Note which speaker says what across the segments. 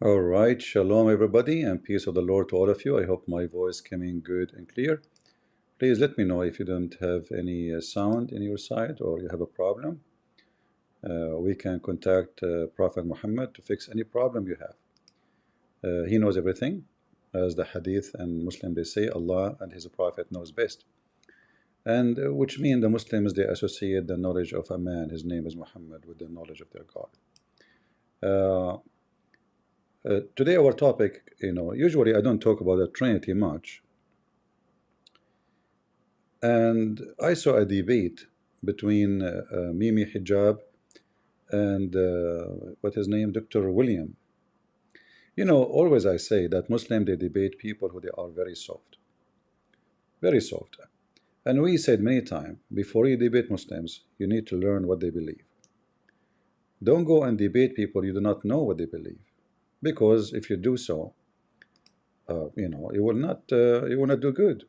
Speaker 1: All right, shalom everybody, and peace of the Lord to all of you. I hope my voice coming good and clear. Please let me know if you don't have any sound in your side or you have a problem. We can contact Prophet Muhammad to fix any problem you have. He knows everything, as the Hadith and Muslim they say, Allah and His Prophet knows best. And which means the Muslims they associate the knowledge of a man, his name is Muhammad, with the knowledge of their God. Today our topic, usually I don't talk about the Trinity much, and I saw a debate between Mimi Hijab and what his name, Dr. William. Always I say that Muslim they debate people who they are very soft, and we said many times before you debate Muslims, you need to learn what they believe. Don't go and debate people you do not know what they believe. Because if you do so, you will not do good.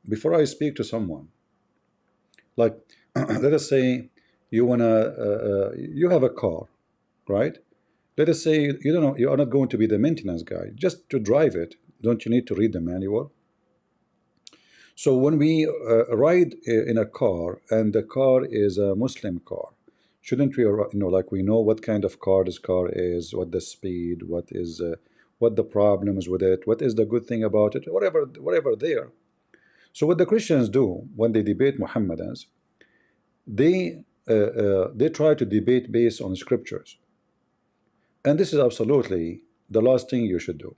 Speaker 1: Before I speak to someone, like let us say you have a car, right? Let us say you are not going to be the maintenance guy. Just to drive it, don't you need to read the manual? So when we ride in a car and the car is a Muslim car, shouldn't we, like we know what kind of car this car is, what the speed, what the problems with it, what is the good thing about it, whatever there. So what the Christians do when they debate Mohammedans, they try to debate based on scriptures, and this is absolutely the last thing you should do.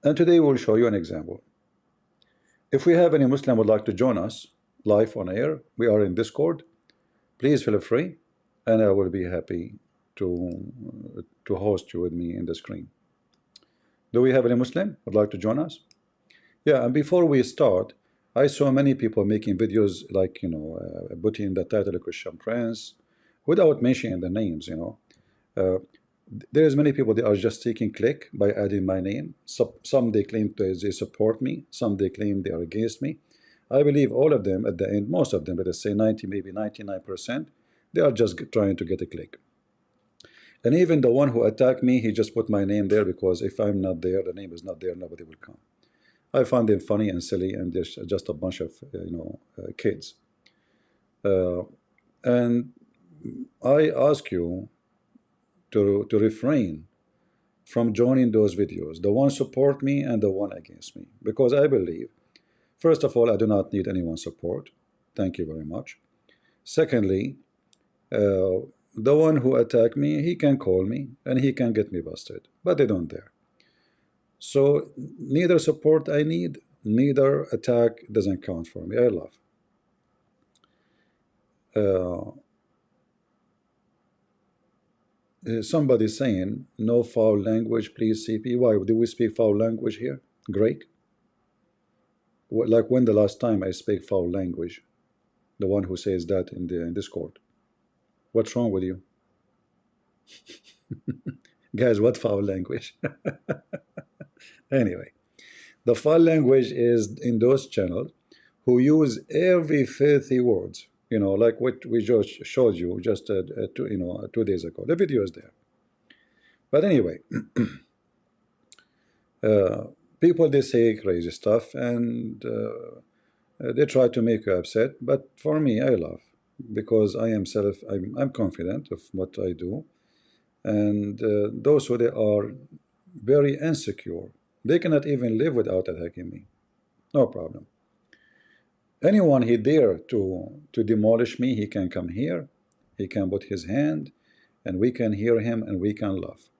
Speaker 1: And today we'll show you an example. If we have any Muslim would like to join us live on air, we are in Discord. Please feel free, and I will be happy to host you with me in the screen. Do we have any Muslim would like to join us? Yeah, and before we start, I saw many people making videos like putting the title of Christian Prince without mentioning the names. There's many people, they are just taking click by adding my name. Some they claim they support me, some they claim they are against me. I believe all of them at the end, most of them, let us say 90, maybe 99%, they are just trying to get a click. And even the one who attacked me, he just put my name there because if I'm not there, the name is not there, nobody will come. I find them funny and silly, and there's just a bunch of kids. And I ask you to refrain from joining those videos, the one support me and the one against me, because I believe, first of all, I do not need anyone's support. Thank you very much. Secondly, the one who attacked me, he can call me and he can get me busted, but they don't dare. So neither support I need, neither attack doesn't count for me. I love. Somebody saying no foul language, please, CP. Why do we speak foul language here? Greek? Like when the last time I speak foul language? The one who says that in Discord. What's wrong with you? Guys, what foul language? Anyway, the foul language is in those channels who use every filthy words, like what we just showed you just 2 days ago. The video is there. But anyway, people, they say crazy stuff, and they try to make you upset. But for me, I laugh because I'm confident of what I do, and those who they are very insecure, they cannot even live without attacking me. No problem. Anyone he dare to demolish me, he can come here, he can put his hand, and we can hear him and we can laugh.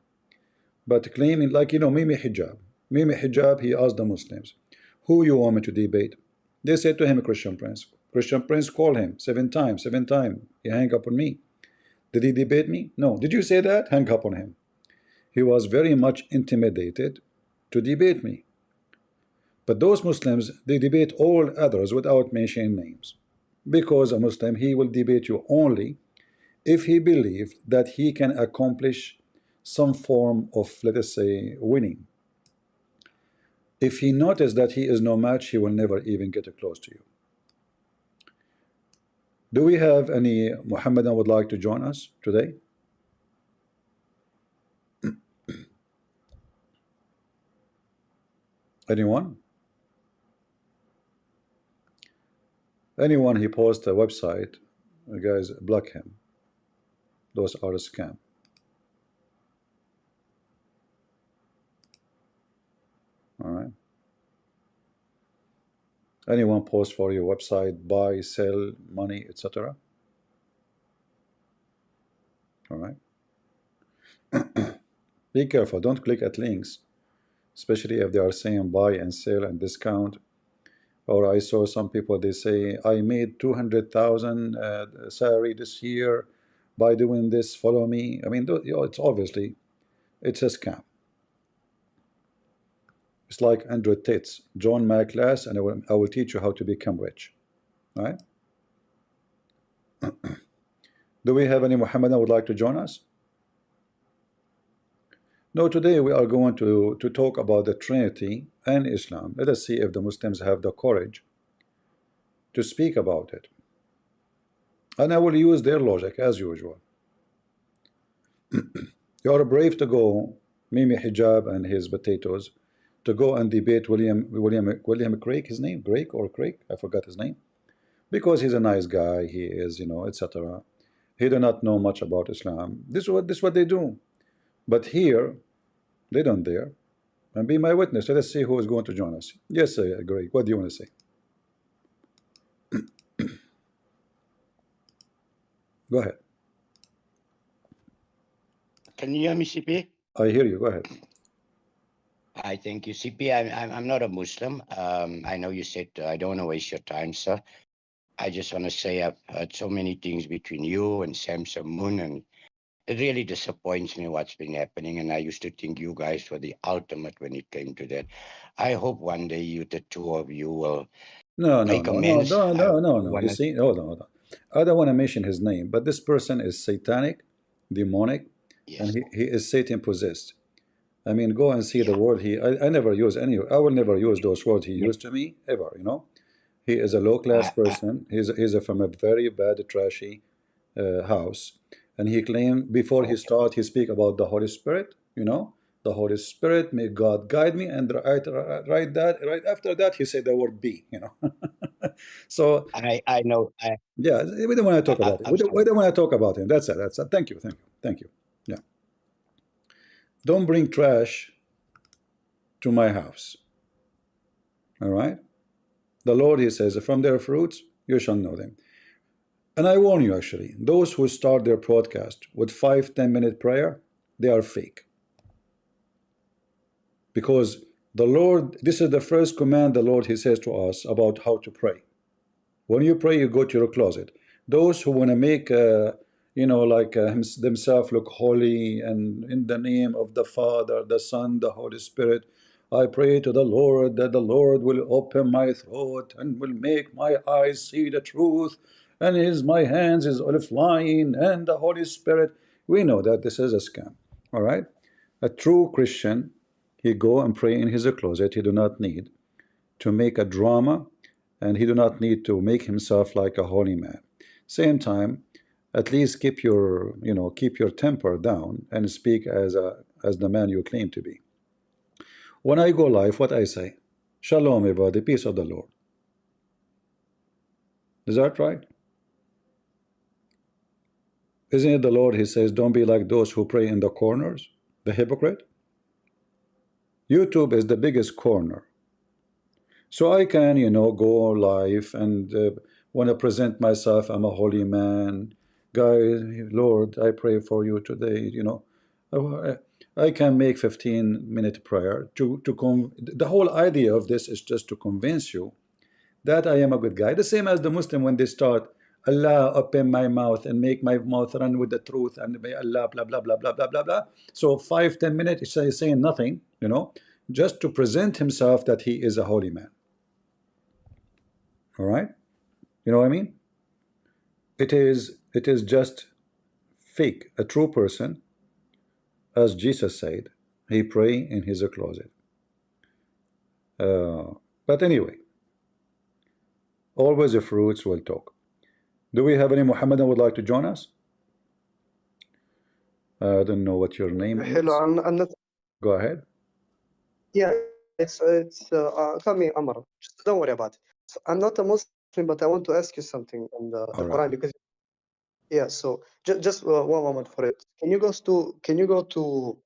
Speaker 1: But claiming, like Mimi Hijab, he asked the Muslims, who you want me to debate? They said to him, Christian Prince. Christian Prince called him 7 times. He hung up on me. Did he debate me? No. Did you say that? Hang up on him. He was very much intimidated to debate me. But those Muslims, they debate all others without mentioning names. Because a Muslim, he will debate you only if he believed that he can accomplish some form of, let us say, winning. If he noticed that he is no match, he will never even get close to you. Do we have any Muhammadan would like to join us today? Anyone? Anyone he posts a website, guys, block him. Those are a scam. All right. Anyone post for your website, buy, sell, money, etc. All right. Be careful. Don't click at links, especially if they are saying buy and sell and discount. Or I saw some people, they say, I made 200,000 salary this year by doing this, follow me. I mean, you know, it's obviously, it's a scam. It's like Andrew Tate's, join my class and I will teach you how to become rich. All right? Do we have any Muhammadan would like to join us? No, today we are going to talk about the Trinity and Islam. Let us see if the Muslims have the courage to speak about it. And I will use their logic as usual. You are brave to go, Mimi Hijab and his potatoes, to go and debate William Craig, his name? Craig or Craig? I forgot his name. Because he's a nice guy, he is, you know, etc. He do not know much about Islam. This is what they do. But here, they don't dare. And be my witness. Let us see who is going to join us. Yes, Greg, what do you want to say? Go ahead.
Speaker 2: Can you hear me, CP?
Speaker 1: I hear you. Go ahead.
Speaker 2: I thank you, CP. I'm not a Muslim. I know you said I don't want to waste your time, sir. I just want to say I've heard so many things between you and Samson Moon, and it really disappoints me what's been happening. And I used to think you guys were the ultimate when it came to that. I hope one day you, the two of you, will make amends.
Speaker 1: No. You see, hold on. I don't want to mention his name, but this person is satanic, demonic,
Speaker 2: Yes.
Speaker 1: and he is Satan possessed. I mean, go and see the word I never use any. I will never use those words he used to me ever. You know, he is a low class person. He's from a very bad, trashy house, and he claimed before he started, he speak about the Holy Spirit. You know, the Holy Spirit, may God guide me, and right after that, he said the word be. You know, so
Speaker 2: I know.
Speaker 1: yeah, we don't want to talk about it. We don't want to talk about him. That's it. That's it. Thank you. Yeah, don't bring trash to my house. All right. The Lord, he says, from their fruits you shall know them. And I warn you, actually, those who start their broadcast with 5-10 minute prayer, they are fake. Because the Lord, this is the first command the Lord, he says to us about how to pray. When you pray, you go to your closet. Those who want to make you know, like themselves look holy, and in the name of the Father, the Son, the Holy Spirit, I pray to the Lord that the Lord will open my throat and will make my eyes see the truth, and my hands is all flying, and the Holy Spirit. We know that this is a scam. All right. A true Christian, he go and pray in his closet. He do not need to make a drama, and he do not need to make himself like a holy man. Same time, at least keep your, you know, keep your temper down and speak as the man you claim to be. When I go live, what I say? Shalom, everybody, peace of the Lord. Is that right? Isn't it the Lord, he says, don't be like those who pray in the corners, the hypocrite? YouTube is the biggest corner. So I can, you know, go live and want to present myself, I'm a holy man. Guys, Lord, I pray for you today, you know. I can make 15-minute prayer the whole idea of this is just to convince you that I am a good guy. The same as the Muslim when they start, Allah open my mouth and make my mouth run with the truth, and may Allah blah blah blah blah blah blah blah. So 5-10 minutes he's saying nothing, you know, just to present himself that he is a holy man. All right, you know what I mean? It is just fake. A true person, as Jesus said, he pray in his closet. But anyway, always the fruits will talk. Do we have any Muhammadan would like to join us? I don't know what your name
Speaker 3: Hello,
Speaker 1: is.
Speaker 3: I'm not.
Speaker 1: Go ahead.
Speaker 3: Yeah, it's call me Amar. Just don't worry about it. So I'm not a Muslim, but I want to ask you something on the
Speaker 1: All right.
Speaker 3: Quran because yeah. So just one moment for it. Can you go to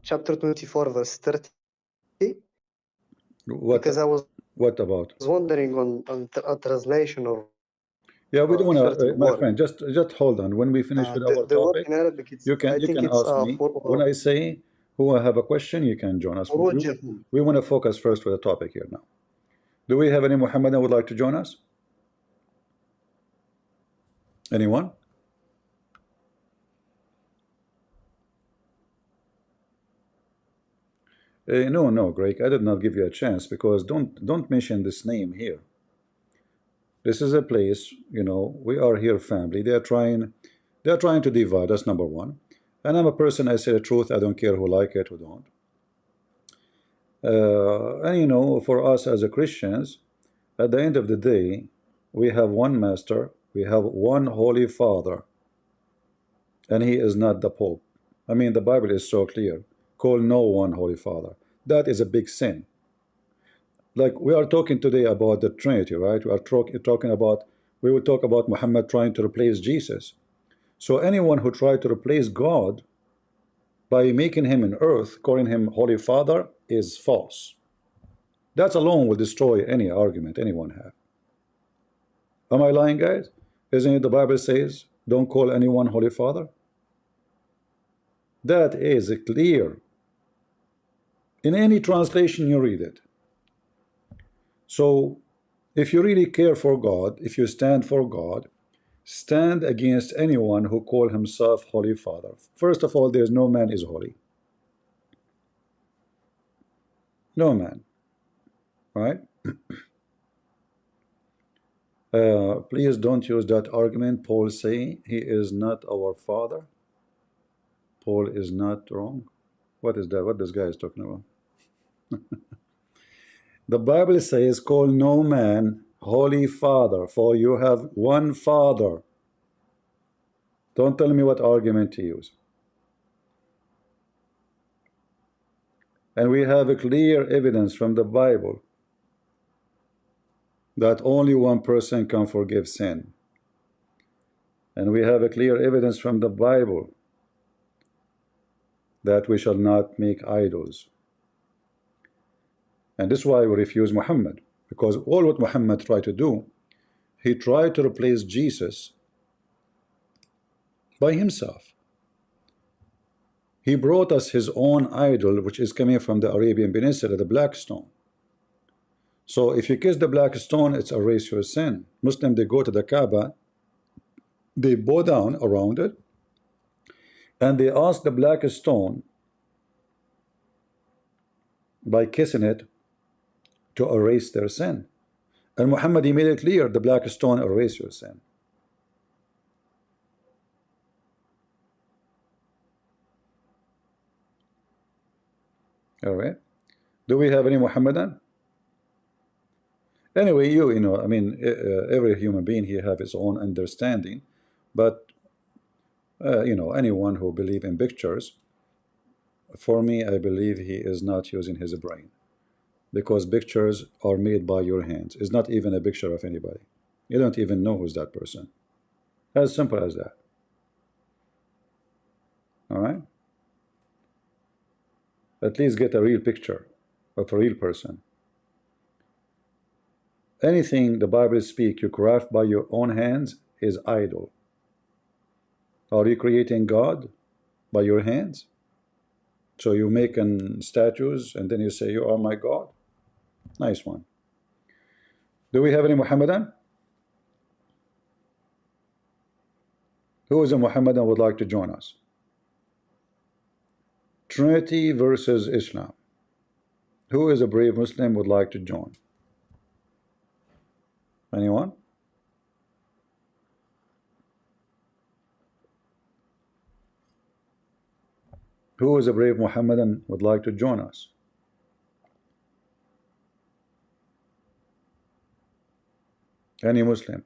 Speaker 3: chapter 24 verse 30? Because I was
Speaker 1: What about?
Speaker 3: wondering on a translation of
Speaker 1: Yeah, we don't want to,
Speaker 3: certain
Speaker 1: my
Speaker 3: word.
Speaker 1: friend. Just hold on. When we finish with our
Speaker 3: The word
Speaker 1: topic,
Speaker 3: in Arabic, it's
Speaker 1: you
Speaker 3: I think
Speaker 1: can
Speaker 3: it's
Speaker 1: ask me. When I say who have a question, you can join us. We want to focus first with the topic here now. Do we have any Muhammadan would like to join us? Anyone? No, Greg. I did not give you a chance because don't mention this name here. This is a place, we are here family. They're trying to divide us, number one. And I'm a person, I say the truth, I don't care who like it, who don't. And for us as a Christians, at the end of the day, we have one master, we have one holy father, and he is not the Pope. I mean, the Bible is so clear. Call no one holy father. That is a big sin. Like we are talking today about the Trinity, right? We will talk about Muhammad trying to replace Jesus. So anyone who tried to replace God by making him an earth, calling him Holy Father, is false. That alone will destroy any argument anyone have. Am I lying, guys? Isn't it the Bible says, don't call anyone Holy Father? That is clear. In any translation you read it. So if you really care for God, if you stand for God, stand against anyone who call himself Holy Father. First of all, there's no man is holy. No man. Right? Please don't use that argument. Paul say he is not our father. Paul is not wrong. What is that? What this guy is talking about? The Bible says, call no man holy father, for you have one father. Don't tell me what argument to use. And we have a clear evidence from the Bible that only one person can forgive sin. And we have a clear evidence from the Bible that we shall not make idols. And this is why we refuse Muhammad, because all what Muhammad tried to do, he tried to replace Jesus by himself. He brought us his own idol, which is coming from the Arabian Peninsula, the black stone. So if you kiss the black stone, it's erase your sin. Muslim, they go to the Kaaba, they bow down around it, and they ask the black stone by kissing it to erase their sin. And Muhammad, he made it clear, the black stone erase your sin. All right. Do we have any Muhammadan? Anyway, I mean, every human being here have his own understanding, but anyone who believe in pictures, for me, I believe he is not using his brain, because pictures are made by your hands. It's not even a picture of anybody. You don't even know who's that person. As simple as that. All right. At least get a real picture of a real person. Anything the Bible speaks you craft by your own hands is idol. Are you creating God by your hands? So you making statues and then you say you are my God? Nice one. Do we have any Muhammadan? Who is a Muhammadan would like to join us? Trinity versus Islam. Who is a brave Muslim would like to join? Anyone? Who is a brave Muhammadan would like to join us? Any Muslim?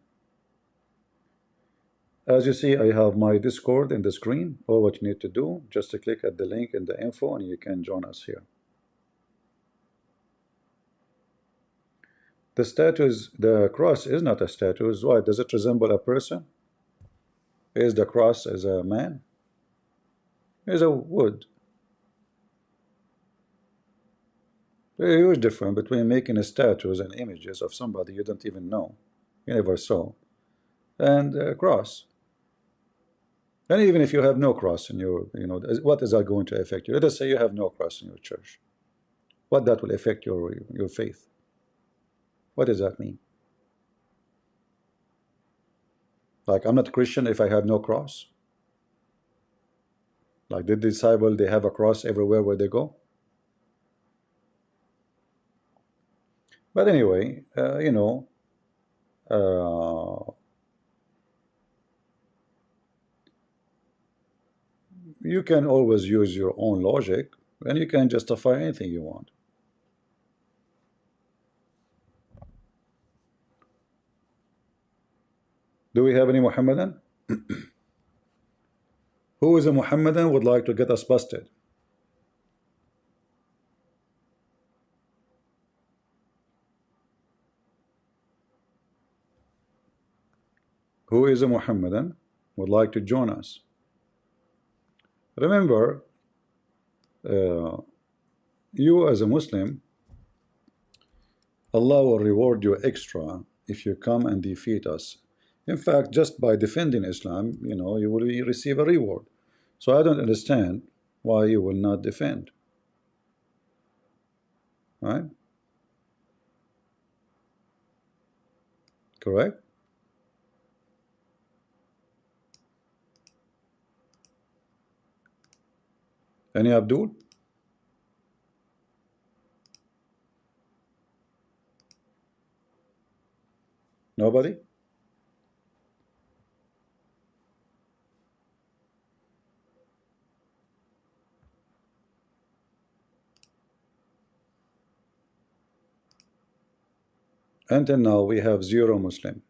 Speaker 1: As you see, I have my Discord in the screen. All what you need to do, just to click at the link in the info and you can join us here. The statue, the cross is not a statue. Why? Does it resemble a person? Is the cross as a man? Is a wood. There's a huge difference between making statues and images of somebody you don't even know, you never saw, and a cross. And even if you have no cross in your, what is that going to affect you? Let us say you have no cross in your church. What that will affect your faith? What does that mean? Like, I'm not a Christian if I have no cross? Like the disciple, they have a cross everywhere where they go? But anyway, you can always use your own logic and you can justify anything you want. Do we have any Mohammedan? Who is a Mohammedan would like to get us busted? Who is a Mohammedan would like to join us? Remember, you as a Muslim, Allah will reward you extra if you come and defeat us. In fact, just by defending Islam, you will receive a reward. So I don't understand why you will not defend. Right? Correct? Any Abdul? Nobody? Until now we have 0 Muslim.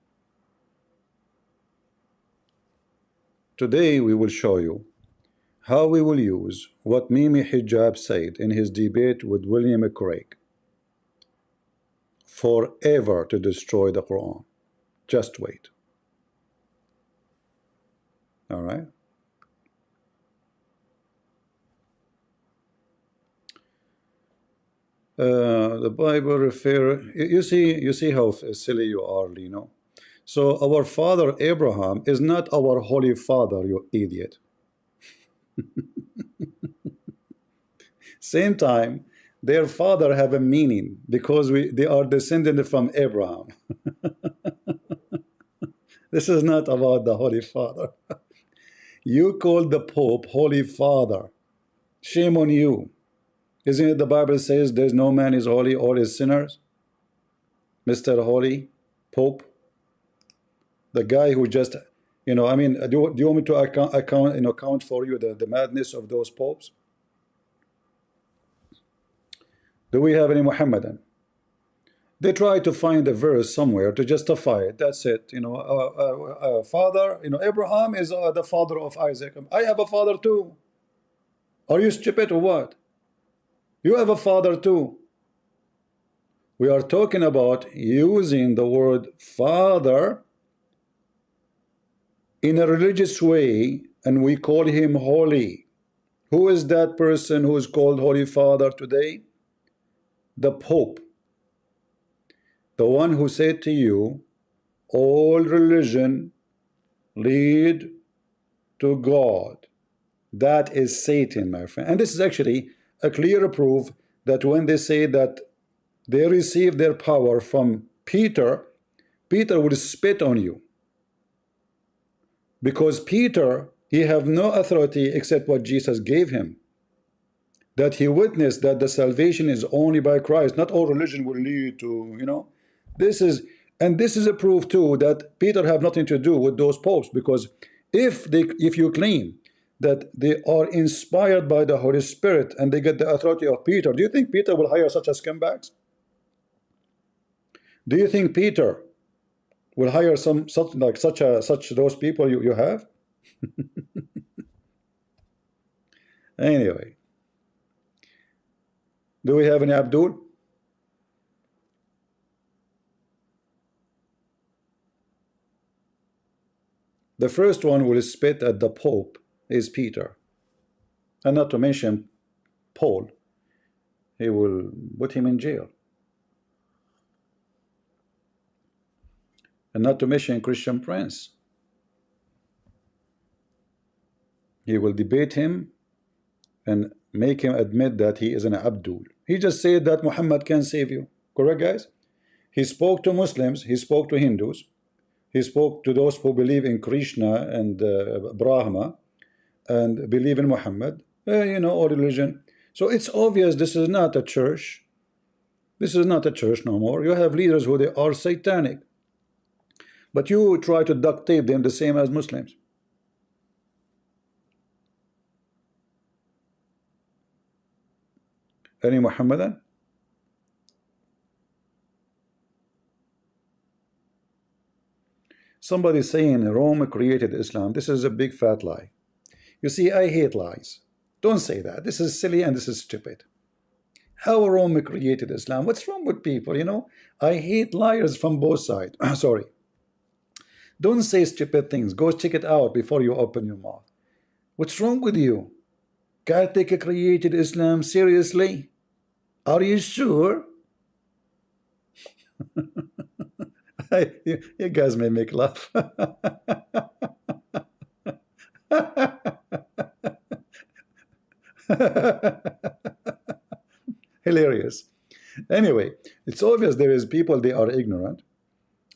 Speaker 1: Today we will show you how we will use what Mimi Hijab said in his debate with William Craig forever to destroy the Quran. Just wait. All right. The Bible you see how silly you are, Lino. So our father Abraham is not our holy father, you idiot. Same time, their father have a meaning because they are descended from Abraham. This is not about the Holy Father. You call the Pope Holy Father. Shame on you. Isn't it the Bible says there's no man is holy, all is sinners? Mr. Holy Pope, the guy who just, I mean, do you want me to account for you the madness of those popes? Do we have any Mohammedan? They try to find a verse somewhere to justify it. That's it. Father, Abraham is the father of Isaac. I have a father too. Are you stupid or what? You have a father too. We are talking about using the word father in a religious way, and we call him holy. Who is that person who is called Holy Father today? The Pope. The one who said to you, all religion lead to God. That is Satan, my friend. And this is actually a clear proof that when they say that they receive their power from Peter, Peter will spit on you. Because Peter, he have no authority except what Jesus gave him. That he witnessed that the salvation is only by Christ. Not all religion will lead to, This is a proof too that Peter have nothing to do with those popes, because if you claim that they are inspired by the Holy Spirit and they get the authority of Peter, do you think Peter will hire such a scumbags? Do you think Peter will hire such those people you have. Anyway, do we have any Abdul? The first one will spit at the Pope is Peter, and not to mention Paul. He will put him in jail, and not to mention Christian Prince. He will debate him and make him admit that he is an Abdul. He just said that Muhammad can save you. Correct, guys? He spoke to Muslims, he spoke to Hindus, he spoke to those who believe in Krishna and Brahma and believe in Muhammad, you know, or religion. So it's obvious this is not a church. This is not a church no more. You have leaders who they are satanic, but you try to duct tape them the same as Muslims. Any Muhammadan? Somebody saying Rome created Islam. This is a big fat lie. You see, I hate lies. Don't say that. This is silly and this is stupid. How Rome created Islam? What's wrong with people, you know? I hate liars from both sides. Sorry. Don't say stupid things. Go check it out before you open your mouth. What's wrong with you? Qadhi created Islam? Seriously? Are you sure? You guys may make laugh. Hilarious. Anyway, it's obvious there is people, they are ignorant,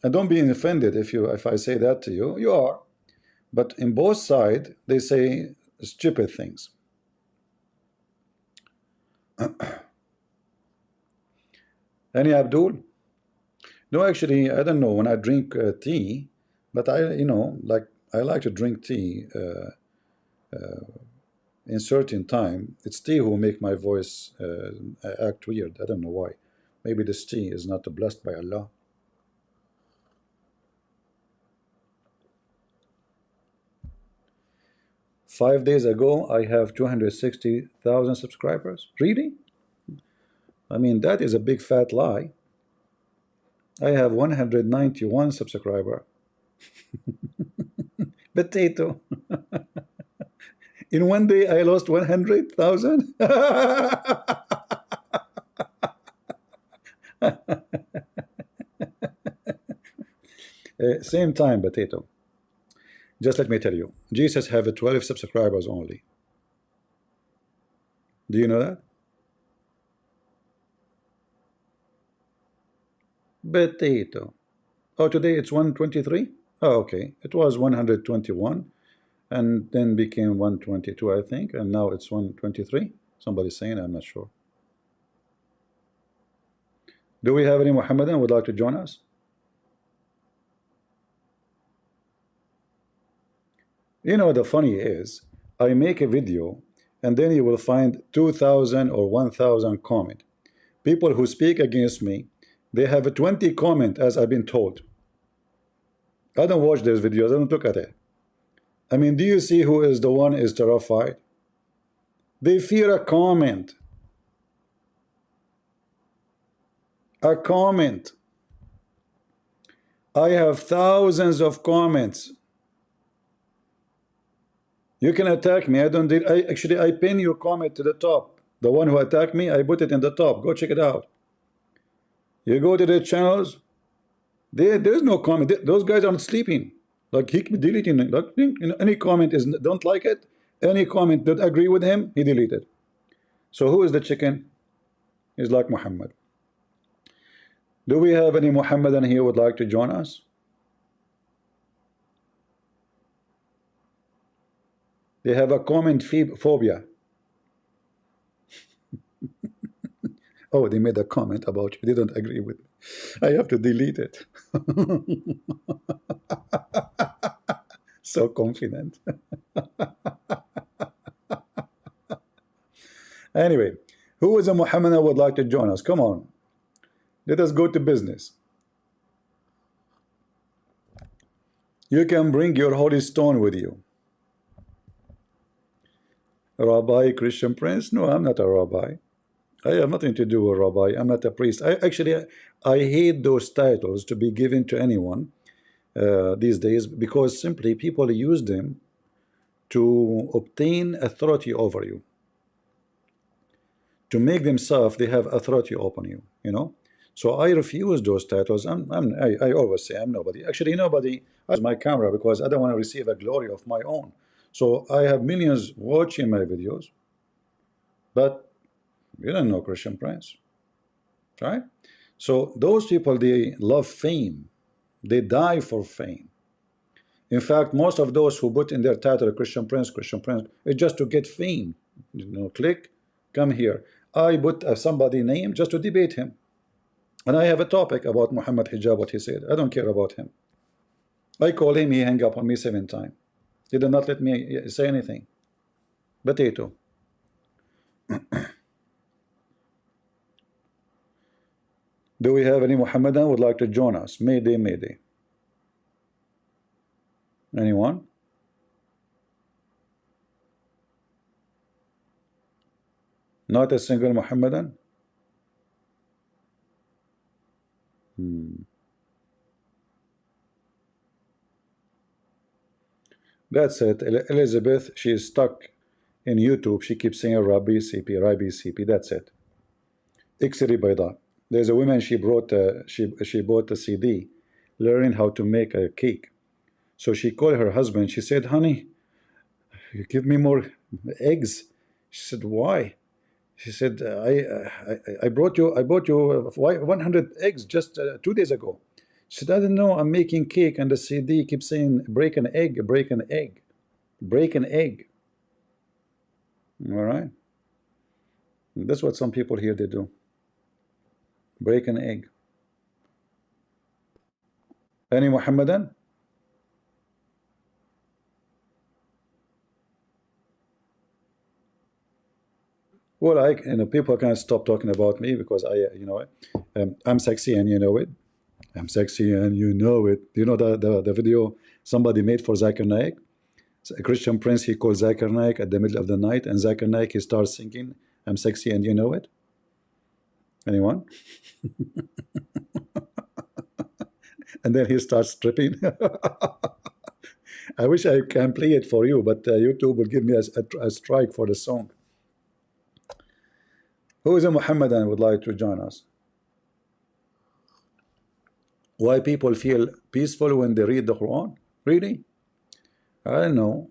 Speaker 1: and don't be offended if I say that to you. You are, but in both sides they say stupid things. Any Abdul? No, actually, I don't know. When I drink tea, but you know, I like to drink tea in certain time. It's tea who make my voice act weird. I don't know why. Maybe this tea is not blessed by Allah. Five days ago, I have 260,000 subscribers. Really? I mean, that is a big fat lie. I have 191 subscriber. Potato. In one day, I lost 100,000. Same time, potato. Just let me tell you, Jesus have 12 subscribers only. Do you know that? Potato. Oh, today it's 123? Oh, okay. It was 121 and then became 122, I think, and now it's 123. Somebody's saying, I'm not sure. Do we have any Muhammadan who would like to join us? You know, the funny is, I make a video and then you will find 2,000 or 1,000 comment. People who speak against me, they have a 20 comment, as I've been told. I don't watch those videos. I don't look at it. I mean, do you see who is the one is terrified? They fear a comment. A comment. I have thousands of comments. You can attack me. I pin your comment to the top. The one who attacked me, I put it in the top. Go check it out. You go to their channels, there's no comment. Those guys aren't sleeping. Like, he keep deleting it. Like, any comment is don't like it. Any comment that agree with him, he deleted. So who is the chicken? He's like Muhammad. Do we have any Muhammadan here who would like to join us? They have a comment phobia. Oh, they made a comment about you. They don't agree with me. I have to delete it. So confident. Anyway, who is a Muhammadan who would like to join us? Come on. Let us go to business. You can bring your holy stone with you. Rabbi, Christian Prince? No, I'm not a rabbi. I have nothing to do with rabbi. I'm not a priest. I hate those titles to be given to anyone these days, because simply people use them to obtain authority over you, to make themselves they have authority upon you, you know. So I refuse those titles. I always say I'm nobody. Actually, nobody has my camera because I don't want to receive a glory of my own. So I have millions watching my videos, but you don't know Christian Prince, right? So those people, they love fame. They die for fame. In fact, most of those who put in their title Christian Prince, it's just to get fame. You know, click, come here. I put somebody name just to debate him. And I have a topic about Muhammad Hijab, what he said. I don't care about him. I call him, he hang up on me 7 times. He did not let me say anything. Potato. Do we have any Muhammadan would like to join us? Mayday, mayday. Anyone? Not a single Muhammadan? That's it. Elizabeth, she is stuck in YouTube. She keeps saying Rabbi CP, Rabbi CP. That's it. Iksiri Bayda. There's a woman, she brought she bought a CD learning how to make a cake. So she called her husband. She said, honey, you give me more eggs. She said, why? She said, I bought you 100 eggs just 2 days ago. She said, I don't know, I'm making cake, and the CD keeps saying break an egg, break an egg, break an egg. All right, that's what some people here they do. Break an egg. Any Muhammadan? Well, people can't stop talking about me because I'm sexy and you know it. I'm sexy and you know it. You know the video somebody made for Zakir Naik? A Christian Prince, he called Zakir Naik at the middle of the night, and Zakir Naik, he starts singing, I'm sexy and you know it. Anyone? And then he starts stripping. I wish I can play it for you, but YouTube will give me a strike for the song. Who is a Muhammadan would like to join us? Why people feel peaceful when they read the Quran? Really? I don't know.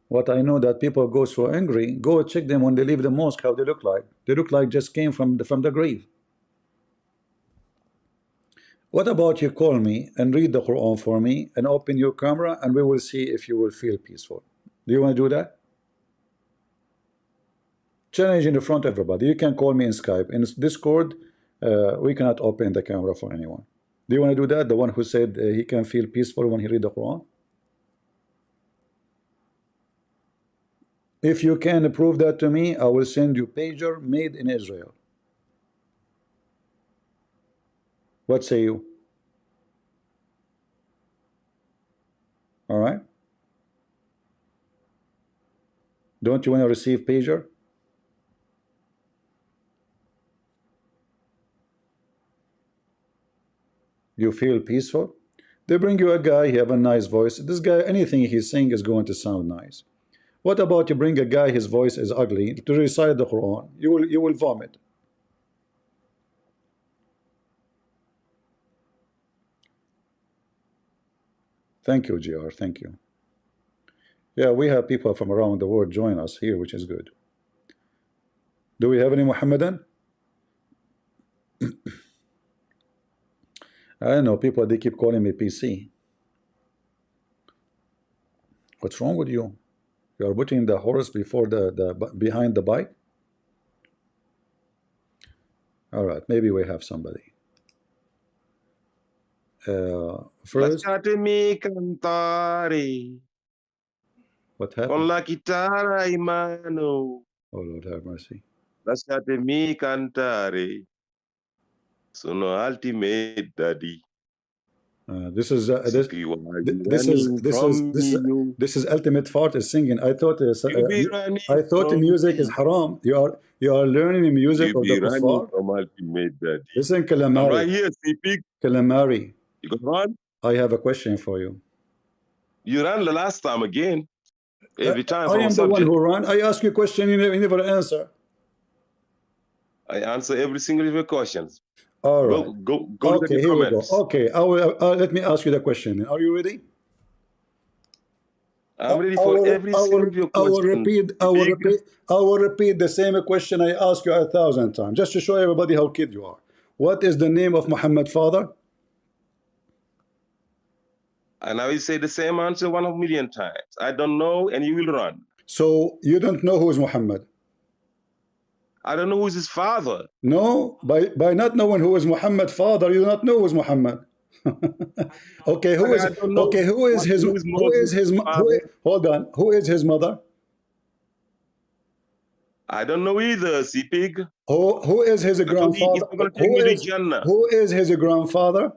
Speaker 1: What I know that people go so angry. Go check them when they leave the mosque, how they look like. They look like just came from the grave. What about you call me and read the Quran for me and open your camera and we will see if you will feel peaceful. Do you want to do that? Challenge in front of everybody. You can call me in Skype. In Discord, we cannot open the camera for anyone. Do you want to do that? The one who said he can feel peaceful when he read the Quran? If you can prove that to me, I will send you pager made in Israel. What say you? All right. Don't you want to receive pager? You feel peaceful? They bring you a guy, he have a nice voice. This guy, anything he's saying is going to sound nice. What about you bring a guy, his voice is ugly, to recite the Quran? You will vomit. Thank you, GR. Thank you. Yeah, we have people from around the world join us here, which is good. Do we have any Muhammadan? I don't know, people, they keep calling me PC. What's wrong with you? You are putting the horse before behind the bike? All right, maybe we have somebody. First, what happened? Oh Lord, have mercy.
Speaker 4: Lasciatemi cantare, sono ultimate daddy.
Speaker 1: This is
Speaker 4: CP, why are you
Speaker 1: this is
Speaker 4: running
Speaker 1: this is
Speaker 4: from
Speaker 1: this
Speaker 4: me?
Speaker 1: is this is ultimate fart is singing.
Speaker 4: You be running
Speaker 1: I thought the
Speaker 4: from
Speaker 1: music is
Speaker 4: me.
Speaker 1: haram. You are learning the music
Speaker 4: You
Speaker 1: of the
Speaker 4: be running
Speaker 1: kuffar.
Speaker 4: from ultimate daddy.
Speaker 1: Listen,
Speaker 4: I'm
Speaker 1: calamari,
Speaker 4: right here, CP.
Speaker 1: calamari.
Speaker 4: You can run.
Speaker 1: I have a question for you.
Speaker 4: You ran the last time again. Every time
Speaker 1: I
Speaker 4: from a
Speaker 1: am the one
Speaker 4: subject.
Speaker 1: who ran. I ask you a question, you never answer.
Speaker 4: I answer every single of your questions.
Speaker 1: All right.
Speaker 4: Go look at
Speaker 1: Okay,
Speaker 4: your
Speaker 1: here we go.
Speaker 4: comments.
Speaker 1: Okay, let me ask you the question. Are you ready?
Speaker 4: I'm ready for every single of your questions.
Speaker 1: I will repeat the same question I asked you 1,000 times, just to show everybody how kid you are. What is the name of Muhammad's father?
Speaker 4: And I will say the same answer 1,000,000 times. I don't know, and you will run.
Speaker 1: So you don't know who is Muhammad?
Speaker 4: I don't know who's his father.
Speaker 1: No, by not knowing who is Muhammad's father, you do not know who is Muhammad. Okay, who is hold on, who is his mother?
Speaker 4: I don't know either, C-Pig.
Speaker 1: Who is his grandfather? Who is his grandfather?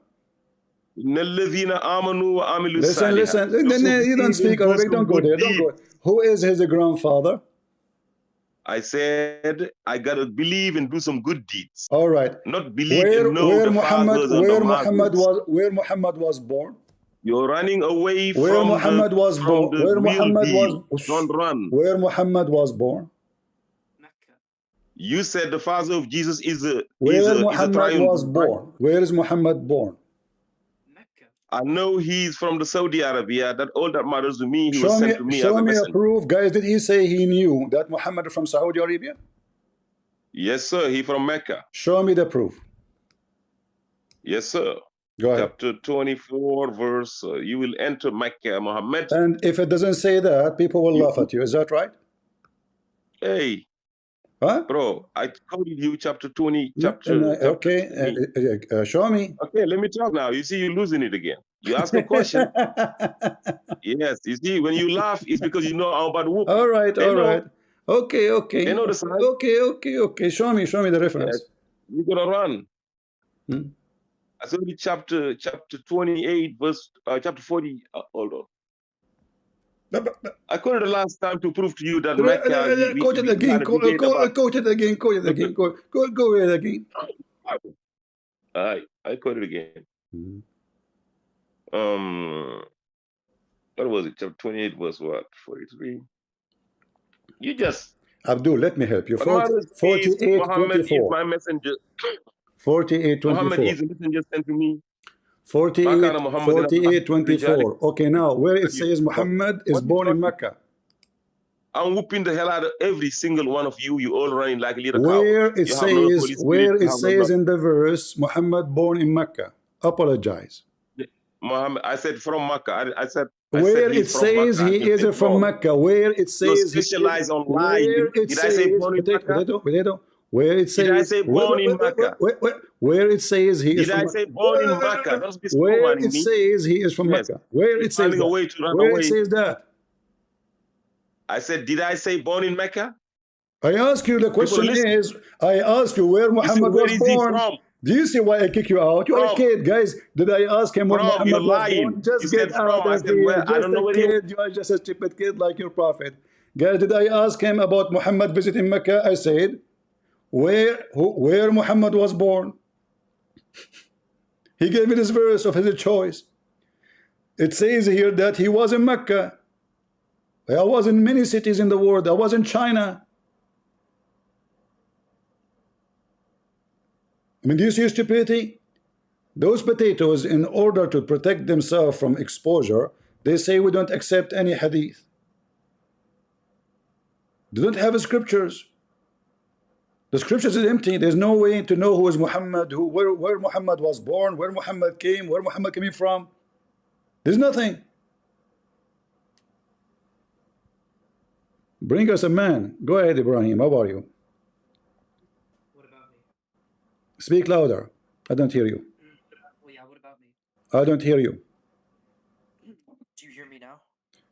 Speaker 1: Listen, you don't speak Arabic, don't go there, don't go. Who is his grandfather?
Speaker 4: I said I gotta believe and do some good deeds.
Speaker 1: All right.
Speaker 4: Not believe and know the fathers and the mothers.
Speaker 1: Where Muhammad was born?
Speaker 4: You're running away
Speaker 1: where
Speaker 4: from
Speaker 1: Muhammad was born.
Speaker 4: the real deal. Don't run.
Speaker 1: Where Muhammad was born?
Speaker 4: You said the father of Jesus is a
Speaker 1: Muhammad was born. Right? Where is Muhammad born?
Speaker 4: I know he's from the Saudi Arabia. That all that matters to me. He was sent to me as a messenger.
Speaker 1: Show me a proof, guys. Did he say he knew that Muhammad is from Saudi Arabia?
Speaker 4: Yes, sir. He from Mecca.
Speaker 1: Show me the proof.
Speaker 4: Yes, sir.
Speaker 1: Go ahead.
Speaker 4: Chapter 24, verse. You will enter Mecca, Mohammed.
Speaker 1: And if it doesn't say that, people will laugh at you. Is that right?
Speaker 4: Hey.
Speaker 1: Huh?
Speaker 4: Bro, I quoted you chapter 20.
Speaker 1: Okay, show me.
Speaker 4: Okay, let me talk now. You see, you're losing it again. You ask a question. Yes, you see, when you laugh, it's because you know I'm about to whoop.
Speaker 1: All right, all right. Okay.
Speaker 4: They know the sign.
Speaker 1: Okay. Show me the reference.
Speaker 4: Yes. You're gonna run. I saw you chapter 28, verse chapter 40. Hold on. I quoted the last time to prove to you that Mecca.
Speaker 1: Quote it again. Quote it again. Go ahead again.
Speaker 4: I quote it again. What was it? Chapter 28 was what? 43. You just
Speaker 1: Abdul, let me help you. 48,
Speaker 4: Mohammed
Speaker 1: 24.
Speaker 4: is my messenger.
Speaker 1: 48, 24.
Speaker 4: Mohammed is a messenger sent to me.
Speaker 1: 48, 24. Okay, now where it says Muhammad is born in Mecca.
Speaker 4: I'm whooping the hell out of every single one of you. You all running like a little cow.
Speaker 1: Where it says in the verse Muhammad born in Mecca. Apologize.
Speaker 4: Muhammad, I said from Mecca. I said
Speaker 1: where it says he is from Mecca. Where it says he
Speaker 4: specialize on lying. Did I say born in Mecca?
Speaker 1: Where it says
Speaker 4: did I say born in Mecca?
Speaker 1: Where it says he is
Speaker 4: from Mecca? Did I say born in Mecca? Don't be
Speaker 1: where it says he is from Mecca. Where it says that? Where it says that?
Speaker 4: I said, did I say born in Mecca?
Speaker 1: I ask you, the question is, I ask you where Muhammad was born. Do you see why I kick you out? You're a kid, guys. Did I ask him where Muhammad was born? Just get out of here. Just a kid. You are just a stupid kid like your prophet. Guys, did I ask him about Muhammad visiting Mecca? I said, where Muhammad was born? He gave me this verse of his choice. It says here that he was in Mecca. I was in many cities in the world. I was in China. I mean, do you see stupidity? Those potatoes, in order to protect themselves from exposure, they say we don't accept any hadith. They don't have scriptures. The scriptures is empty. There's no way to know who is Muhammad, where Muhammad was born, where Muhammad came, where Muhammad came from. There's nothing. Bring us a man. Go ahead, Ibrahim. How are you?
Speaker 5: What about me?
Speaker 1: Speak louder. I don't hear you.
Speaker 5: Well, yeah, what about me?
Speaker 1: I don't hear you.
Speaker 5: Do you hear me now?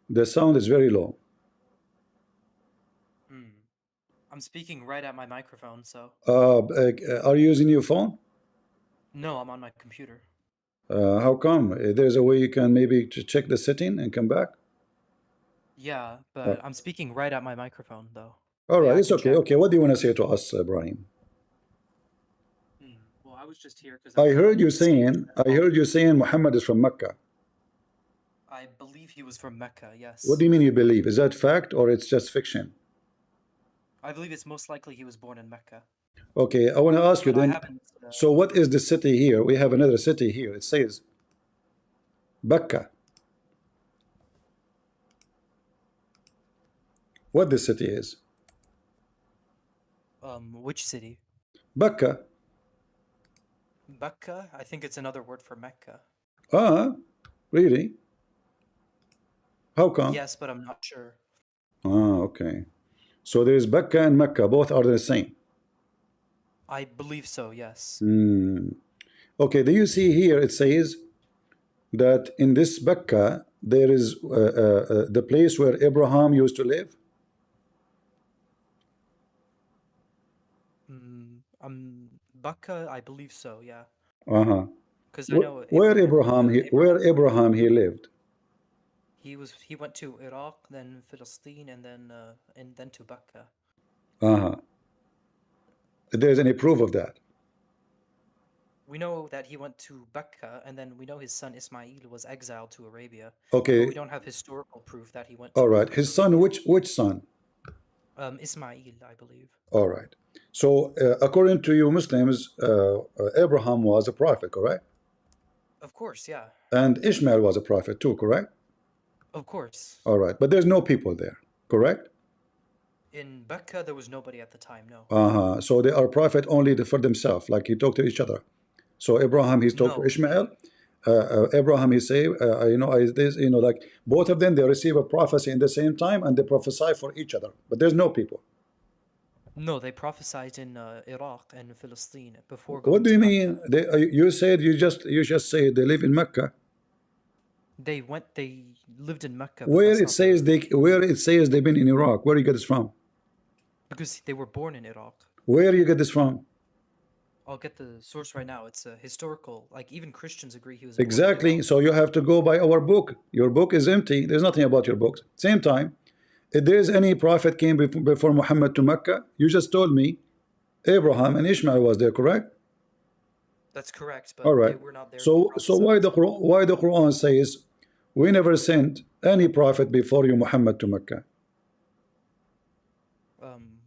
Speaker 1: The sound is very low.
Speaker 5: I'm speaking right at my microphone, so.
Speaker 1: Are you using your phone?
Speaker 5: No, I'm on my computer.
Speaker 1: How come? There's a way you can maybe to check the setting and come back?
Speaker 5: Yeah, but I'm speaking right at my microphone though.
Speaker 1: All
Speaker 5: Yeah,
Speaker 1: right,
Speaker 5: I
Speaker 1: it's
Speaker 5: can
Speaker 1: okay.
Speaker 5: check.
Speaker 1: Okay, what do you want to say to us, Ibrahim?
Speaker 5: Well, I was just here because
Speaker 1: I heard you saying Muhammad is from Mecca.
Speaker 5: I believe he was from Mecca, yes.
Speaker 1: What do you mean you believe? Is that fact or it's just fiction?
Speaker 5: I believe it's most likely he was born in Mecca.
Speaker 1: Okay, I want to ask you
Speaker 5: But I
Speaker 1: then.
Speaker 5: haven't.
Speaker 1: So what is the city here? We have another city here. It says Becca. What the city is?
Speaker 5: Which city?
Speaker 1: Becca.
Speaker 5: Mecca? I think it's another word for Mecca.
Speaker 1: Really? How come?
Speaker 5: Yes, but I'm not sure.
Speaker 1: Okay. So there is Becca and Mecca. Both are the same.
Speaker 5: I believe so, yes.
Speaker 1: Okay, do you see here it says that in this Becca there is the place where Abraham used to live?
Speaker 5: Mecca, I believe so, yeah. Because I know
Speaker 1: Where Abraham he lived?
Speaker 5: He went to Iraq, then Palestine, and then to Mecca.
Speaker 1: There's any proof of that?
Speaker 5: We know that he went to Mecca, and then we know his son Ismail was exiled to Arabia.
Speaker 1: Okay.
Speaker 5: But we don't have historical proof that he went to
Speaker 1: All right. His son, which son?
Speaker 5: Ismail, I believe.
Speaker 1: All right. So according to you Muslims, Abraham was a prophet, correct?
Speaker 5: Of course, yeah.
Speaker 1: And Ishmael was a prophet too, correct?
Speaker 5: Of course.
Speaker 1: All right. But there's no people there, correct?
Speaker 5: In Mecca, there was nobody at the time, no.
Speaker 1: So they are prophet only for themselves, like he talked to each other. So Abraham, he talked to Ishmael. Abraham, he say, like both of them, they receive a prophecy in the same time and they prophesy for each other. But there's no people.
Speaker 5: No, they prophesied in Iraq and Palestine before.
Speaker 1: What do you mean? You said you just say they live in Mecca.
Speaker 5: They lived in Mecca.
Speaker 1: Where it says they've been in Iraq, where you get this from?
Speaker 5: Because they were born in Iraq.
Speaker 1: Where you get this from?
Speaker 5: I'll get the source right now. It's a historical, like even Christians agree he was
Speaker 1: exactly. So you have to go by our book. Your book is empty. There's nothing about your books. Same time, if there is any prophet came before Muhammad to Mecca, you just told me Abraham and Ishmael was there, correct?
Speaker 5: That's correct. But
Speaker 1: all right.
Speaker 5: They were not there.
Speaker 1: So why the Quran says we never sent any prophet before you Muhammad to Mecca?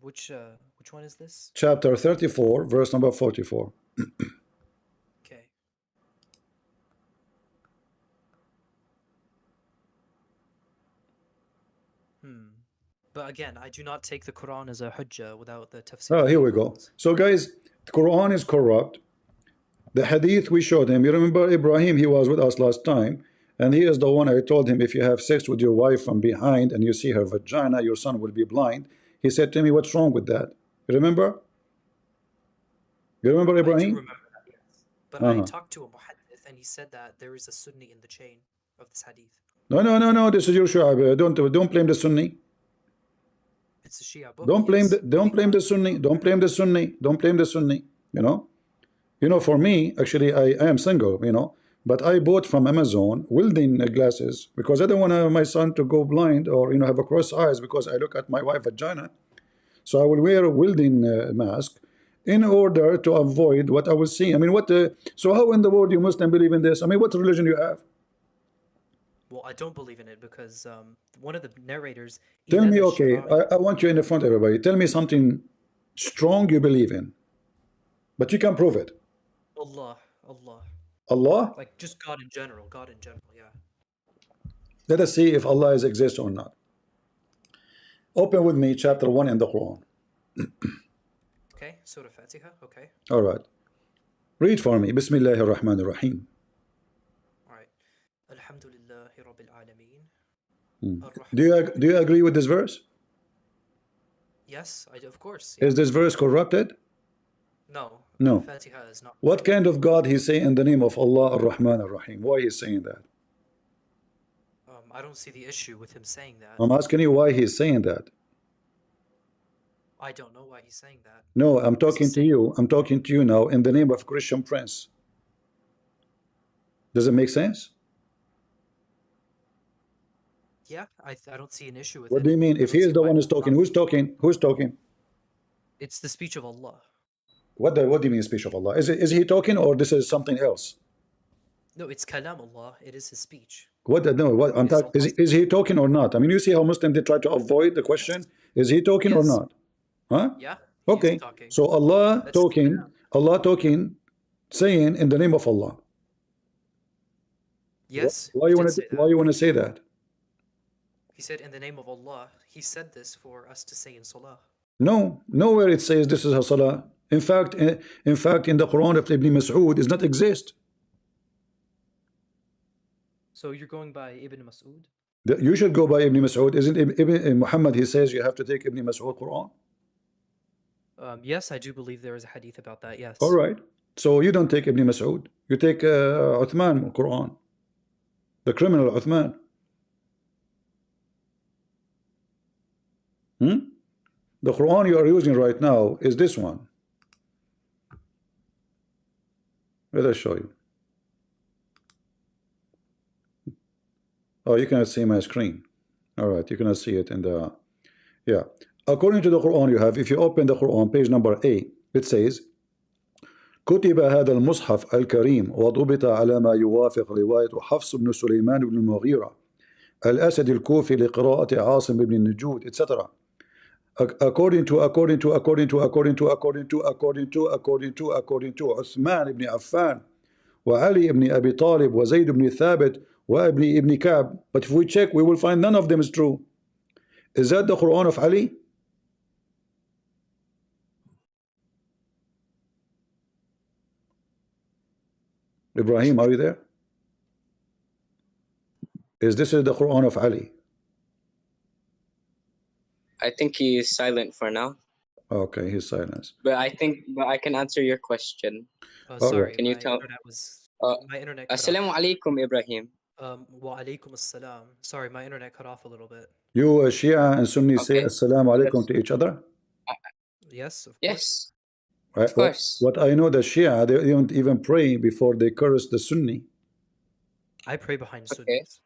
Speaker 5: Which one is this?
Speaker 1: Chapter 34, verse number 44.
Speaker 5: Okay. But again, I do not take the Quran as a hujjah without the tafsir.
Speaker 1: Oh, here we go. So guys, the Quran is corrupt. The hadith we showed him, you remember Ibrahim, he was with us last time, and he is the one I told him, if you have sex with your wife from behind and you see her vagina, your son will be blind. He said to me, what's wrong with that? You remember? You remember Ibrahim?
Speaker 5: I do remember that, yes. But I talked to a muhaddith and he said that there is a Sunni in the chain of this hadith.
Speaker 1: No. This is your Shihab. Don't blame the Sunni.
Speaker 5: It's a Shia book.
Speaker 1: Don't blame the Sunni. Don't blame the Sunni. Don't blame the Sunni. You know, for me, actually, I am single. But I bought from Amazon welding glasses because I don't want my son to go blind or have a cross eyes because I look at my wife's vagina. So I will wear a welding mask in order to avoid what I will see. I mean, so how in the world you Muslim believe in this? I mean, what religion you have?
Speaker 5: Well, I don't believe in it because one of the narrators.
Speaker 1: Tell me, okay, I want you in the front of everybody. Tell me something strong you believe in, but you can prove it. Allah?
Speaker 5: Like just God in general, yeah.
Speaker 1: Let us see if Allah exists or not. Open with me chapter 1 in the Quran.
Speaker 5: Okay, Surah Fatiha, okay.
Speaker 1: All right. Read for me. Bismillahir Rahmanir Rahim.
Speaker 5: All right. Alhamdulillahi Rabbil Alameen.
Speaker 1: Do you agree with this verse?
Speaker 5: Yes, of course.
Speaker 1: Yeah. Is this verse corrupted?
Speaker 5: No. Fatiha is not.
Speaker 1: What kind of God he say in the name of Allah Ar-Rahman Ar-Rahim? Why he's saying that?
Speaker 5: I don't see the issue with him saying that.
Speaker 1: I'm asking you why he's saying that.
Speaker 5: I don't know why he's saying that.
Speaker 1: No, I'm talking to you. I'm talking to you now in the name of Christian Prince. Does it make sense?
Speaker 5: Yeah, I don't see an issue with
Speaker 1: What
Speaker 5: it.
Speaker 1: do you mean?
Speaker 5: I
Speaker 1: If
Speaker 5: don't
Speaker 1: he
Speaker 5: see
Speaker 1: is the
Speaker 5: why
Speaker 1: one who's
Speaker 5: it's not.
Speaker 1: talking, who's talking? Who's talking?
Speaker 5: It's the speech of Allah.
Speaker 1: What do you mean, speech of Allah? Is he talking, or this is something else?
Speaker 5: No, it's kalam Allah. It is his speech.
Speaker 1: What? No, what I'm
Speaker 5: It is
Speaker 1: talking.
Speaker 5: Allah's
Speaker 1: Is he talking or not? I mean, you see how Muslims they try to avoid the question. Is he talking or
Speaker 5: Yes.
Speaker 1: not? Huh?
Speaker 5: Yeah, he is
Speaker 1: Okay.
Speaker 5: talking.
Speaker 1: So Allah
Speaker 5: That's
Speaker 1: talking,
Speaker 5: kalam.
Speaker 1: Allah talking, saying in the name of Allah.
Speaker 5: Yes,
Speaker 1: Why
Speaker 5: he
Speaker 1: you
Speaker 5: did
Speaker 1: want
Speaker 5: say
Speaker 1: to?
Speaker 5: that.
Speaker 1: Why you want to say that?
Speaker 5: He said in the name of Allah. He said this for us to say in Salah.
Speaker 1: No, nowhere it says this is a salah. In fact, in the Quran of Ibn Mas'ud does not exist.
Speaker 5: So you're going by Ibn Masood?
Speaker 1: You should go by Ibn Mas'ud. Isn't Ibn Muhammad? He says you have to take Ibn Mas'ud Quran.
Speaker 5: Yes, I do believe there is a hadith about that. Yes.
Speaker 1: All right. So you don't take Ibn Mas'ud. You take Uthman Quran. The criminal Uthman. The Quran you are using right now is this one. Let us show you. Oh, you cannot see my screen. All right, you cannot see it in the... Yeah. According to the Quran you have, if you open the Quran, page number 8, it says, كتب هذا المصحف الكريم وضبط على ما يوافق رواية حفص بن سليمان بن المغيرة الأسد الكوفي لقراءة عاصم بن النجود, etc. According to Uthman ibn Affan وعلي ibn Abi Talib وزيد ibn Thabit وابن ibn Ka'b. But if we check, we will find none of them is true. Is that the Quran of Ali? Ibrahim, are you there? Is this the Quran of Ali?
Speaker 6: I think he is silent for now.
Speaker 1: Okay, his silence.
Speaker 6: But I can answer your question.
Speaker 5: Sorry,
Speaker 6: Can you
Speaker 5: my
Speaker 6: tell?
Speaker 5: internet was my internet cut
Speaker 6: Assalamu alaikum, Ibrahim.
Speaker 5: off. Wa alaikum assalam. Sorry, my internet cut off a little bit.
Speaker 1: You Shia and Sunni say
Speaker 6: Okay.
Speaker 1: Assalamu alaikum
Speaker 6: Yes.
Speaker 1: to each other?
Speaker 5: Yes, of course.
Speaker 6: Yes,
Speaker 1: Right?
Speaker 6: of course.
Speaker 1: What I know, the Shia, they don't even pray before they curse the Sunni.
Speaker 5: I pray behind
Speaker 6: Okay.
Speaker 5: Sunnis.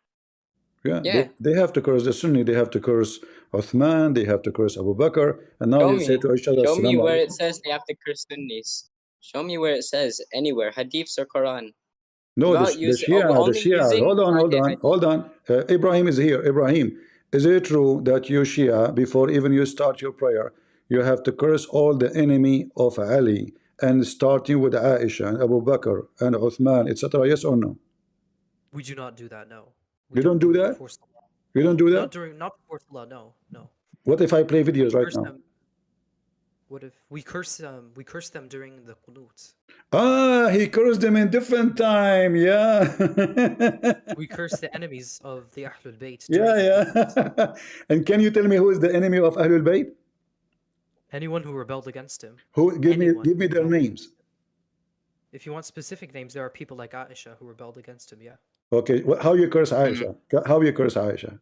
Speaker 1: Yeah,
Speaker 6: Yeah.
Speaker 1: they have to curse the Sunni, they have to curse Uthman, they have to curse Abu Bakr, and now
Speaker 6: Show
Speaker 1: they say
Speaker 6: me.
Speaker 1: to each other,
Speaker 6: Show me
Speaker 1: Assalamu
Speaker 6: where
Speaker 1: alaikum.
Speaker 6: it says they have to curse Sunnis. Show me where it says anywhere, hadiths or Quran.
Speaker 1: No,
Speaker 6: Without
Speaker 1: the Shia,
Speaker 6: only using
Speaker 1: hold on,
Speaker 6: Friday
Speaker 1: hold on. Ibrahim is here. Ibrahim, is it true that you Shia, before even you start your prayer, you have to curse all the enemy of Ali, and starting with Aisha and Abu Bakr and Uthman, etc.? Yes or no?
Speaker 5: We do not do that. No.
Speaker 1: You don't do
Speaker 5: it
Speaker 1: that?
Speaker 5: before Salah.
Speaker 1: You don't do that?
Speaker 5: Not before Salah. No, no.
Speaker 1: What if I play videos right
Speaker 5: Curse
Speaker 1: now?
Speaker 5: them. What if we curse them? We curse them during the qunut.
Speaker 1: Ah, he cursed them in different time. Yeah.
Speaker 5: We curse the enemies of the Ahlul Bayt.
Speaker 1: Yeah,
Speaker 5: during the qunut.
Speaker 1: yeah. And can you tell me who is the enemy of Ahlul Bayt?
Speaker 5: Anyone who rebelled against him.
Speaker 1: Who give me
Speaker 5: Anyone
Speaker 1: their
Speaker 5: who rebelled
Speaker 1: names?
Speaker 5: against him. If you want specific names, there are people like Aisha who rebelled against him. Yeah.
Speaker 1: Okay, how you curse Aisha? How you curse Aisha?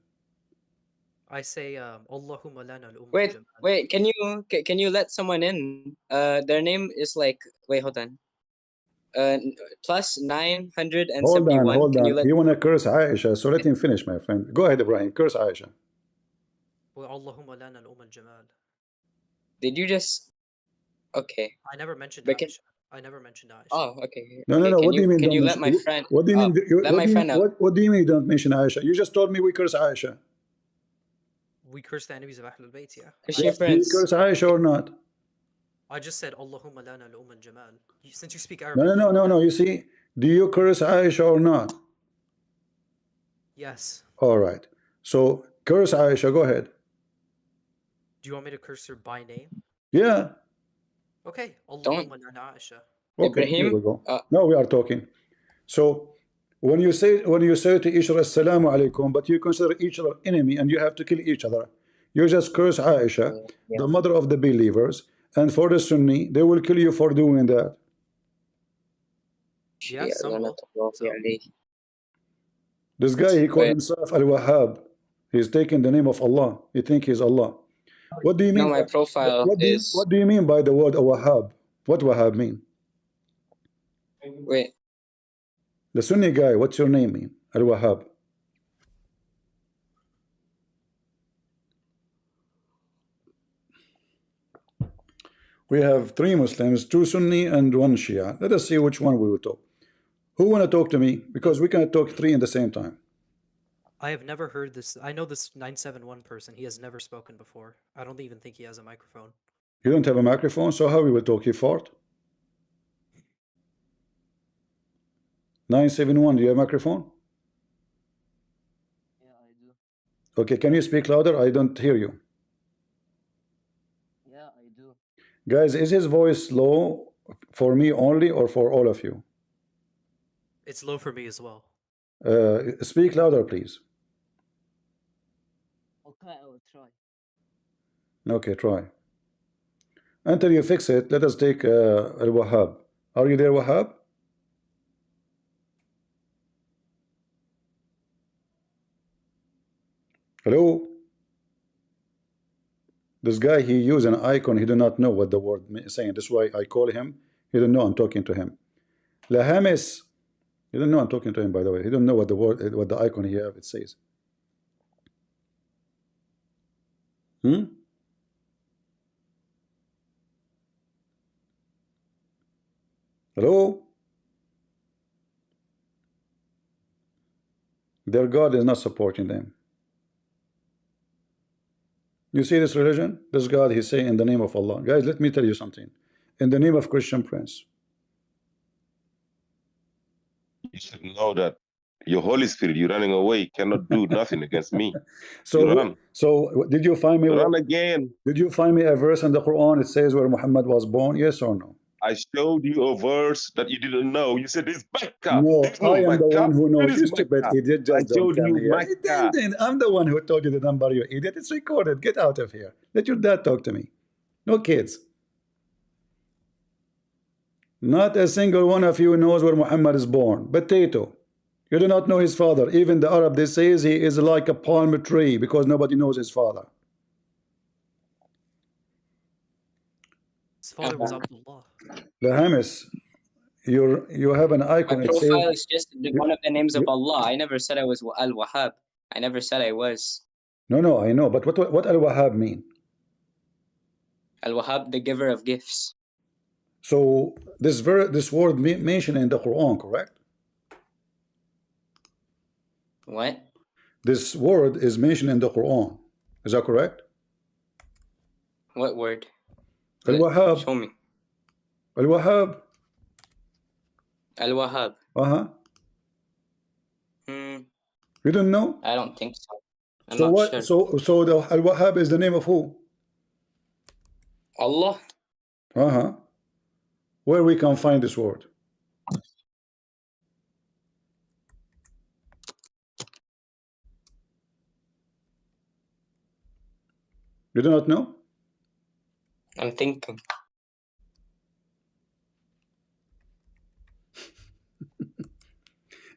Speaker 5: I say, Allahumma lana al-umm
Speaker 6: Wait,
Speaker 5: al-jamal.
Speaker 6: wait. Can you let someone in? Their name is like. Wait, hold on. Plus 971.
Speaker 1: Hold
Speaker 6: Can you
Speaker 1: on.
Speaker 6: let?
Speaker 1: You want to curse Aisha, so let him finish, my friend. Go ahead, Ibrahim. Curse Aisha.
Speaker 5: Well, Allahumma lana al-umm al-jamal.
Speaker 6: Did you just? Okay.
Speaker 5: I never mentioned
Speaker 6: But can-
Speaker 5: Aisha. I never mentioned Aisha.
Speaker 6: Oh, okay.
Speaker 1: No, no,
Speaker 6: Okay,
Speaker 1: no. What do you mean?
Speaker 6: Can
Speaker 1: Don't
Speaker 6: you let
Speaker 1: mention-
Speaker 6: my friend?
Speaker 1: What do you mean?
Speaker 6: Let my friend up.
Speaker 1: What do you mean you don't mention Aisha? You just told me we curse Aisha.
Speaker 5: We curse the enemies of Ahlul Bayt, yeah.
Speaker 6: Is she
Speaker 1: Do you
Speaker 6: friends?
Speaker 1: curse Aisha or not?
Speaker 5: I just said Allahumma lana al-umm al-jamal. Since you speak
Speaker 1: No,
Speaker 5: Arabic.
Speaker 1: no, no,
Speaker 5: you know
Speaker 1: no, no.
Speaker 5: that.
Speaker 1: You see, do you curse Aisha or not?
Speaker 5: Yes.
Speaker 1: All right. So curse Aisha. Go ahead.
Speaker 5: Do you want me to curse her by name?
Speaker 1: Yeah.
Speaker 5: Okay. Allahumma lana Aisha.
Speaker 1: Okay. Here
Speaker 6: Ibrahim,
Speaker 1: we go. Now we are talking. So when you say to each other Assalamu alaikum, but you consider each other enemy and you have to kill each other, you just curse Aisha, the mother of the believers, and for the Sunni, they will kill you for doing that.
Speaker 5: Yeah, some will. So,
Speaker 1: This guy, he called
Speaker 6: Wait.
Speaker 1: himself Al-Wahhab. He's taking the name of Allah. He think he's Allah. What do you mean?
Speaker 6: No, my profile is.
Speaker 1: What do you mean by the word Wahhab? What Wahhab mean?
Speaker 6: Wait.
Speaker 1: The Sunni guy, what's your name mean? Al-Wahhab. We have 3 Muslims, 2 Sunni and 1 Shia. Let us see which one we will talk. Who want to talk to me? Because we cannot talk 3 in the same time.
Speaker 5: I have never heard this. I know this 971 person. He has never spoken before. I don't even think he has a microphone.
Speaker 1: You don't have a microphone, so how we will talk? He fart? 971, do you have a microphone?
Speaker 7: Yeah, I do.
Speaker 1: Okay, can you speak louder? I don't hear you.
Speaker 7: Yeah, I do.
Speaker 1: Guys, is his voice low for me only or for all of you?
Speaker 5: It's low for me as well.
Speaker 1: Speak louder, please.
Speaker 7: Okay, I will try.
Speaker 1: Okay, try. Until you fix it, let us take Al-Wahhab. Are you there, Wahhab? Hello? This guy, he used an icon. He do not know what the word is saying. That's why I call him. He don't know I'm talking to him. Lahamis. He don't know I'm talking to him, by the way. He don't know what the word, what the icon he have, it says. Hello? Their God is not supporting them. You see this religion? This God, he's saying in the name of Allah. Guys, let me tell you something. In the name of Christian Prince.
Speaker 4: You should know that your Holy Spirit, you're running away, cannot do nothing against me. You
Speaker 1: So,
Speaker 4: run.
Speaker 1: did you find me?
Speaker 4: Run again.
Speaker 1: Did you find me a verse in the Quran? It says where Muhammad was born. Yes or no?
Speaker 4: I showed you a verse that you didn't know. You said it's Mecca.
Speaker 1: No,
Speaker 4: There's no
Speaker 1: I am the
Speaker 4: Mecca.
Speaker 1: one who
Speaker 4: Where
Speaker 1: knows.
Speaker 4: is
Speaker 1: You stupid
Speaker 4: Mecca?
Speaker 1: idiot.
Speaker 4: I
Speaker 1: Just don't
Speaker 4: showed
Speaker 1: come
Speaker 4: you
Speaker 1: here.
Speaker 4: Mecca.
Speaker 1: I'm the one who told you the number, you idiot. It's recorded. Get out of here. Let your dad talk to me. No kids. Not a single one of you knows where Muhammad is born. Potato. You do not know his father. Even the Arab, they say he is like a palm tree because nobody knows his father.
Speaker 5: His father was Abdullah.
Speaker 1: The Hamis, you have an
Speaker 6: My
Speaker 1: icon. It says
Speaker 6: profile is just one of the names of
Speaker 1: you,
Speaker 6: Allah. I never said I was Al-Wahhab. I never said I was.
Speaker 1: no, I know. But what Al-Wahhab mean?
Speaker 6: Al-Wahhab, the giver of gifts.
Speaker 1: So this word mentioned in the Quran, correct?
Speaker 6: What?
Speaker 1: This word is mentioned in the Quran. Is that correct?
Speaker 6: What word?
Speaker 1: Al-Wahhab.
Speaker 6: Show me.
Speaker 1: Al-Wahhab.
Speaker 6: Al-Wahhab.
Speaker 1: You don't know?
Speaker 6: I don't think so. I'm
Speaker 1: So
Speaker 6: not
Speaker 1: what?
Speaker 6: sure.
Speaker 1: So the Al-Wahhab is the name of who?
Speaker 6: Allah.
Speaker 1: Where we can find this word? You do not know?
Speaker 6: I'm thinking.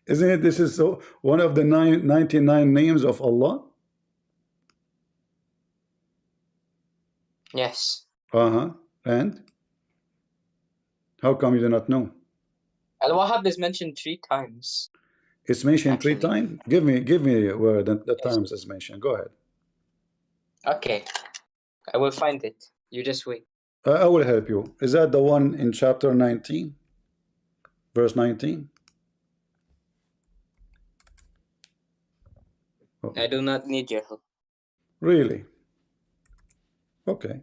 Speaker 1: Isn't it? This is so one of the 99 names of Allah.
Speaker 6: Yes.
Speaker 1: And how come you do not know?
Speaker 6: Al-Wahhab is mentioned 3 times.
Speaker 1: It's mentioned
Speaker 6: Actually.
Speaker 1: 3 times. Give me where the times is mentioned. Go ahead.
Speaker 6: Okay. I will find it. You just wait.
Speaker 1: I will help you. Is that the one in chapter 19, verse 19? Oh,
Speaker 6: I do not need your help.
Speaker 1: really? Okay.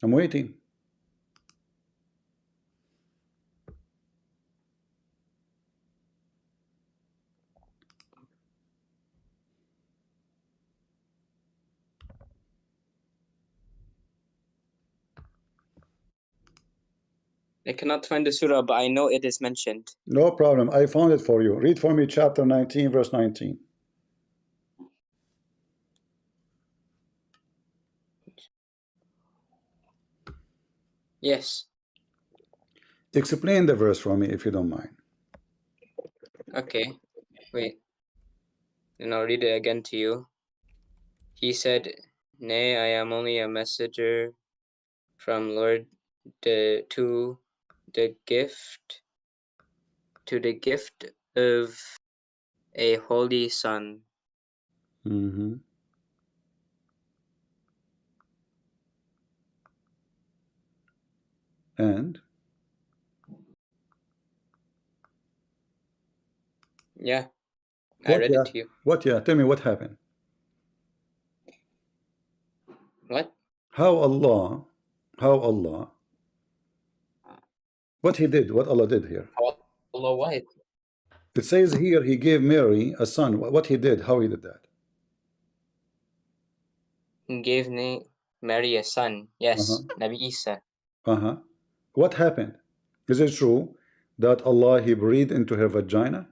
Speaker 1: I'm waiting.
Speaker 6: I cannot find the surah, but I know it is mentioned.
Speaker 1: No problem. I found it for you. Read for me chapter 19, verse 19.
Speaker 6: Yes.
Speaker 1: Explain the verse for me if you don't mind.
Speaker 6: Okay. Wait, and I'll read it again to you. He said, "Nay, I am only a messenger from Lord to the gift of a holy son."
Speaker 1: Mm-hmm. And
Speaker 6: Yeah, I
Speaker 1: what?
Speaker 6: read
Speaker 1: Yeah.
Speaker 6: it to you.
Speaker 1: What? Yeah. Tell me what happened.
Speaker 6: What?
Speaker 1: How Allah? How Allah? What he did? What Allah did here?
Speaker 6: Allah what?
Speaker 1: It says here he gave Mary a son. What he did? How he did that?
Speaker 6: He gave Mary a son.
Speaker 1: Uh-huh.
Speaker 6: Yes, Nabi Isa.
Speaker 1: Uh-huh. What happened? Is it true that Allah he breathed into her vagina?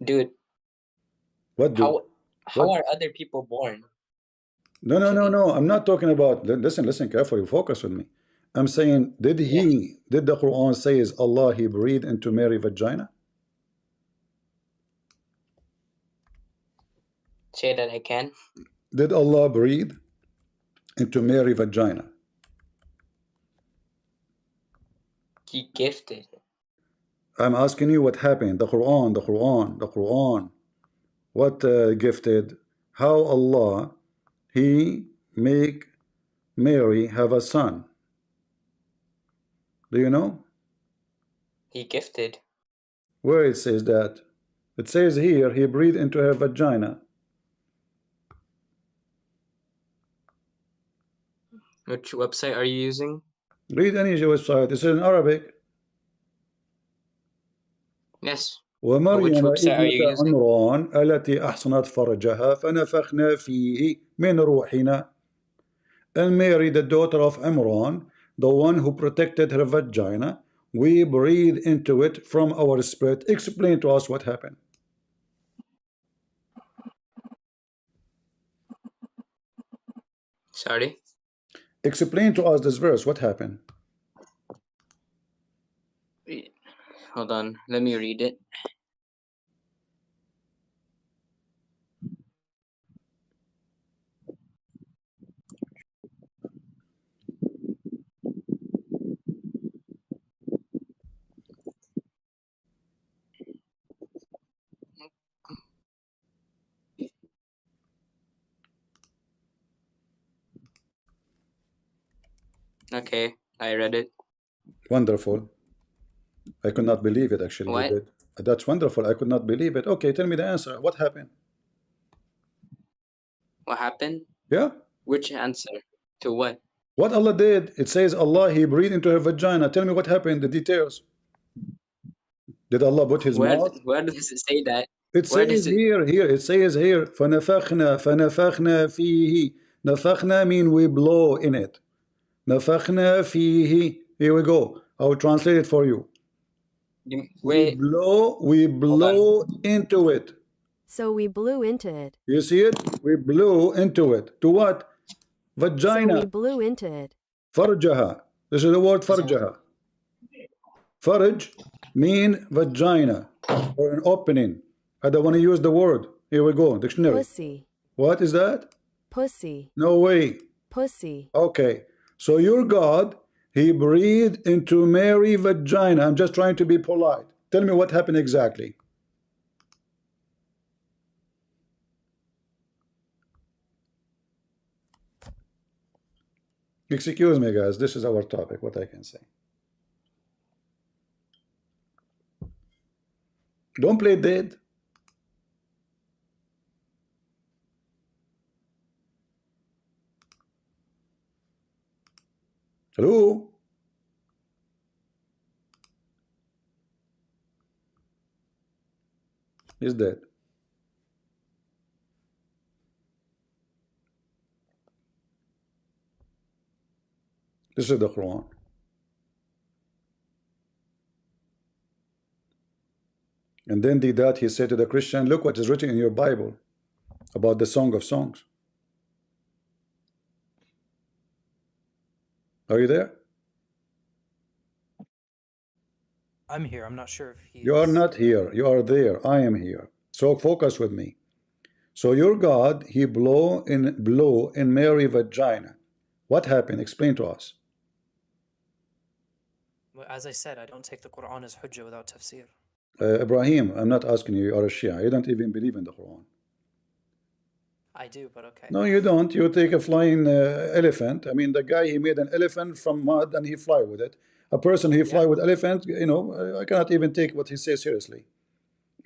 Speaker 6: Dude,
Speaker 1: What do?
Speaker 6: how
Speaker 1: What?
Speaker 6: are other people born?
Speaker 1: No, no, no,
Speaker 6: Actually,
Speaker 1: no. I'm not talking about. Listen carefully. Focus on me. I'm saying, did the Quran says Allah he breathed into Mary vagina?
Speaker 6: say that I can.
Speaker 1: Did Allah breathe into Mary vagina?
Speaker 6: He gifted.
Speaker 1: I'm asking you what happened. The Quran. What gifted? How Allah he make Mary have a son? Do you know
Speaker 6: He gifted.
Speaker 1: where it says that? It says here he breathed into her vagina.
Speaker 6: Which website are you using?
Speaker 1: Read any website. It's in Arabic.
Speaker 6: Yes.
Speaker 1: ومريم
Speaker 6: website are you
Speaker 1: ابنة
Speaker 6: using?
Speaker 1: عمران التي أحصنت فرجها فنفخنا فيه من روحنا. And Mary, the daughter of Imran, the one who protected her vagina, we breathe into it from our spirit. Explain to us what happened.
Speaker 6: Sorry.
Speaker 1: Explain to us this verse. What happened?
Speaker 6: Hold on. Let me read it. Okay, I read it.
Speaker 1: Wonderful. I could not believe it, actually. You
Speaker 6: What?
Speaker 1: did. That's wonderful. I could not believe it. Okay, tell me the answer. What happened?
Speaker 6: What happened?
Speaker 1: Yeah?
Speaker 6: Which answer? To what?
Speaker 1: What Allah did? It says Allah, he breathed into her vagina. Tell me what happened, the details. Did Allah put his mouth?
Speaker 6: Where does it say that?
Speaker 1: It
Speaker 6: Where does
Speaker 1: says
Speaker 6: it?
Speaker 1: here, it says here, فَنَفَخْنَا فِيهِ. Nafakhna mean we blow in it. Nafakhna fihi. Here we go. I will translate it for you.
Speaker 6: Wait.
Speaker 1: We blow into it.
Speaker 7: So we blew into it.
Speaker 1: You see it? We blew into it. To what?
Speaker 7: So
Speaker 1: Vagina.
Speaker 7: we blew into it.
Speaker 1: Farjaha. This is the word farjaha. Farj mean vagina or an opening. I don't want to use the word. Here we go. Dictionary.
Speaker 7: Pussy.
Speaker 1: What is that?
Speaker 7: Pussy.
Speaker 1: No way.
Speaker 7: Pussy.
Speaker 1: Okay. So your God, he breathed into Mary vagina. I'm just trying to be polite. Tell me what happened exactly. Excuse me, guys. This is our topic. What I can say. Don't play dead. Hello? He's dead. This is the Quran. And then did that, he said to the Christian, look what is written in your Bible about the Song of Songs. Are you there?
Speaker 5: I'm here. I'm not sure if he
Speaker 1: You are
Speaker 5: is.
Speaker 1: not here. You are there. I am here. So focus with me. So your God, he blow in Mary vagina. What happened? Explain to us.
Speaker 5: Well, as I said, I don't take the Quran as hujjah without tafsir.
Speaker 1: Ibrahim, I'm not asking you. You are a Shia. You don't even believe in the Quran.
Speaker 5: I do, but okay.
Speaker 1: No, you don't. You take a flying elephant. I mean, the guy, he made an elephant from mud and he fly with it. A person who fly with elephant, you know, I cannot even take what he says seriously.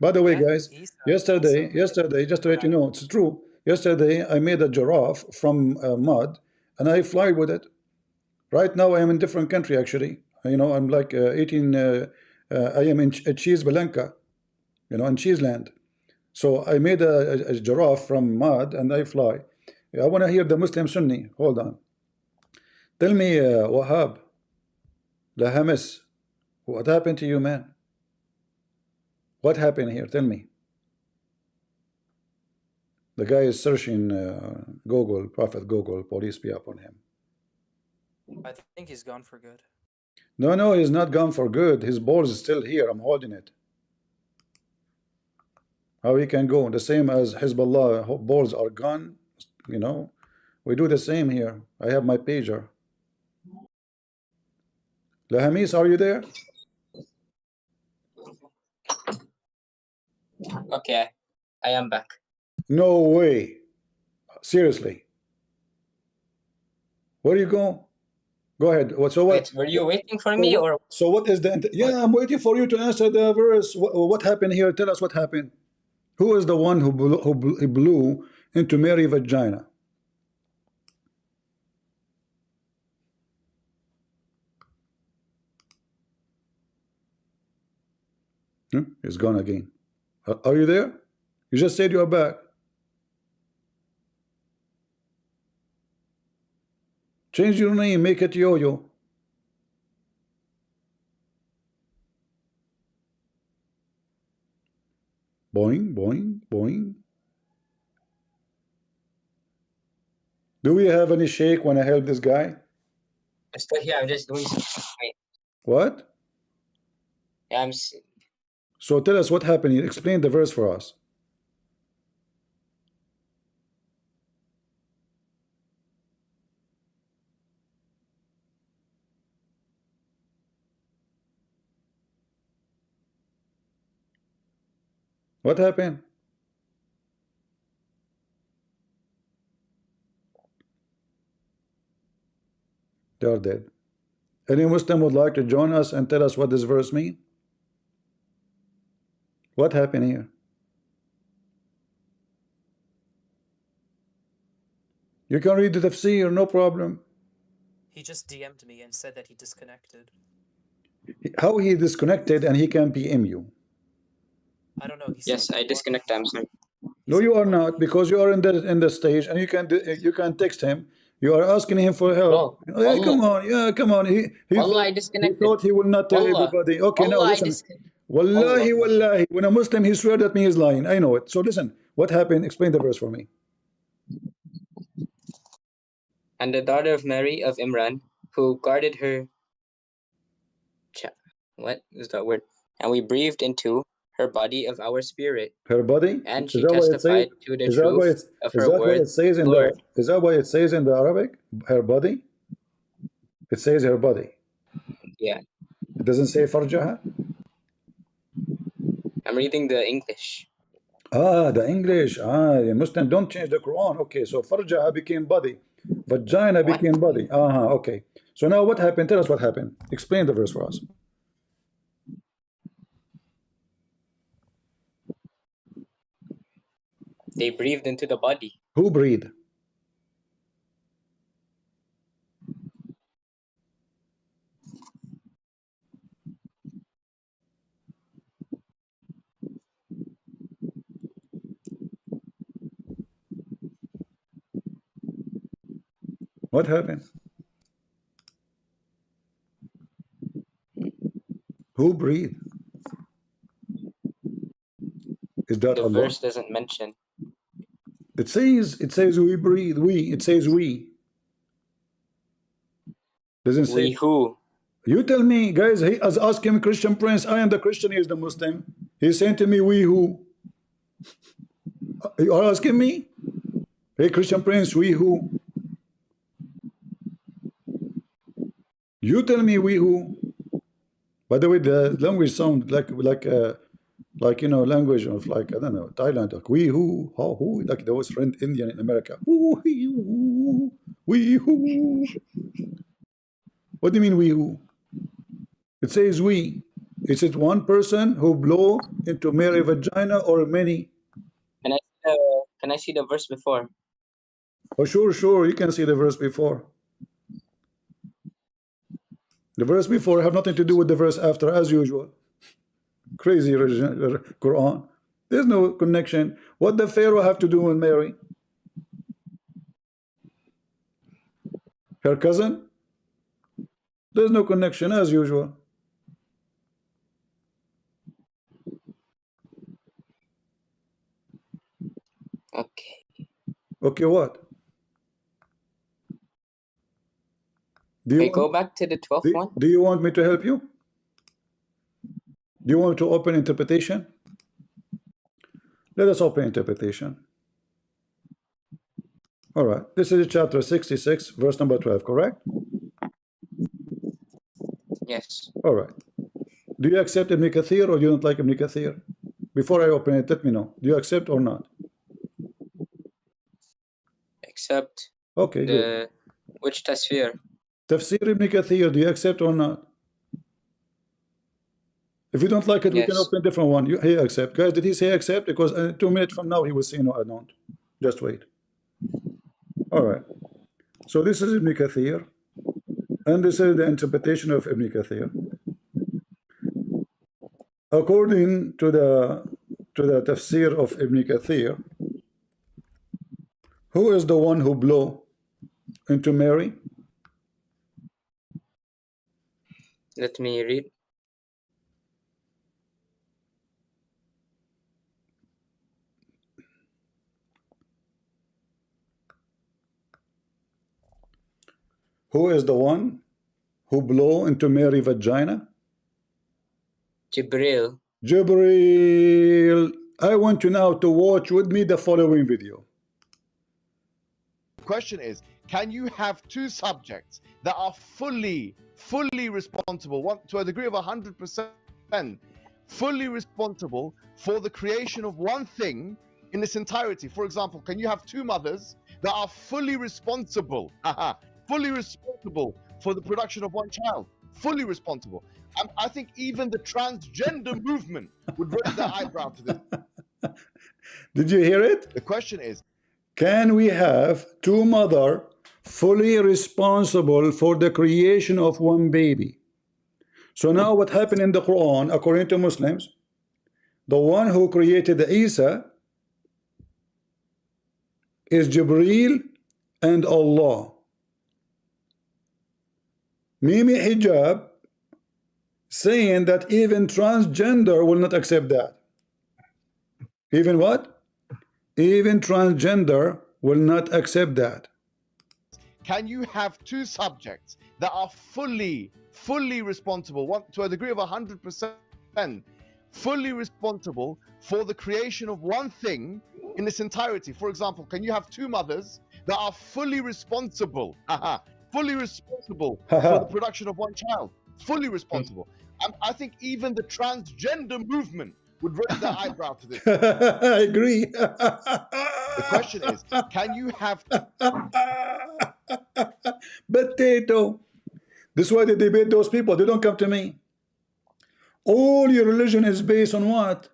Speaker 1: By the way, guys, yesterday, just to let you know, it's true. Yesterday, I made a giraffe from mud and I fly with it. Right now, I am in different country, actually. You know, I'm like eating, I am in cheese Balanka, you know, in cheese land. So I made a giraffe from mud and I fly. I want to hear the Muslim Sunni. Hold on. Tell me, Wahab, Lahamis, what happened to you, man? What happened here? Tell me. The guy is searching Google, Prophet Google, police be upon him.
Speaker 5: I think he's gone for good.
Speaker 1: No, no, he's not gone for good. His balls is still here. I'm holding it. How he can go? The same as Hezbollah balls are gone. You know, we do the same here. I have my pager. Lahamis, are you there?
Speaker 6: Okay, I am back.
Speaker 1: No way. Seriously. Where you go? Go ahead. So what?
Speaker 6: Wait, were you waiting for me or?
Speaker 1: So what is the? Yeah, I'm waiting for you to answer the verse. What happened here? Tell us what happened. Who is the one who blew into Mary vagina? It's gone again. Are you there? You just said you are back. Change your name, make it Yo-Yo. Boing, boing, boing. Do we have any shake when I help this guy?
Speaker 6: I'm still here. I'm just doing something. Wait.
Speaker 1: What?
Speaker 6: Yeah,
Speaker 1: So tell us what happened here. Explain the verse for us. What happened? They are dead. Any Muslim would like to join us and tell us what this verse means? What happened here? You can read the tafsir, no problem.
Speaker 5: He just DM'd me and said that he disconnected.
Speaker 1: How he disconnected and he can PM you?
Speaker 5: I don't know.
Speaker 6: Yes, I disconnected. I'm sorry.
Speaker 1: No, you are not, because you are in the stage and you can text him. You are asking him for help.
Speaker 6: No,
Speaker 1: Hey, come on, yeah, come on. He thought he will not tell everybody. Okay, now listen. Wallahi, wallahi. When a Muslim he swear that me is lying. I know it. So listen, what happened? Explain the verse for me.
Speaker 6: And the daughter of Mary of Imran, who guarded her. What is that word? And we breathed into her body of our spirit.
Speaker 1: Her body?
Speaker 6: And she testified to the truth of her word.
Speaker 1: Is that what it says in the Arabic? Her body? It says her body.
Speaker 6: Yeah.
Speaker 1: It doesn't say farjaha?
Speaker 6: I'm reading the English.
Speaker 1: The English. The Muslim don't change the Quran. Okay, so farjaha became body. Vagina became body. Okay. So now what happened? Tell us what happened. Explain the verse for us.
Speaker 6: They breathed into the body.
Speaker 1: Who breathed? What happened? Who breathed? Is that
Speaker 6: the
Speaker 1: Allah?
Speaker 6: verse doesn't mention.
Speaker 1: It says we breathe. It says we. Doesn't say
Speaker 6: we who?
Speaker 1: You tell me, guys. He is asking Christian Prince. I am the Christian. He is the Muslim. He's saying to me, "We who?" You are asking me, "Hey, Christian Prince, we who?" You tell me, "We who?" By the way, the language sound like you know, language of like I don't know, Thailand, like we who, how who, like those friend Indian in America. Who, we who. What do you mean we who? It says we. Is it one person who blow into Mary vagina or many?
Speaker 6: Can I see the verse before?
Speaker 1: Oh, sure. You can see the verse before. The verse before have nothing to do with the verse after, as usual. Crazy Quran. There's no connection. What the Pharaoh have to do with Mary? Her cousin? There's no connection, as usual.
Speaker 6: Okay.
Speaker 1: Okay, what?
Speaker 6: Okay, go back to the 12th one.
Speaker 1: Do you want me to help you? Do you want to open interpretation? Let us open interpretation. All right. This is chapter 66, verse number 12, correct?
Speaker 6: Yes.
Speaker 1: All right. Do you accept Ibn Kathir or you don't like Ibn Kathir? Before I open it, let me know. Do you accept or not?
Speaker 6: Accept.
Speaker 1: Okay, good.
Speaker 6: Which tafsir?
Speaker 1: Tafsir Ibn Kathir, do you accept or not? If you don't like it, we can open a different one. He accept. Guys, did he say accept? Because 2 minutes from now, he will say, no, I don't. Just wait. All right. So this is Ibn Kathir. And this is the interpretation of Ibn Kathir. According to the tafsir of Ibn Kathir, who is the one who blew into Mary?
Speaker 6: Let me read.
Speaker 1: Who is the one who blew into Mary's vagina?
Speaker 6: Jibril.
Speaker 1: Jibril. I want you now to watch with me the following video.
Speaker 8: The question is, can you have two subjects that are fully responsible, to a degree of 100%, fully responsible for the creation of one thing in its entirety? For example, can you have two mothers that are fully responsible for the production of one child? Fully responsible. I think even the transgender movement would raise their eyebrow to this.
Speaker 1: Did you hear it?
Speaker 8: The question is,
Speaker 1: can we have two mothers fully responsible for the creation of one baby? So now what happened in the Quran, according to Muslims, the one who created Isa is Jibril and Allah. Mimi Hijab saying that even transgender will not accept that. Even what? Even transgender will not accept that.
Speaker 8: can you have two subjects that are fully responsible, to a degree of 100%, fully responsible for the creation of one thing in its entirety? For example, can you have two mothers that are fully responsible for the production of one child? Fully responsible. I think even the transgender movement would raise their eyebrow to this.
Speaker 1: I agree.
Speaker 8: The question is, can you have
Speaker 1: potato? This is why they debate those people. They don't come to me. All your religion is based on what?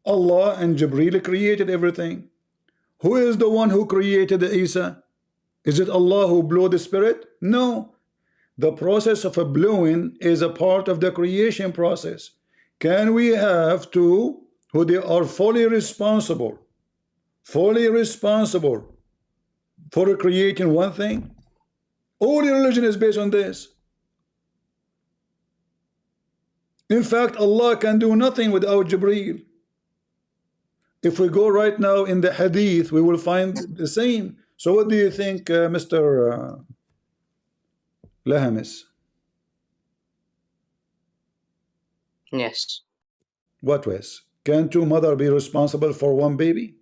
Speaker 1: Allah and Jibreel created everything. Who is the one who created Isa? Is it Allah who blew the spirit? No. The process of a blowing is a part of the creation process. Can we have two who they are fully responsible for creating one thing? All your religion is based on this. In fact, Allah can do nothing without Jibreel. If we go right now in the hadith, we will find the same. So what do you think, Mr. Lahamis?
Speaker 6: Yes.
Speaker 1: What ways? Can two mothers be responsible for one baby?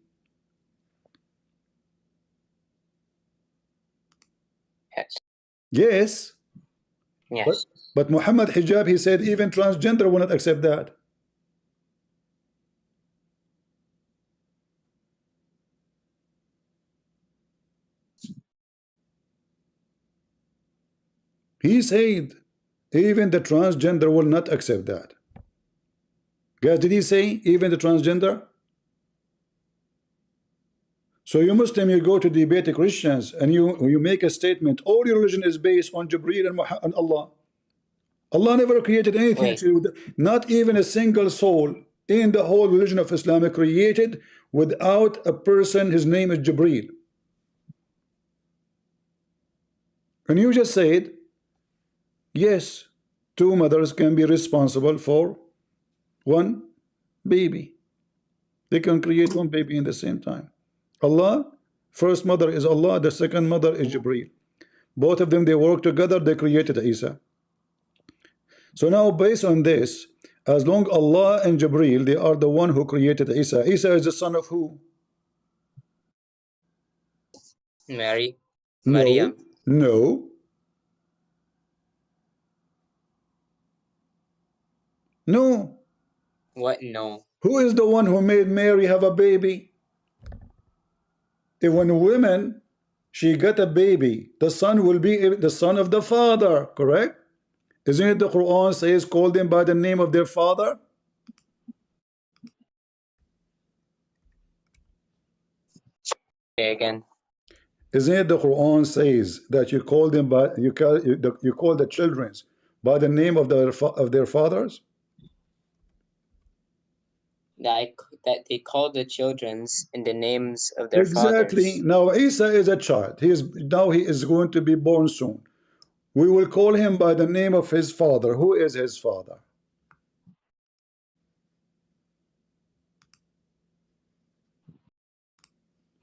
Speaker 6: Yes.
Speaker 1: Yes.
Speaker 6: Yes.
Speaker 1: But Muhammad Hijab, he said even transgender will not accept that. He said even the transgender will not accept that. Guys, did he say even the transgender? So you Muslim, you go to debate Christians and you make a statement, all your religion is based on Jibreel and Allah. Allah never created anything. Not even a single soul in the whole religion of Islam created without a person, his name is Jibreel. And you just said, yes, two mothers can be responsible for one baby. They can create one baby in the same time. Allah, first mother is Allah, the second mother is Jibreel. Both of them, they work together, they created Isa. So now based on this, as long Allah and Jibreel, they are the one who created Isa. Isa is the son of who?
Speaker 6: Mary.
Speaker 1: No,
Speaker 6: Maryam.
Speaker 1: no. No.
Speaker 6: What? No.
Speaker 1: Who is the one who made Mary have a baby? If when a woman, she got a baby, the son will be the son of the father, correct? Isn't it the Quran says, call them by the name of their father?
Speaker 6: Okay, again.
Speaker 1: Isn't it the Quran says that you call them by you call the children by the name of their fathers?
Speaker 6: That they call the children's in the names of their
Speaker 1: Exactly.
Speaker 6: fathers.
Speaker 1: Now Isa is a child. He is going to be born soon. We will call him by the name of his father. Who is his father?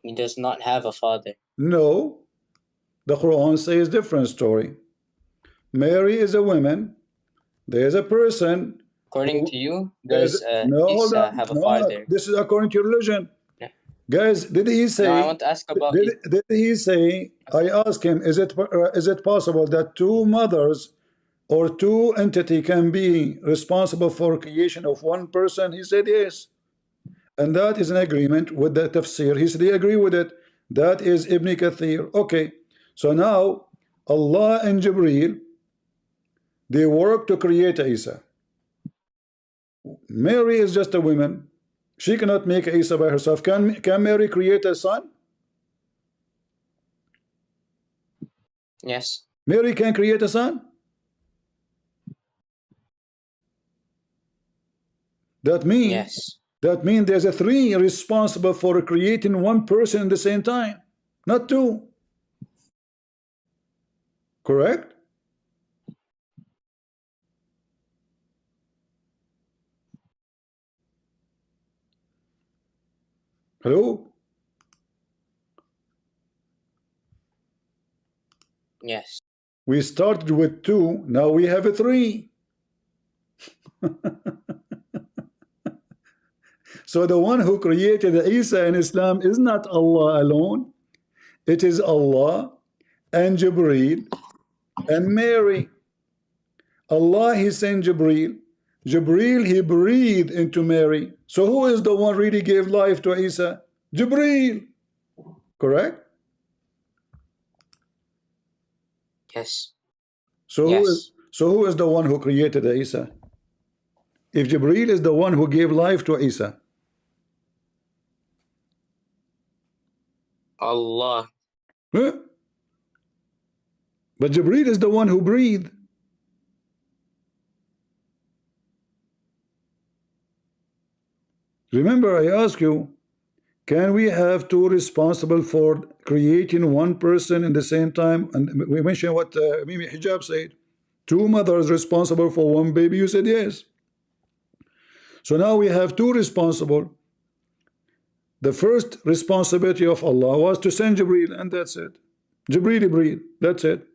Speaker 6: He does not have a father.
Speaker 1: No. The Quran says different story. Mary is a woman. There's a person.
Speaker 6: According to you, does Isa have a father?
Speaker 1: This is according to your religion.
Speaker 6: Yeah.
Speaker 1: Guys, did he say?
Speaker 6: No, I want to ask about
Speaker 1: did he say? I asked him, is it possible that two mothers or two entity can be responsible for creation of one person? He said yes, and that is an agreement with the tafsir. He said he agree with it. That is Ibn Kathir. Okay, so now Allah and Jibreel, they work to create Isa. Mary is just a woman. She cannot make Isa by herself. Can Mary create a son?
Speaker 6: Yes.
Speaker 1: Mary can create a son? That means there's a three responsible for creating one person at the same time, not two. Correct? Hello?
Speaker 6: Yes.
Speaker 1: We started with two, now we have a three. So the one who created Isa in Islam is not Allah alone. It is Allah and Jibreel and Mary. Allah, he sent Jibreel. Jibreel, he breathed into Mary. So who is the one really gave life to Isa? Jibreel. Correct?
Speaker 6: Yes.
Speaker 1: So who is the one who created Isa? If Jibreel is the one who gave life to Isa.
Speaker 6: Allah.
Speaker 1: Huh? But Jibreel is the one who breathed. Remember, I asked you, can we have two responsible for creating one person in the same time? And we mentioned what Mimi Hijab said. Two mothers responsible for one baby. You said yes. So now we have two responsible. The first responsibility of Allah was to send Jibreel, and that's it. Jibreel breathed, that's it.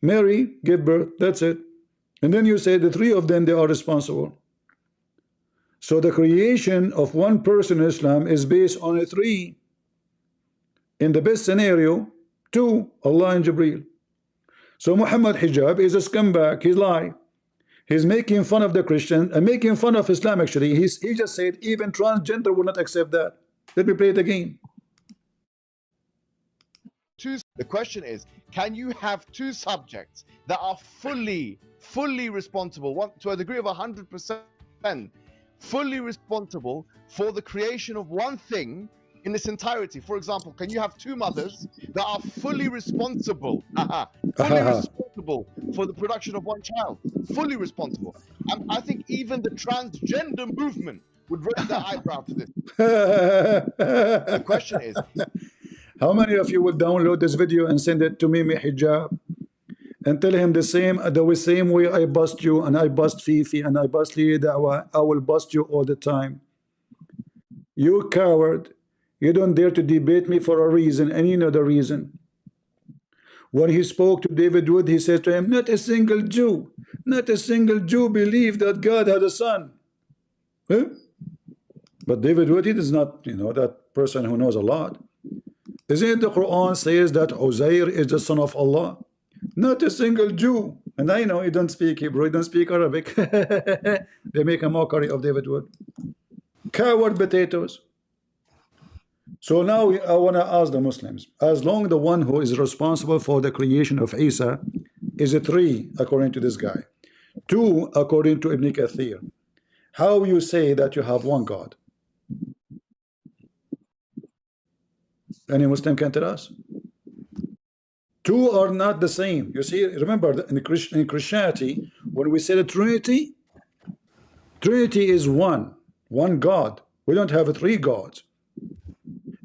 Speaker 1: Mary gave birth, that's it. And then you say the three of them, they are responsible. So the creation of one person in Islam is based on a three. In the best scenario, two, Allah and Jibreel. So Muhammad Hijab is a scumbag. He's lying. He's making fun of the Christian and making fun of Islam. Actually, he just said even transgender will not accept that. Let me play it again.
Speaker 8: The question is, can you have two subjects that are fully responsible, to a degree of 100%, fully responsible for the creation of one thing in its entirety? For example, can you have two mothers that are fully responsible, responsible for the production of one child? Fully responsible. I think even the transgender movement would raise their eyebrow to this. The question is,
Speaker 1: how many of you will download this video and send it to Mimi Hijab and tell him the same way I bust you and I bust Fifi and I bust Dawah? I will bust you all the time. You coward. You don't dare to debate me for a reason, and you know the reason. When he spoke to David Wood, he said to him, not a single Jew believed that God had a son. Huh? But David Wood, he is not, that person who knows a lot. Isn't it the Quran says that Uzayr is the son of Allah? Not a single Jew. And I know he don't speak Hebrew, he don't speak Arabic. They make a mockery of David Wood. Coward potatoes. So now I want to ask the Muslims, as long the one who is responsible for the creation of Isa is a three, according to this guy, two, according to Ibn Kathir, how you say that you have one God? Any Muslim can tell us? Two are not the same. You see, remember in Christianity, when we say the Trinity is one God. We don't have three gods.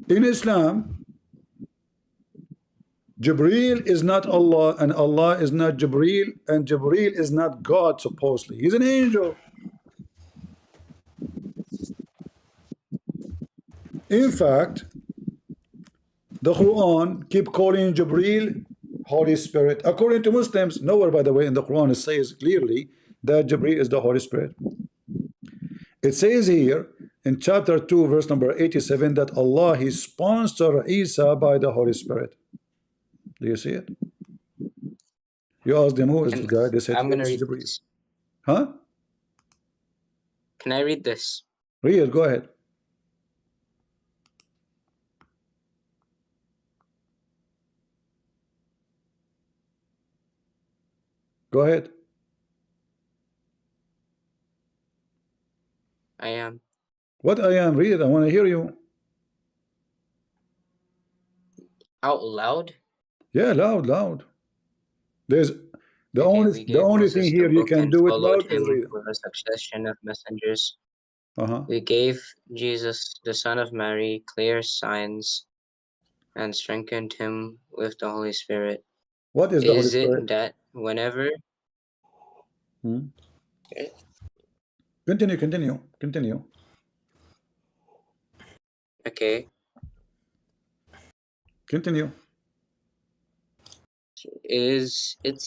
Speaker 1: In Islam, Jibreel is not Allah, and Allah is not Jibreel, and Jibreel is not God, supposedly. He's an angel. In fact, the Quran keep calling Jibreel Holy Spirit. According to Muslims, nowhere, by the way, in the Quran it says clearly that Jibreel is the Holy Spirit. It says here in chapter 2, verse number 87, that Allah, He sponsored Isa by the Holy Spirit. Do you see it? You asked them who is the guy. They said,
Speaker 6: I'm going to read
Speaker 1: Jibreel.
Speaker 6: this.
Speaker 1: Huh?
Speaker 6: Can I read this?
Speaker 1: Read it, go ahead. Go ahead.
Speaker 6: I am.
Speaker 1: What I am? Read it. I want to hear you.
Speaker 6: Out loud?
Speaker 1: Yeah, loud. There's the
Speaker 6: Okay,
Speaker 1: only thing here you can do it loud is read it.
Speaker 6: with a succession of messengers.
Speaker 1: Uh-huh.
Speaker 6: We gave Jesus, the Son of Mary, clear signs and strengthened him with the Holy Spirit.
Speaker 1: What is the Holy
Speaker 6: Is
Speaker 1: Spirit?
Speaker 6: it that whenever...
Speaker 1: Continue.
Speaker 6: Okay.
Speaker 1: Continue.
Speaker 6: Is it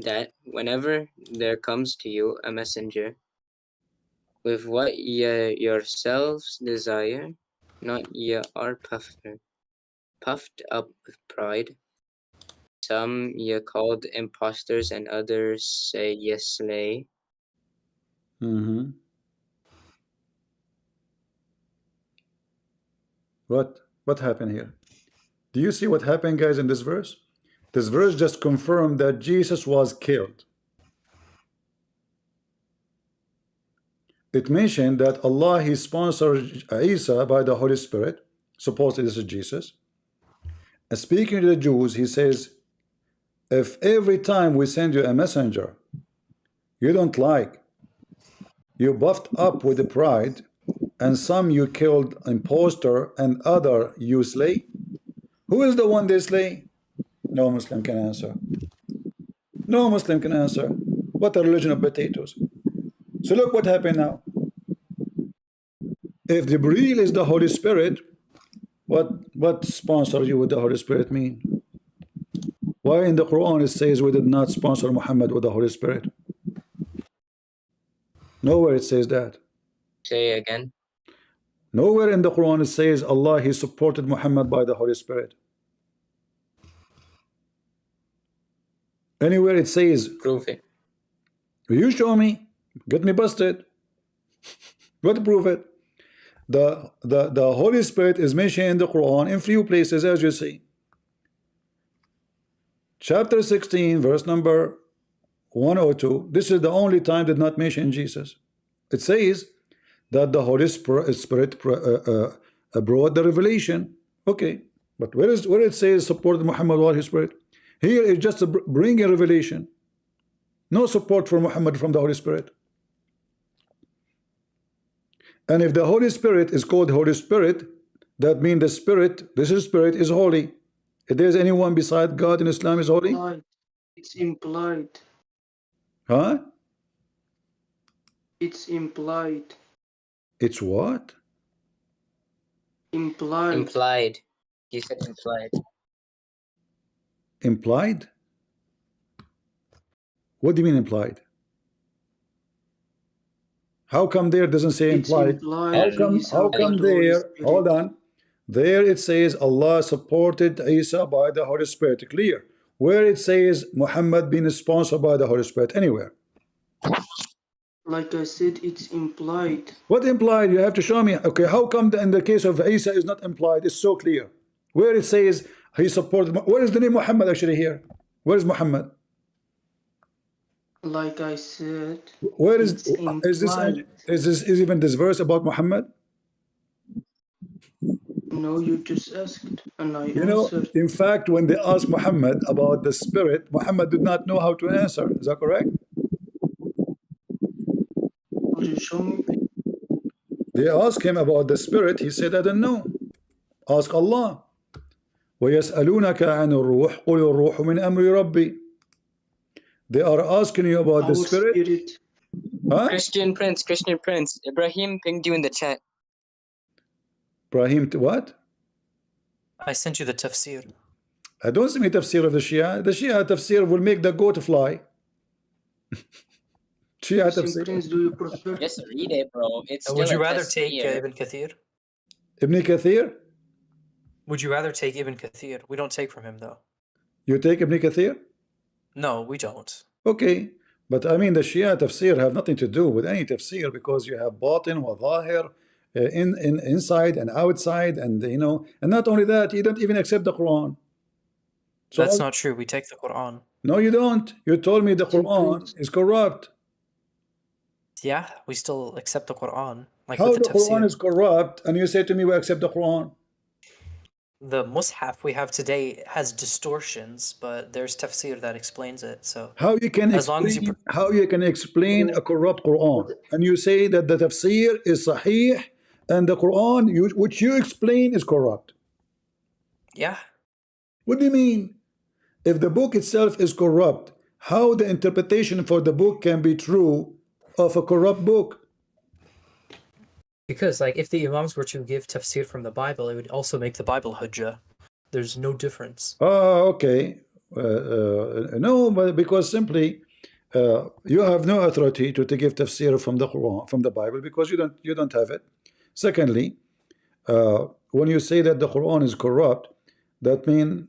Speaker 6: that whenever there comes to you a messenger with what ye yourselves desire, not ye are puffed up with pride. Some ye called impostors, and others say ye slay.
Speaker 1: What happened here? Do you see what happened, guys, in this verse? This verse just confirmed that Jesus was killed. It mentioned that Allah, He sponsored Isa by the Holy Spirit. Supposedly this is Jesus. And speaking to the Jews, He says, if every time we send you a messenger you don't like, you buffed up with the pride, and some you killed impostor and other you slay, who is the one they slay? No Muslim can answer. No Muslim can answer. What a religion of potatoes. So look what happened now. If Jibreel is the Holy Spirit, what sponsor you with the Holy Spirit mean? Why in the Quran it says we did not sponsor Muhammad with the Holy Spirit? Nowhere it says that.
Speaker 6: Say again.
Speaker 1: Nowhere in the Quran it says Allah he supported Muhammad by the Holy Spirit. Anywhere it says,
Speaker 6: Prove it.
Speaker 1: you show me, get me busted. Go to prove it. The Holy Spirit is mentioned in the Quran in few places, as you see. Chapter 16, verse number 102. This is the only time did not mention Jesus. It says that the Holy Spirit brought the revelation. Okay, but where it says supported Muhammad by His Spirit? Here is just a bring a revelation. No support for Muhammad from the Holy Spirit. And if the Holy Spirit is called Holy Spirit, that means the Spirit, this Spirit is holy. If there's anyone beside God in Islam is holy?
Speaker 9: It's implied.
Speaker 1: Huh?
Speaker 9: It's implied.
Speaker 1: It's what?
Speaker 9: Implied.
Speaker 6: Implied. He said implied.
Speaker 1: Implied? What do you mean implied? How come there doesn't say implied? How come there, hold on, there it says Allah supported Isa by the Holy Spirit, clear. Where it says Muhammad being sponsored by the Holy Spirit, anywhere.
Speaker 9: Like I said, it's implied.
Speaker 1: What implied? You have to show me. Okay, how come in the case of Isa is not implied? It's so clear. Where it says he supported, where is the name Muhammad actually here? Where is Muhammad?
Speaker 9: Like I said,
Speaker 1: where is even this verse about Muhammad?
Speaker 9: No, you just asked and I
Speaker 1: answered. In fact, when they asked Muhammad about the Spirit, Muhammad did not know how to answer. Is that correct?
Speaker 9: Could you show me?
Speaker 1: They asked him about the Spirit. He said, I don't know. Ask Allah. وَيَسْأَلُونَكَ عَنِ الرُّوحِ قُلِ الرُّوحُ مِنْ أَمْرِ رَبِّي. They are asking you about the Spirit. Huh?
Speaker 6: Christian Prince. Ibrahim pinged you in the chat.
Speaker 1: Ibrahim, what?
Speaker 5: I sent you the tafsir.
Speaker 1: I don't see me tafsir of the Shia. The Shia tafsir will make the goat fly. Shia tafsir.
Speaker 9: Prince, do you prefer?
Speaker 6: Just read it, bro. It's
Speaker 5: Would you rather take Ibn Kathir?
Speaker 1: Ibn Kathir?
Speaker 5: Would you rather take Ibn Kathir? We don't take from him, though.
Speaker 1: You take Ibn Kathir?
Speaker 5: No, we don't.
Speaker 1: Okay, but I mean the Shia tafsir have nothing to do with any tafsir because you have batin wa zahir, inside and outside, and you know, and not only that, you don't even accept the Quran.
Speaker 5: So that's not true. We take the Quran.
Speaker 1: No, you don't. You told me the Quran is corrupt.
Speaker 5: Yeah, we still accept the Quran. Like
Speaker 1: how
Speaker 5: with
Speaker 1: the Quran is corrupt, and you say to me we accept the Quran?
Speaker 5: The Mus'haf we have today has distortions, but there's tafsir that explains it. So
Speaker 1: how you can explain a corrupt Quran, and you say that the tafsir is sahih, and the Quran which you explain is corrupt?
Speaker 5: Yeah.
Speaker 1: What do you mean? If the book itself is corrupt, how the interpretation for the book can be true of a corrupt book?
Speaker 5: Because, like, if the Imams were to give tafsir from the Bible, it would also make the Bible hujjah. There's no difference.
Speaker 1: Oh, okay. No, but because simply you have no authority to give tafsir from the Quran, from the Bible, because you don't have it. Secondly, when you say that the Quran is corrupt, that means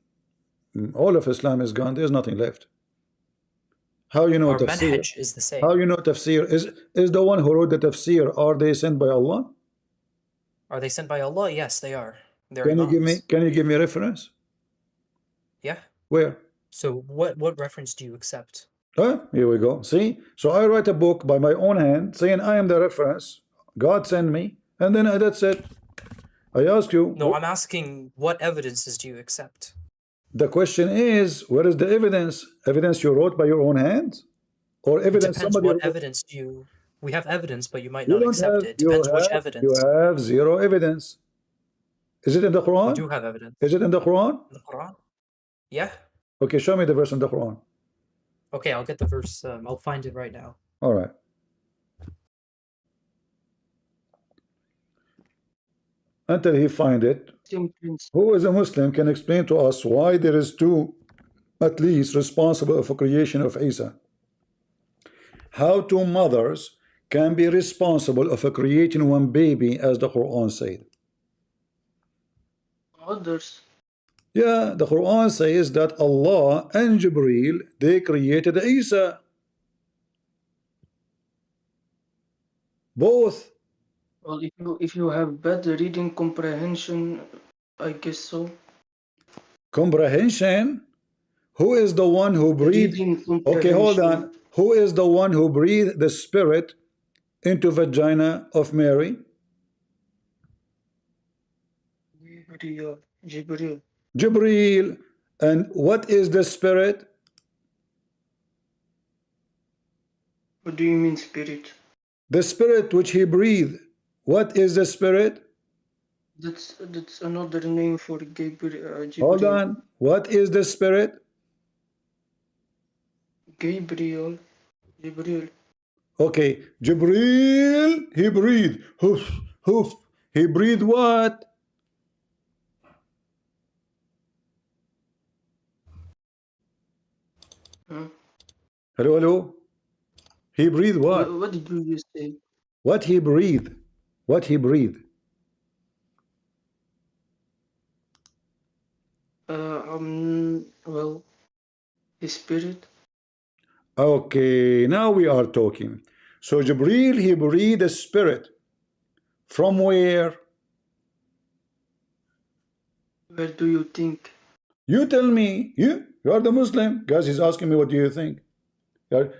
Speaker 1: all of Islam is gone. There's nothing left. How you know
Speaker 5: Our
Speaker 1: tafsir?
Speaker 5: manhaj is the same.
Speaker 1: How you know tafsir is the one who wrote the tafsir? Are they sent by Allah?
Speaker 5: Are they sent by Allah? Yes, they are.
Speaker 1: Can you give me a reference?
Speaker 5: Yeah.
Speaker 1: Where?
Speaker 5: So what reference do you accept?
Speaker 1: Here we go. See? So I write a book by my own hand saying I am the reference. God sent me, and then that's it. I ask you.
Speaker 5: No, I'm asking what evidences do you accept?
Speaker 1: The question is, where is the evidence? Evidence you wrote by your own hands? Or evidence
Speaker 5: Depends
Speaker 1: somebody
Speaker 5: what evidence do you... We have evidence, but you might not accept it. Depends which evidence.
Speaker 1: You have zero evidence. Is it in the Quran?
Speaker 5: We do have evidence.
Speaker 1: Is it in the Quran?
Speaker 5: In the Quran? Yeah.
Speaker 1: Okay, show me the verse in the Quran.
Speaker 5: Okay, I'll get the verse. I'll find it right now.
Speaker 1: All right. Until he find it, who is a Muslim can explain to us why there is two, at least, responsible for creation of Isa. How two mothers can be responsible of creating one baby, as the Quran said?
Speaker 9: Others.
Speaker 1: Yeah, the Quran says that Allah and Jibreel, they created Isa. Both.
Speaker 9: Well, if you have bad reading comprehension, I guess so.
Speaker 1: Comprehension? Who is the one who breathed?
Speaker 9: Reading
Speaker 1: Okay, hold
Speaker 9: comprehension.
Speaker 1: on. Who is the one who breathed the spirit into vagina of Mary?
Speaker 9: Jibril.
Speaker 1: Jibreel. And what is the spirit?
Speaker 9: What do you mean spirit?
Speaker 1: The spirit which he breathed. What is the spirit?
Speaker 9: That's another name for Gabriel.
Speaker 1: Hold on. What is the spirit?
Speaker 9: Gabriel. Jibril.
Speaker 1: Okay, Jibreel, he breathed. Hoof, hoof. He breathed what?
Speaker 9: Huh?
Speaker 1: Hello, hello. He breathed what?
Speaker 9: What did you just say?
Speaker 1: What he breathed? What he breathed?
Speaker 9: Well, his spirit.
Speaker 1: Okay, now we are talking. So Jibreel, he breathed a spirit. From where?
Speaker 9: Where do you think?
Speaker 1: You tell me. You are the Muslim. Guys, he's asking me, what do you think?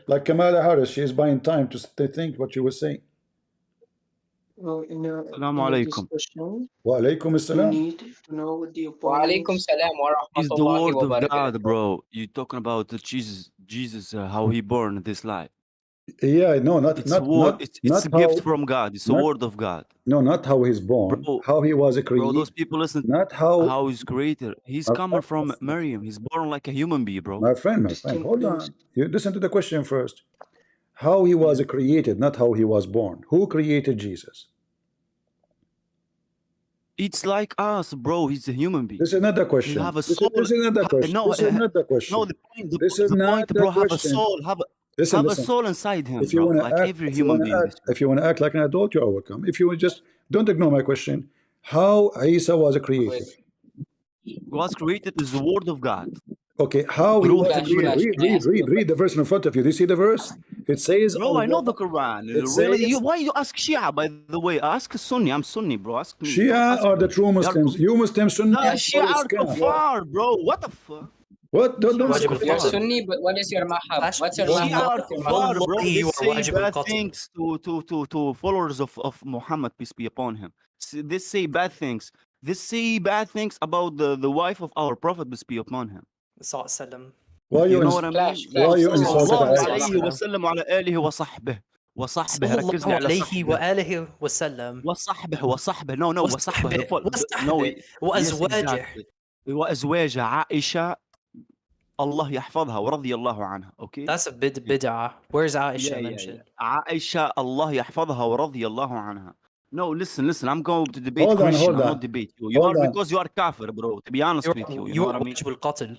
Speaker 1: Like Kamala Harris, she is buying time to think what you were saying.
Speaker 9: Well, in a
Speaker 10: Assalamu
Speaker 9: discussion,
Speaker 1: Wa alaikum
Speaker 9: you
Speaker 1: assalam.
Speaker 9: need to know what the
Speaker 6: Wa alaikum
Speaker 9: opponents.
Speaker 6: salam wa
Speaker 10: He's the
Speaker 6: rahmatullahi wa
Speaker 10: word of God,
Speaker 6: barakatuh.
Speaker 10: bro. You're talking about the Jesus, how he born this life.
Speaker 1: Yeah, no, not
Speaker 10: It's
Speaker 1: not
Speaker 10: word.
Speaker 1: not
Speaker 10: It's
Speaker 1: not
Speaker 10: a
Speaker 1: how.
Speaker 10: gift from God. It's a
Speaker 1: Not,
Speaker 10: word of God,
Speaker 1: no, not how he's born.
Speaker 10: bro.
Speaker 1: How he was
Speaker 10: Bro, those
Speaker 1: created.
Speaker 10: people listen.
Speaker 1: Not how.
Speaker 10: How he's created. He's coming from Maryam. He's born like a human being, bro.
Speaker 1: My friend, hold on. You listen to the question first. How he was created, not how he was born. Who created Jesus?
Speaker 10: It's like us, bro. He's a human being.
Speaker 1: This is not the
Speaker 10: He
Speaker 1: question.
Speaker 10: have a
Speaker 1: This
Speaker 10: soul.
Speaker 1: is not the question.
Speaker 10: No,
Speaker 1: This is not the question.
Speaker 10: no. The point,
Speaker 1: This is
Speaker 10: the
Speaker 1: not
Speaker 10: point,
Speaker 1: the
Speaker 10: bro. Have a
Speaker 1: question.
Speaker 10: soul. Have
Speaker 1: Listen,
Speaker 10: a soul inside him,
Speaker 1: if you
Speaker 10: bro.
Speaker 1: want to
Speaker 10: Like
Speaker 1: act,
Speaker 10: every human being.
Speaker 1: if you want to act like an adult, you are welcome. If you just don't ignore my question, how Isa was created?
Speaker 10: Was created is the word of God.
Speaker 1: Okay, how he was created?
Speaker 6: Flash,
Speaker 1: Read the verse in front of you. Do you see the verse? It says,
Speaker 10: Bro, I know the Quran.
Speaker 1: It
Speaker 10: Really?
Speaker 1: says,
Speaker 10: Why you ask Shia, by the way? Ask Sunni. I'm Sunni, bro. Ask me.
Speaker 1: Shia are the true Muslims. You Muslims, Sunni,
Speaker 10: No, Shia are kuffar, bro. What the fuck?
Speaker 1: What? Don't
Speaker 5: Wajib
Speaker 1: say
Speaker 6: You're
Speaker 5: al-Qatl.
Speaker 6: Sunni, but what is your mahab?
Speaker 5: Flash,
Speaker 6: What's your
Speaker 10: Shia
Speaker 6: mahab?
Speaker 10: are
Speaker 6: What's your
Speaker 10: kuffar,
Speaker 6: mahab?
Speaker 10: bro.
Speaker 5: Wallahi,
Speaker 10: They
Speaker 5: you are
Speaker 10: say
Speaker 5: wajib
Speaker 10: bad
Speaker 5: al-Qatl.
Speaker 10: things to followers of Muhammad, peace be upon him. They say bad things. They say bad things about the wife of our Prophet, peace be upon him.
Speaker 5: Sallam.
Speaker 1: Why
Speaker 10: You
Speaker 1: you
Speaker 10: know what I mean?
Speaker 1: why you insulted
Speaker 10: الله
Speaker 1: Aisha?
Speaker 10: عليه وسلم وعلى آله وصحبه وصحبه ركز لي
Speaker 5: Sallallahu
Speaker 10: على
Speaker 5: alayhi wa
Speaker 10: صحبه
Speaker 5: alihi wa sallam.
Speaker 10: وصحبه no وصحبه no yes
Speaker 5: وأزواجه.
Speaker 10: exactly وأزواجه عائشة الله يحفظها ورضي الله عنها. Okay,
Speaker 5: That's a bid'ah. Where's Aisha
Speaker 10: yeah.
Speaker 5: mentioned?
Speaker 10: عائشة الله يحفظها ورضي الله عنها. No, listen. I'm going to debate
Speaker 1: Hold on,
Speaker 10: Christian.
Speaker 1: hold
Speaker 10: I'm
Speaker 1: on.
Speaker 10: not debate you. You
Speaker 1: Hold
Speaker 10: are
Speaker 1: on.
Speaker 10: because you are kafir, bro. To be honest with you, you know what I mean?
Speaker 5: wajib al-Qatl.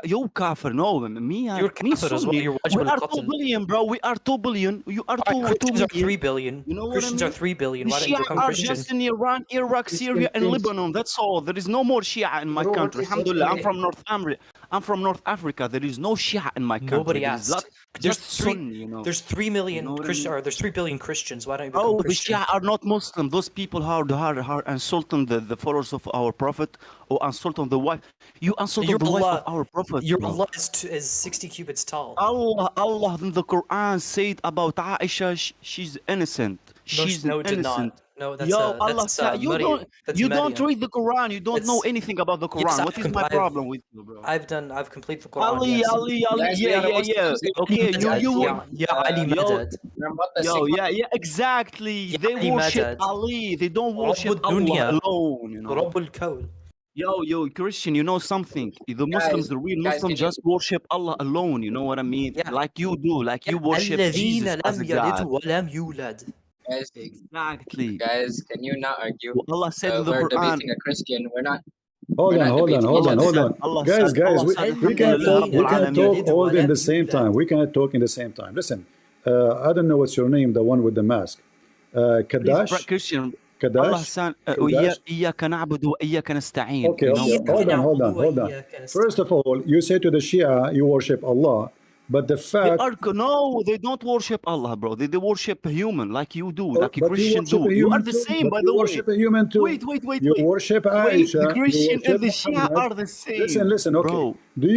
Speaker 10: You kafir. No, me
Speaker 5: You're kafir as well.
Speaker 10: Sunni.
Speaker 5: You're
Speaker 10: We
Speaker 5: wajib
Speaker 10: are 2
Speaker 5: al-Qatl.
Speaker 10: billion, bro. We are 2 billion. You are 2
Speaker 5: Christians are
Speaker 10: million.
Speaker 5: 3 billion.
Speaker 10: You know what
Speaker 5: Christians
Speaker 10: I
Speaker 5: are
Speaker 10: mean?
Speaker 5: 3 billion.
Speaker 10: The
Speaker 5: Why don't you
Speaker 10: Shia
Speaker 5: become
Speaker 10: are
Speaker 5: Christian?
Speaker 10: just in Iran, Iraq, Syria, and Lebanon. That's all. There is no more Shia in my
Speaker 9: Bro,
Speaker 10: country.
Speaker 9: what is
Speaker 10: Alhamdulillah, I'm
Speaker 9: okay?
Speaker 10: from North Africa. There is no Shia in my country.
Speaker 5: Nobody
Speaker 10: There is
Speaker 5: asked.
Speaker 10: just Sunni, you know.
Speaker 5: There's 3 million
Speaker 10: know what I
Speaker 5: Christian,
Speaker 10: mean?
Speaker 5: or there's 3 billion Christians. Why don't you become
Speaker 10: Oh, the
Speaker 5: Christian?
Speaker 10: Shia are not Muslim. Those people are insulting the followers of our Prophet or insulting the wife. You insulted
Speaker 5: Your
Speaker 10: the wife
Speaker 5: Allah,
Speaker 10: of our Prophet.
Speaker 5: your
Speaker 10: bro.
Speaker 5: Allah is 60 cubits tall.
Speaker 10: Allah in the Quran said about Aisha, she's innocent. She's
Speaker 5: No, it did not.
Speaker 10: innocent.
Speaker 5: No, that's
Speaker 10: Yo, Allah
Speaker 5: that's
Speaker 10: said you
Speaker 5: Maryam.
Speaker 10: don't
Speaker 5: That's
Speaker 10: you don't
Speaker 5: Maryam.
Speaker 10: read the Quran. You don't know
Speaker 5: It's-
Speaker 10: anything about the Quran.
Speaker 5: Yes,
Speaker 10: What is my problem with you, bro?
Speaker 5: I've completed the Quran.
Speaker 10: Ali,
Speaker 5: Yes.
Speaker 10: Ali,
Speaker 6: Guys, we
Speaker 10: yeah,
Speaker 6: are
Speaker 10: yeah, yeah.
Speaker 6: Muslims.
Speaker 10: Okay, you
Speaker 5: Yeah, Ali
Speaker 10: yo,
Speaker 5: Madad.
Speaker 10: yo, yeah, exactly.
Speaker 5: Yeah,
Speaker 10: They
Speaker 5: Ali
Speaker 10: worship
Speaker 5: Madad.
Speaker 10: Ali. They don't worship
Speaker 5: Rabb al-Dunya.
Speaker 10: Allah alone, you know.
Speaker 5: Rabb al-Kawn.
Speaker 10: Yo, Christian, you know something? The Muslims, the real
Speaker 6: guys,
Speaker 10: Muslims,
Speaker 6: can you-
Speaker 10: just worship Allah alone. You know what I mean?
Speaker 5: Yeah.
Speaker 10: Like you do, like you worship
Speaker 5: الذين
Speaker 10: Jesus as
Speaker 5: لم
Speaker 10: a God.
Speaker 5: يلد ولم يولد.
Speaker 10: Exactly.
Speaker 6: Guys, can you not argue?
Speaker 10: Well, Allah said in the
Speaker 6: We're
Speaker 10: Quran.
Speaker 6: debating a Christian. We're not.
Speaker 1: Hold
Speaker 6: We're
Speaker 1: on,
Speaker 6: not
Speaker 1: hold on,
Speaker 6: debating
Speaker 1: hold
Speaker 6: each
Speaker 1: on,
Speaker 6: other.
Speaker 1: hold on.
Speaker 10: Allah
Speaker 1: Guys,
Speaker 10: said, Allah
Speaker 1: we
Speaker 10: said,
Speaker 1: can't
Speaker 10: Alhamdulillah,
Speaker 1: talk. We
Speaker 10: Rabbil
Speaker 1: can't
Speaker 10: Alameen.
Speaker 1: talk all in the same time. We cannot talk in the same time. Listen, I don't know what's your name, the one with the mask. Kadash.
Speaker 10: Christian.
Speaker 1: Kadash.
Speaker 10: Allah san إياك نعبد وإياك نستعين.
Speaker 1: Okay,
Speaker 10: You know?
Speaker 1: hold on. First of all, you say to the Shia, you worship Allah, but the fact
Speaker 10: no, they don't worship Allah, bro. They worship a human like you do, like a
Speaker 1: but
Speaker 10: Christian do. You are the same, by the way.
Speaker 1: You worship a human too.
Speaker 10: Wait.
Speaker 1: You worship Aisha.
Speaker 10: The Christian and the Shia
Speaker 1: Muhammad.
Speaker 10: are the same.
Speaker 1: Listen. Okay.
Speaker 10: Bro.
Speaker 1: Do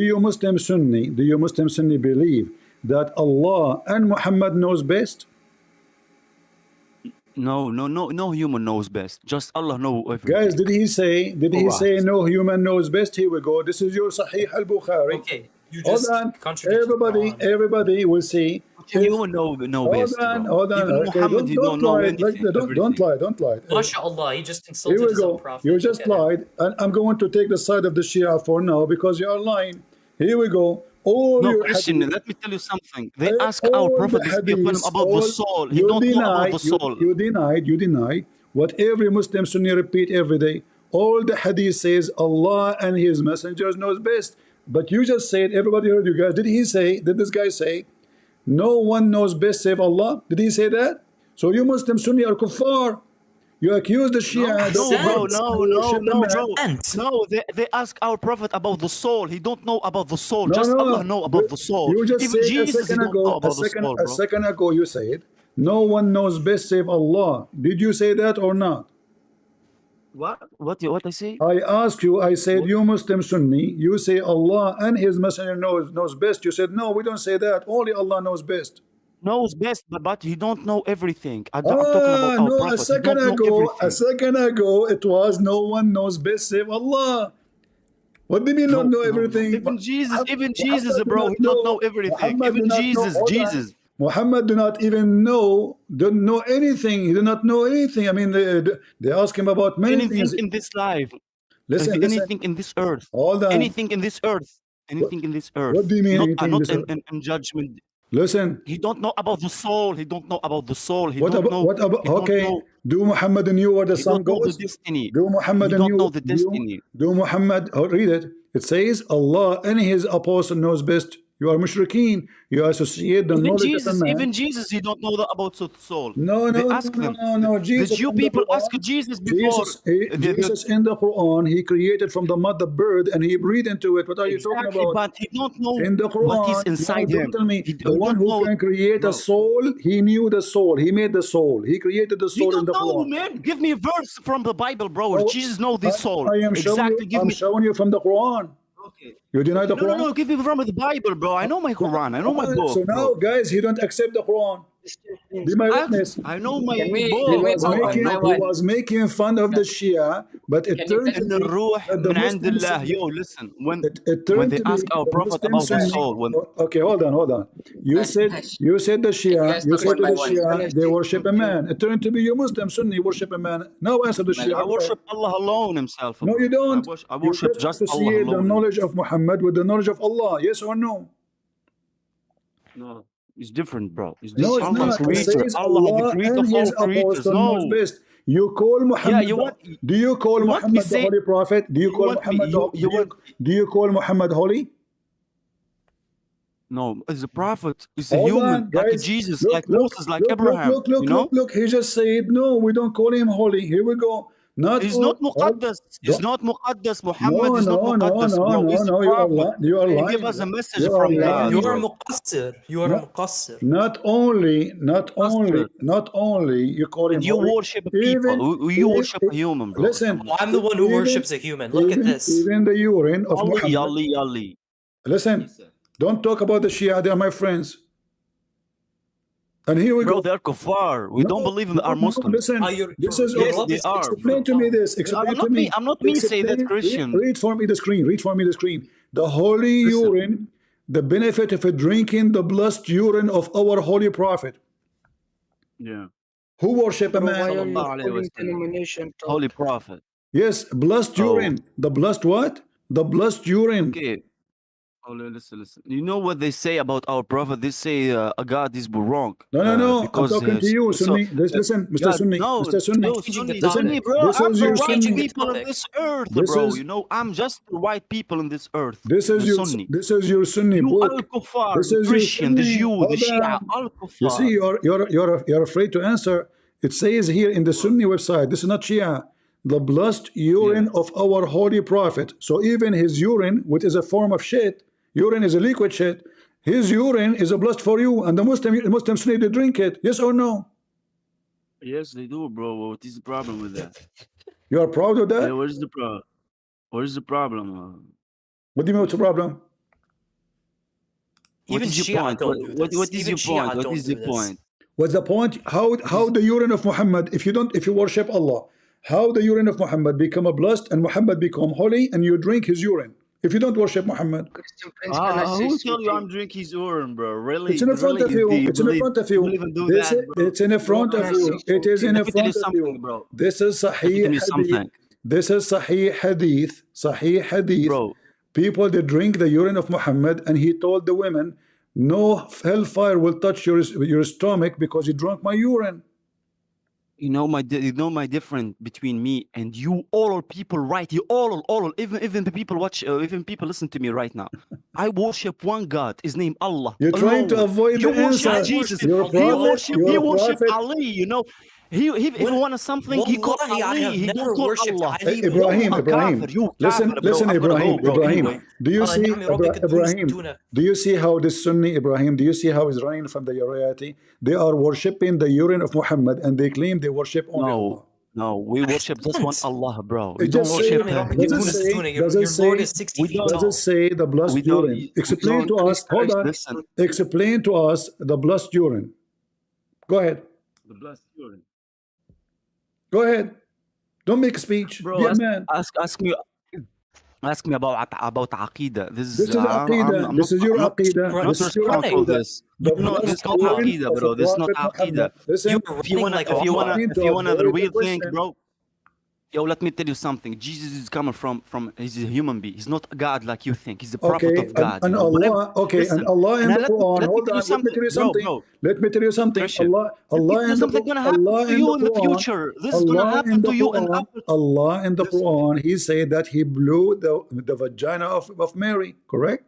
Speaker 1: you Muslim Sunni believe that Allah and Muhammad knows best?
Speaker 10: No human knows best. Just Allah knows everything.
Speaker 1: Guys, did he say no human knows best? Here we go. This is your Sahih al-Bukhari.
Speaker 5: Okay, you just
Speaker 1: everybody will see.
Speaker 10: You know best.
Speaker 1: Hold on.
Speaker 10: Even
Speaker 1: Okay,
Speaker 10: Muhammad, you don't know anything.
Speaker 1: Don't lie.
Speaker 5: MashaAllah, he just insulted
Speaker 1: Here we
Speaker 5: his own
Speaker 1: go.
Speaker 5: prophet.
Speaker 1: You just lied, and I'm going to take the side of the Shia for now because you are lying. Here we go.
Speaker 10: Christian, let me tell you something. They ask our Prophet about the soul. He don't know about the soul.
Speaker 1: You deny what every Muslim Sunni repeat every day. All the hadith says Allah and His messengers knows best. But you just said, everybody heard you guys. Did this guy say, no one knows best save Allah? Did he say that? So you Muslim Sunni are kuffar. You accuse the Shia.
Speaker 10: No, they ask our Prophet about the soul. He don't know about the soul. Allah know about the soul.
Speaker 1: You just
Speaker 10: Even
Speaker 1: said
Speaker 10: Jesus don't know about the soul,
Speaker 1: a second ago you said, no one knows best save Allah. Did you say that or not?
Speaker 10: What I say?
Speaker 1: I asked you, I said, you Muslim Sunni, you say Allah and His Messenger knows best. You said, no, we don't say that. Only Allah knows best.
Speaker 10: Knows best, but he don't know everything. I'm talking about our Prophet.
Speaker 1: A second ago, it was no one knows best save Allah. What do you mean not know everything?
Speaker 10: Even Jesus, bro, he don't know everything. Even Jesus.
Speaker 1: Muhammad don't know anything. He do not know anything. I mean, they ask him about many things
Speaker 10: in this life.
Speaker 1: Listen.
Speaker 10: Anything in this earth.
Speaker 1: Hold on.
Speaker 10: Anything in this earth. Anything in this earth.
Speaker 1: What do you mean?
Speaker 10: Not in judgment.
Speaker 1: Listen.
Speaker 10: He don't know about the soul. He don't know about the soul. Do
Speaker 1: Muhammad and you where the sun goes? Do Muhammad and you
Speaker 10: know the destiny?
Speaker 1: Do Muhammad? Read it. It says Allah and His apostle knows best. You are mushrikeen. You associate the knowledge of a man.
Speaker 10: Even Jesus, he don't know about the soul.
Speaker 1: No. Jesus,
Speaker 10: the Jew people ask Jesus before.
Speaker 1: Jesus in the Quran, He created from the mud the bird and He breathed into it. What are you talking about?
Speaker 10: But he don't know
Speaker 1: in the Quran,
Speaker 10: what is inside him.
Speaker 1: Tell me, the one who can create a soul, He knew the soul. He made the soul. He created the soul in the Quran.
Speaker 10: Man. Give me a verse from the Bible, bro. Jesus knows this soul.
Speaker 1: I'm showing you from the Quran.
Speaker 10: Okay.
Speaker 1: You deny the Quran?
Speaker 10: No, give me from the Bible, bro. I know my Quran. I know my book.
Speaker 1: So now, guys, he don't accept the Quran. Be my witness.
Speaker 10: I know my
Speaker 1: book. He was making fun of the Shia, but it turned to be
Speaker 10: Yo, listen. When they ask our Prophet about the soul,
Speaker 1: okay, hold on. You said the Shia, they worship a man. It turned to be you Muslim Sunni worship a man. Now answer the Shia.
Speaker 10: I worship Allah alone Himself.
Speaker 1: No, you don't.
Speaker 10: I worship just Allah alone.
Speaker 1: The knowledge of Muhammad with the knowledge of Allah. Yes or no?
Speaker 10: No. It's different, bro. It's
Speaker 1: no, it's not. It says Allah and His apostle knows best. You call Muhammad. Do you call Muhammad the Holy Prophet? Do you call Muhammad? Do you call Muhammad holy?
Speaker 10: No, as a prophet, is a human, like Jesus, like Moses, like Abraham.
Speaker 1: Look. He just said no. We don't call him holy. Here we go.
Speaker 10: He's not muqaddas. He's not muqaddas. Muhammad is not muqaddas, bro.
Speaker 1: You are lying.
Speaker 10: Give us a message from God.
Speaker 5: You are muqassir. You are muqassir.
Speaker 1: Not only you call him.
Speaker 10: You worship people. You worship a human, bro.
Speaker 1: Listen,
Speaker 5: I'm the one who worships a human. Look at this.
Speaker 1: Even the urine of Muhammad.
Speaker 10: Yali.
Speaker 1: Listen, don't talk about the Shia. They are my friends. And here we go.
Speaker 10: They're kuffar. We don't believe in our Muslims.
Speaker 1: Listen, this is
Speaker 10: they are.
Speaker 1: Explain to me this. Explain to me.
Speaker 10: I'm not me say that, Christian.
Speaker 1: Read for me the screen. The holy urine, the benefit of drinking the blessed urine of our holy prophet.
Speaker 10: Yeah.
Speaker 1: Who worship a man?
Speaker 10: Holy prophet.
Speaker 1: Yes, blessed urine. The blessed what? The blessed urine.
Speaker 10: Okay. Oh, listen. You know what they say about our prophet? They say God is wrong.
Speaker 1: No. I'm
Speaker 10: Because
Speaker 1: talking to you, Sunni. Listen, Mr.
Speaker 10: God,
Speaker 1: Sunni.
Speaker 10: no,
Speaker 1: Mr. Sunni.
Speaker 10: no,
Speaker 5: Changing
Speaker 10: Sunni,
Speaker 5: the
Speaker 1: Listen,
Speaker 10: Sunni,
Speaker 5: topic.
Speaker 10: bro.
Speaker 1: this
Speaker 10: I'm
Speaker 1: is
Speaker 10: the
Speaker 1: your
Speaker 10: right
Speaker 5: Changing the
Speaker 1: Sunni.
Speaker 10: people on
Speaker 5: topic.
Speaker 10: this earth,
Speaker 1: This
Speaker 10: bro.
Speaker 1: is
Speaker 10: You know, I'm just the right people on this earth.
Speaker 1: this is
Speaker 10: The
Speaker 1: your
Speaker 10: Sunni.
Speaker 1: this is your Sunni
Speaker 10: You
Speaker 1: book.
Speaker 10: al-Kuffar,
Speaker 1: This
Speaker 10: the
Speaker 1: is your
Speaker 10: Christian, the
Speaker 1: Sunni.
Speaker 10: Jew, the
Speaker 1: Hold
Speaker 10: Shia,
Speaker 1: on. You see,
Speaker 10: al-Kuffar.
Speaker 1: you're afraid to answer. It says here in the Sunni website. This is not Shia. The blessed urine of our holy prophet. So even his urine, which is a form of shit, urine is a liquid shit. His urine is a blessed for you, and the Muslims need to drink it. Yes or no?
Speaker 10: Yes, they do, bro. What is the problem with that?
Speaker 1: You are proud of that?
Speaker 10: Yeah, what is the problem? What is the problem?
Speaker 1: What do you mean? What's the problem?
Speaker 10: What
Speaker 5: Even
Speaker 10: is your
Speaker 5: Shia
Speaker 10: point?
Speaker 5: don't do
Speaker 10: What
Speaker 5: this.
Speaker 10: is
Speaker 5: Even
Speaker 10: your point?
Speaker 5: Shia
Speaker 10: What
Speaker 5: don't
Speaker 10: is
Speaker 5: do
Speaker 10: your
Speaker 5: this.
Speaker 10: point?
Speaker 1: What's the point? How the urine of Muhammad, if you worship Allah, how the urine of Muhammad become a blessed and Muhammad become holy, and you drink his urine if you don't worship Muhammad?
Speaker 6: Christian Prince, can I say
Speaker 10: Who tell you I'm
Speaker 6: something?
Speaker 10: drinking his urine, bro?
Speaker 1: It's
Speaker 10: Really?
Speaker 1: in front
Speaker 10: Really?
Speaker 1: of you.
Speaker 10: You
Speaker 1: It's in
Speaker 10: believe
Speaker 1: front of
Speaker 10: you
Speaker 1: you.
Speaker 10: believe in do that, bro?
Speaker 1: It's in front
Speaker 6: Can
Speaker 1: of
Speaker 6: I
Speaker 1: you.
Speaker 6: say
Speaker 1: It is in
Speaker 10: Let me tell you
Speaker 1: front of
Speaker 10: something,
Speaker 1: you.
Speaker 10: bro.
Speaker 1: This is
Speaker 10: Let me
Speaker 1: Sahih
Speaker 10: tell you
Speaker 1: Hadith.
Speaker 10: something,
Speaker 1: This is Sahih Hadith. Sahih Hadith.
Speaker 10: bro.
Speaker 1: People that drink the urine of Muhammad, and he told the women, no hellfire will touch your stomach because you drank my urine.
Speaker 10: You know my difference between me and you. All people right here, all even the people watch, even people listen to me right now. I worship one God. His name Allah.
Speaker 1: You're trying to
Speaker 10: alone.
Speaker 1: avoid
Speaker 10: You
Speaker 1: the
Speaker 10: worship
Speaker 1: answer.
Speaker 10: Jesus.
Speaker 1: You're a prophet.
Speaker 10: He
Speaker 1: You're a
Speaker 10: worship
Speaker 1: prophet.
Speaker 10: Ali. You know, he if he wanted something, he called
Speaker 5: Wallahi, I
Speaker 10: Ali.
Speaker 5: have
Speaker 10: He don't
Speaker 5: never
Speaker 10: call
Speaker 5: worshipped
Speaker 10: Allah.
Speaker 5: Ali.
Speaker 1: Ibrahim,
Speaker 10: You kafir, you
Speaker 1: listen,
Speaker 10: kafir, bro. I'm gonna
Speaker 1: Ibrahim,
Speaker 10: go, bro. Anyway,
Speaker 1: do you
Speaker 5: Allah
Speaker 1: see,
Speaker 5: ni'mi rabbika
Speaker 1: Ibrahim,
Speaker 5: duna.
Speaker 1: do you see how this Sunni Ibrahim, do you see how he's running from the reality? They are worshipping the urine of Muhammad, and they claim they worship only Allah.
Speaker 10: no, we worship just one Allah, bro. We
Speaker 1: It
Speaker 10: don't
Speaker 1: just say,
Speaker 10: worship
Speaker 1: does it say,
Speaker 5: Lord is 60 feet
Speaker 1: does
Speaker 5: tall.
Speaker 1: it say the blessed urine? Explain to us, hold on,
Speaker 10: Listen,
Speaker 1: explain to us the blessed urine. Go ahead.
Speaker 10: the blessed urine.
Speaker 1: Go ahead. Don't make a speech.
Speaker 10: Bro,
Speaker 1: Be a man.
Speaker 10: ask me about Aqidah.
Speaker 1: This is Aqidah. This is your Aqidah. This is your
Speaker 10: responsible
Speaker 1: Aqidah.
Speaker 10: this.
Speaker 1: The
Speaker 10: No, this is not
Speaker 1: blessed urine
Speaker 10: Aqidah,
Speaker 1: of
Speaker 10: bro.
Speaker 1: the
Speaker 10: This is not
Speaker 1: Prophet
Speaker 10: Aqidah.
Speaker 1: Muhammad. Listen,
Speaker 10: If you wanna the real thing, bro. Yo, let me tell you something. Jesus is coming from he's a human being. He's not God like you think. He's the prophet of God.
Speaker 1: and
Speaker 10: you know?
Speaker 1: Allah,
Speaker 10: Listen,
Speaker 1: and Allah in
Speaker 10: now
Speaker 1: the Quran. Hold on, let me tell you something.
Speaker 10: bro.
Speaker 1: Let me tell you something.
Speaker 10: Christian,
Speaker 1: Allah in the
Speaker 10: something gonna happen
Speaker 1: Allah
Speaker 10: to
Speaker 1: in
Speaker 10: you
Speaker 1: the
Speaker 10: in the
Speaker 1: Quran.
Speaker 10: future. This is gonna
Speaker 1: Allah in
Speaker 10: happen
Speaker 1: the
Speaker 10: to you in
Speaker 1: Quran.
Speaker 10: Apple.
Speaker 1: Allah in the Quran. He said that he blew the vagina of Mary. Correct?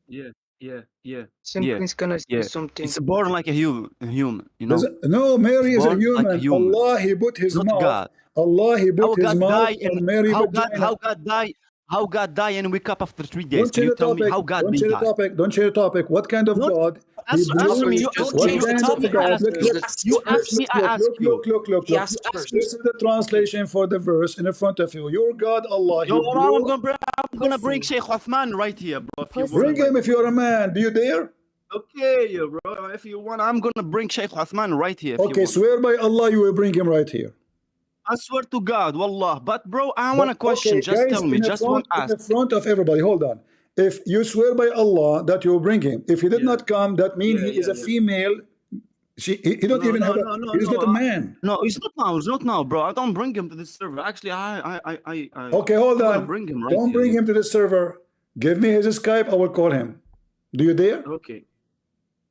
Speaker 10: Yeah.
Speaker 6: Prince, can I say something?
Speaker 10: It's born like a human. You know.
Speaker 1: No, Mary is a
Speaker 10: born like a
Speaker 1: human.
Speaker 10: human.
Speaker 1: Allah, he put his
Speaker 10: Not
Speaker 1: mouth.
Speaker 10: God.
Speaker 1: Allah, he put his mouth on Mary vagina.
Speaker 10: How God die and wake up after 3 days?
Speaker 1: Don't
Speaker 10: Can
Speaker 1: change
Speaker 10: you
Speaker 1: the
Speaker 10: tell me
Speaker 1: topic.
Speaker 10: how God
Speaker 1: Don't
Speaker 10: been
Speaker 1: change the
Speaker 10: died?
Speaker 1: topic. Don't change the topic. What kind of
Speaker 10: No,
Speaker 1: God?
Speaker 10: answer me.
Speaker 5: Don't
Speaker 1: What
Speaker 5: change the
Speaker 1: kind of
Speaker 5: topic.
Speaker 1: God?
Speaker 10: You ask me, I ask you.
Speaker 1: Look.
Speaker 5: He asked first.
Speaker 1: This is the translation for the verse in front of you. Your God, Allah.
Speaker 10: Yo,
Speaker 1: He blew.
Speaker 10: I'm gonna bring
Speaker 7: Pussy.
Speaker 10: Sheikh Uthman right here, bro. If you
Speaker 7: Pussy.
Speaker 10: want.
Speaker 1: Bring him if you're a man. Do you dare?
Speaker 10: Okay, bro. If you want, I'm gonna bring Sheikh Uthman right here. If you
Speaker 1: Okay,
Speaker 10: want.
Speaker 1: swear by Allah, you will bring him right here.
Speaker 10: I swear to God, wallah. But bro, I want a
Speaker 1: But,
Speaker 10: question.
Speaker 1: okay,
Speaker 10: Just
Speaker 1: guys,
Speaker 10: tell me. Just one
Speaker 1: in
Speaker 10: ask.
Speaker 1: the front of everybody. Hold on. If you swear by Allah that you will bring him, if he did not come, that means he is a female. He don't even have a. He's not a man.
Speaker 10: No, it's not now. It's not now, bro. I don't bring him to this server. Actually, I
Speaker 1: Okay, hold
Speaker 10: I'm gonna
Speaker 1: on.
Speaker 10: bring him right
Speaker 1: Don't
Speaker 10: here.
Speaker 1: bring him to the server. Give me his Skype. I will call him. Do you dare?
Speaker 10: Okay.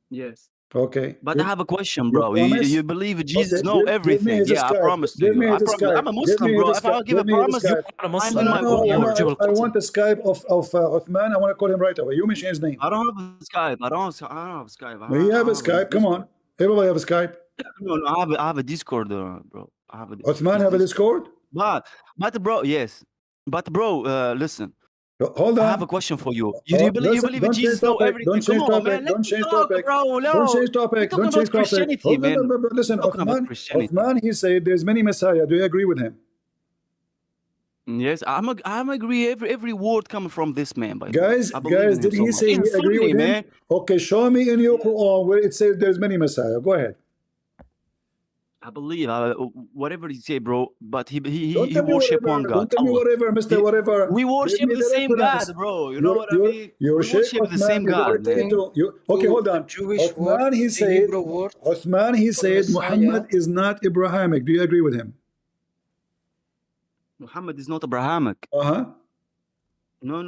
Speaker 10: Yes.
Speaker 1: Okay.
Speaker 10: But I have a question,
Speaker 1: you
Speaker 10: bro.
Speaker 1: promise?
Speaker 10: You believe Jesus
Speaker 1: Okay,
Speaker 10: know
Speaker 1: give me
Speaker 10: everything?
Speaker 1: his
Speaker 10: Yeah, I
Speaker 1: Skype.
Speaker 10: promise to
Speaker 1: Give me
Speaker 10: you. I
Speaker 1: his
Speaker 10: promise.
Speaker 1: Skype.
Speaker 10: I'm a
Speaker 1: Give
Speaker 10: Muslim,
Speaker 1: me
Speaker 10: bro.
Speaker 1: his
Speaker 10: If I
Speaker 1: Skype.
Speaker 10: give a
Speaker 1: Give me his
Speaker 10: promise,
Speaker 1: Skype.
Speaker 5: Not a Muslim.
Speaker 10: I'm in my word.
Speaker 1: I want the Skype of Uthman. I want to call him right away. You mention his name.
Speaker 10: I don't have a Skype. I don't have a Skype.
Speaker 1: May you have a Skype? Come on. Everybody have a Skype.
Speaker 10: No, I have a Discord, bro. I have a
Speaker 1: Uthman have a Discord?
Speaker 10: But bro, yes. But bro, listen.
Speaker 1: Hold on.
Speaker 10: I have a question for you. You believe
Speaker 1: Don't
Speaker 10: Jesus
Speaker 1: change
Speaker 10: know
Speaker 1: topic.
Speaker 10: everything?
Speaker 1: Don't change
Speaker 10: Come on,
Speaker 1: topic.
Speaker 10: man. Let
Speaker 1: Don't
Speaker 10: me
Speaker 1: change
Speaker 10: talk,
Speaker 1: topic.
Speaker 10: bro.
Speaker 1: Don't change topic.
Speaker 10: We're talking
Speaker 1: Don't change
Speaker 10: about
Speaker 1: topic.
Speaker 10: Christianity, man.
Speaker 1: Listen,
Speaker 10: We're talking about Christianity.
Speaker 1: Uthman, he said there's many Messiah. Do you agree with him?
Speaker 10: Yes, I'm agree every word coming from this man. By the way.
Speaker 1: Guys,
Speaker 10: I believe in him
Speaker 1: did
Speaker 10: so
Speaker 1: he
Speaker 10: much.
Speaker 1: say he
Speaker 10: He's
Speaker 1: agree
Speaker 10: Sunni,
Speaker 1: with him?
Speaker 10: man.
Speaker 1: Okay, show me in your Quran where it says there's many Messiah. Go ahead.
Speaker 10: I believe whatever he say, bro. But he
Speaker 1: Don't tell me
Speaker 10: worship
Speaker 1: whatever.
Speaker 10: one God.
Speaker 1: Don't tell me
Speaker 10: Allah.
Speaker 1: whatever, Mr. Whatever.
Speaker 10: We
Speaker 1: Give
Speaker 10: worship
Speaker 1: me
Speaker 10: the
Speaker 1: the
Speaker 10: same
Speaker 1: reference.
Speaker 10: God, bro. You know what I mean?
Speaker 1: Your
Speaker 10: We
Speaker 1: Sheikh
Speaker 10: worship the
Speaker 1: Uthman,
Speaker 10: same God, man.
Speaker 1: Okay, hold on.
Speaker 6: Jewish word,
Speaker 1: Uthman, he
Speaker 6: the
Speaker 1: said,
Speaker 6: Hebrew word
Speaker 1: Uthman, he
Speaker 6: for
Speaker 1: said
Speaker 6: Messiah.
Speaker 1: Muhammad is not Abrahamic. Do you agree with him?
Speaker 10: Muhammad is not Abrahamic.
Speaker 1: Uh-huh.
Speaker 10: No.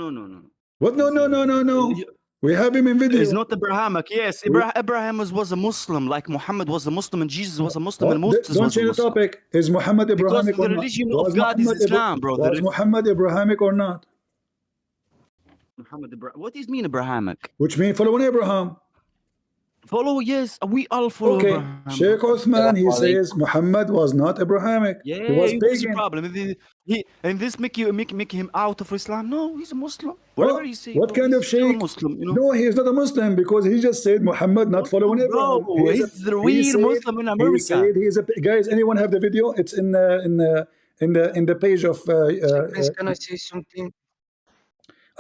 Speaker 1: What? No, no, no, no, no. We have him in video.
Speaker 10: It's not Abrahamic. Yes, Abraham was a Muslim, like Muhammad was a Muslim, and Jesus was a Muslim, and Moses
Speaker 1: Don't
Speaker 10: was a
Speaker 1: change the
Speaker 10: Muslim.
Speaker 1: topic. Is Muhammad Abrahamic
Speaker 10: Because
Speaker 1: or
Speaker 10: the
Speaker 1: not?
Speaker 10: religion of God is Islam, bro.
Speaker 1: Was Muhammad Abrahamic or not?
Speaker 10: What does mean Abrahamic?
Speaker 1: Which means following Abraham.
Speaker 10: Follow, yes, we all follow
Speaker 1: Okay,
Speaker 10: Abraham.
Speaker 1: Sheikh Uthman, he says Muhammad was not Abrahamic.
Speaker 10: Yeah,
Speaker 1: he was
Speaker 10: what's the
Speaker 1: pagan.
Speaker 10: problem? And this make him out of Islam? No, he's a Muslim. Whatever you say.
Speaker 1: What
Speaker 10: bro,
Speaker 1: kind of
Speaker 10: he's still a
Speaker 1: sheikh?
Speaker 10: Muslim, you know?
Speaker 1: No, he is not a Muslim because he just said Muhammad not following Abraham.
Speaker 10: Bro, he's the real Muslim in America.
Speaker 1: He said he is a guys. Anyone have the video? It's in the page of.
Speaker 9: Prince, can I say something?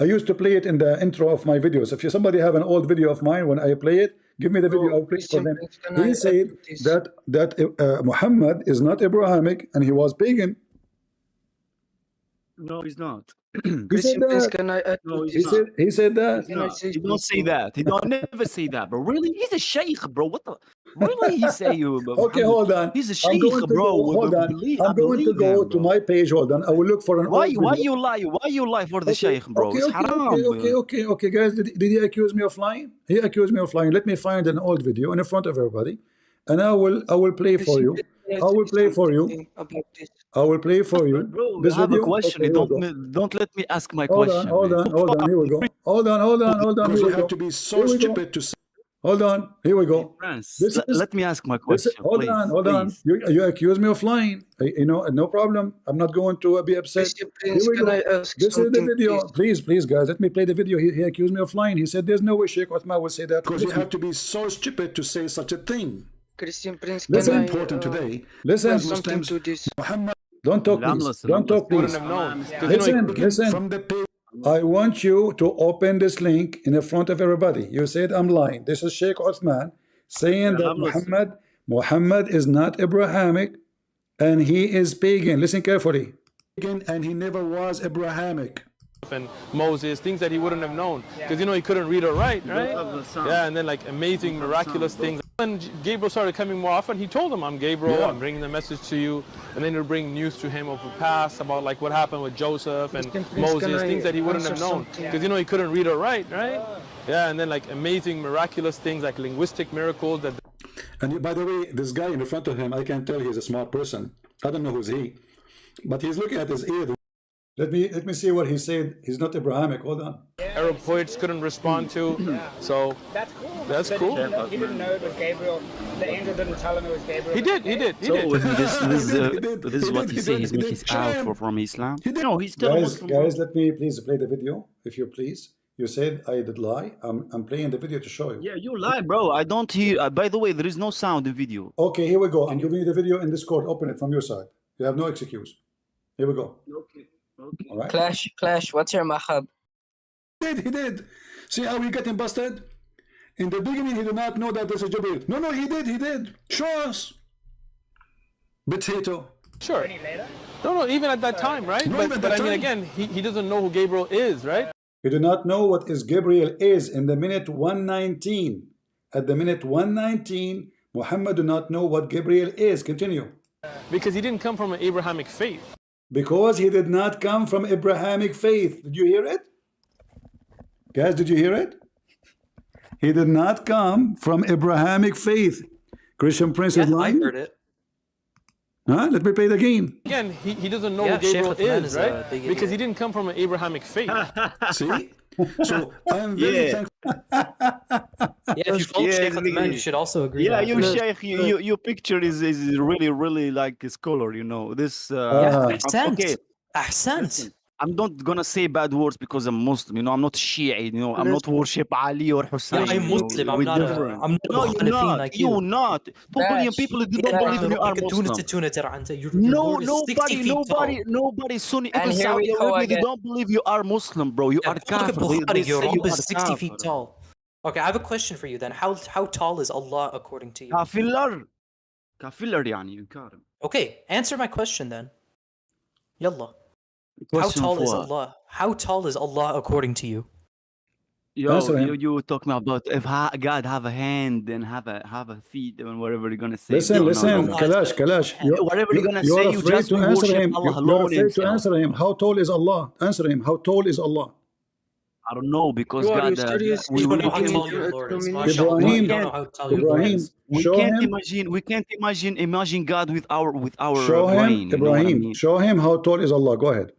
Speaker 1: I used to play it in the intro of my videos. If somebody have an old video of mine, when I play it, give me the video. I'll play it for them. He said that Muhammad is not Abrahamic and he was pagan.
Speaker 10: No, he's not.
Speaker 1: He said that.
Speaker 9: Can I add
Speaker 10: No,
Speaker 1: he said that.
Speaker 10: He don't say that. He don't never say that, bro. Really? He's a sheikh, bro. What the? Really? He say you?
Speaker 1: Okay, hold on.
Speaker 10: He's a sheikh, bro.
Speaker 1: Hold on. I'm going to go to my page. Hold on. I will look for an.
Speaker 10: Why you lie? Why you lie for the sheikh, bro? It's haram.
Speaker 1: Okay, guys. Did he accuse me of lying? He accused me of lying. Let me find an old video in front of everybody, and I will play for you. I will play for you. I will play for you.
Speaker 10: Bro,
Speaker 1: this
Speaker 10: I have
Speaker 1: video.
Speaker 10: a question.
Speaker 1: Okay,
Speaker 10: don't let me ask my
Speaker 1: hold
Speaker 10: question.
Speaker 1: Hold on. Here we go. Hold on.
Speaker 11: Because you have to be so stupid to say.
Speaker 1: Hold on. Here we go.
Speaker 10: Let me ask my question.
Speaker 1: Hold on. You accuse me of lying. No problem. I'm not going to be upset. Here we go. This is the video. Please, guys, let me play the video. He accused me of lying. He said there's no way Sheikh Uthman will say that.
Speaker 11: Because you have to be so stupid to say such a thing.
Speaker 9: Christian Prince,
Speaker 11: It's important today.
Speaker 1: Listen,
Speaker 9: something to this.
Speaker 11: Muhammad,
Speaker 1: don't talk, please. Don't talk, please. Listen.
Speaker 11: from the page.
Speaker 1: I want you to open this link in the front of everybody. You said I'm lying. This is Sheikh Uthman saying that Muhammad is not Abrahamic and he is pagan. Listen carefully.
Speaker 11: And he never was Abrahamic.
Speaker 12: And Moses, things that he wouldn't have known because he couldn't read or write, right? Yeah, and then like amazing, miraculous things. When Gabriel started coming more often, he told him, I'm Gabriel, I'm bringing the message to you, and then he'll bring news to him of the past about like what happened with Joseph and Moses, things that he wouldn't have known because he couldn't read or write, right? Yeah, and then like amazing, miraculous things like linguistic miracles that.
Speaker 11: And by the way, this guy in front of him, I can tell he's a smart person. I don't know who's he, but he's looking at his ear.
Speaker 1: Let me see what he said. He's not Abrahamic. Hold on.
Speaker 12: Arab poets couldn't respond to. So
Speaker 13: that's cool.
Speaker 12: That's cool.
Speaker 13: He didn't know it was Gabriel. The angel didn't tell him it was Gabriel.
Speaker 12: He did.
Speaker 10: This is what he says. He's making out from Islam. No, he's still a Muslim.
Speaker 1: Guys, let me please play the video, if you please. You said I did lie. I'm playing the video to show you.
Speaker 10: Yeah, you lie, bro. I don't hear. By the way, there is no sound in video.
Speaker 1: Okay, here we go. I'm giving you the video in Discord. Open it from your side. You have no excuse. Here we go.
Speaker 10: Okay.
Speaker 1: All right.
Speaker 6: Clash. What's your mahab?
Speaker 11: He did. See how we getting busted? In the beginning, he did not know that this is Jibreel. No, he did. Show us. Potato.
Speaker 12: Sure. No, even at that time, right? But I mean, again, he doesn't know who Gabriel is, right?
Speaker 1: You do not know what is Gabriel is in the minute 119. At the minute 119, Muhammad do not know what Gabriel is. Continue.
Speaker 12: Because he didn't come from an Abrahamic faith.
Speaker 1: Because he did not come from Abrahamic faith. Did you hear it? Guys, did you hear it? He did not come from Abrahamic faith. Christian Prince is lying.
Speaker 5: I heard it.
Speaker 1: Let me play it again.
Speaker 12: Again, he doesn't know who Gabriel is, right? Because he didn't come from an Abrahamic faith.
Speaker 11: See? So I'm very thankful.
Speaker 5: If you follow Sheikh Uthman, you should also agree.
Speaker 10: Yeah, you Sheikh, your picture is really like a scholar, This
Speaker 5: okay. Ahsant.
Speaker 10: I'm not gonna say bad words because I'm Muslim, I'm not Shi'i, I'm not worship Ali or Hussein.
Speaker 5: I'm Muslim, I'm not like you.
Speaker 10: You're not. 2 billion people don't believe you are Muslim. Nobody Sunni, even Saudi Arabia, they don't believe you are Muslim, bro. You are kafir.
Speaker 5: You're 60 feet tall. Okay, I have a question for you then. How tall is Allah according to you?
Speaker 10: كافر يعني ينكر.
Speaker 5: Okay, answer my question then. Yalla. How tall is Allah? How tall is Allah according to you?
Speaker 10: You talking about if God have a hand and have a feet and whatever you're gonna say.
Speaker 1: Listen, Kalash.
Speaker 10: Whatever you're gonna say, you just
Speaker 1: answer him.
Speaker 10: Allah
Speaker 1: You're afraid to answer him. How tall is Allah? Answer him. How tall is Allah?
Speaker 10: I don't know because
Speaker 6: Bro, are you
Speaker 10: God,
Speaker 6: seriously
Speaker 10: we
Speaker 5: You don't know how
Speaker 6: reading
Speaker 5: tall
Speaker 6: into
Speaker 5: your
Speaker 6: a
Speaker 5: Lord is.
Speaker 6: domination?
Speaker 5: MashaAllah, you
Speaker 1: Ibrahim,
Speaker 5: don't know how tall your Lord
Speaker 1: Ibrahim,
Speaker 5: is.
Speaker 1: show him,
Speaker 10: we can't imagine God with our
Speaker 1: show him,
Speaker 10: brain. You know what I
Speaker 1: Ibrahim,
Speaker 10: mean?
Speaker 1: show him how tall is Allah. Go ahead.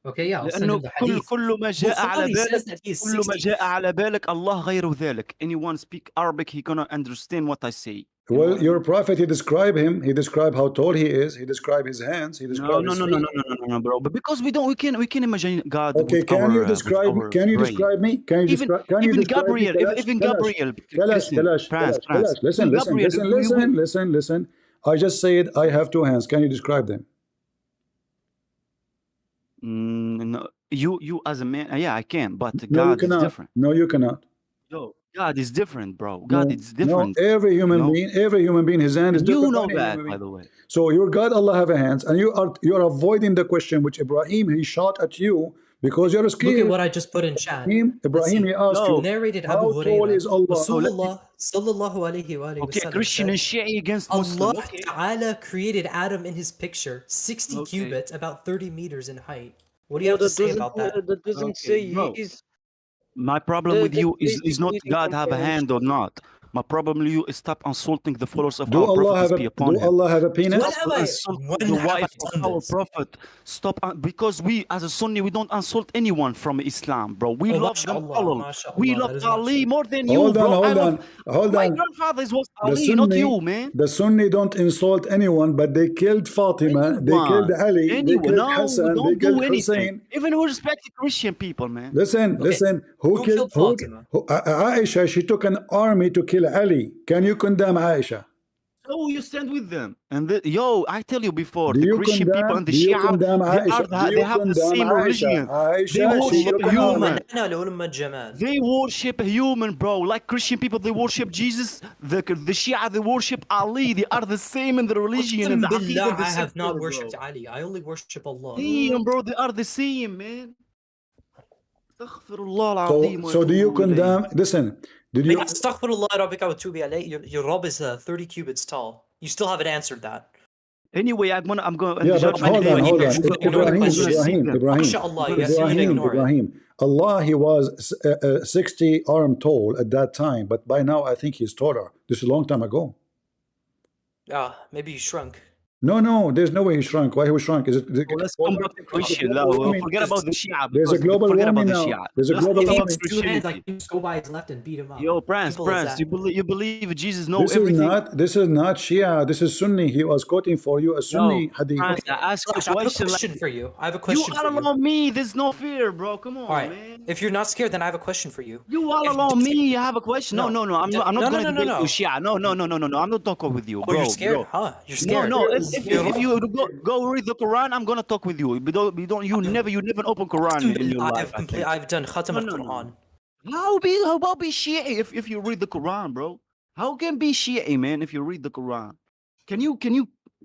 Speaker 5: Okay, yeah, I'll send
Speaker 10: لأنه
Speaker 5: him the hadith.
Speaker 10: كل ما جاء على
Speaker 5: Bukhari
Speaker 10: بالك
Speaker 5: says that he is
Speaker 10: كل ما
Speaker 5: 60.
Speaker 10: جاء على بالك الله غير ذلك. Anyone speak Arabic, he gonna understand what I say. You know
Speaker 1: Well,
Speaker 10: what I
Speaker 1: your
Speaker 10: mean?
Speaker 1: prophet, he described him. He described how tall he is. He described his hands. He
Speaker 10: No,
Speaker 1: described
Speaker 10: no,
Speaker 1: his
Speaker 10: no, no,
Speaker 1: feet.
Speaker 10: no, no, no, no, no, bro. But because we can imagine God
Speaker 1: Okay, can you describe me?
Speaker 10: with our
Speaker 1: Can you
Speaker 10: brain.
Speaker 1: describe me? Can you
Speaker 10: Even
Speaker 1: describe? Can you
Speaker 10: even
Speaker 1: describe me?
Speaker 10: Gabriel,
Speaker 1: Kalash,
Speaker 10: even
Speaker 1: Kalash,
Speaker 10: Gabriel,
Speaker 1: Kalash,
Speaker 10: listen,
Speaker 1: Kalash,
Speaker 10: France,
Speaker 1: Kalash, Kalash. Listen,
Speaker 10: even
Speaker 1: listen,
Speaker 10: Gabriel,
Speaker 1: listen. I just said I have two hands. Can you describe them?
Speaker 10: no, you as a man, yeah, I can, but
Speaker 1: No, you
Speaker 10: God is
Speaker 1: cannot.
Speaker 10: different.
Speaker 1: No, you cannot.
Speaker 10: Yo, God is different, bro. God
Speaker 1: No,
Speaker 10: is
Speaker 1: no.
Speaker 10: different.
Speaker 1: Every human being, his hand is
Speaker 10: And you
Speaker 1: different
Speaker 10: know
Speaker 1: from any
Speaker 10: that,
Speaker 1: human
Speaker 10: by
Speaker 1: being.
Speaker 10: the way.
Speaker 1: So your God, Allah have a hands, and you are avoiding the question which Ibrahim he shot at you because you're scared.
Speaker 5: Look at what I just put in chat.
Speaker 1: Ibrahim he asked you,
Speaker 5: Narrated Abu
Speaker 1: how tall
Speaker 5: Huraira.
Speaker 1: is Allah?
Speaker 5: Rasulullah sallallahu alayhi wa
Speaker 10: Okay,
Speaker 5: sallam
Speaker 10: Christian and
Speaker 5: said,
Speaker 10: Shia against Muslim.
Speaker 5: Allah
Speaker 10: Okay.
Speaker 5: Ta'ala created Adam in his picture, 60
Speaker 10: Okay.
Speaker 5: cubits, about 30 meters in height. What do you have to say about that?
Speaker 6: That doesn't
Speaker 10: Okay,
Speaker 6: say
Speaker 10: bro.
Speaker 6: he's.
Speaker 10: My problem with you is not
Speaker 6: Basic
Speaker 10: God have a hand or not. My problem with you is stop insulting the followers of
Speaker 1: Do
Speaker 10: our
Speaker 1: Allah
Speaker 10: prophet,
Speaker 1: have
Speaker 10: peace be
Speaker 1: a
Speaker 10: upon him.
Speaker 1: Allah have a penis?
Speaker 5: When
Speaker 10: Stop
Speaker 5: have I
Speaker 10: insulting the wife of our
Speaker 5: done this?
Speaker 10: prophet. Stop because we as a Sunni we don't insult anyone from Islam, bro. We
Speaker 5: Oh,
Speaker 10: love them
Speaker 5: mashallah,
Speaker 10: all.
Speaker 5: mashallah,
Speaker 10: We
Speaker 5: that
Speaker 10: love
Speaker 5: is not
Speaker 10: Ali
Speaker 5: true.
Speaker 10: more than you,
Speaker 1: Hold
Speaker 10: bro.
Speaker 1: on,
Speaker 10: I love
Speaker 1: hold
Speaker 10: my
Speaker 1: on.
Speaker 10: grandfather was
Speaker 1: The
Speaker 10: Ali, not
Speaker 1: Sunni,
Speaker 10: you, man.
Speaker 1: the Sunni don't insult anyone, but they killed Fatima, they killed
Speaker 10: Anyone.
Speaker 1: Ali, they
Speaker 10: Anyone.
Speaker 1: killed
Speaker 10: No, we
Speaker 1: Hassan, they
Speaker 10: don't
Speaker 1: killed
Speaker 10: do anything.
Speaker 1: Hussein.
Speaker 10: Even we respect the Christian people, man.
Speaker 1: Listen, who killed
Speaker 5: Fatima?
Speaker 1: Aisha? She took an army to kill Ali. Can you condemn Aisha?
Speaker 10: So you stand with them, and yo, I tell you before,
Speaker 1: Do
Speaker 10: the
Speaker 1: you
Speaker 10: Christian people and the
Speaker 1: do you
Speaker 10: Shia,
Speaker 1: condemn
Speaker 10: they
Speaker 1: Aisha?
Speaker 10: they have the same religion. They worship a human. They worship a human, bro. Like Christian people, they worship Jesus. The Shia, they worship Ali. They are the same in the religion and the aqidah.
Speaker 5: I have not worshipped Ali. I only worship Allah.
Speaker 10: Damn, bro, they are the same, man. Astaghfirullah
Speaker 1: So do you condemn? Listen, did you?
Speaker 5: Astaghfirullah rabbika wa tubi alayh. Your Rabb is 30 cubits tall. You still haven't answered that.
Speaker 10: Anyway, I'm going.
Speaker 1: Yeah, but hold on. Ibrahim. Allah, he was 60 arm tall at that time, but by now I think he's taller. This is a long time ago.
Speaker 5: Maybe he shrunk.
Speaker 1: No, there's no way he shrunk. Why he was shrunk? Is it?
Speaker 10: Let's come back to Christian. Forget about the Shia.
Speaker 1: There's a global warming now. There's a global warming.
Speaker 5: Two hands, like just go by his left and beat him up.
Speaker 10: Yo, France, you believe Jesus knows everything?
Speaker 1: This is not Shia. This is Sunni. He was quoting for you a Sunni hadith.
Speaker 10: France, I ask you a question
Speaker 5: for you. I have a question.
Speaker 10: You all along me. There's no fear, bro. Come on, man.
Speaker 5: If you're not scared, then I have a question for you.
Speaker 10: You all along me. You have a question. No. I'm not going to debate you, Shia. No. I'm not talking with you, bro.
Speaker 5: Oh, you're scared, huh? You're scared.
Speaker 10: No. If you go read the Quran, I'm gonna talk with you. You never open Quran in your life.
Speaker 5: I've done Khatam al-Quran.
Speaker 10: How about be Shia if you read the Quran, bro? How can be Shia, man, if you read the Quran? Can you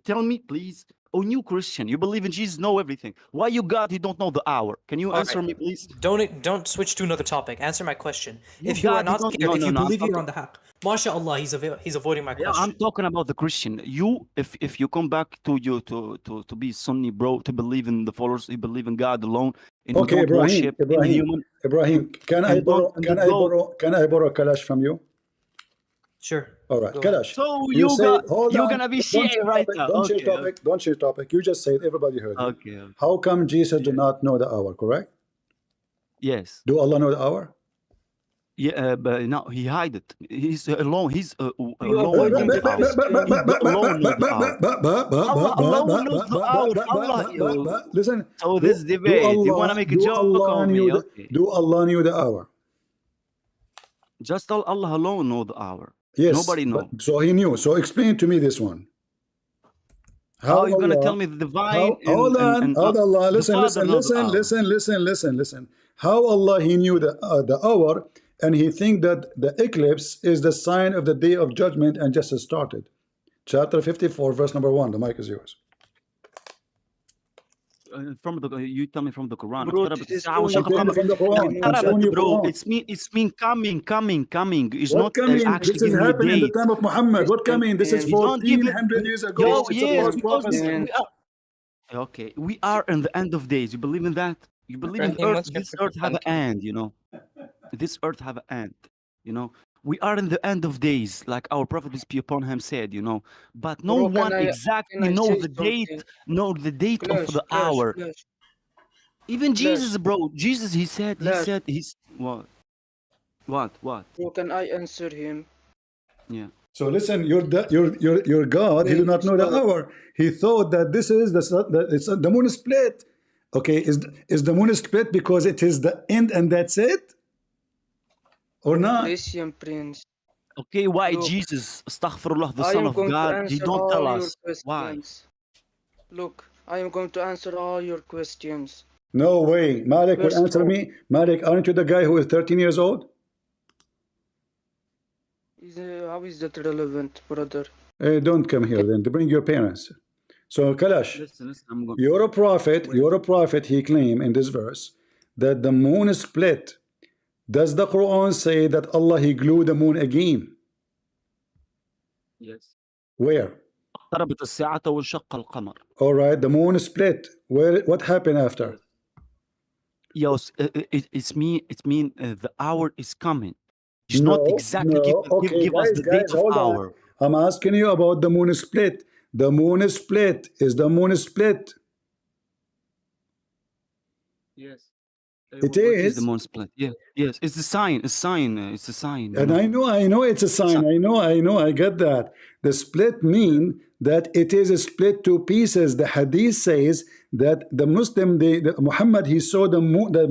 Speaker 10: tell me, please? Oh, you Christian, you believe in Jesus, know everything. Why you God, you don't know the hour? Can you answer me, please?
Speaker 5: Don't switch to another topic. Answer my question. If you are not scared, if you believe you're on the haq, MashaAllah, he's avoiding my question.
Speaker 10: Yeah, I'm talking about the Christian. You, if you come back to be Sunni, bro, to believe in the followers, you believe in God alone, and
Speaker 1: okay,
Speaker 10: you don't worship any human.
Speaker 1: Ibrahim, can I borrow Kalash from you?
Speaker 5: Sure.
Speaker 1: All right, Kalash.
Speaker 10: So you're gonna be Shia right now.
Speaker 1: Don't change topic. You just said everybody heard.
Speaker 10: Okay.
Speaker 1: How come Jesus do not know the hour? Correct.
Speaker 10: Yes.
Speaker 1: Do Allah know the hour?
Speaker 10: Yeah, but no, he hide it. He's alone. He's alone.
Speaker 1: Listen.
Speaker 10: So this debate, you want to make a joke on me? Okay.
Speaker 1: Do Allah knew the hour?
Speaker 10: Just Allah alone know the hour.
Speaker 1: Yes.
Speaker 10: Nobody knows.
Speaker 1: So he knew. So explain to me this one.
Speaker 10: How are you going to tell me the divine?
Speaker 1: Hold on. Listen. How Allah he knew the hour, and he think that the eclipse is the sign of the day of judgment and just started. Chapter 54, verse number 1. The mic is yours.
Speaker 10: You tell me from the Quran.
Speaker 6: Bro,
Speaker 10: It's mean coming. It's
Speaker 1: what
Speaker 10: not
Speaker 1: coming?
Speaker 10: Actually
Speaker 1: this is happening in the time of Muhammad. What coming? This is 1400 years ago.
Speaker 10: Okay, we are in the end of days. You believe in that? You believe in
Speaker 6: Ibrahim,
Speaker 10: earth,
Speaker 6: what's your
Speaker 10: this earth have an end, you know. This earth have an end, you know. We are in the end of days, like our prophet peace be upon him said, you know. But no
Speaker 9: Bro,
Speaker 10: one
Speaker 9: can
Speaker 10: exactly
Speaker 9: I
Speaker 10: know
Speaker 9: say
Speaker 10: the
Speaker 9: something?
Speaker 10: date of the hour.
Speaker 9: Flash.
Speaker 10: Even Jesus, bro. Jesus, he said,
Speaker 9: Flash.
Speaker 10: he's what?
Speaker 9: Bro, can I answer him?
Speaker 10: Yeah.
Speaker 1: So listen, your God, he did
Speaker 9: Wait,
Speaker 1: not know the
Speaker 9: stop.
Speaker 1: hour. He thought that this is the moon is split. Okay, is the moon split because it is the end and that's it? Or not?
Speaker 9: Christian Prince.
Speaker 10: Okay, why
Speaker 9: Look,
Speaker 10: Jesus, astaghfirullah, the
Speaker 9: I
Speaker 10: Son
Speaker 9: am
Speaker 10: of
Speaker 9: going to
Speaker 10: God, he
Speaker 9: answer
Speaker 10: don't tell
Speaker 9: all your
Speaker 10: us why.
Speaker 9: questions. Look, I am going to answer all your questions.
Speaker 1: No way. Malik will
Speaker 9: First
Speaker 1: answer
Speaker 9: of all,
Speaker 1: me. Malik, aren't you the guy who is 13 years old?
Speaker 9: how is that relevant, brother?
Speaker 1: Don't come here then to bring your parents. So Kalash,
Speaker 10: Listen, I'm going.
Speaker 1: you're a prophet, he claimed in this verse that the moon is split. Does the Quran say that Allah he glued the moon again?
Speaker 10: Yes.
Speaker 1: Where?
Speaker 10: اقتربت الساعة وانشق القمر.
Speaker 1: All right, the moon is split. What happened after?
Speaker 10: Yes, it mean the hour is coming. Just not exactly
Speaker 1: Okay,
Speaker 10: give us the date of
Speaker 1: hold
Speaker 10: hour.
Speaker 1: on. I'm asking you about the moon is split. The moon is split. Is the moon split?
Speaker 10: Yes.
Speaker 1: It
Speaker 10: What is the
Speaker 1: is.
Speaker 10: moon split? Yeah, yes, it's a sign. It's a sign.
Speaker 1: And I know it's a sign. I know, I get that. The split mean that it is split to pieces. The hadith says that the Muslim, the Muhammad, he saw the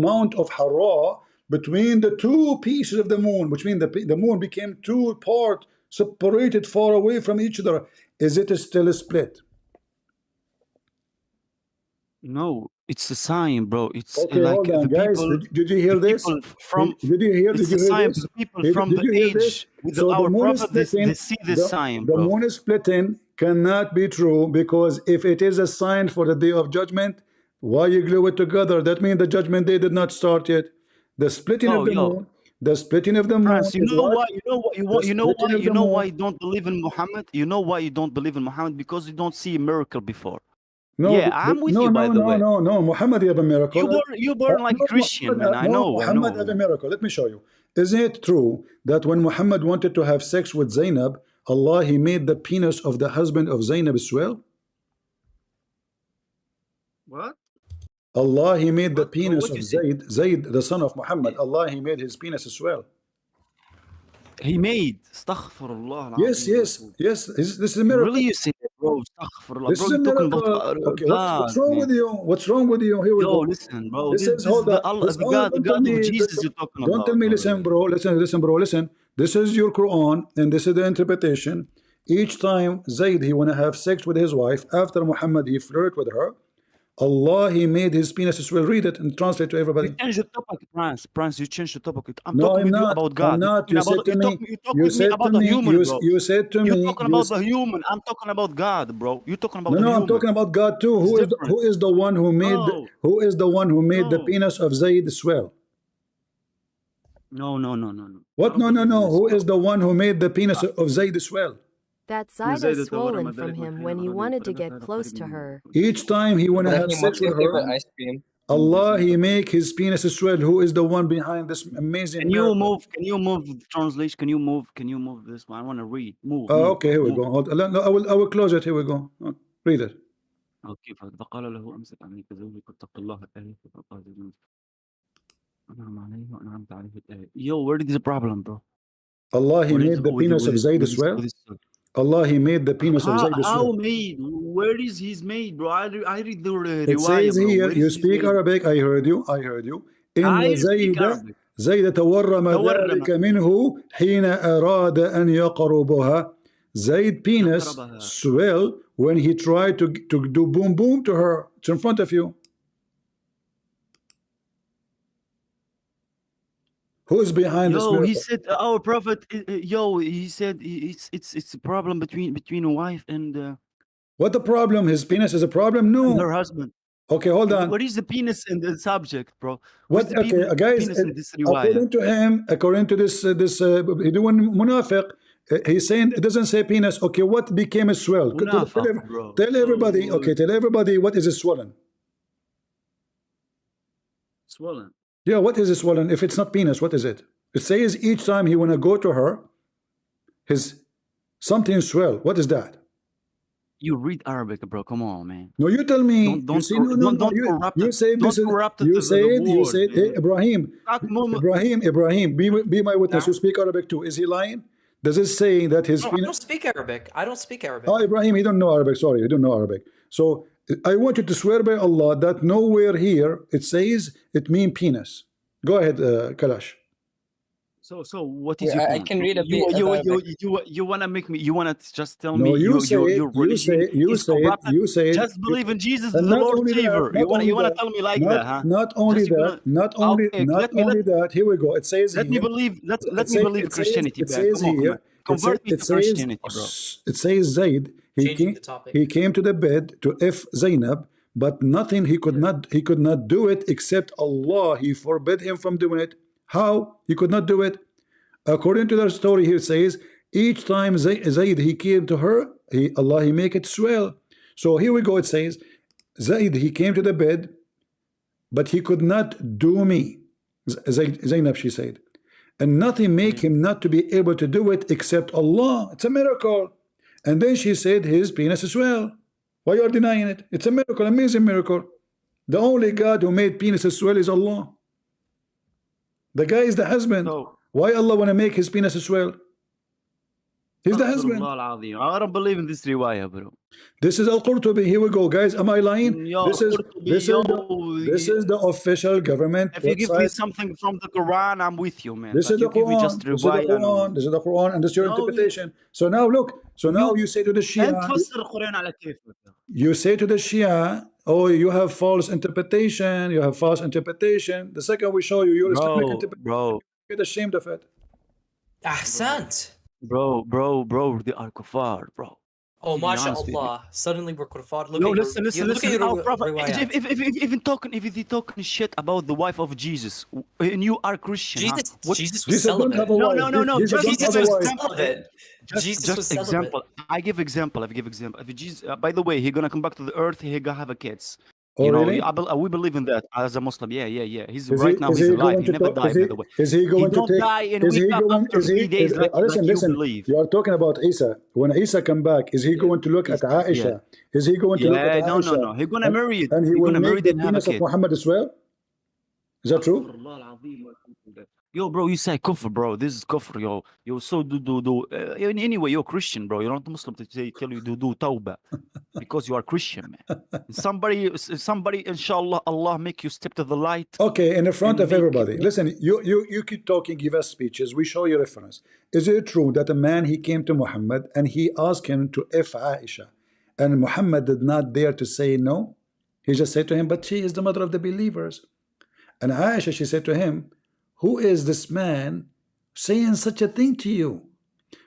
Speaker 1: mount of Hara between the two pieces of the moon, which means the moon became two parts, separated far away from each other. Is it still split?
Speaker 10: No, it's a sign, bro. It's
Speaker 1: Okay,
Speaker 10: like
Speaker 1: hold on,
Speaker 10: the
Speaker 1: guys.
Speaker 10: people.
Speaker 1: Did you hear this?
Speaker 10: From
Speaker 1: Did you hear?
Speaker 10: it's
Speaker 1: Did you
Speaker 10: a
Speaker 1: hear
Speaker 10: sign.
Speaker 1: this?
Speaker 10: The people
Speaker 1: Did
Speaker 10: from the
Speaker 1: you hear this?
Speaker 10: age with
Speaker 1: So the
Speaker 10: our
Speaker 1: moon is
Speaker 10: prophet, they
Speaker 1: splitting.
Speaker 10: see this sign,
Speaker 1: The
Speaker 10: bro.
Speaker 1: moon is splitting cannot be true, because if it is a sign for the day of judgment, why you glue it together? That means the judgment day did not start yet. The splitting of the moon. The splitting of the moon
Speaker 10: France,
Speaker 1: is what?
Speaker 10: you know why you don't believe in Muhammad? You know why you don't believe in Muhammad? Because you don't see a miracle before.
Speaker 1: No,
Speaker 10: Yeah, I'm with you, by the way.
Speaker 1: No. Muhammad have a miracle.
Speaker 10: You born like a Christian, man. I know.
Speaker 1: Muhammad have a miracle. Let me show you. Isn't it true that when Muhammad wanted to have sex with Zainab, Allah he made the penis of the husband of Zainab swell?
Speaker 10: What?
Speaker 1: Allah he made the penis of Zayd, the son of Muhammad. Allah he made his penis swell.
Speaker 10: He made. Astaghfirullah.
Speaker 1: Yes. This is a miracle.
Speaker 10: Really, you say that, bro? Astaghfirullah.
Speaker 1: This
Speaker 10: bro,
Speaker 1: is a
Speaker 10: you're talking
Speaker 1: miracle.
Speaker 10: about
Speaker 1: Okay,
Speaker 10: God,
Speaker 1: what's wrong with you? What's wrong with you? Here we go.
Speaker 10: Listen, bro.
Speaker 1: This is
Speaker 10: the Allah, the
Speaker 1: don't
Speaker 10: God
Speaker 1: tell me,
Speaker 10: of Jesus you're talking about.
Speaker 1: Don't tell me, listen, bro. Listen. This is your Quran, and this is the interpretation. Each time Zayd he wanna have sex with his wife, after Muhammad he flirt with her, Allah he made his penis swell. Read it and translate to everybody.
Speaker 10: You change the topic, Prince. You change the topic. I'm
Speaker 1: No,
Speaker 10: talking
Speaker 1: I'm
Speaker 10: with you
Speaker 1: not.
Speaker 10: about God.
Speaker 1: I'm not. You said to me.
Speaker 10: You talk with me about the human, bro.
Speaker 1: You said to me.
Speaker 10: You're talking about the human. I'm talking about God, bro. You're talking about the
Speaker 1: No,
Speaker 10: human.
Speaker 1: I'm talking about God too. Who is the one who made the penis of Zayd swell?
Speaker 10: No.
Speaker 1: What? No. Who is the one who made the penis of Zayd swell?
Speaker 7: That side is swollen from him when he wanted to get close to her.
Speaker 1: Each time he wanna have sex with her, Allah he make his penis swell. Who is the one behind this amazing miracle?
Speaker 10: Can you move the translation? Can you move this one? I want to read. Move.
Speaker 1: Okay, here we go. No, I will close it. Here we go. Read it.
Speaker 10: Okay, فقال له أمسك عليك زوجك واتق الله الآية فقال أنعم عليه وأنعمت عليه الآية. Yo, where is the problem, bro?
Speaker 1: Allah he made the penis of Zayd swell. Allah he made the penis of Zayd swell.
Speaker 10: How made? Where is he's made, bro? I read the riwayah,
Speaker 1: It says here, you speak Arabic. I heard you. إن زيد تورم ذلك منه حين أراد أن يقربها. Zayd penis swell when he tried to do boom boom to her. It's in front of you. Who is behind this miracle?
Speaker 10: He said our prophet. He said it's a problem between a wife and.
Speaker 1: What the problem? His penis is a problem? No.
Speaker 10: And her husband.
Speaker 1: Okay, hold on.
Speaker 10: What is the penis in the subject, bro?
Speaker 1: What? Okay, guys. According to him, according to this munafiq, he's saying it doesn't say penis. Okay, what became a swell? Tell everybody. Okay, tell everybody what is a swollen.
Speaker 10: Swollen.
Speaker 1: Yeah, what is it swollen? If it's not penis, what is it? It says each time he wanna go to her, his something swell. What is that?
Speaker 10: You read Arabic, bro. Come on, man.
Speaker 1: No, you tell me.
Speaker 10: Don't
Speaker 1: You say no.
Speaker 10: don't
Speaker 1: You,
Speaker 10: corrupt
Speaker 1: you
Speaker 10: it.
Speaker 1: say this
Speaker 10: Don't
Speaker 1: is.
Speaker 10: corrupt
Speaker 1: You
Speaker 10: the
Speaker 1: said. You
Speaker 10: word,
Speaker 1: said. Hey,
Speaker 10: man.
Speaker 1: Ibrahim. Be my witness. You speak Arabic too. Is he lying? Does it say that his
Speaker 5: No, I
Speaker 1: penis?
Speaker 5: don't speak Arabic. I don't speak Arabic.
Speaker 1: Oh, Ibrahim, he don't know Arabic. Sorry, he don't know Arabic. So I want you to swear by Allah that nowhere here it says it means penis. Go ahead, Kalash.
Speaker 10: So what is your
Speaker 6: I
Speaker 10: point?
Speaker 6: can read a bit of Arabic.
Speaker 10: You wanna make me? You wanna just tell
Speaker 1: No,
Speaker 10: me
Speaker 1: you say it.
Speaker 10: your
Speaker 1: You
Speaker 10: religion
Speaker 1: say. You
Speaker 10: is
Speaker 1: say it.
Speaker 10: corrupted?
Speaker 1: You say it.
Speaker 10: Just believe in Jesus, the
Speaker 1: And not
Speaker 10: Lord
Speaker 1: only
Speaker 10: Savior.
Speaker 1: that.
Speaker 10: You wanna
Speaker 1: Not
Speaker 10: tell me like
Speaker 1: not,
Speaker 10: that, huh?
Speaker 1: Not only
Speaker 10: Just you
Speaker 1: that.
Speaker 10: wanna-
Speaker 1: Not only.
Speaker 10: Okay,
Speaker 1: Not
Speaker 10: let me
Speaker 1: only that. Here we go. It says
Speaker 10: let
Speaker 1: here.
Speaker 10: me believe. Let me believe
Speaker 1: It says.
Speaker 10: Christianity,
Speaker 1: It
Speaker 10: man.
Speaker 1: says
Speaker 10: Come on,
Speaker 1: here.
Speaker 10: convert me
Speaker 1: It
Speaker 10: to
Speaker 1: says.
Speaker 10: Christianity, bro.
Speaker 1: It says Zaid.
Speaker 5: Changing the topic.
Speaker 1: He came to the bed to F Zainab, but nothing. He could not. He could not do it except Allah. He forbid him from doing it. How? He could not do it. According to their story, here it says each time Zaid he came to her, Allah he make it swell. So here we go. It says Zaid he came to the bed, but he could not do me. Zainab she said, and nothing make him not to be able to do it except Allah. It's a miracle. And then she said his penis is swell. Why you are denying it? It's a miracle, amazing miracle. The only God who made penis swell is Allah. The guy is the husband.
Speaker 10: So,
Speaker 1: Why Allah want to make his penis swell? He's the husband.
Speaker 10: I don't believe in this riwayah, bro.
Speaker 1: This is Al-Qurtubi. Here we go, guys. Am I lying?
Speaker 10: Yo,
Speaker 1: This is
Speaker 10: Qurtubi,
Speaker 1: this is the official government
Speaker 10: If you give me
Speaker 1: website.
Speaker 10: something from the Quran, I'm with you, man.
Speaker 1: This
Speaker 10: But
Speaker 1: is the
Speaker 10: you give me
Speaker 1: Quran.
Speaker 10: just
Speaker 1: This is the
Speaker 10: riwayah, no.
Speaker 1: Quran. This is the Quran, and this is your
Speaker 10: No,
Speaker 1: interpretation. So now look. So now you say to the
Speaker 10: أنت
Speaker 1: Shia.
Speaker 10: تفسر القرآن على كيفك.
Speaker 1: You say to the Shia, oh, you have false interpretation. You have false interpretation. The second we show you your Islamic interpretation,
Speaker 10: Bro,
Speaker 1: get ashamed of it.
Speaker 5: Ahsant.
Speaker 10: bro, they are kuffar, bro.
Speaker 5: Oh,
Speaker 10: To be honest with you.
Speaker 5: mashallah. Suddenly we're kuffar. Look
Speaker 10: No,
Speaker 5: at
Speaker 10: listen,
Speaker 5: your, look at
Speaker 10: listen.
Speaker 5: your
Speaker 10: Our prophet,
Speaker 5: riwayat.
Speaker 10: if he talking shit about the wife of Jesus, and you are Christian, huh?
Speaker 5: Jesus,
Speaker 10: What?
Speaker 5: Jesus was
Speaker 1: Jesus don't
Speaker 5: celibate.
Speaker 1: have a wife.
Speaker 10: No.
Speaker 1: Jesus
Speaker 10: Just
Speaker 1: don't
Speaker 5: Jesus
Speaker 1: have a
Speaker 5: was
Speaker 1: wife.
Speaker 5: celibate. Jesus was
Speaker 10: Just
Speaker 5: celibate.
Speaker 10: example. I give example. If Jesus, by the way, he gonna come back to the earth. He gonna have a kids.
Speaker 1: Oh,
Speaker 10: You know,
Speaker 1: really?
Speaker 10: we believe in that as a Muslim. Yeah. He's
Speaker 1: Is
Speaker 10: right
Speaker 1: he,
Speaker 10: now.
Speaker 1: is
Speaker 10: He's
Speaker 1: he
Speaker 10: alive.
Speaker 1: going
Speaker 10: He
Speaker 1: to
Speaker 10: never
Speaker 1: talk?
Speaker 10: died, by the way.
Speaker 1: Is he
Speaker 10: He
Speaker 1: going to
Speaker 10: don't
Speaker 1: take?
Speaker 10: die and
Speaker 1: Is he
Speaker 10: wake up
Speaker 1: going?
Speaker 10: after
Speaker 1: Is he?
Speaker 10: 3 days like
Speaker 1: listen,
Speaker 10: you
Speaker 1: listen.
Speaker 10: believe.
Speaker 1: You are talking about Isa. When Isa come back, is he going to look at Aisha? Is he going to look at Aisha?
Speaker 10: No. He's gonna marry it.
Speaker 1: And he
Speaker 10: He's
Speaker 1: will
Speaker 10: gonna marry
Speaker 1: make
Speaker 10: it
Speaker 1: the
Speaker 10: and have a
Speaker 1: penis of
Speaker 10: kid.
Speaker 1: Muhammad as well. Is that true?
Speaker 10: Yo, bro, you say kufr, bro. This is kufr, yo. You so do. Anyway, you're Christian, bro. You're not Muslim to tell you to do tawbah because you are Christian, man. Somebody, inshallah, Allah make you step to the light.
Speaker 1: Okay, in the front
Speaker 10: and
Speaker 1: of everybody. Listen, you keep talking, give us speeches. We show you reference. Is it true that a man he came to Muhammad and he asked him to F Aisha, and Muhammad did not dare to say no? He just said to him, "But she is the mother of the believers." And Aisha, she said to him, "Who is this man saying such a thing to you?"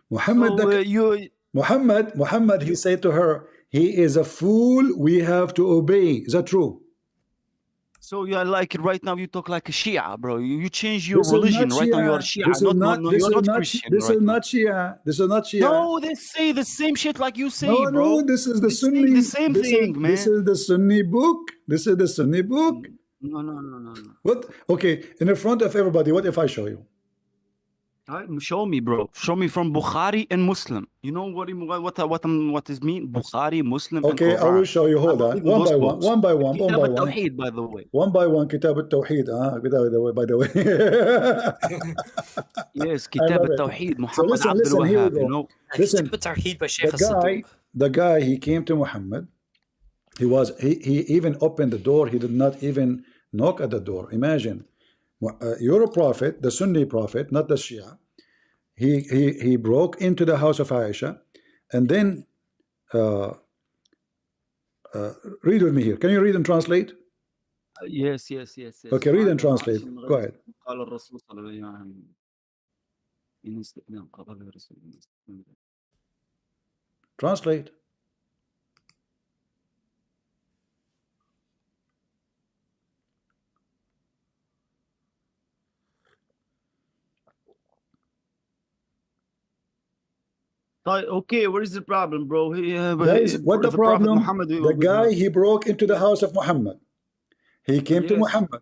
Speaker 1: Muhammad, Muhammad, he said to her, "He is a fool. We have to obey." Is that true?
Speaker 10: So you are like right now. You talk like a Shia, bro. You change your
Speaker 1: This is
Speaker 10: religion
Speaker 1: not
Speaker 10: right now. You are
Speaker 1: Shia.
Speaker 10: Shia.
Speaker 1: This is not.
Speaker 10: No,
Speaker 1: This
Speaker 10: you're
Speaker 1: is
Speaker 10: not
Speaker 1: not.
Speaker 10: Christian.
Speaker 1: This
Speaker 10: right
Speaker 1: is
Speaker 10: now.
Speaker 1: not Shia. This is not Shia.
Speaker 10: No, they say the same shit like you say,
Speaker 1: No,
Speaker 10: bro.
Speaker 1: no. This is the
Speaker 10: They say
Speaker 1: Sunni.
Speaker 10: the same thing, man.
Speaker 1: This is the Sunni book. This is the Sunni book.
Speaker 10: No.
Speaker 1: What? Okay. In the front of everybody. What if I show you?
Speaker 10: Show me, bro. Show me from Bukhari and Muslim. You know what is mean? Bukhari, Muslim.
Speaker 1: Okay,
Speaker 10: and
Speaker 1: I will
Speaker 10: Quran.
Speaker 1: show you. Hold on. One by one. One by one. One by one.
Speaker 10: Tawheed, by the way.
Speaker 1: One by one. Kitab al-Tawheed. By the way.
Speaker 10: Yes, Kitab al-Tawheed. Muhammad
Speaker 1: So
Speaker 10: Abdul
Speaker 1: listen, here we
Speaker 10: Wahhab,
Speaker 1: go.
Speaker 10: you know.
Speaker 1: Listen, the guy, he came to Muhammad. He even opened the door. He did not even knock at the door. Imagine, you're a prophet, the Sunni prophet, not the Shia. He broke into the house of Aisha, and then read with me here. Can you read and translate?
Speaker 10: Yes.
Speaker 1: Okay, read and translate. Go ahead. Translate.
Speaker 10: Okay, what is the problem, bro?
Speaker 1: Guys, what the problem? The guy, he broke into the house of Muhammad. He came to Muhammad.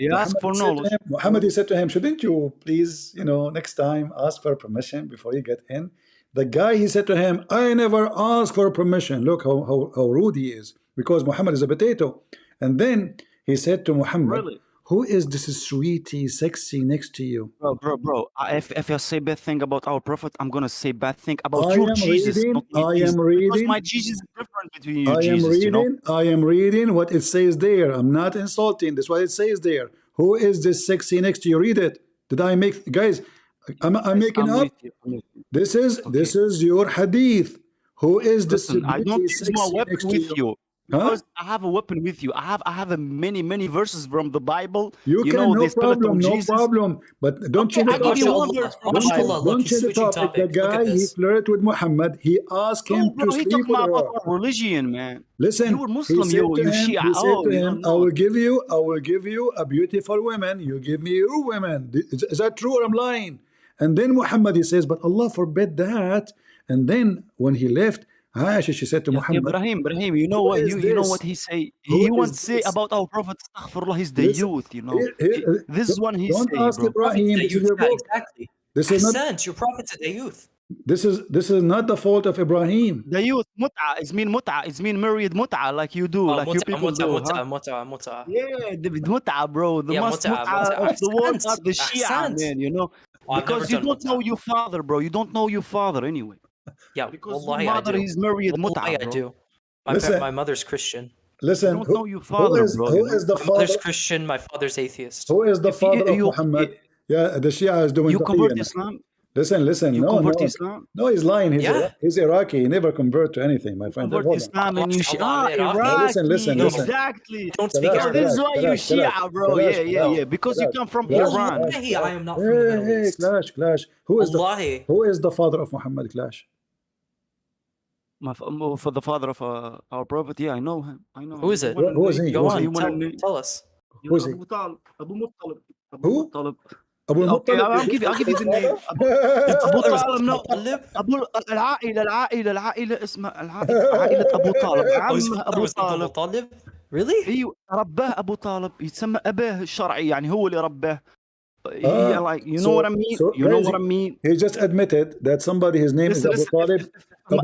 Speaker 10: He asked for knowledge.
Speaker 1: Muhammad, he said to him, shouldn't you please, next time ask for permission before you get in? The guy, he said to him, I never ask for permission. Look how rude he is, because Muhammad is a potato. And then he said to Muhammad,
Speaker 10: Really?
Speaker 1: who is this sweetie, sexy next to you?
Speaker 10: Bro. If I say bad thing about our prophet, I'm gonna say bad thing about your Jesus.
Speaker 1: I am reading.
Speaker 10: Because my Jesus is different between you, Jesus.
Speaker 1: I am reading what it says there. I'm not insulting. That's what it says there. Who is this sexy next to you? Read it. Did I make, guys? I'm making up. This is your hadith. Who is this?
Speaker 10: Listen, I don't use my weapon with you. Because I have a weapon with you. I have many verses from the Bible.
Speaker 1: You can, no problem. But don't change the topic. Don't change the topic. The guy, he flirted with Muhammad. He asked him to sleep with her.
Speaker 10: Religion, man.
Speaker 1: Listen,
Speaker 10: you were Muslim,
Speaker 1: he said to him, I will give you a beautiful woman. You give me your women. Is that true or I'm lying? And then Muhammad, he says, but Allah forbid that. And then when he left, Aisha, she said to Muhammad,
Speaker 10: Ibrahim, you know what he say? He wants to say about our prophet, astaghfirullah, he's the youth, this is one he say.
Speaker 1: Don't ask Ibrahim, this is your book.
Speaker 5: Exactly.
Speaker 1: This is
Speaker 5: not your prophet's the youth.
Speaker 1: This is not the fault of Ibrahim.
Speaker 10: The youth, mut'a, it's mean married mut'a, like you do, like you people do.
Speaker 5: Mut'a.
Speaker 10: Yeah, the mut'a, bro. The most mut'a of the world are the Shia, man, because you don't know your father, bro. You don't know your father anyway.
Speaker 5: Yeah,
Speaker 10: because your mother is married mut'a,
Speaker 5: I do. My mother's Christian.
Speaker 1: Listen,
Speaker 10: you don't know your father,
Speaker 1: who is the
Speaker 5: my
Speaker 1: father?
Speaker 5: mother's Christian, my father's atheist.
Speaker 1: Who is the father of Muhammad? Yeah, the Shia is doing.
Speaker 10: You convert Islam?
Speaker 1: Listen.
Speaker 10: You convert Islam?
Speaker 1: No, he's lying. He's Iraqi. He never convert to anything, my friend.
Speaker 10: Convert Islam and you Shia. Iraqi.
Speaker 1: Listen.
Speaker 10: Exactly.
Speaker 5: Don't speak Arabic.
Speaker 10: This is why you Shia, bro. Yeah. Because you come from Iran.
Speaker 5: I am not from the Middle East.
Speaker 1: Clash. Who is the father of Muhammad? Clash.
Speaker 10: For the father of our prophet, yeah, I know him.
Speaker 5: Who is it?
Speaker 1: Who is he?
Speaker 5: Go on, tell us.
Speaker 1: Who is he?
Speaker 10: Abu Muttalib.
Speaker 1: Who? Abu
Speaker 10: Okay,
Speaker 1: Muttalib.
Speaker 10: I'll give you the name. Abu Talib, no. Abu العائلة اسمها عائلة أبو طالب. عم أبو
Speaker 5: طالب. Really?
Speaker 10: أيوه رباه أبو طالب يتسمى أباه الشرعي يعني هو اللي رباه. Like, you know what I mean? You know what I mean?
Speaker 1: He just admitted that somebody, his name is Abu Talib.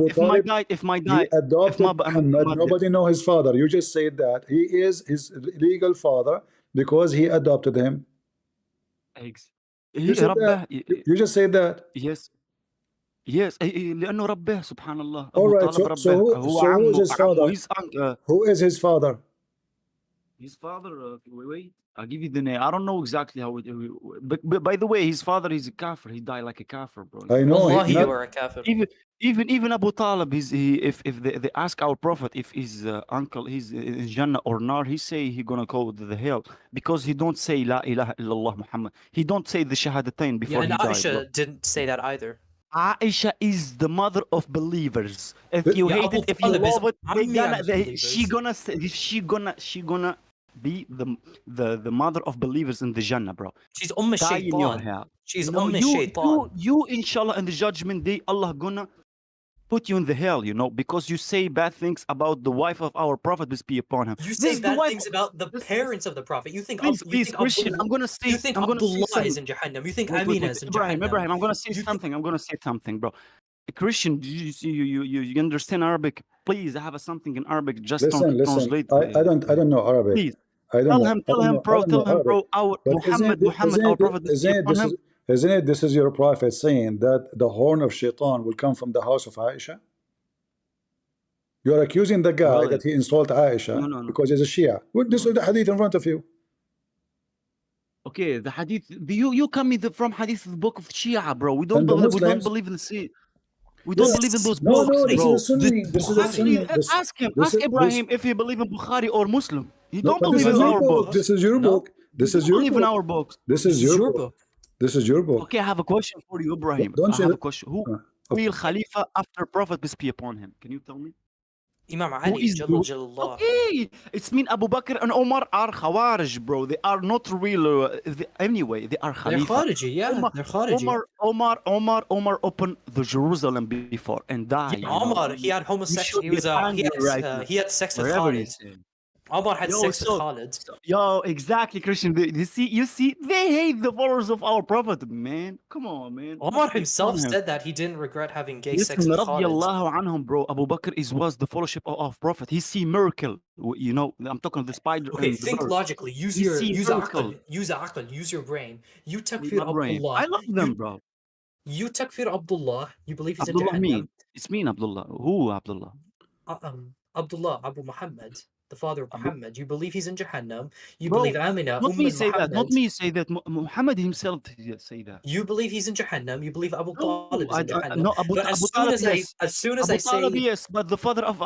Speaker 10: If my guy
Speaker 1: he adopted Muhammad, nobody know his father. You just said that he is his legal father because he adopted him. You just said that.
Speaker 10: Yes لأنه رباه سبحان الله.
Speaker 1: All right, so who is his father? Who is his father?
Speaker 10: His father, wait, I'll give you the name. I don't know exactly how it, but by the way, his father is a kafir. He died like a kafir, bro.
Speaker 1: I know.
Speaker 5: You are a kafir.
Speaker 10: Even Abu Talib, if they ask our prophet if his uncle is in Jannah or Nar, he say he gonna go to the hell because he don't say La ilaha illallah Muhammad. He don't say the shahadatain before he died.
Speaker 5: Aisha didn't say that either.
Speaker 10: Aisha is the mother of believers. If you hate it, if you love it, she gonna be the mother of believers in the Jannah, bro.
Speaker 5: She's Shaitan. She's Shaitan.
Speaker 10: You inshallah in the judgment day, Allah gonna put you in the hell, because you say bad things about the wife of our prophet, peace be upon him.
Speaker 5: You say bad things about the parents of the prophet. You think
Speaker 10: please, Christian, I'm gonna say.
Speaker 5: You think Abdullah is in Jahannam. You think Amina is in Jahannam.
Speaker 10: Ibrahim, I'm gonna say something, bro. Christian, you understand Arabic? Please, I have something in Arabic. Just translate.
Speaker 1: I don't know Arabic.
Speaker 10: Please.
Speaker 1: Tell
Speaker 10: him, bro. Our Muhammad, our prophet.
Speaker 1: Isn't it? This is your prophet saying that the horn of Shaitan will come from the house of Aisha. You are accusing the guy that he installed Aisha because he's a Shia. This is the hadith in front of you.
Speaker 10: Okay, the hadith. You come from hadith, the book of Shia, bro. We don't believe in the sea. We don't believe in those books,
Speaker 1: bro.
Speaker 10: This is a Sunni. Ask Ibrahim if he believes in Bukhari or Muslim. He don't believe in our book.
Speaker 1: This is your book. This is your book.
Speaker 10: Believe in our books.
Speaker 1: This is your book. This is your book.
Speaker 10: Okay, I have a question for you, Ibrahim. I have a question. Who will Khalifa after Prophet, peace be upon him? Can you tell me?
Speaker 5: Imam Ali, Jallallah.
Speaker 10: Okay, it's mean Abu Bakr and Omar are Khawarij, bro. They are not real. Anyway, they are Khalifa.
Speaker 5: They're Khariji, yeah. They're Khariji.
Speaker 10: Omar opened the Jerusalem before and died.
Speaker 5: Yeah, Omar, he had homosexual. He had sex with Khalid. Omar had
Speaker 10: Yo,
Speaker 5: sex with
Speaker 10: so,
Speaker 5: Khalid.
Speaker 10: yo, exactly, Christian. You see, they hate the followers of our prophet, man. Come on, man.
Speaker 5: Omar
Speaker 10: Make
Speaker 5: himself
Speaker 10: fun of him.
Speaker 5: said that he didn't regret having gay sex
Speaker 10: Listen,
Speaker 5: with
Speaker 10: رضي
Speaker 5: Khalid.
Speaker 10: الله عنهم, bro. Abu Bakr was the fellowship of prophet. He see miracle. You know, I'm talking of the spider
Speaker 5: Okay,
Speaker 10: and the
Speaker 5: think
Speaker 10: bird.
Speaker 5: logically. Use
Speaker 10: He
Speaker 5: your
Speaker 10: see
Speaker 5: use
Speaker 10: miracle.
Speaker 5: aql. Use aql. Use your brain. You takfir
Speaker 10: My brain.
Speaker 5: Abdullah.
Speaker 10: I love them, bro.
Speaker 5: You takfir Abdullah. You believe he's
Speaker 10: Abdullah
Speaker 5: in Jahannam.
Speaker 10: mean? It's mean Abdullah. Who Abdullah?
Speaker 5: Abdullah, Abu Muhammad, the father of Muhammad. You believe he's in Jahannam. You
Speaker 10: Bro,
Speaker 5: believe Amina,
Speaker 10: not me say
Speaker 5: Muhammad.
Speaker 10: that. Not me say that. Muhammad himself say that.
Speaker 5: You believe he's in Jahannam. You believe Abu Talib is in Jahannam.
Speaker 10: No,
Speaker 5: but as soon as I say,
Speaker 10: yes, but the father of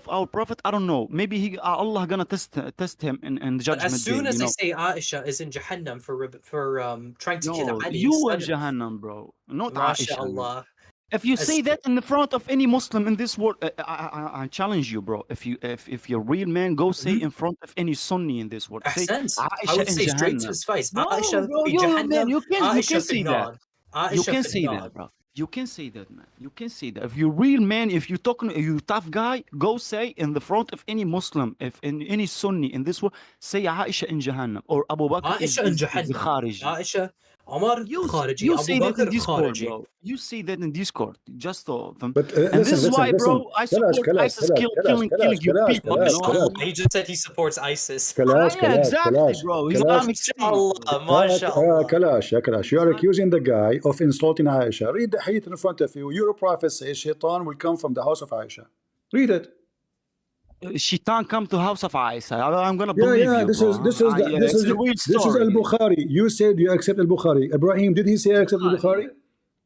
Speaker 10: our prophet, I don't know. Maybe Allah gonna test him in the judgment
Speaker 5: as soon
Speaker 10: day,
Speaker 5: as
Speaker 10: you
Speaker 5: I
Speaker 10: know?
Speaker 5: say Aisha is in Jahannam for trying to kill
Speaker 10: No,
Speaker 5: Ali,
Speaker 10: you in Jahannam, bro. Not Aisha.
Speaker 5: MashaAllah.
Speaker 10: If you say that in the front of any Muslim in this world, I challenge you, bro. If you're a real man, go say in front of any Sunni in this world. Say
Speaker 5: I
Speaker 10: Aisha
Speaker 5: would
Speaker 10: in
Speaker 5: say straight to
Speaker 10: Jahannam.
Speaker 5: his face.
Speaker 10: No,
Speaker 5: Aisha
Speaker 10: bro,
Speaker 5: fi
Speaker 10: you
Speaker 5: Jahannam,
Speaker 10: man, you can
Speaker 5: Aisha
Speaker 10: say
Speaker 5: fi
Speaker 10: that.
Speaker 5: nar.
Speaker 10: You
Speaker 5: Aisha
Speaker 10: can
Speaker 5: fi
Speaker 10: say
Speaker 5: nar.
Speaker 10: that, bro. You can say that, man. You can say that. If you're real man, if you're talking, you tough guy, go say in the front of any Muslim, if in any Sunni in this world, say Aisha in Jahannam or Abu Bakr
Speaker 5: Aisha in
Speaker 10: is
Speaker 5: Jahannam.
Speaker 10: Khariji.
Speaker 5: Aisha, Omar Khariji,
Speaker 10: You
Speaker 5: Abu
Speaker 10: say that in
Speaker 5: Bakr
Speaker 10: Discord,
Speaker 5: Khariji.
Speaker 10: bro. You say that in Discord. Just all of them.
Speaker 1: But
Speaker 10: And this is why, bro, I support ISIS killing your people. You know?
Speaker 5: He just said he supports ISIS.
Speaker 10: Yeah, exactly, bro. Islamic State.
Speaker 5: MashaAllah.
Speaker 1: Kalash, you are accusing the guy of insulting Aisha. Read the hadith in front of you. Your prophet says Shaitan will come from the house of Aisha. Read it.
Speaker 10: Shaitan come to house of Aisha. I'm gonna believe you,
Speaker 1: this
Speaker 10: bro.
Speaker 1: is Al-Bukhari. You said you accept Al-Bukhari. Ibrahim, did he say I accept Al-Bukhari?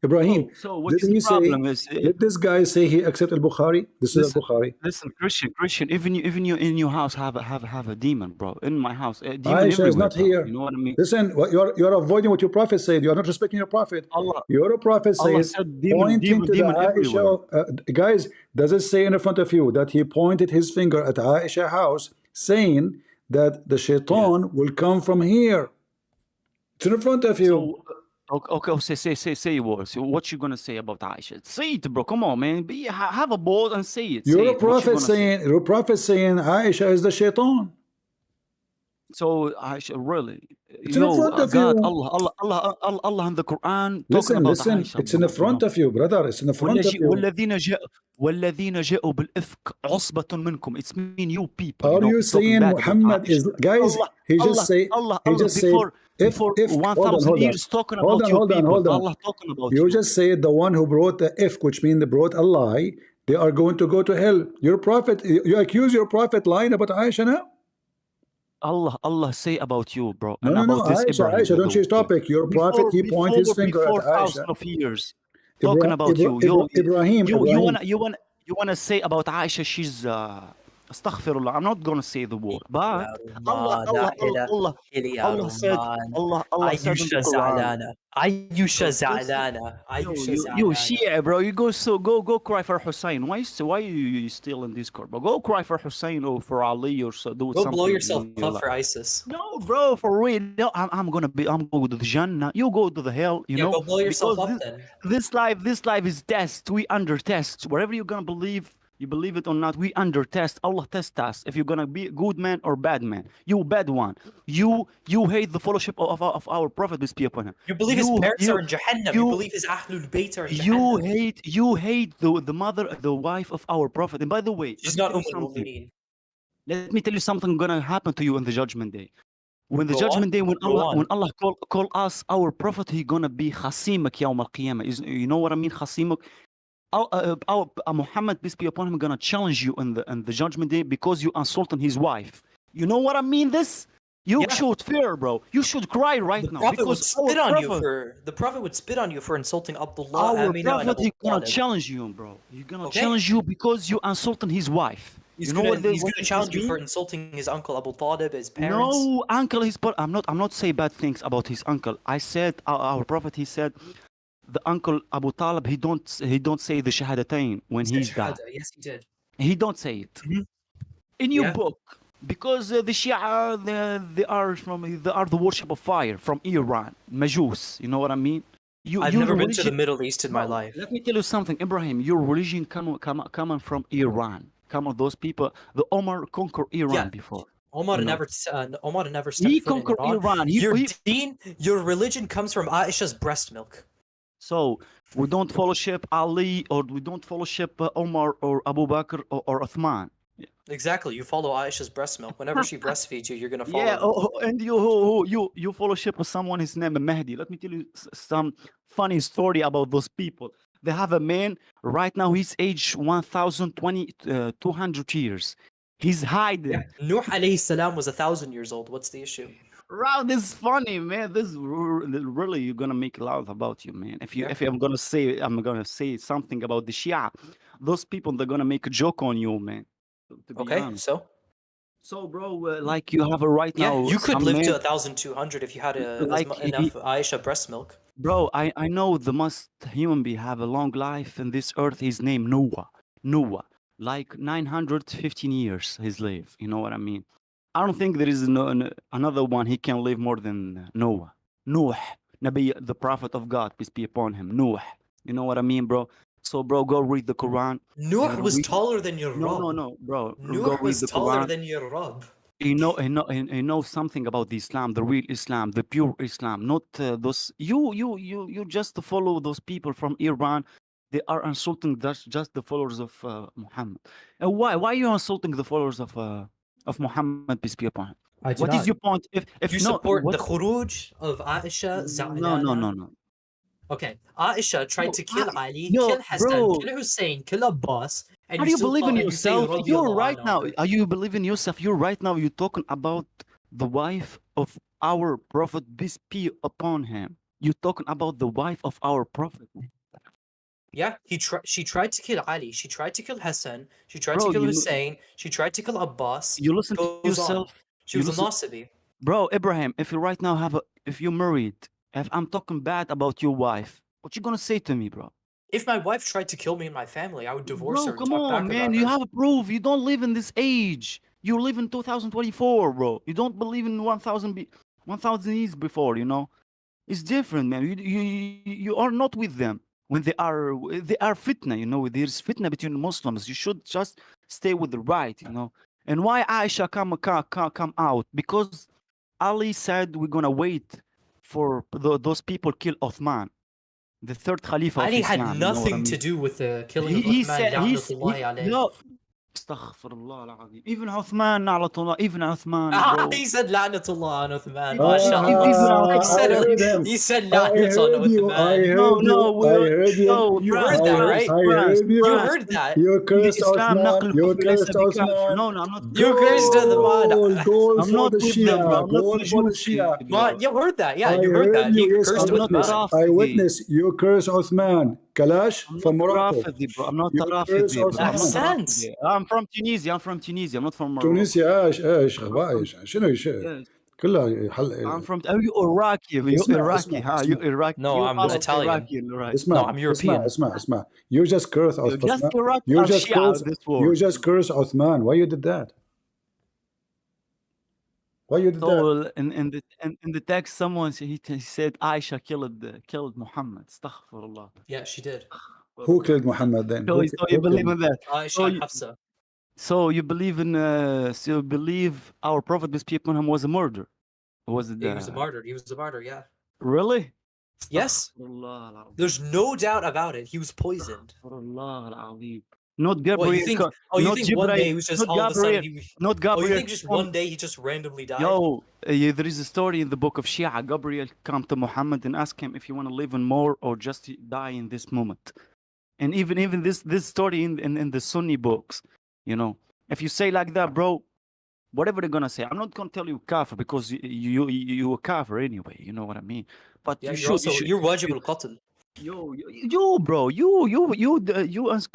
Speaker 1: Ibrahim,
Speaker 10: so what is
Speaker 1: did
Speaker 10: the
Speaker 1: he
Speaker 10: problem?
Speaker 1: did this guy say he accept Al-Bukhari? This is Al-Bukhari.
Speaker 10: Listen, Christian, even you in your house have a demon, bro. In my house, a demon
Speaker 1: Aisha is not
Speaker 10: bro.
Speaker 1: here.
Speaker 10: You know what I mean?
Speaker 1: Listen, you're avoiding what your prophet said. You are not respecting your prophet. Your prophet
Speaker 10: Allah
Speaker 1: says,
Speaker 10: said demon,
Speaker 1: pointing to
Speaker 10: demon
Speaker 1: the Aisha. Guys, does it say in front of you that he pointed his finger at Aisha house, saying that the Shaitan will come from here? It's in front of you.
Speaker 10: Okay, say words. What you gonna say about Aisha? Say it, bro. Come on, man. Have a ball and say it.
Speaker 1: Your prophet saying Aisha is the Shaitan.
Speaker 10: So Aisha, really?
Speaker 1: It's in front of
Speaker 10: God,
Speaker 1: you.
Speaker 10: Allah in the Quran.
Speaker 1: Listen,
Speaker 10: Aisha,
Speaker 1: it's in the front of you, brother. It's in the front of you.
Speaker 10: والذين جاءوا بالإفك عصبة منكم. It's mean you people.
Speaker 1: Are you saying Muhammad is, guys? He just said if
Speaker 10: 1,000 years talking about you people. Allah talking about you.
Speaker 1: You just said the one who brought the ifk, which means they brought a lie, they are going to go to hell. Your prophet, you accuse your prophet lying about Aisha now?
Speaker 10: Allah say about you, bro.
Speaker 1: No, Aisha, don't change topic. Your prophet, he pointed his finger at Aisha.
Speaker 10: Of years talking about you.
Speaker 1: Ibrahim,
Speaker 10: you wanna say about Aisha? She's astaghfirullah. I'm not gonna say the word, but Allah said, Allah said in the Quran.
Speaker 5: Ayusha Za'lana.
Speaker 10: You Shia, bro. You go cry for Hussein. Why you still in Discord, bro? Go cry for Hussein or for Ali or so. Do
Speaker 5: go
Speaker 10: something.
Speaker 5: Blow yourself up for ISIS.
Speaker 10: No, bro, for real. No, I'm going to the Jannah. You go to the hell. You know.
Speaker 5: Go blow yourself up then.
Speaker 10: This life is test. We under test. Whatever you're gonna believe. You believe it or not, we under test. Allah test us if you're gonna be a good man or bad man. You bad one. You hate the fellowship of our prophet, peace be upon him.
Speaker 5: You believe his parents are in Jahannam. You believe his Ahlul Bayt are in Jahannam.
Speaker 10: You hate the mother, the wife of our prophet. And by the way,
Speaker 5: she's not Mu'mineen.
Speaker 10: Let me tell you something gonna happen to you in the judgment day. When the judgment day, when Allah call us our prophet, he gonna be khasimak yawm al-qiyamah. You know what I mean, khasimak? Muhammad, peace be upon him, gonna challenge you in the judgment day because you insulted his wife. You know what I mean? This you should fear, bro. You should cry right now because
Speaker 5: the prophet would spit on you for insulting Abdullah.
Speaker 10: Our prophet, he gonna challenge you, bro. He's gonna challenge you because you insulted his wife.
Speaker 5: He's gonna challenge you for insulting his uncle Abu Talib, his parents.
Speaker 10: No, uncle, I'm not saying bad things about his uncle. I said our prophet. He said. The uncle Abu Talib, he don't say the Shahadatain when he's died.
Speaker 5: Yes, he did.
Speaker 10: He don't say it in your book because the Shia they are the worship of fire from Iran, Majus. You know what I mean?
Speaker 5: I've never been to the Middle East in my life.
Speaker 10: Let me tell you something, Ibrahim. Your religion coming from Iran. Come on, those people. The Omar conquered Iran before.
Speaker 5: Omar
Speaker 10: you know.
Speaker 5: never Omar never stepped
Speaker 10: He
Speaker 5: foot in
Speaker 10: conquered
Speaker 5: Iran.
Speaker 10: Iran.
Speaker 5: Your deen, your religion comes from Aisha's breast milk.
Speaker 10: So we don't fellowship Ali, or we don't fellowship Omar or Abu Bakr or Uthman.
Speaker 5: Exactly. You follow Aisha's breast milk. Whenever she breastfeeds you, you're gonna follow
Speaker 10: Yeah,
Speaker 5: them.
Speaker 10: and you fellowship with someone. His name is Mahdi. Let me tell you some funny story about those people. They have a man right now. He's age 200 years. He's hiding.
Speaker 5: Yeah. Nuh alayhi salam was 1,000 years old. What's the issue?
Speaker 10: Wow, this is funny, man. This is really you're gonna make loud about you, man. If I'm gonna say something about the Shia, those people they're gonna make a joke on you, man. To be
Speaker 5: Okay,
Speaker 10: honest.
Speaker 5: so
Speaker 10: bro, like you have a right now.
Speaker 5: yeah, you could
Speaker 10: some
Speaker 5: live
Speaker 10: man,
Speaker 5: to 1,200 if you had enough Aisha breast milk.
Speaker 10: Bro, I know the most human being have a long life in this earth. His name Noah, like 915 years he's lived. You know what I mean? I don't think there is another one he can live more than Noah. Nuh, Nabi, the prophet of God, peace be upon him. Nuh, you know what I mean, bro? So, bro, go read the Quran.
Speaker 5: Nuh was taller than your Rabb.
Speaker 10: No, bro.
Speaker 5: Nuh
Speaker 10: go read
Speaker 5: was
Speaker 10: the
Speaker 5: taller
Speaker 10: Quran.
Speaker 5: than your Rabb.
Speaker 10: You know something about the Islam, the real Islam, the pure Islam, not those. You just follow those people from Iran. They are insulting just the followers of Muhammad. And why? Why are you insulting the followers of Muhammad, peace be upon him?
Speaker 5: I do
Speaker 10: What
Speaker 5: not.
Speaker 10: is your point? If
Speaker 5: You
Speaker 10: no,
Speaker 5: support
Speaker 10: what,
Speaker 5: the khuruj of Aisha,
Speaker 10: no.
Speaker 5: Okay, Aisha tried to kill Ali, kill Hassan,
Speaker 10: bro.
Speaker 5: kill Hussein, kill Abbas, and
Speaker 10: How do
Speaker 5: you
Speaker 10: you
Speaker 5: still
Speaker 10: believe in
Speaker 5: and you say
Speaker 10: yourself? You're
Speaker 5: radiyallahu
Speaker 10: right
Speaker 5: anhu
Speaker 10: now.
Speaker 5: of her.
Speaker 10: Are you believe in yourself? You're right now. You're talking about the wife of our prophet, peace be upon him. You're talking about the wife of our prophet.
Speaker 5: Yeah, she tried to kill Ali, she tried to kill Hassan, she tried
Speaker 10: Bro,
Speaker 5: to kill Hussein, she tried to kill Abbas.
Speaker 10: You listen to
Speaker 5: Goes on.
Speaker 10: yourself.
Speaker 5: She
Speaker 10: You
Speaker 5: was a
Speaker 10: listen,
Speaker 5: Nasibi.
Speaker 10: bro, Abraham. If you right now if you're married, if I'm talking bad about your wife, what you gonna say to me, bro?
Speaker 5: If my wife tried to kill me and my family, I would divorce her
Speaker 10: Bro,
Speaker 5: and
Speaker 10: come
Speaker 5: talk
Speaker 10: on,
Speaker 5: back
Speaker 10: man.
Speaker 5: about
Speaker 10: You
Speaker 5: her.
Speaker 10: have a proof. You don't live in this age. You live in 2024, bro. You don't believe in 1,000 years before. You know, it's different, man. You are not with them when they are fitna. You know, there's fitna between Muslims. You should just stay with the right. You know. And why Aisha come out? Because Ali said we're gonna wait for those people kill Uthman, the third Khalifa of
Speaker 5: Ali
Speaker 10: Islam.
Speaker 5: had
Speaker 10: You know what I
Speaker 5: nothing
Speaker 10: mean?
Speaker 5: to do with the killing of
Speaker 10: He
Speaker 5: Uthman,
Speaker 10: said
Speaker 5: la'natullahi alayh.
Speaker 10: no. Astaghfirullah al-Azim. Even Uthman, na'latullah, even Uthman,
Speaker 5: Ah,
Speaker 10: bro.
Speaker 5: he said la'natullah on Uthman.
Speaker 10: Even
Speaker 5: MashaAllah.
Speaker 10: Uthman.
Speaker 5: He said
Speaker 1: I
Speaker 5: la'nats on
Speaker 1: heard you. I
Speaker 5: Uthman.
Speaker 1: heard you. I heard you.
Speaker 5: You heard that, right?
Speaker 1: I heard you.
Speaker 5: You heard that.
Speaker 1: You cursed
Speaker 10: Islam
Speaker 1: Osman.
Speaker 10: نقل
Speaker 1: You
Speaker 10: الكفر ليس
Speaker 1: cursed
Speaker 10: بكافر.
Speaker 1: Osman.
Speaker 10: No, I'm not.
Speaker 5: You cursed Uthman.
Speaker 1: Goal
Speaker 10: I'm
Speaker 1: for
Speaker 10: not
Speaker 1: the
Speaker 10: with them, bro.
Speaker 1: Shia.
Speaker 10: I'm not
Speaker 1: Goal for the
Speaker 10: Majusi,
Speaker 1: Shia.
Speaker 10: bro.
Speaker 5: You heard that, yeah.
Speaker 1: I
Speaker 5: You heard that.
Speaker 1: heard you.
Speaker 5: He
Speaker 1: Yes,
Speaker 5: cursed
Speaker 10: I'm not
Speaker 5: Uthman.
Speaker 1: I
Speaker 10: Rafidi.
Speaker 1: witness. You curse Osman. Kalash
Speaker 10: I'm
Speaker 1: from
Speaker 10: not
Speaker 1: Morocco.
Speaker 10: Rafidi, bro. I'm not
Speaker 1: You curse
Speaker 10: Rafidi, bro. I'm not
Speaker 1: Osman.
Speaker 10: Rafidi. I'm from Tunisia. I'm not from Morocco.
Speaker 1: تونسيا ايش اخبار ايش شنو
Speaker 10: Yes.
Speaker 1: كلها حل.
Speaker 10: I'm from. Are you Iraqi? You Iraqi, huh? You Iraqi?
Speaker 5: No,
Speaker 10: You
Speaker 5: I'm
Speaker 10: follow
Speaker 5: Italian.
Speaker 10: Iraqi, right?
Speaker 5: No, I'm European.
Speaker 1: اسمع. You just curse
Speaker 10: You're just
Speaker 1: Osman.
Speaker 10: Iraqi.
Speaker 1: You
Speaker 10: I'm
Speaker 1: just
Speaker 10: Shia
Speaker 1: curse.
Speaker 10: of this war.
Speaker 1: You just curse Osman. Why you did that? Why you did that?
Speaker 10: So in the text, someone he said Aisha killed Muhammad. Astaghfirullah.
Speaker 5: Yeah, she did.
Speaker 1: Who killed Muhammad then?
Speaker 10: So you believe in that?
Speaker 5: Aisha and Hafsa.
Speaker 10: So you believe in? So you believe our Prophet, peace be upon him, was a murderer? Or was it?
Speaker 5: Yeah, he was a martyr. He was a martyr. Yeah.
Speaker 10: Really?
Speaker 5: Yes. There's no doubt about it. He was poisoned.
Speaker 10: Not Gabriel.
Speaker 5: What, you think? Oh, you think one day he was just all of a sudden he?
Speaker 10: Not Gabriel.
Speaker 5: Oh, you think just one day he just randomly died?
Speaker 10: Yo, there is a story in the book of Shia. Gabriel come to Muhammad and ask him if you want to live in more or just die in this moment. And even this story in the Sunni books, you know, if you say like that, bro, whatever they're gonna say, I'm not gonna tell you kafir because you a kafir anyway. You know what I mean? But
Speaker 5: yeah,
Speaker 10: you're
Speaker 5: wajib al-qatl.
Speaker 10: Yo, bro, you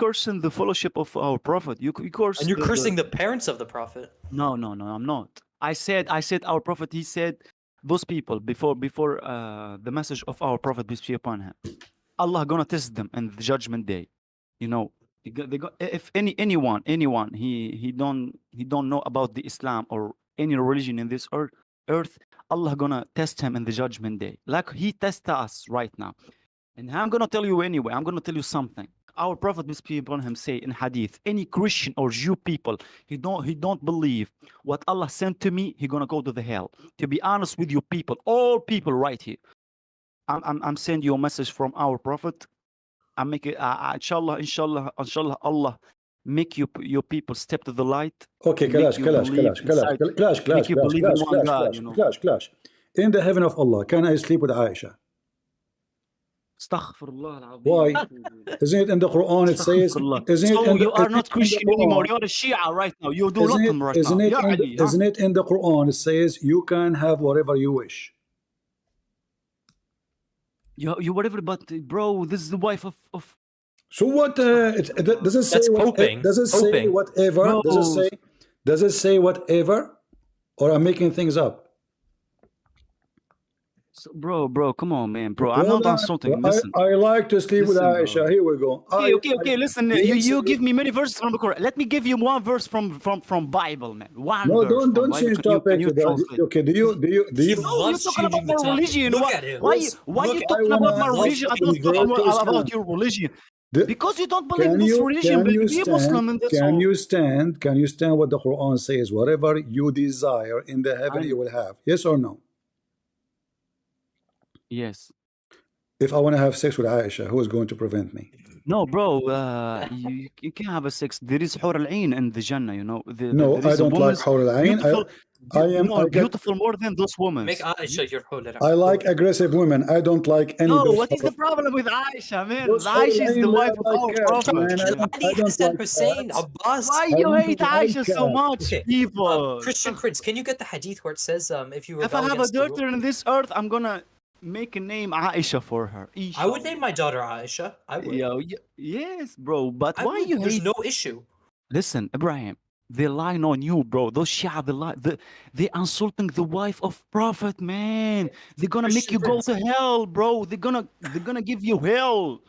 Speaker 10: cursing the fellowship of our prophet. You curse.
Speaker 5: And you're cursing the parents of the prophet.
Speaker 10: No, I'm not. I said our prophet. He said those people before the message of our prophet, peace be upon him. Allah gonna test them in the judgment day. You know, if anyone he don't know about the Islam or any religion in this earth, Allah gonna test him in the judgment day, like he tests us right now. And I'm gonna tell you anyway. I'm gonna tell you something. our Prophet, peace be upon him, say in Hadith, any Christian or Jew people, he don't believe what Allah sent to me, he gonna go to the hell. To be honest with you people, all people right here, I'm sending you a message from our Prophet. I'm making inshallah, Allah make your people step to the light.
Speaker 1: Okay,
Speaker 10: make
Speaker 1: clash.
Speaker 10: you believe in one God, you know.
Speaker 1: Clash. In the heaven of Allah, can I sleep with Aisha? Why? Isn't it in the Quran? It says,
Speaker 10: you are not Christian anymore. You're a Shia right now. You do nothing right now.
Speaker 1: Isn't it in the Quran? It says you can have whatever you wish.
Speaker 10: You whatever, but bro, this is the wife of.
Speaker 1: So what? Does it say
Speaker 5: poping.
Speaker 1: Does it say whatever?
Speaker 10: Bro.
Speaker 1: Does it say whatever? Or I'm making things up?
Speaker 10: So, bro, come on, man, bro. I'm not on something. Listen.
Speaker 1: I like to sleep with Aisha. Bro. Here we go.
Speaker 10: Okay. Listen, you give me many verses from the Quran. Let me give you one verse from Bible, man. One.
Speaker 1: No,
Speaker 10: verse
Speaker 1: don't change topic. Okay, do you?
Speaker 10: You talking about my religion? Why you talking about my religion? I don't talk about your religion. Because you don't believe in this religion, but be a Muslim in this.
Speaker 1: Can you stand what the Quran says? Whatever you desire in the heaven, you will have. Yes or no?
Speaker 10: Yes.
Speaker 1: If I want to have sex with Aisha, who is going to prevent me?
Speaker 10: No, bro. You can have a sex. There is Hur al-Ain in the Jannah, you know.
Speaker 1: No, I don't like Hur al-Ain. I am
Speaker 10: beautiful more than those women.
Speaker 5: Make Aisha your Hur al-Ain.
Speaker 1: I like aggressive women. I don't like any.
Speaker 10: No, what is the problem with Aisha, man? Aisha is the wife of our Prophet.
Speaker 5: Hassan Hussein, Abbas.
Speaker 10: Why you hate Aisha so much, people?
Speaker 5: Christian Prince, can you get the hadith where it says if
Speaker 10: I have a daughter in this earth, I'm gonna make a name Aisha for her.
Speaker 5: I would name my daughter Aisha. I would.
Speaker 10: Yes, bro. But why you hate?
Speaker 5: There's no issue.
Speaker 10: Listen, Ibrahim, they lying on you, bro. Those Shihab, they insulting the wife of Prophet, man. They're gonna make you go to hell, bro. They're gonna give you hell.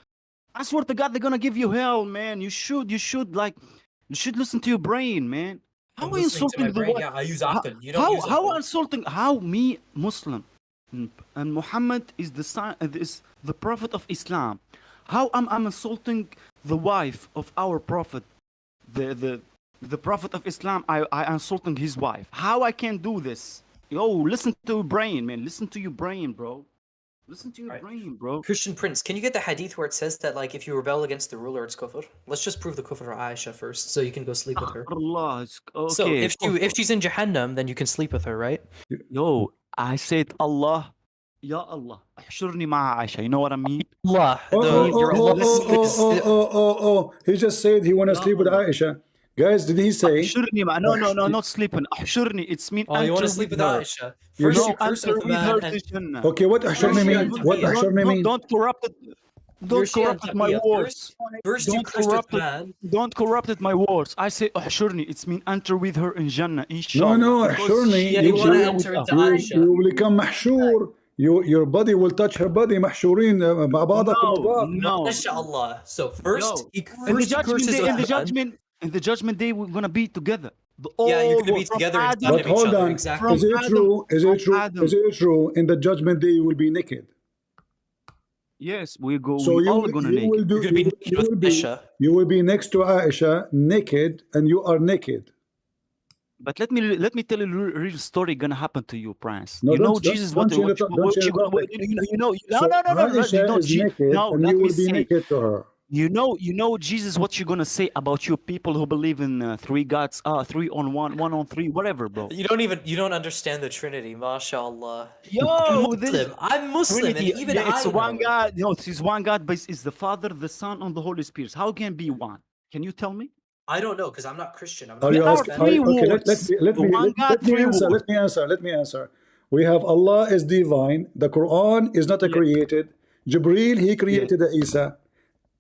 Speaker 10: I swear to God, they're gonna give you hell, man. You should listen to your brain, man. How are you insulting the wife?
Speaker 5: Yeah, I use Aql. You don't use Aql.
Speaker 10: How insulting? How me, Muslim, and Muhammad is the Prophet of Islam. How I'm insulting the wife of our Prophet, the Prophet of Islam? I insulting his wife. How I can do this? Yo, listen to your brain, man. Listen to your brain, bro. Listen to your brain, bro.
Speaker 5: Christian Prince, can you get the hadith where it says that like if you rebel against the ruler, it's kufr? Let's just prove the kufr of Aisha first, so you can go sleep with her.
Speaker 10: Okay.
Speaker 5: So if she's in Jahannam, then you can sleep with her, right?
Speaker 10: Yo, I said Allah. Ya Allah, احشرني مع Aisha. You know what I mean?
Speaker 5: Allah.
Speaker 1: He just said he want to sleep with Aisha. Guys, did he say?
Speaker 10: No, not sleeping. احشرني, it's mean.
Speaker 5: Oh, you want to sleep with Aisha? First you curse with the man.
Speaker 1: Okay, what احشرني mean? What احشرني mean?
Speaker 10: Don't corrupt my words.
Speaker 5: First you curse with the man.
Speaker 10: Don't corrupt my words. I say احشرني, it's mean enter with her in Jannah. Inshallah.
Speaker 1: No, احشرني.
Speaker 5: You want to enter into Aisha.
Speaker 1: You will become محشور. Your body will touch her body. محشورين مع بعضكم البعض.
Speaker 5: No. MashaAllah. So first
Speaker 10: in the judgment day, we're gonna be together.
Speaker 5: Yeah, you're gonna be together.
Speaker 1: But hold on.
Speaker 5: Exactly.
Speaker 1: Is it true? In the judgment day, you will be naked.
Speaker 10: Yes, we go.
Speaker 1: So
Speaker 10: we're all gonna naked.
Speaker 5: You're gonna be naked with Aisha.
Speaker 1: You will be next to Aisha, naked, and you are naked.
Speaker 10: But let me tell you a real story gonna happen to you, Prince.
Speaker 1: No,
Speaker 10: you know Jesus. What you know?
Speaker 1: No. You will be naked to her.
Speaker 10: You know Jesus. What you gonna say about you people who believe in three gods, 3 on 1, 1 on 3, whatever, bro?
Speaker 5: You don't understand the Trinity, MashaAllah.
Speaker 10: Yo,
Speaker 5: I'm Muslim,
Speaker 10: Trinity,
Speaker 5: and even
Speaker 10: it's
Speaker 5: I
Speaker 10: one
Speaker 5: know.
Speaker 10: God. No, it's one God, but it's the Father, the Son, and the Holy Spirit. How can be one? Can you tell me?
Speaker 5: I don't know because I'm not Christian.
Speaker 1: Let me answer. We have Allah is divine. The Quran is not a created. Jibreel, he created Isa.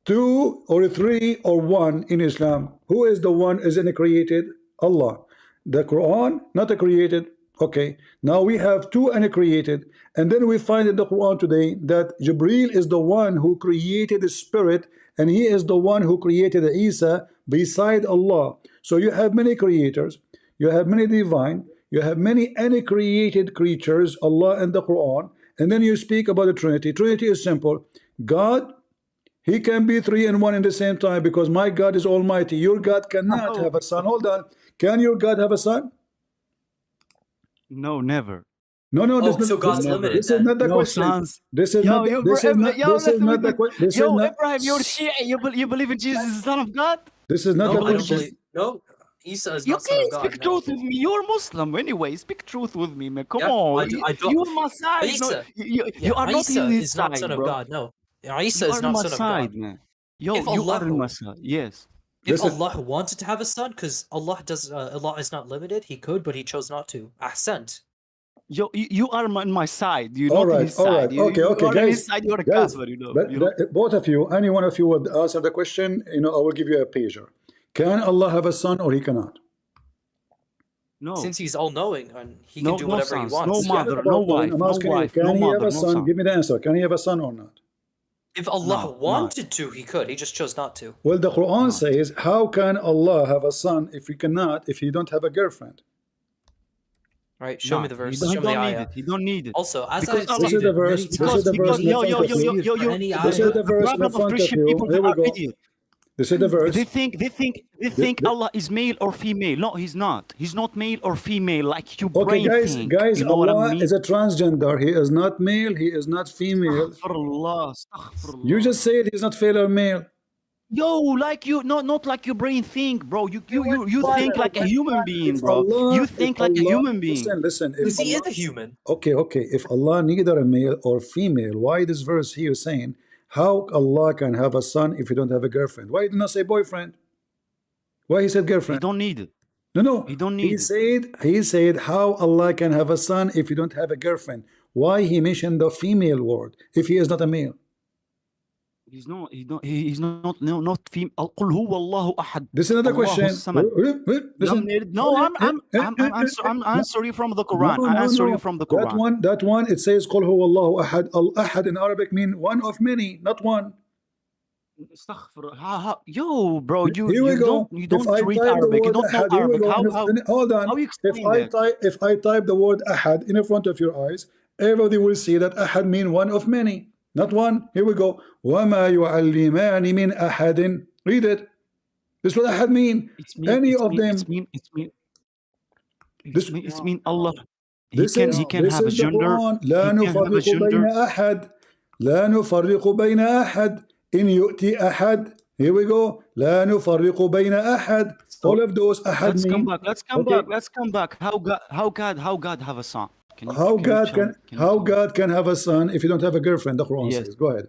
Speaker 1: 2 or 3 or 1 in Islam. Who is the one is in a created? Allah. The Quran, not a created. Okay. Now we have 2 and a created. And then we find in the Quran today that Jibreel is the one who created the spirit, and he is the one who created Isa beside Allah. So you have many creators, you have many divine, you have many uncreated creatures, Allah and the Quran, and then you speak about the Trinity. Trinity is simple. God,
Speaker 11: He can be 3 and 1 in the same time because my God is almighty. Your God cannot have a son. Hold on. Can your God have a son?
Speaker 10: No, never.
Speaker 11: No, no,
Speaker 5: Oh, so God's
Speaker 10: Never.
Speaker 5: limited
Speaker 11: this is
Speaker 5: then.
Speaker 11: not the
Speaker 10: No
Speaker 11: question.
Speaker 10: sons.
Speaker 11: This is
Speaker 10: Yo,
Speaker 11: not.
Speaker 10: yo,
Speaker 11: This is not.
Speaker 10: yo,
Speaker 11: This is
Speaker 10: listen
Speaker 11: not
Speaker 10: with
Speaker 11: the
Speaker 10: me.
Speaker 11: question. This is
Speaker 10: Yo,
Speaker 11: not.
Speaker 10: Ibrahim, you're Shia. You believe in Jesus is the Son of God?
Speaker 11: This is not
Speaker 5: No,
Speaker 11: the
Speaker 5: I don't
Speaker 11: question.
Speaker 5: believe. No, Isa is
Speaker 10: You
Speaker 5: not son of
Speaker 10: can't
Speaker 5: God.
Speaker 10: speak
Speaker 5: No.
Speaker 10: truth with me. You're Muslim anyway. Speak truth with me, man. Come
Speaker 5: Yeah,
Speaker 10: on.
Speaker 5: I don't.
Speaker 10: You're my side. No,
Speaker 5: Isa,
Speaker 10: you are not
Speaker 5: Isa
Speaker 10: in his
Speaker 5: is not son
Speaker 10: side,
Speaker 5: of
Speaker 10: bro.
Speaker 5: God. No, Isa
Speaker 10: You
Speaker 5: is
Speaker 10: are in
Speaker 5: not
Speaker 10: my
Speaker 5: son of
Speaker 10: side,
Speaker 5: God.
Speaker 10: man. Yo,
Speaker 5: If
Speaker 10: you are in
Speaker 5: Allah,
Speaker 10: my side. Yes.
Speaker 5: if Allah wanted to have a son, because Allah is not limited, He could, but He chose not to. Ahsant.
Speaker 10: Yo, you are on my side. You're
Speaker 11: All
Speaker 10: not in
Speaker 11: right,
Speaker 10: his
Speaker 11: all
Speaker 10: side.
Speaker 11: right, okay,
Speaker 10: You
Speaker 11: okay,
Speaker 10: are on
Speaker 11: guys,
Speaker 10: his side. You're a
Speaker 11: guys.
Speaker 10: kafir, you know.
Speaker 11: But both of you, any one of you would answer the question. I will give you a pager. Can Allah have a son or He cannot?
Speaker 10: No.
Speaker 5: Since He's all-knowing and He can do whatever He
Speaker 10: sons,
Speaker 5: wants.
Speaker 10: no mother, no wife,
Speaker 11: I'm
Speaker 10: no
Speaker 11: asking you,
Speaker 10: wife,
Speaker 11: can
Speaker 10: no
Speaker 11: He have
Speaker 10: mother,
Speaker 11: a
Speaker 10: no
Speaker 11: son?
Speaker 10: son.
Speaker 11: Give me the answer. Can He have a son or not?
Speaker 5: If Allah
Speaker 10: No,
Speaker 5: wanted to, He could. He just chose not to.
Speaker 11: Well, the Quran says, how can Allah have a son if He cannot, if He don't have a girlfriend?
Speaker 5: Right? Show me the verse.
Speaker 10: He
Speaker 5: Show me the
Speaker 10: don't need
Speaker 5: ayah.
Speaker 10: it. He don't need it.
Speaker 5: Also, as
Speaker 10: Because
Speaker 5: I've
Speaker 11: This is the
Speaker 5: stated
Speaker 11: verse.
Speaker 5: many
Speaker 11: This is
Speaker 5: times,
Speaker 11: the verse in
Speaker 10: yo,
Speaker 11: front of you.
Speaker 5: any
Speaker 11: This is
Speaker 5: ayah.
Speaker 11: the verse in
Speaker 10: problem of
Speaker 11: front of
Speaker 10: Christian
Speaker 11: you.
Speaker 10: people,
Speaker 11: Here
Speaker 10: they
Speaker 11: we
Speaker 10: are
Speaker 11: go.
Speaker 10: idiots.
Speaker 11: This is the verse.
Speaker 10: They think Allah is male or female. No, He's not. He's not male or female like you
Speaker 11: Okay,
Speaker 10: brain
Speaker 11: guys,
Speaker 10: think.
Speaker 11: guys,
Speaker 10: You know what I
Speaker 11: Allah
Speaker 10: mean?
Speaker 11: is a transgender. He is not male. He is not female.
Speaker 10: Astaghfirullah,
Speaker 11: You
Speaker 10: astaghfirullah.
Speaker 11: just said he's not female or male.
Speaker 10: Yo, like you, not like your brain think, bro. You think
Speaker 13: Father,
Speaker 10: like a human being,
Speaker 11: If
Speaker 10: bro.
Speaker 11: Allah,
Speaker 10: You
Speaker 11: if
Speaker 10: think like a
Speaker 11: Allah,
Speaker 10: human being.
Speaker 11: listen. If
Speaker 5: Because He is
Speaker 11: Allah,
Speaker 5: a human.
Speaker 11: okay. If Allah neither a male or female, why this verse here saying how Allah can have a son if you don't have a girlfriend? Why did not say boyfriend? Why he said
Speaker 10: He
Speaker 11: girlfriend?
Speaker 10: don't need it.
Speaker 11: No.
Speaker 10: He don't need it.
Speaker 11: He said how Allah can have a son if you don't have a girlfriend. Why he mentioned the female word if he is not a male?
Speaker 10: He's not female. قل هو الله أحد.
Speaker 11: This is another question.
Speaker 10: Listen. No, I'm answering from the Quran. I answer you from the Quran.
Speaker 11: That one, it says قل هو الله أحد. Al-Ahad in Arabic mean one of many, not one.
Speaker 10: Yo, bro,
Speaker 11: Here we go.
Speaker 10: you don't
Speaker 11: If I
Speaker 10: read
Speaker 11: type the
Speaker 10: Arabic. You
Speaker 11: word
Speaker 10: don't know
Speaker 11: ahad, here we
Speaker 10: Arabic.
Speaker 11: go. Hold on.
Speaker 10: How you explain that?
Speaker 11: If I type the word ahad in front of your eyes, everybody will see that ahad mean one of many, not one. Here we go. وَمَا يُعَلِّمَانِ مِنْ أَحَدٍ. Read it. This is what ahad mean. Any of them.
Speaker 10: It's mean Allah. He
Speaker 11: This
Speaker 10: can
Speaker 11: is
Speaker 10: have a
Speaker 11: the
Speaker 10: gender.
Speaker 11: Quran. لا
Speaker 10: He can have a
Speaker 11: نفرق بين
Speaker 10: gender.
Speaker 11: أحد. لا نفرق بين أحد. إن يؤتي أحد. Here we go. لا نفرق بين أحد. All of those أحد
Speaker 10: Let's
Speaker 11: mean.
Speaker 10: come back. Let's come back. How God have a son?
Speaker 11: How God can have a son if you don't have a girlfriend? The Quran says. Go ahead.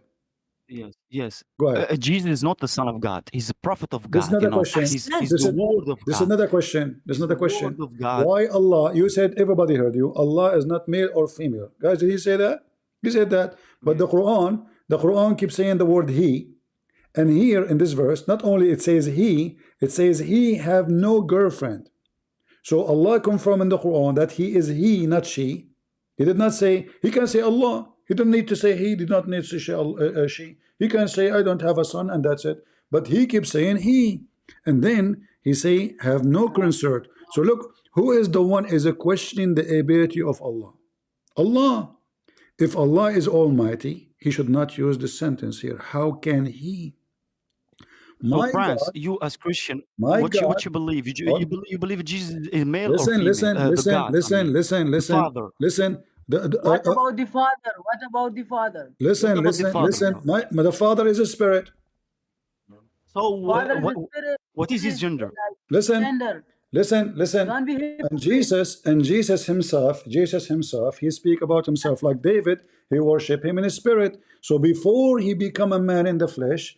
Speaker 10: Yes.
Speaker 11: Go ahead.
Speaker 10: Jesus is not the son of God. He's a prophet of God.
Speaker 11: This is another question.
Speaker 10: He's the word of God.
Speaker 11: This is another question. This is another question.
Speaker 10: Word of God.
Speaker 11: Why Allah? You said everybody heard you. Allah is not male or female. Guys, did he say that? He said that. But the Quran keeps saying the word he. And here in this verse, not only it says he have no girlfriend. So Allah confirmed in the Quran that he is he, not she. He did not say, he can say Allah. He don't need to say he, did not need to say she. He can say, I don't have a son, and that's it. But he keeps saying he. And then he say, have no concern. So look, who is the one is questioning the ability of Allah? Allah. If Allah is almighty, he should not use the sentence here. How can he?
Speaker 10: So France, you as Christian, what you believe? You believe Jesus is male or female?
Speaker 11: Listen.
Speaker 10: Father.
Speaker 11: Listen.
Speaker 13: What about the father? What about the father?
Speaker 11: Listen. The father is a spirit.
Speaker 10: So what is his gender?
Speaker 11: Listen. And Jesus himself, he speak about himself like David. He worship him in his spirit. So before he become a man in the flesh,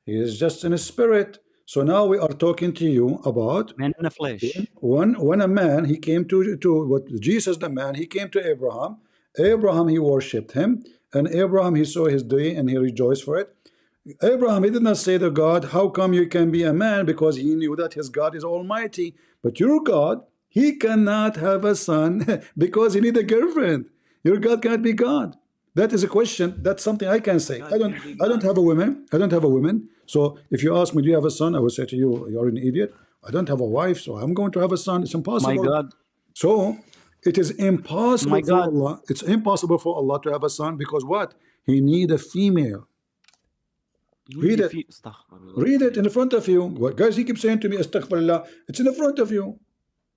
Speaker 11: he is just in a spirit. So now we are talking to you about
Speaker 10: man in the flesh.
Speaker 11: When a man, he came to what Jesus the man, he came to Abraham. Abraham, he worshipped him. And Abraham, he saw his day and he rejoiced for it. Abraham, he did not say to God, how come you can be a man? Because he knew that his God is almighty. But your God, he cannot have a son because he need a girlfriend. Your God cannot be God. That is a question. That's something I can say. I don't have a woman. So if you ask me, do you have a son? I will say to you, you're an idiot. I don't have a wife, so I'm going to have a son. It's impossible.
Speaker 10: My God.
Speaker 11: So it is impossible for Allah. It's impossible for Allah to have a son because what? He need a female.
Speaker 1: Read it. Read it in front of you. What, guys, he keeps saying to me, Astaghfirullah. It's in front of you.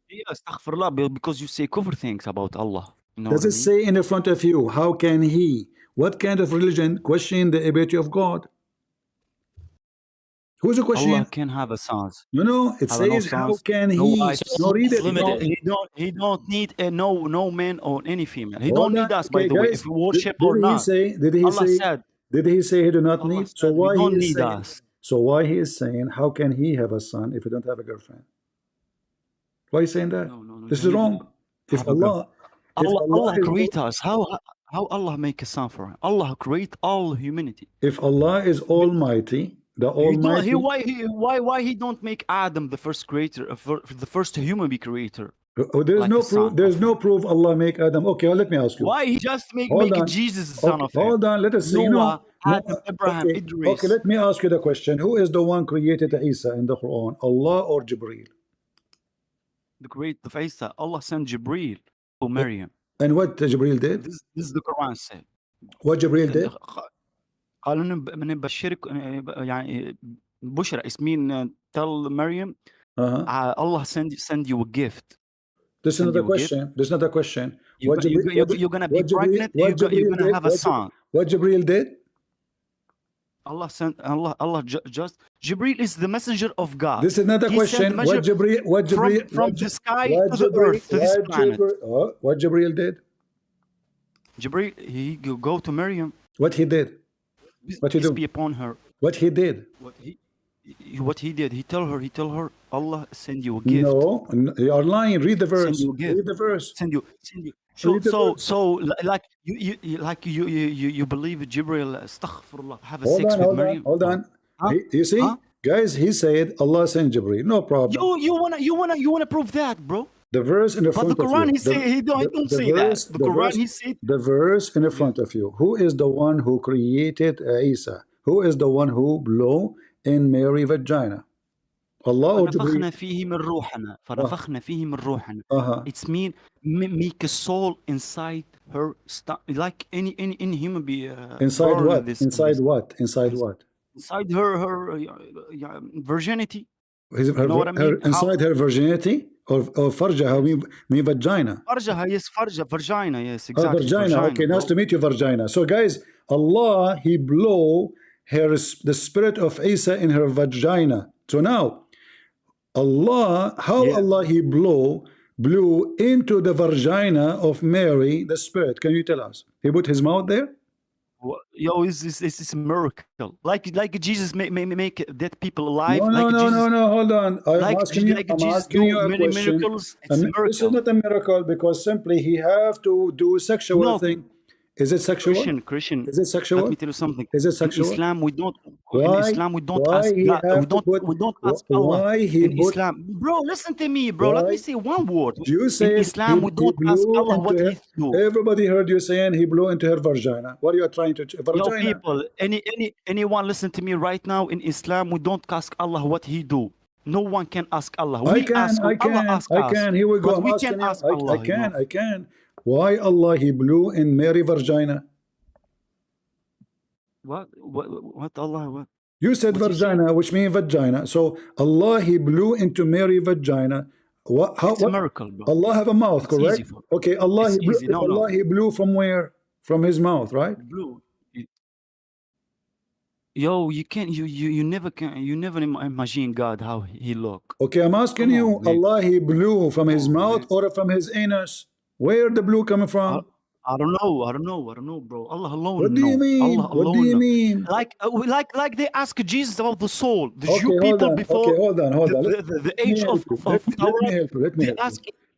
Speaker 10: Yeah, astaghfirullah, because you say cover things about Allah. You know
Speaker 1: Does
Speaker 10: what
Speaker 1: it
Speaker 10: I mean?
Speaker 1: say in front of you? How can he? What kind of religion question the ability of God? Who's the question?
Speaker 10: Allah can have a sons.
Speaker 1: No, it
Speaker 10: Have no
Speaker 1: says how
Speaker 10: sons,
Speaker 1: can
Speaker 10: no
Speaker 1: he?
Speaker 10: wives.
Speaker 1: No, read it.
Speaker 10: Limited.
Speaker 1: No.
Speaker 10: He don't need no man or any female. He
Speaker 1: Hold
Speaker 10: don't need
Speaker 1: on.
Speaker 10: us, by
Speaker 1: Okay,
Speaker 10: the way,
Speaker 1: guys,
Speaker 10: if we worship
Speaker 1: did
Speaker 10: or
Speaker 1: he
Speaker 10: not.
Speaker 1: say? Did he
Speaker 10: Allah
Speaker 1: say?
Speaker 10: said.
Speaker 1: Did he say he do not
Speaker 10: Allah
Speaker 1: need? So
Speaker 10: said,
Speaker 1: why
Speaker 10: you don't
Speaker 1: he is
Speaker 10: need
Speaker 1: saying?
Speaker 10: us.
Speaker 1: So why he is saying? How can he have a son if he don't have a girlfriend? Why are you saying that?
Speaker 10: No,
Speaker 1: This is wrong. If
Speaker 10: have a girl.
Speaker 1: Allah,
Speaker 10: Allah
Speaker 1: is
Speaker 10: create us. How Allah make a son for him? Allah create all humanity.
Speaker 1: if Allah is Almighty, the Almighty.
Speaker 10: Why he don't make Adam the first creator, the first human be creator?
Speaker 1: There is
Speaker 10: like
Speaker 1: no
Speaker 10: a
Speaker 1: proof.
Speaker 10: son
Speaker 1: There is no proof Allah make Adam. Okay, let me ask you.
Speaker 10: Why he just make
Speaker 1: Hold on.
Speaker 10: Jesus the son
Speaker 1: Okay,
Speaker 10: of him?
Speaker 1: hold on. Let us see.
Speaker 10: Noah,
Speaker 1: No,
Speaker 10: Adam, Abraham,
Speaker 1: okay.
Speaker 10: Idris.
Speaker 1: Okay, let me ask you the question. Who is the one created Isa in the Quran? Allah or Jibreel?
Speaker 10: The create of Isa. Allah sent Jibreel to Maryam.
Speaker 1: And what Jibreel did?
Speaker 10: This is the Quran said.
Speaker 1: What Jibreel did?
Speaker 10: قالوا نبشرك يعني بشرى is mean tell Maryam Allah send you a gift.
Speaker 1: This is not a question. This is not a question.
Speaker 10: You're gonna be pregnant. You're gonna have a son.
Speaker 1: What Jibreel did?
Speaker 10: Allah sent Allah just Jibreel is the messenger of God.
Speaker 1: This is not a question. What Jibreel
Speaker 10: from the sky to the earth to this planet.
Speaker 1: What Jibreel did?
Speaker 10: Jibreel he go to Maryam.
Speaker 1: What he did? What he do?
Speaker 10: Be upon her.
Speaker 1: What he did?
Speaker 10: What he did? He tell her Allah send you a gift.
Speaker 1: No, you are lying. Read the verse.
Speaker 10: Send you a gift.
Speaker 1: Read the verse.
Speaker 10: Send you. So like you believe Jibreel astaghfirullah have a sex with Maryam.
Speaker 1: Hold on. You see, guys, he said Allah sent Jibreel. No problem.
Speaker 10: You wanna prove that, bro?
Speaker 1: The verse in the front of you.
Speaker 10: But the Quran, he say he don't say that. The Quran, he said.
Speaker 1: The verse in the front of you. Who is the one who created Isa? Who is the one who blew in Mary's vagina? Allah or Jibreel?
Speaker 10: فنفخنا فيه من روحنا. It's mean make a soul inside her, like any human being.
Speaker 1: Inside what? Inside what? Inside what?
Speaker 10: Inside her virginity.
Speaker 1: You know what I mean? Inside her virginity or farjaha, mean vagina.
Speaker 10: Farjaha, yes, vagina, yes, exactly.
Speaker 1: Vagina. Okay, nice to meet you, vagina. So, guys, Allah, He blew the spirit of Isa in her vagina. So now, Allah, Allah He blew into the vagina of Mary the spirit. Can you tell us? He put His mouth there?
Speaker 10: Yo, it's a miracle. Like Jesus make dead people alive.
Speaker 1: No. Hold on. I'm asking you a question.
Speaker 10: Miracles, it's a miracle.
Speaker 1: This is not a miracle because simply he have to do sexual thing. Is it sexual?
Speaker 10: Christian.
Speaker 1: Is it sexual?
Speaker 10: Let me tell you something.
Speaker 1: Is it sexual?
Speaker 10: In Islam, we don't. In Islam, we don't ask God. We don't ask Allah. In Islam, bro, listen to me, bro. Let me say one word.
Speaker 1: You say
Speaker 10: in Islam, we don't ask Allah what He do.
Speaker 1: Everybody heard you saying He blew into her vagina. What are you trying to? Vagina.
Speaker 10: Yo, people, anyone listen to me right now? In Islam, we don't ask Allah what He do. No one can ask Allah.
Speaker 1: I can. Here we go. I'm asking you. I can. Why Allah He blew in Mary vagina?
Speaker 10: What Allah? What?
Speaker 1: You said vagina, which means vagina. So Allah He blew into Mary vagina.
Speaker 10: It's a miracle, bro.
Speaker 1: Allah have a mouth, correct? Okay, Allah He blew from where? From His mouth, right?
Speaker 10: Blew. Yo, you can't. You never can. You never imagine God how He look.
Speaker 1: Okay, I'm asking you. Allah He blew from His mouth or from His anus? Where the blue coming from?
Speaker 10: I don't know, bro. Allah alone.
Speaker 1: What do you mean?
Speaker 10: Allah alone.
Speaker 1: What do you mean?
Speaker 10: Like they ask Jesus about the soul. The
Speaker 1: okay,
Speaker 10: Jew people before.
Speaker 1: Okay, hold on.
Speaker 10: The age of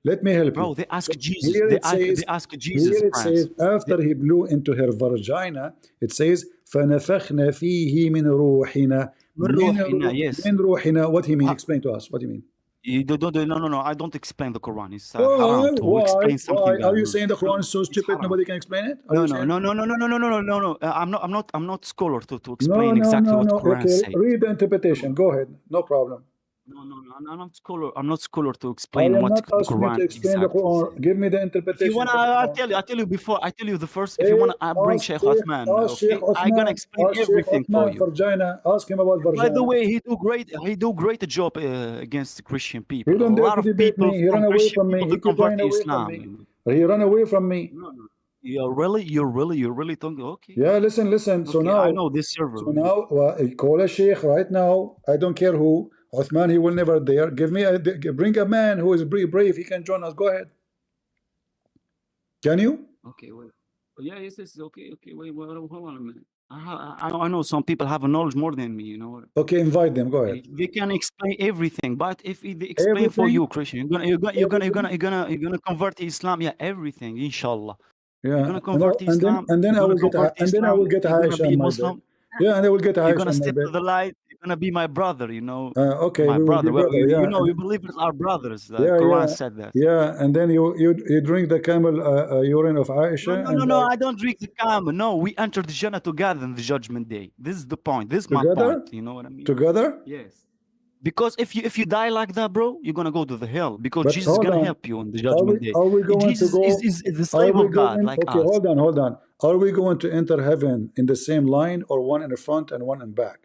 Speaker 1: Let me help you.
Speaker 10: Bro, they ask Jesus. They ask Jesus.
Speaker 1: Here it says after He blew into her vagina, it says فَنَفَخْنَا فِيهِ مِنْ رُوحِنَا.
Speaker 10: Yes.
Speaker 1: من روحنا. What He mean? Explain to us. What do you mean?
Speaker 10: No. I don't explain the Quran. It's haram to explain something.
Speaker 1: Why? Are you saying the Quran is so stupid nobody can explain it?
Speaker 10: No. I'm not scholar to explain exactly what the Quran says.
Speaker 1: Read the interpretation. Go ahead. No problem.
Speaker 10: I'm not scholar. I'm not scholar to
Speaker 11: I
Speaker 10: explain
Speaker 11: am
Speaker 10: what
Speaker 11: not
Speaker 10: the
Speaker 11: asking you
Speaker 10: Quran
Speaker 11: to explain the
Speaker 10: exactly
Speaker 11: Quran.
Speaker 10: says.
Speaker 11: Give me the
Speaker 10: If you
Speaker 11: interpretation
Speaker 10: wanna,
Speaker 11: of the
Speaker 10: I'll
Speaker 11: Quran.
Speaker 10: tell you. I'll tell you before. I tell you the first. If you
Speaker 11: Hey,
Speaker 10: wanna, bring Sheikh Othman.
Speaker 11: Ask Sheikh
Speaker 10: Okay, I'm gonna explain everything for
Speaker 11: Othman
Speaker 10: you.
Speaker 11: Farjana. Ask him about
Speaker 10: By the
Speaker 11: Farjana.
Speaker 10: way, he do great. He do great job against the Christian people.
Speaker 11: He
Speaker 10: A
Speaker 11: don't dare
Speaker 10: lot
Speaker 11: to
Speaker 10: of
Speaker 11: debate
Speaker 10: people
Speaker 11: me. He
Speaker 10: from
Speaker 11: run away
Speaker 10: Christian
Speaker 11: from me.
Speaker 10: people
Speaker 11: He
Speaker 10: to
Speaker 11: keep
Speaker 10: convert
Speaker 11: running
Speaker 10: to
Speaker 11: away from
Speaker 10: Islam.
Speaker 11: me. He run away from me.
Speaker 10: No, no. You're really talking. Okay.
Speaker 11: Yeah, listen. So
Speaker 10: Okay, I
Speaker 11: now,
Speaker 10: know this server.
Speaker 11: call a sheikh right now. I don't care who. Uthman, he will never dare. Bring a man who is brave. He can join us. Go ahead. Can you?
Speaker 10: Okay, wait. Yeah, yes. Okay. Wait, hold on a minute. I know some people have a knowledge more than me. You know.
Speaker 11: Okay, invite them. Go ahead.
Speaker 10: They can explain everything, but if they explain for you, Christian, you're gonna convert to Islam. Yeah, everything, inshallah.
Speaker 11: Yeah,
Speaker 10: You're gonna convert to Islam.
Speaker 11: and then I will get
Speaker 10: You're gonna
Speaker 11: Aisha
Speaker 10: be
Speaker 11: on
Speaker 10: a
Speaker 11: my
Speaker 10: Muslim.
Speaker 11: bed. Yeah, and I will get
Speaker 10: You're
Speaker 11: Aisha
Speaker 10: gonna
Speaker 11: on my
Speaker 10: step to
Speaker 11: bed.
Speaker 10: the light. You're gonna be my brother. You know.
Speaker 11: Okay,
Speaker 10: my
Speaker 11: we will
Speaker 10: brother.
Speaker 11: be brother.
Speaker 10: You
Speaker 11: Yeah,
Speaker 10: know, we believe in our brothers. The
Speaker 11: yeah,
Speaker 10: Quran said that.
Speaker 11: Yeah, and then you drink the camel urine of Aisha.
Speaker 10: No. I don't drink the camel. No, we enter the Jannah together in the Judgment Day. This is the point. This is my
Speaker 11: Together?
Speaker 10: point. You know what I mean?
Speaker 11: Together?
Speaker 10: Yes. Because if you die like that, bro, you're gonna go to the hell. Because
Speaker 11: But
Speaker 10: Jesus is
Speaker 11: hold
Speaker 10: gonna
Speaker 11: on.
Speaker 10: help you on the Judgment Day.
Speaker 11: Are we going
Speaker 10: Jesus
Speaker 11: to go?
Speaker 10: is the slave of God, like
Speaker 11: okay,
Speaker 10: us.
Speaker 11: hold on. Are we going to enter heaven in the same line, or one in the front and one in back?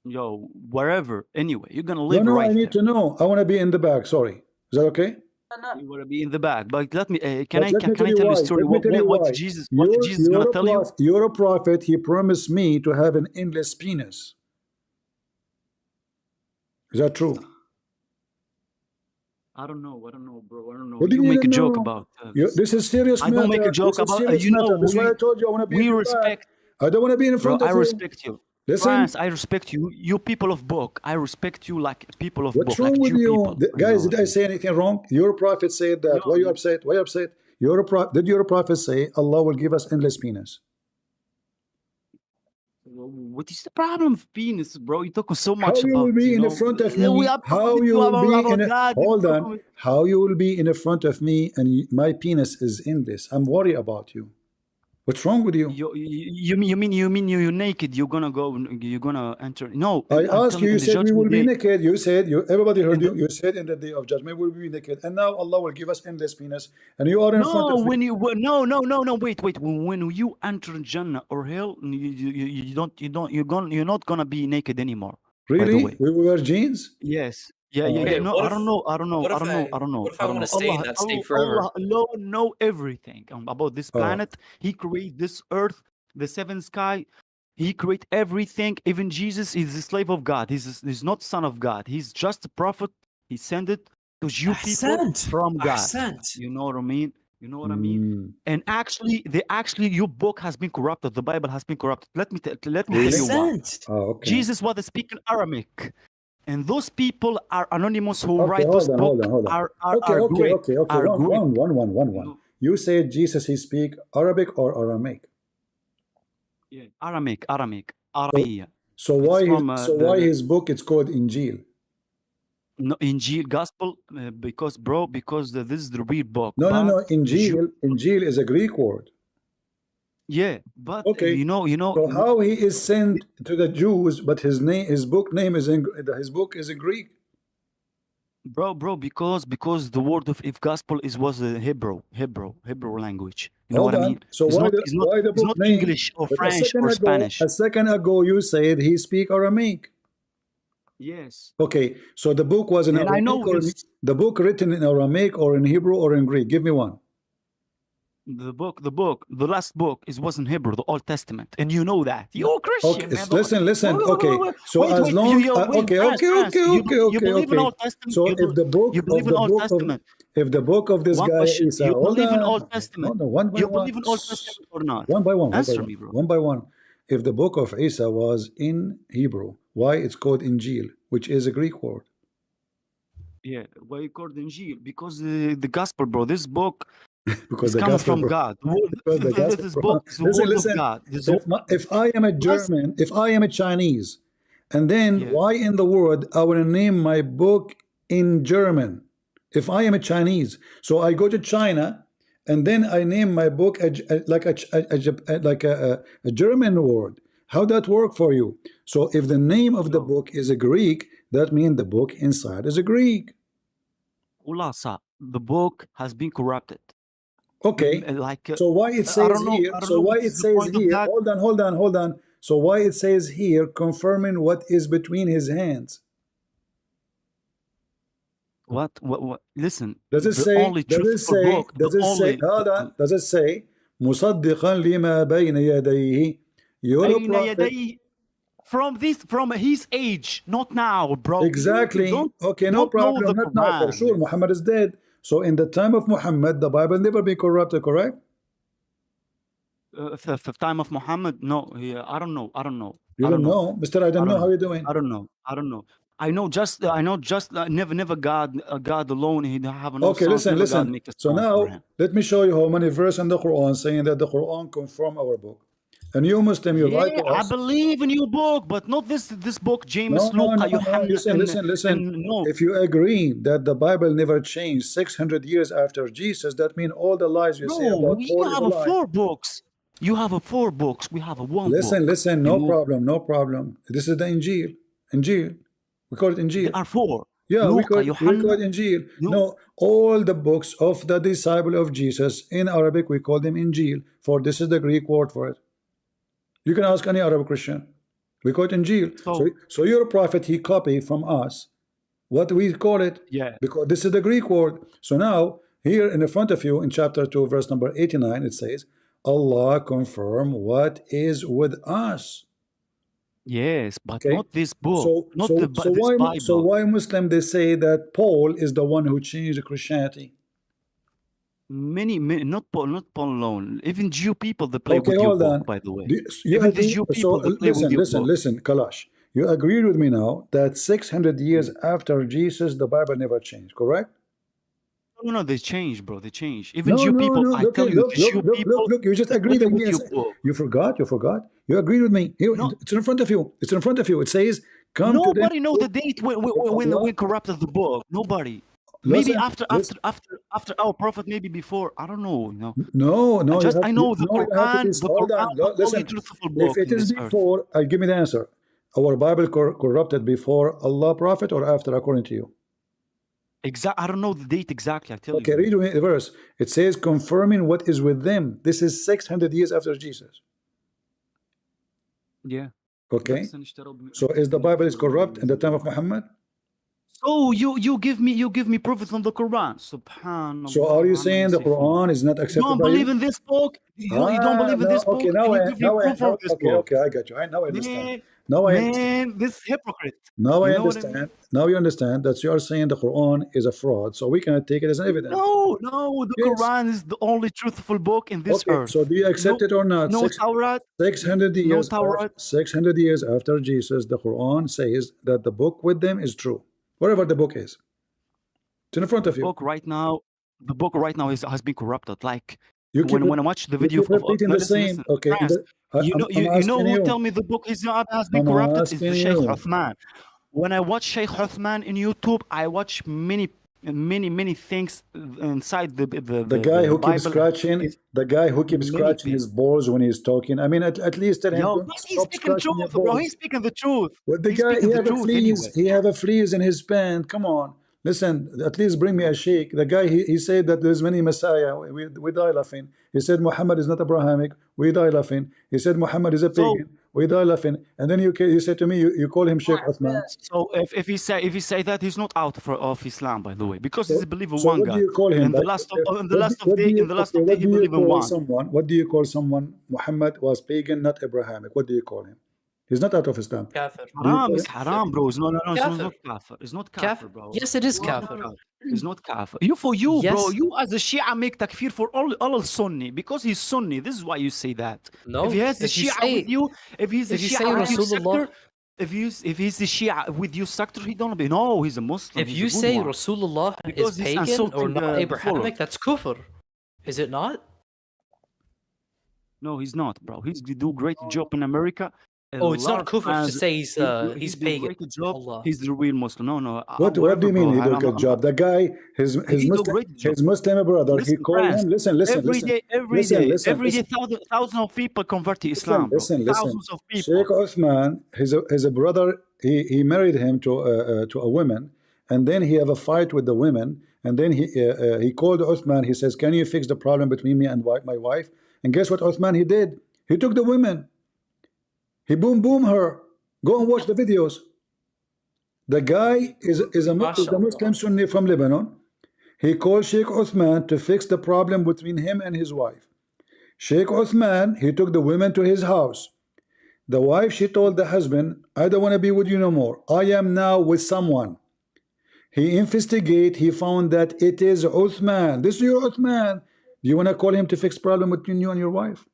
Speaker 10: Yo, wherever. Anyway, you're gonna live
Speaker 11: No,
Speaker 10: right
Speaker 11: I need to know. I want to be in the back. Sorry, is that okay?
Speaker 10: You wanna be in the back, but let me. Can
Speaker 11: But
Speaker 10: I
Speaker 11: let me
Speaker 10: tell you
Speaker 11: why.
Speaker 10: a story?
Speaker 11: Let me tell you
Speaker 10: What
Speaker 11: why.
Speaker 10: did Jesus gonna tell you?
Speaker 11: You're a prophet. He promised me to have an endless penis. Is that true?
Speaker 10: I don't know, bro. I don't know.
Speaker 11: What do
Speaker 10: You
Speaker 11: you
Speaker 10: make a
Speaker 11: even
Speaker 10: joke
Speaker 11: know?
Speaker 10: about
Speaker 11: This is serious
Speaker 10: I
Speaker 11: matter.
Speaker 10: don't make a joke
Speaker 11: This is
Speaker 10: about
Speaker 11: serious matter. That's why I told you I want to be
Speaker 10: we
Speaker 11: in the
Speaker 10: respect.
Speaker 11: back. I don't want to be in front
Speaker 10: Bro,
Speaker 11: of
Speaker 10: I
Speaker 11: you.
Speaker 10: respect you.
Speaker 11: Listen.
Speaker 10: France, I respect you. You people of book. I respect you like people of
Speaker 11: What's
Speaker 10: book.
Speaker 11: wrong
Speaker 10: Like
Speaker 11: with
Speaker 10: Jew
Speaker 11: you?
Speaker 10: people.
Speaker 11: Guys, did I say anything wrong? Your prophet said that. Why are you upset? Why are you upset? Did your prophet say Allah will give us endless penis?
Speaker 10: What is the problem with penis, bro? You're talking so much
Speaker 11: How you will
Speaker 10: about,
Speaker 11: be
Speaker 10: you
Speaker 11: in the
Speaker 10: know,
Speaker 11: front of me?
Speaker 10: we are
Speaker 11: How
Speaker 10: talking
Speaker 11: you will be
Speaker 10: about
Speaker 11: in
Speaker 10: God.
Speaker 11: hold on? How you will be in the front of me and my penis is endless? I'm worried about you. What's wrong with you?
Speaker 10: You mean you're naked? You're gonna enter? No,
Speaker 11: I
Speaker 10: I'm
Speaker 11: asked you.
Speaker 10: telling
Speaker 11: You
Speaker 10: in the
Speaker 11: said we will
Speaker 10: judgment
Speaker 11: be
Speaker 10: day.
Speaker 11: naked. You said everybody heard you. You said in the day of judgment we will be naked, and now Allah will give us endless penis, and you are in front
Speaker 10: No,
Speaker 11: of me.
Speaker 10: no. Wait. When you enter Jannah or hell, you're not gonna be naked anymore. By the
Speaker 11: Really?
Speaker 10: way.
Speaker 11: We wear jeans?
Speaker 10: Yes. Yeah.
Speaker 14: Okay,
Speaker 10: No,
Speaker 14: what
Speaker 10: I
Speaker 14: if-
Speaker 10: don't know.
Speaker 14: what if I wanna stay in that state forever?
Speaker 10: Allah alone know everything about this planet. He created this earth, the seventh sky. He created everything. Even Jesus is the slave of God. He's not son of God. He's just a prophet. He sent it to you people from God. You know what I mean? You know what I mean? And actually, your book has been corrupted. The Bible has been corrupted. Let me tell you why.
Speaker 11: Okay.
Speaker 10: Jesus was speaking Aramaic. And those people are anonymous who write
Speaker 11: hold
Speaker 10: this
Speaker 11: on,
Speaker 10: book
Speaker 11: hold on.
Speaker 10: are
Speaker 11: Okay.
Speaker 10: great. Are great.
Speaker 11: One. You said Jesus, he speak Arabic or Aramaic?
Speaker 10: Yeah, Aramaic. Arabiya.
Speaker 11: So why his book it's called Injil?
Speaker 10: No, Injil, gospel, because this is the real book.
Speaker 11: No. Injil is a Greek word.
Speaker 10: Yeah, but
Speaker 11: okay.
Speaker 10: you know.
Speaker 11: So how he is sent to the Jews, but his book name is his book is in Greek.
Speaker 10: Bro, because the word of gospel was a Hebrew language. You know
Speaker 11: Hold
Speaker 10: what
Speaker 11: on.
Speaker 10: I mean?
Speaker 11: So
Speaker 10: it's
Speaker 11: why
Speaker 10: not
Speaker 11: the book name?
Speaker 10: English or
Speaker 11: But
Speaker 10: French or Spanish.
Speaker 11: A second ago, you said he speak Aramaic.
Speaker 10: Yes.
Speaker 11: Okay, so the book was in Aramaic,
Speaker 10: I know
Speaker 11: the book written in Aramaic or in Hebrew or in Greek. Give me one.
Speaker 10: The last book was in Hebrew, the Old Testament, and you know that. You're a Christian,
Speaker 11: okay,
Speaker 10: man.
Speaker 11: Listen. Okay, so as long okay.
Speaker 10: believe in Old Testament.
Speaker 11: So if the book if the book of this guy is
Speaker 10: you believe in Old Testament. You believe in Old Testament or not?
Speaker 11: One by one.
Speaker 10: Answer me, bro.
Speaker 11: One by one. If the book of Isa was in Hebrew, why it's called Injil, which is a Greek word?
Speaker 10: Yeah, why you called Injil? Because the gospel, bro. This book
Speaker 11: because
Speaker 10: it's coming from God. This book is the word of God.
Speaker 11: If I am a German, if I am a Chinese, and then why in the world I want to name my book in German? If I am a Chinese, so I go to China, and then I name my book like a German word. How that work for you? So if the name of the book is a Greek, that means the book inside is a Greek.
Speaker 10: Ulasa, the book has been corrupted.
Speaker 11: Okay.
Speaker 10: Like
Speaker 11: so why it
Speaker 10: I
Speaker 11: says
Speaker 10: don't know.
Speaker 11: here?
Speaker 10: I don't
Speaker 11: So
Speaker 10: know
Speaker 11: why
Speaker 10: what
Speaker 11: it
Speaker 10: is the
Speaker 11: says
Speaker 10: point of
Speaker 11: here?
Speaker 10: that.
Speaker 11: Hold on. So why it says here, confirming what is between his hands?
Speaker 10: What? Listen.
Speaker 11: Does it
Speaker 10: The
Speaker 11: say?
Speaker 10: only truthful book.
Speaker 11: Does it say? Hold on. Does it say? مصدقا لما بين يديه. You're a
Speaker 10: بين
Speaker 11: prophet.
Speaker 10: يديه from his age, not now, bro.
Speaker 11: Exactly. Okay, no problem. Not now, for sure. Muhammad is dead. So in the time of Muhammad, the Bible never been corrupted, correct?
Speaker 10: The time of Muhammad, no. I don't know.
Speaker 11: You don't know, Mister. I don't know how you're doing.
Speaker 10: I don't know. I know just never God alone. He don't have no
Speaker 11: Okay,
Speaker 10: sons,
Speaker 11: listen. So now let me show you how many verses in the Quran saying that the Quran confirm our book. And you Muslim, you write to us.
Speaker 10: I believe in your book, but not this book, James,
Speaker 11: No,
Speaker 10: Luca,
Speaker 11: listen.
Speaker 10: No.
Speaker 11: If you agree that the Bible never changed 600 years after Jesus, that means all the lies you say about Paul is a lie.
Speaker 10: Four books. You have 4 books. We have one book.
Speaker 11: Listen. No problem. This is the Injil. We call it Injil.
Speaker 10: There are 4.
Speaker 11: Yeah,
Speaker 10: Luca,
Speaker 11: we call it Injil. No, all the books of the disciple of Jesus in Arabic, we call them Injil. For this is the Greek word for it. You can ask any Arab Christian. We call it Injil. So your prophet, he copied from us what we call it.
Speaker 10: Yeah.
Speaker 11: Because this is the Greek word. So now, here in the front of you, in chapter 2, verse number 89, it says, Allah confirm what is with us.
Speaker 10: Yes, but not this book.
Speaker 11: So why Muslim they say that Paul is the one who changed Christianity?
Speaker 10: Many, not Paul alone. Even Jew people that play with your book, by the way. Even the Jew people that play with your book.
Speaker 11: Listen, Kalash. You agree with me now that 600 years after Jesus, the Bible never changed, correct?
Speaker 10: No, they changed, bro. They changed. Even Jew people, I tell you, the Jew people.
Speaker 11: Look, you just agreed with me. You forgot. You agreed with me. Here, it's in front of you. It says, come to them.
Speaker 10: Nobody knows the date when we corrupted the book. Nobody. Maybe after our prophet, maybe before. I don't know.
Speaker 11: No.
Speaker 10: I know the Quran. The Quran is only truthful book.
Speaker 11: If it is before, give me the answer. Our Bible corrupted before Allah prophet or after, according to you?
Speaker 10: I don't know the date exactly. I tell you.
Speaker 11: Okay, read me the verse. It says, confirming what is with them. This is 600 years after Jesus.
Speaker 10: Yeah.
Speaker 11: Okay. So is the Bible is corrupt in the time of Muhammad?
Speaker 10: So you give me prophets from the Quran. Subhanallah.
Speaker 11: So are you saying the Quran is not accepted?
Speaker 10: You don't believe in this book? You don't believe in this book?
Speaker 11: Okay, I got you. Now I understand.
Speaker 10: This hypocrite.
Speaker 11: Now I understand. Now you understand that you are saying the Quran is a fraud, so we cannot take it as an evidence.
Speaker 10: No, the Quran is the only truthful book in this earth.
Speaker 11: So do you accept it or not?
Speaker 10: No Taurat.
Speaker 11: 600 years after Jesus, the Quran says that the book with them is true. Whatever the book is. It's in front of you.
Speaker 10: The book right now has been corrupted. Like
Speaker 11: when
Speaker 10: I watch the video of
Speaker 11: the same. Okay.
Speaker 10: You know who tell me the book has been corrupted is the Sheikh Uthman. When I watch Sheikh Uthman in YouTube, I watch many things inside the
Speaker 11: guy who
Speaker 10: Bible.
Speaker 11: keeps scratching his balls when he's talking. I mean, at least tell him.
Speaker 10: He's speaking truth, bro. He's speaking the truth.
Speaker 11: What the guy? He have a fleas in his pants. Come on. Listen, at least bring me a sheikh. The guy, he said that there's many Messiah. We die laughing. He said Muhammad is not Abrahamic. We die laughing. He said Muhammad is a pagan. We die laughing. And then you say to me, you call him Sheikh Uthman.
Speaker 10: So if he say that, he's not out of Islam, by the way, because he's a believer
Speaker 11: so
Speaker 10: one
Speaker 11: what
Speaker 10: God.
Speaker 11: Do you call him?
Speaker 10: In the last of day, he believe in one.
Speaker 11: What do you call someone? Muhammad was pagan, not Abrahamic. What do you call him? He's not out of Islam.
Speaker 5: Kafir.
Speaker 10: Haram is haram, bro. No, it's not kafir. It's not kafir, bro.
Speaker 5: Yes, it is kafir.
Speaker 10: It's not kafir. Bro. You as a Shia make takfir for all Sunni because he's Sunni. This is why you say that.
Speaker 5: No.
Speaker 10: If he has the Shia with you, if he's a Shia with you sector, if he's the Shia with you sector, he don't be. No, he's a Muslim.
Speaker 5: If you say Rasulullah is pagan or not Abrahamic, that's kufr. Is it not?
Speaker 10: No, he's not, bro. He's do great job in America.
Speaker 5: Oh, it's not
Speaker 10: large
Speaker 5: kufr to
Speaker 10: fans.
Speaker 5: say he's
Speaker 10: He do a
Speaker 5: pagan.
Speaker 10: great job.
Speaker 5: Allah.
Speaker 10: He's the real Muslim. No, no.
Speaker 11: What do
Speaker 10: Whatever,
Speaker 11: you mean
Speaker 10: bro.
Speaker 11: he do a good job? The guy, his
Speaker 10: He do a
Speaker 11: Muslim,
Speaker 10: great job.
Speaker 11: his Muslim brother, he
Speaker 10: Listen,
Speaker 11: called
Speaker 10: friends.
Speaker 11: him. Listen, listen,
Speaker 10: Every
Speaker 11: listen,
Speaker 10: day, every
Speaker 11: listen,
Speaker 10: day,
Speaker 11: listen,
Speaker 10: every day,
Speaker 11: listen.
Speaker 10: thousands of people convert to
Speaker 11: Listen,
Speaker 10: Islam, bro.
Speaker 11: listen.
Speaker 10: Thousands of people.
Speaker 11: Sheikh Uthman, his brother, he married him to a woman, and then he have a fight with the women, and then he called Uthman. He says, "Can you fix the problem between me and my wife?" And guess what Uthman he did? He took the women. He boom her. Go and watch the videos. The guy is a Muslim Sunni from Lebanon. He called Sheikh Uthman to fix the problem between him and his wife. Sheikh Uthman, he took the women to his house. The wife, she told the husband, "I don't want to be with you no more. I am now with someone." He investigate. He found that it is Uthman. This is your Uthman. Do you want to call him to fix problem between you and your wife?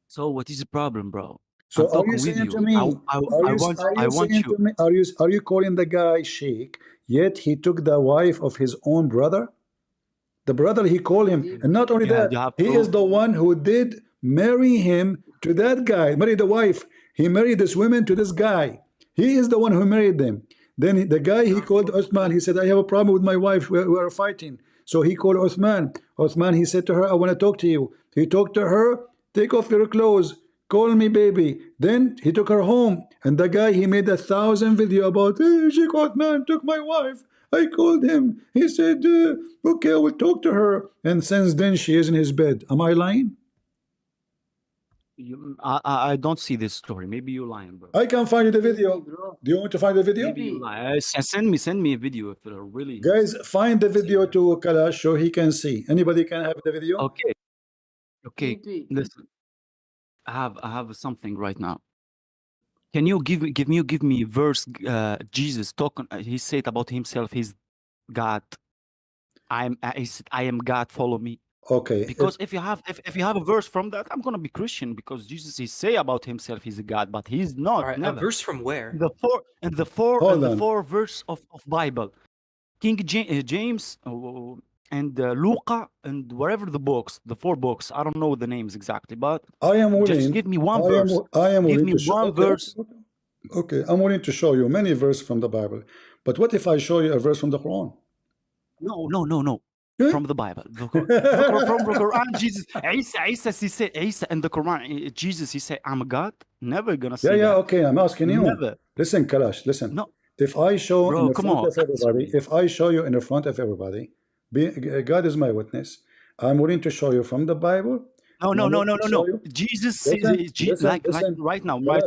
Speaker 10: So what is the problem, bro?
Speaker 11: So
Speaker 10: I'm
Speaker 11: are you
Speaker 10: talking with
Speaker 11: saying
Speaker 10: you.
Speaker 11: to me?
Speaker 10: I want you.
Speaker 11: Are you calling the guy sheikh? Yet he took the wife of his own brother. The brother he called him, and not only that, he is the one who did marry him to that guy. Marry the wife. He married this woman to this guy. He is the one who married them. Then the guy he called Uthman. He said, "I have a problem with my wife. We are fighting." So he called Uthman. Uthman, he said to her, "I want to talk to you." He talked to her. "Take off your clothes. Call me baby." Then he took her home, and the guy he made 1,000 video about, "Hey, Sheikh Uthman took my wife. I called him. He said, okay, I will talk to her." And since then she is in his bed. Am I lying?
Speaker 10: I don't see this story. Maybe you're lying, bro.
Speaker 11: I can find you the video. Do you want to find the video?
Speaker 10: Maybe you lie. Send me a video if they're really.
Speaker 11: Guys, find the video to Kalash so he can see. Anybody can have the video?
Speaker 10: Okay. Listen, I have something right now. Can you give me a verse? Jesus talking. He said about himself. He's God. He said, "I am God. Follow me."
Speaker 11: Okay.
Speaker 10: Because if you have a verse from that, I'm gonna be Christian, because Jesus he say about himself he's a God, but he's not.
Speaker 5: All right,
Speaker 10: never.
Speaker 5: a verse from where?
Speaker 10: The four verse of Bible, King James and Luca and whatever the books, the 4 books. I don't know the names exactly, but
Speaker 11: I am willing.
Speaker 10: Just give me one verse.
Speaker 11: I am
Speaker 10: give
Speaker 11: willing
Speaker 10: me
Speaker 11: to show,
Speaker 10: one verse.
Speaker 11: Okay, I'm willing to show you many verses from the Bible. But what if I show you a verse from the Quran?
Speaker 10: No. From the Bible, from the Quran, Jesus, Isa, he said, Isa in the Quran, Jesus, he said, "I'm a God." Never gonna say that.
Speaker 11: Okay, I'm asking you.
Speaker 10: Never.
Speaker 11: Listen, Kalash, listen.
Speaker 10: No.
Speaker 11: If I show
Speaker 10: Bro,
Speaker 11: in the
Speaker 10: come
Speaker 11: front
Speaker 10: on.
Speaker 11: of everybody, if I show you in the front of everybody, God is my witness. I'm willing to show you from the Bible.
Speaker 10: No. Jesus says, like right now, like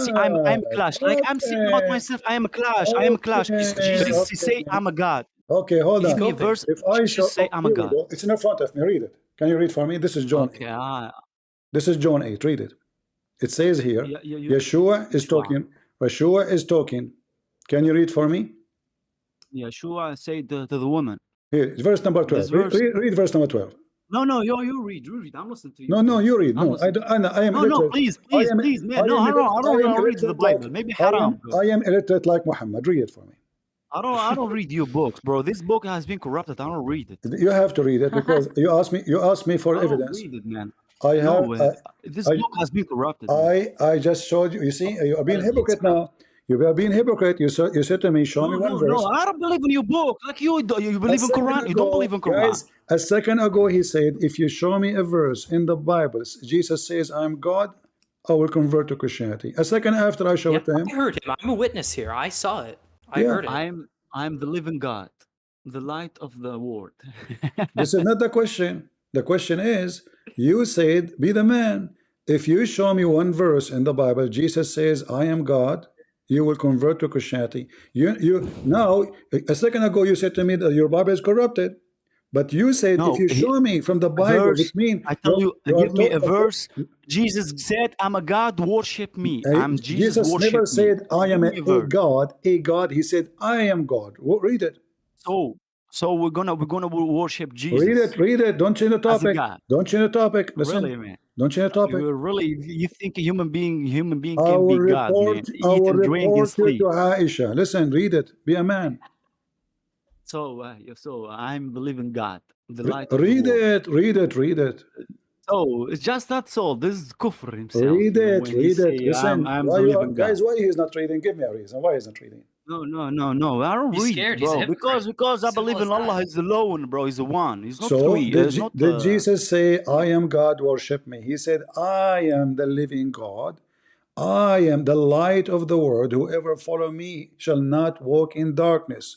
Speaker 10: see, I'm Clash. Like I'm saying about myself, I am a Clash. I am a Clash. Jesus, he say, "I'm a God."
Speaker 11: Okay, hold on.
Speaker 10: Give me a verse.
Speaker 11: If I show,
Speaker 10: say, "I'm a God."
Speaker 11: It's in the front of me. Read it. Can you read for me? This is John 8. This is John 8. Read it. It says here, Yeshua is talking. Yeshua is talking. Can you read for me?
Speaker 10: Yeshua said to the woman.
Speaker 11: Here, verse number 12. Read verse number 12.
Speaker 10: No, you read. I'm listening to you.
Speaker 11: No, you read. No, I am illiterate.
Speaker 10: No, please, man. No, I don't read the Bible. Maybe haram.
Speaker 11: I am illiterate like Mohammed. Read it for me.
Speaker 10: I don't read your books, bro. This book has been corrupted. I don't read it.
Speaker 11: You have to read it because you asked me for evidence.
Speaker 10: I don't read it, man. This book has been corrupted.
Speaker 11: I just showed you. You see, you are being hypocrite now. You are being hypocrite. You said to me, show me one verse.
Speaker 10: No, I don't believe in your book. Like you believe in Quran. You don't believe in Quran.
Speaker 11: Guys, a second ago he said, if you show me a verse in the Bible, Jesus says, "I am God," I will convert to Christianity. A second after I showed it to him.
Speaker 5: I heard him. I'm a witness here. I saw it. I heard it.
Speaker 10: I'm the living God, the light of the world.
Speaker 11: This is not the question. The question is, you said, be the man. If you show me one verse in the Bible, Jesus says, "I am God," you will convert to Christianity. You now, a second ago, you said to me that your Bible is corrupted. But you said, if you show me from the Bible, which means
Speaker 10: I tell you, give me a verse. Jesus said, "I'm a God, worship me." I'm Jesus, worship
Speaker 11: never
Speaker 10: me.
Speaker 11: said, "I am a God." He said, "I am God." Read it.
Speaker 10: So we're gonna worship Jesus.
Speaker 11: Read it. Don't change the topic. Don't change the topic. Listen.
Speaker 10: Really, man.
Speaker 11: Don't change the topic.
Speaker 10: You think a human being can be God, man? Eat and drink and sleep.
Speaker 11: To Aisha. Listen, read it. Be a man.
Speaker 10: So I'm believing God. The light.
Speaker 11: Read it.
Speaker 10: so. It's just not so. This is kufr himself.
Speaker 11: Read
Speaker 10: You know,
Speaker 11: it,
Speaker 10: when he
Speaker 11: read it.
Speaker 10: say,
Speaker 11: Listen,
Speaker 10: I'm
Speaker 11: why
Speaker 10: the
Speaker 11: you are,
Speaker 10: living
Speaker 11: guys,
Speaker 10: God.
Speaker 11: why he's not reading? Give me a reason. Why he's not reading?
Speaker 10: No. I don't
Speaker 5: He's
Speaker 10: read,
Speaker 5: scared. He's a
Speaker 10: bro.
Speaker 5: hypocrite.
Speaker 10: Because I
Speaker 5: Simple
Speaker 10: believe
Speaker 5: as
Speaker 10: in Allah
Speaker 5: that.
Speaker 10: is alone, bro. He's the one. He's not
Speaker 11: So
Speaker 10: three. He's not.
Speaker 11: did Jesus say, I am God, worship me? He said, I am the living God. I am the light of the world. Whoever follow me shall not walk in darkness.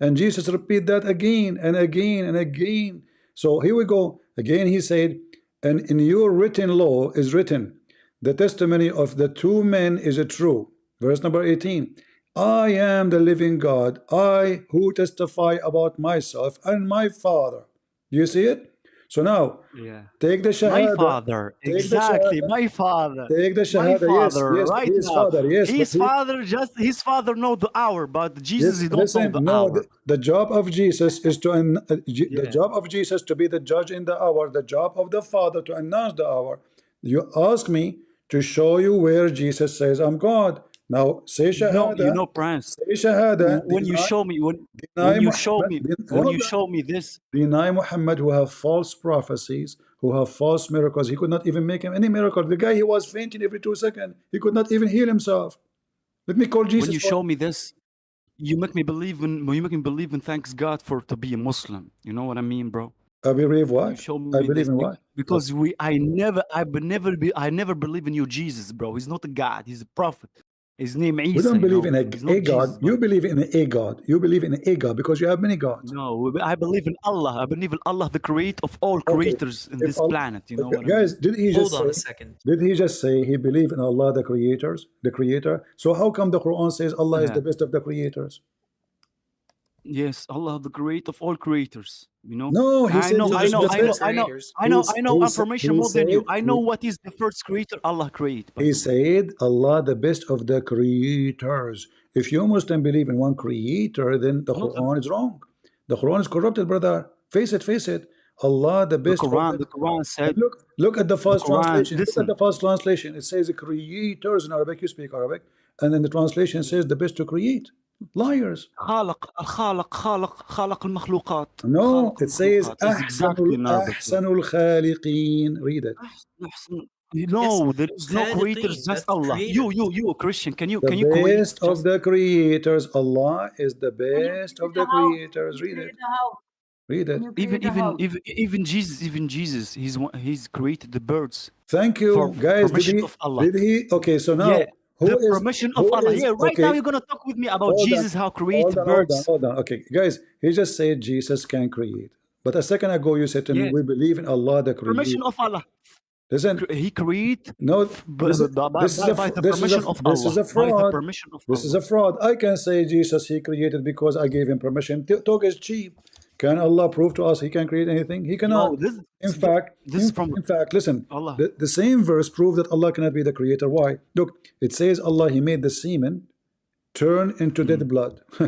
Speaker 11: And Jesus repeat that again and again and again. So here we go. Again he said, and in your written law is written, the testimony of the two men is true. Verse number 18. I am the living God, I who testify about myself and my Father. You see it? So now,
Speaker 10: Yeah.
Speaker 11: take the
Speaker 10: My
Speaker 11: shahada.
Speaker 10: father.
Speaker 11: Take
Speaker 10: Exactly.
Speaker 11: the shahada.
Speaker 10: My father.
Speaker 11: Take the
Speaker 10: My
Speaker 11: shahada. Yes,
Speaker 10: father.
Speaker 11: yes,
Speaker 10: Right
Speaker 11: his
Speaker 10: now.
Speaker 11: father. Yes,
Speaker 10: His
Speaker 11: but he,
Speaker 10: father just his father know the hour, but Jesus
Speaker 11: yes,
Speaker 10: he don't know
Speaker 11: listen.
Speaker 10: the
Speaker 11: No,
Speaker 10: hour.
Speaker 11: the job of Jesus is to the
Speaker 10: Yeah.
Speaker 11: job of Jesus to be the judge in the hour. The job of the Father to announce the hour. You ask me to show you where Jesus says, I'm God. Now say shahada.
Speaker 10: Prince.
Speaker 11: Say shahada.
Speaker 10: When you show me
Speaker 11: Deny
Speaker 10: when you show
Speaker 11: Muhammad.
Speaker 10: me when
Speaker 11: Hold
Speaker 10: you
Speaker 11: on.
Speaker 10: show me this,
Speaker 11: Deny Muhammad, who have false prophecies, who have false miracles. He could not even make him any miracle. The guy, he was fainting every 2 seconds. He could not even heal himself. Let me call Jesus.
Speaker 10: when you show me this, you make me believe in thanks God for to be a Muslim. You know what I mean, bro?
Speaker 11: I believe
Speaker 10: You
Speaker 11: what?
Speaker 10: show
Speaker 11: I
Speaker 10: me
Speaker 11: believe
Speaker 10: this
Speaker 11: in what?
Speaker 10: because I never believe in you, Jesus, bro. He's not a God. He's a prophet. His name
Speaker 11: We
Speaker 10: Isa.
Speaker 11: don't
Speaker 10: You
Speaker 11: believe
Speaker 10: know,
Speaker 11: in
Speaker 10: he's
Speaker 11: a
Speaker 10: not
Speaker 11: God.
Speaker 10: Jesus.
Speaker 11: You believe in a God. You believe in a God because you have many gods.
Speaker 10: No, I believe in Allah. I believe in Allah, the creator of all
Speaker 11: Okay.
Speaker 10: creators in
Speaker 11: If
Speaker 10: this planet. You know what I
Speaker 11: guys,
Speaker 10: mean?
Speaker 11: did he
Speaker 5: Hold
Speaker 11: just
Speaker 5: on a
Speaker 11: say?
Speaker 5: second.
Speaker 11: Did he just say he believed in Allah, the creator? So how come the Quran says Allah is
Speaker 10: Yeah.
Speaker 11: the best of the creators?
Speaker 10: Yes, Allah, the creator of all creators. You know.
Speaker 11: No, he
Speaker 10: I
Speaker 11: said
Speaker 10: know.
Speaker 11: he's
Speaker 5: There's
Speaker 11: the
Speaker 5: multiple
Speaker 11: best.
Speaker 5: creators.
Speaker 10: I know information more than you. I know what is the first creator Allah created.
Speaker 11: He said Allah the best of the creators. If you Muslim believe in one creator, then the Quran is wrong. The Quran is corrupted, brother. Face it, face it. Allah the best of
Speaker 10: The Quran said.
Speaker 11: Look at the first translation. Look at
Speaker 10: Listen.
Speaker 11: the first translation. It says creators in Arabic. You speak Arabic, and then the translation says the best to create. Liars.
Speaker 10: خالق المخلوقات.
Speaker 11: No, it says
Speaker 10: It's exactly in Arabic.
Speaker 11: أحسن الخالقين. Read it.
Speaker 10: No, there is no creators, just Allah. You, Christian. Can you
Speaker 11: The
Speaker 10: create?
Speaker 11: best of the creators. Allah is the best of the creators. Read it. Read it.
Speaker 10: Even Jesus, he's created the birds.
Speaker 11: Thank you, guys.
Speaker 10: Permission of Allah.
Speaker 11: Did he? Okay, so now
Speaker 10: Yeah, permission of Allah. Yeah, right now you're gonna talk with me about Jesus, how create birds.
Speaker 11: Hold on. Okay, guys, he just said Jesus can create. But a second ago you said to me, we believe in Allah, the creator.
Speaker 10: Permission of Allah.
Speaker 11: Listen,
Speaker 10: he create.
Speaker 11: No,
Speaker 10: by the permission of Allah.
Speaker 11: This is a fraud.
Speaker 10: By the permission of
Speaker 11: this is a fraud. I can say Jesus he created because I gave him permission. Talk is cheap. Can Allah prove to us he can create anything? He cannot.
Speaker 10: No,
Speaker 11: in fact, listen.
Speaker 10: Allah.
Speaker 11: The same verse proves that Allah cannot be the creator. Why? Look, it says Allah he made the semen turn into dead blood. Do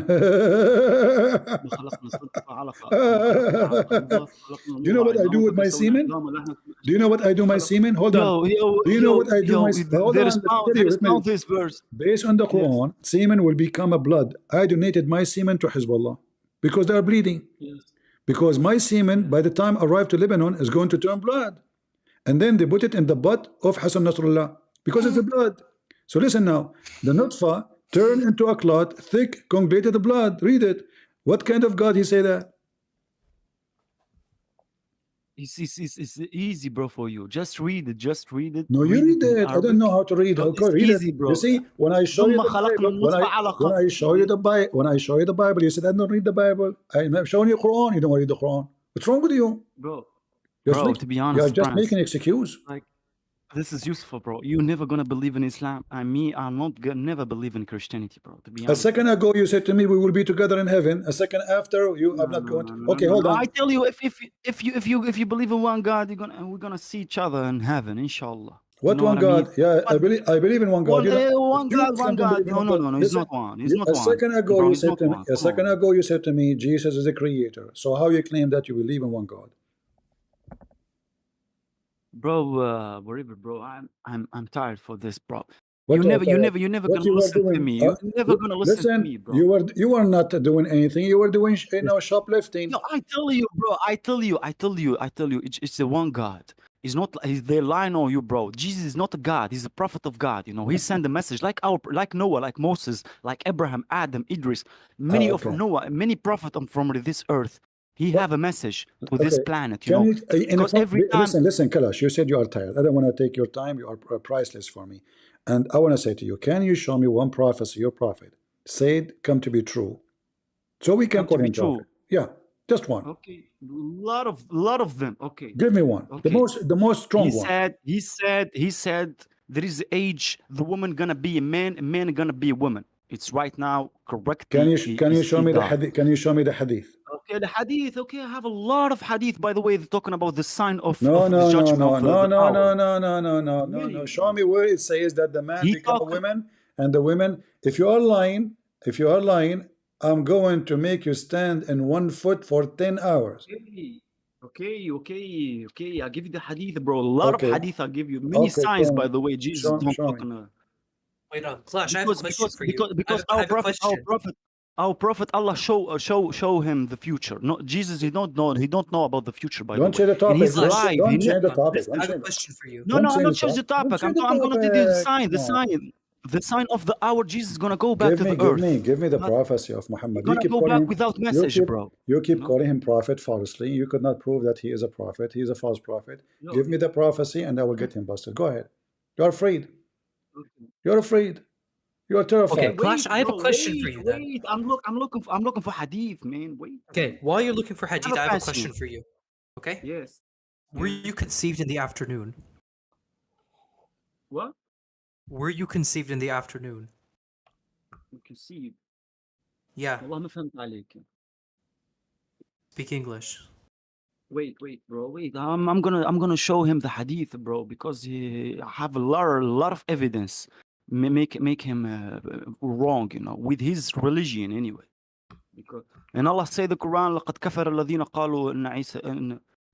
Speaker 11: you know what I do with my semen? Do you know what I do my semen? Hold on. Do you know what I do my semen? Hold on.
Speaker 10: This verse.
Speaker 11: Based on the Quran, semen will become a blood. I donated my semen to Hezbollah because they are bleeding.
Speaker 10: Yes.
Speaker 11: Because my semen, by the time arrived to Lebanon, is going to turn blood. And then they put it in the butt of Hassan Nasrallah because it's the blood. So listen now. The nutfa turn into a clot, thick, congregated blood. Read it. What kind of God he say that?
Speaker 10: It's easy, bro, for you. Just read it. Just read it.
Speaker 11: No, you read it. I don't know how to read.
Speaker 10: It's easy, bro.
Speaker 11: You see, when I show you the Bible, when I show you the Bible, you said I don't read the Bible. I'm showing you Quran. You don't read the Quran. What's wrong with you,
Speaker 10: bro? To be honest,
Speaker 11: you're just making excuse.
Speaker 10: Like, this is useful, bro. You're never gonna believe in Islam. I'm not gonna never believe in Christianity, bro. To be honest.
Speaker 11: A second ago, you said to me we will be together in heaven. A second after, I'm not going. Okay, hold on.
Speaker 10: I tell you, if you believe in one God, we're gonna see each other in heaven, inshallah.
Speaker 11: What one God? Yeah, I believe in one God.
Speaker 10: One God. No. He's not one. He's not one.
Speaker 11: A second ago, you said to me. A second ago, you said to me, Jesus is the creator. So how you claim that you believe in one God?
Speaker 10: Bro, whatever, bro. I'm tired for this, bro.
Speaker 11: You're
Speaker 10: never gonna listen to me. You're never gonna listen to me, bro.
Speaker 11: You were not doing anything. You were doing shoplifting.
Speaker 10: No, I tell you, bro. I tell you. It's the one God. He's not. They lying on you, bro. Jesus is not a God. He's a prophet of God. You know, he sent a message like Noah, like Moses, like Abraham, Adam, Idris, many of
Speaker 11: Okay.
Speaker 10: Noah, many prophets from this earth. He have a message to this
Speaker 11: Okay.
Speaker 10: planet. You
Speaker 11: Can
Speaker 10: know,
Speaker 11: you, in
Speaker 10: because
Speaker 11: front,
Speaker 10: every time.
Speaker 11: listen, Kalash, you said you are tired. I don't want to take your time. You are priceless for me. And I want to say to you, can you show me one prophecy your prophet said come to be true? So we can
Speaker 10: Come
Speaker 11: call
Speaker 10: to be
Speaker 11: him prophet.
Speaker 10: true.
Speaker 11: Yeah, just one.
Speaker 10: Okay, lot of them. Okay,
Speaker 11: Give me one.
Speaker 10: okay.
Speaker 11: The most strong one.
Speaker 10: He said there is age the woman gonna be a man gonna be a woman. It's right now correctly.
Speaker 11: Can you show me the hadith? Can you show me the hadith?
Speaker 10: Okay, the hadith. Okay, I have a lot of hadith. By the way, they're talking about the sign of
Speaker 11: No,
Speaker 10: the
Speaker 11: no, no,
Speaker 10: judgment
Speaker 11: no,
Speaker 10: of
Speaker 11: no,
Speaker 10: the
Speaker 11: no,
Speaker 10: hour.
Speaker 11: no, no, no, no, no, no, no. Show me where it says that the man become a woman and the women. If you are lying, I'm going to make you stand in 1 foot for 10 hours.
Speaker 10: Okay. I'll give you the hadith, bro. A lot of hadith. I'll give you many
Speaker 11: Okay,
Speaker 10: signs.
Speaker 11: show
Speaker 10: By
Speaker 11: me.
Speaker 10: the way, Jesus
Speaker 11: Show
Speaker 10: don't talk
Speaker 11: me.
Speaker 10: on
Speaker 5: Wait on, Clash. I have a question for you.
Speaker 10: because
Speaker 5: I have a question.
Speaker 10: our prophet Allah show him the future. No, Jesus he don't know about the future. By
Speaker 11: Don't
Speaker 10: the
Speaker 11: change
Speaker 10: way,
Speaker 11: the topic.
Speaker 10: and he's
Speaker 11: Don't
Speaker 10: alive.
Speaker 11: Don't change the topic.
Speaker 5: I have a question for you.
Speaker 10: No, I'm not changing the topic. I'm gonna tell you the sign of the hour. Jesus is gonna go back to the earth.
Speaker 11: Give me the prophecy of Muhammad.
Speaker 10: You're gonna go back without message, bro.
Speaker 11: You keep calling him prophet falsely. You could not prove that he is a prophet. He is a false prophet. Give me the prophecy and I will get him busted. Go ahead. You're afraid. You're afraid. You're terrified.
Speaker 5: Okay, Clash, I have a question for you then.
Speaker 10: Wait, I'm looking for hadith, man. Wait.
Speaker 5: Okay, while you're looking for hadith, I have a question for you. Okay?
Speaker 10: Yes.
Speaker 5: Were you conceived in the afternoon?
Speaker 10: What?
Speaker 5: Were you conceived in the afternoon?
Speaker 10: Conceived.
Speaker 5: Yeah.
Speaker 10: والله ما فهمت عليك.
Speaker 5: Speak English.
Speaker 10: Wait, bro. Wait. I'm gonna show him the hadith, bro, because he have a lot of evidence. Make him wrong, you know, with his religion anyway. Because and Allah say the Quran لقد كفر الذين قالوا إن عيسى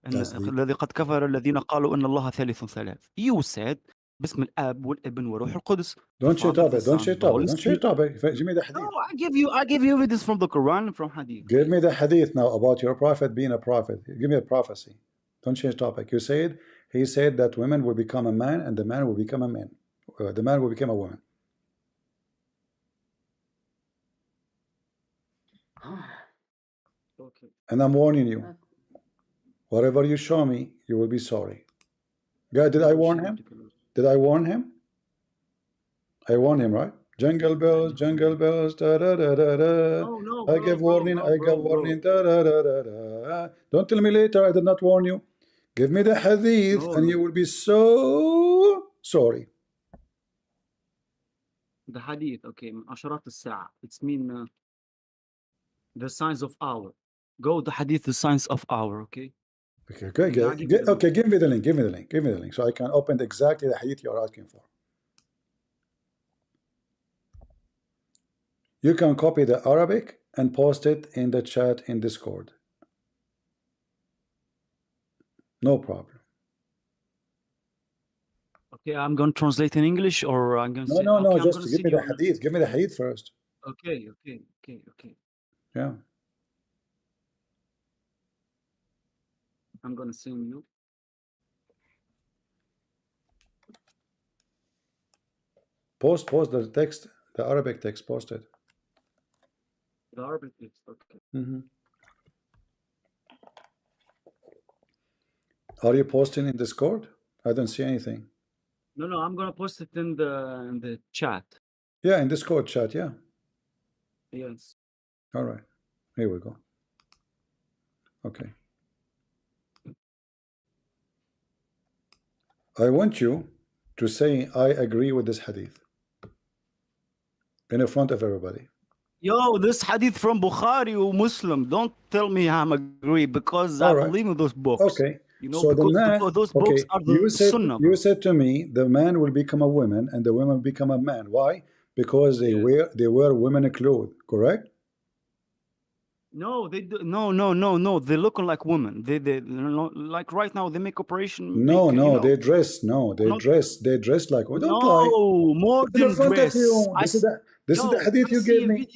Speaker 10: الذي قد كفر الذين قالوا إن الله ثالث ثلاث. You said باسم الآب والابن وروح القدس.
Speaker 11: Don't shut up. Give me the hadith.
Speaker 10: No, I give you evidence from the Quran and from hadith.
Speaker 11: Give me the hadith now about your prophet being a prophet. Give me a prophecy. Don't change topic. He said that women will become a man and the man will become a man. The man will become a woman.
Speaker 10: Okay.
Speaker 11: And I'm warning you. Whatever you show me, you will be sorry. Guy, did I warn him? Did I warn him? I warned him, right? Jungle bells, da da da da da.
Speaker 10: No,
Speaker 11: I give warning, da da da da da. Don't tell me later I did not warn you. Give me the hadith and you will be so sorry.
Speaker 10: The hadith, okay, عشرات الساعة. It's mean the signs of hour. Go the hadith, the signs of hour, okay?
Speaker 11: Okay, give me the link, so I can open exactly the hadith you're asking for. You can copy the Arabic and post it in the chat in Discord. No problem.
Speaker 10: Okay, I'm going to translate in English or I'm going to say...
Speaker 11: No,
Speaker 10: okay,
Speaker 11: just give me the hadith. Give me the hadith first.
Speaker 10: Okay.
Speaker 11: Yeah.
Speaker 10: I'm going to send you.
Speaker 11: Post the text, the Arabic text, post it.
Speaker 10: The Arabic text, okay.
Speaker 11: Are you posting in Discord? I don't see anything.
Speaker 10: No, I'm gonna post it in the chat.
Speaker 11: Yeah, in Discord chat, yeah.
Speaker 10: Yes.
Speaker 11: All right. Here we go. Okay. I want you to say I agree with this hadith in front of everybody.
Speaker 10: Yo, this hadith from Bukhari or Muslim. Don't tell me I'm agree because I believe in those books.
Speaker 11: Okay.
Speaker 10: You know,
Speaker 11: so
Speaker 10: because those books are the Sunnah.
Speaker 11: You said to me the man will become a woman and the woman will become a man. Why? Because they wear women clothes, correct?
Speaker 10: No, they do. No. They're looking like women. They like right now they make operation.
Speaker 11: They dress. They dress like women. Don't lie.
Speaker 10: More than dress.
Speaker 11: This is the hadith you gave me.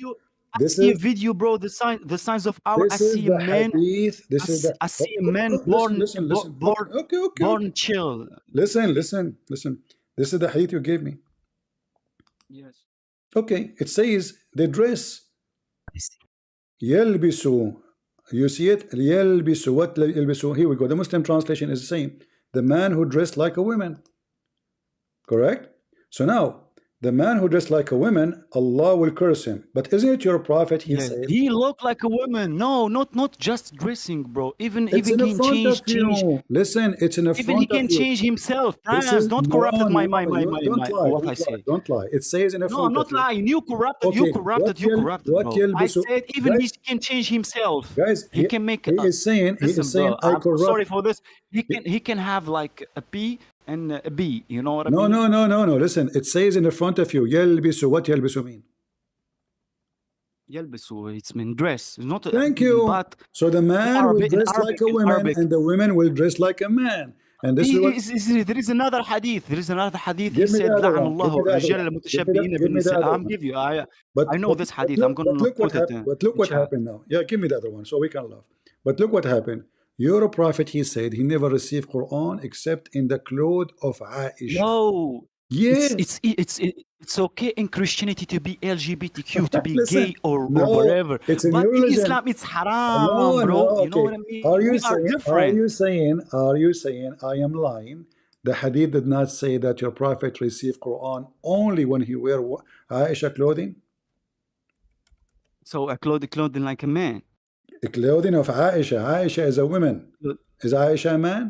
Speaker 1: This
Speaker 10: see a
Speaker 1: is
Speaker 10: video, bro. The signs of our. I
Speaker 1: this is
Speaker 10: see a
Speaker 1: the
Speaker 10: man.
Speaker 1: hadith. This is the.
Speaker 10: I see a man
Speaker 1: Listen,
Speaker 10: born
Speaker 1: listen, listen.
Speaker 10: born
Speaker 1: Okay, okay,
Speaker 10: born
Speaker 1: okay.
Speaker 10: chill.
Speaker 1: Listen, listen, listen. This is the hadith you gave me.
Speaker 10: Yes.
Speaker 1: Okay, it says the dress.
Speaker 10: I see.
Speaker 1: يلبسوا. You see it? يلبسوا. What يلبسوا? Here we go. The Muslim translation is the same. The man who dressed like a woman. Correct? So now, the man who dressed like a woman, Allah will curse him. But isn't it your prophet? He said
Speaker 10: He looked like a woman. No, not just dressing, bro. Even
Speaker 1: it's in
Speaker 10: he
Speaker 1: the
Speaker 10: can
Speaker 1: front of
Speaker 10: change.
Speaker 1: you. Listen, it's in the
Speaker 10: Even he
Speaker 1: front of
Speaker 10: can
Speaker 1: you.
Speaker 10: change himself.
Speaker 1: This is
Speaker 10: Don't
Speaker 1: no,
Speaker 10: corrupted
Speaker 1: no. You don't lie.
Speaker 10: what I
Speaker 1: Don't lie.
Speaker 10: say.
Speaker 1: Don't lie. It says in the
Speaker 10: No,
Speaker 1: front
Speaker 10: I'm not
Speaker 1: of you.
Speaker 10: lying. You corrupted.
Speaker 1: Okay,
Speaker 10: You corrupted. You corrupted,
Speaker 1: what
Speaker 10: bro. I
Speaker 1: يلبسوا
Speaker 10: said even
Speaker 1: guys,
Speaker 10: he can change himself.
Speaker 1: guys,
Speaker 10: He can make.
Speaker 1: he is saying
Speaker 10: Listen, bro.
Speaker 1: I
Speaker 10: I'm so
Speaker 1: corrupt.
Speaker 10: sorry for this. He can have like a P and a B. You know what I
Speaker 1: No,
Speaker 10: mean?
Speaker 1: no, no, no, no. Listen, it says in the front of you. يلبسوا. What يلبسوا mean?
Speaker 10: يلبسوا. It's mean dress. It's not.
Speaker 1: Thank you.
Speaker 10: But
Speaker 1: So the man will dress like a woman,
Speaker 10: Arabic.
Speaker 1: and the women will dress like a man. And this is what.
Speaker 10: There is another hadith. There is another hadith. He
Speaker 1: Give me
Speaker 10: said,
Speaker 1: the other
Speaker 10: لعن
Speaker 1: one.
Speaker 10: الله
Speaker 1: Give me the other
Speaker 10: الرجال
Speaker 1: one.
Speaker 10: المتشبهين
Speaker 1: Give me the
Speaker 10: بالنساء.
Speaker 1: other
Speaker 10: I'm
Speaker 1: one.
Speaker 10: give you.
Speaker 1: But
Speaker 10: I know this hadith.
Speaker 1: look,
Speaker 10: I'm gonna
Speaker 1: look what
Speaker 10: put it
Speaker 1: happened. But look
Speaker 10: in
Speaker 1: what
Speaker 10: chat.
Speaker 1: happened now. Yeah, give me the other one so we can laugh. But look what happened. Your prophet, he said, he never received Quran except in the clothes of Aisha.
Speaker 10: No.
Speaker 1: Yes.
Speaker 10: It's okay in Christianity to be LGBTQ, to be
Speaker 1: Listen,
Speaker 10: gay or
Speaker 1: no,
Speaker 10: whatever.
Speaker 1: it's in
Speaker 10: But
Speaker 1: your
Speaker 10: in
Speaker 1: religion.
Speaker 10: Islam, it's haram,
Speaker 1: No,
Speaker 10: bro.
Speaker 1: no,
Speaker 10: You know
Speaker 1: okay.
Speaker 10: what I mean?
Speaker 1: Are you
Speaker 10: We are
Speaker 1: saying?
Speaker 10: different.
Speaker 1: Are you saying I am lying? The hadith did not say that your prophet received Quran only when he wear Aisha clothing.
Speaker 10: So a clothing like a man.
Speaker 1: The clothing of Aisha. Aisha is a woman. Is Aisha a man?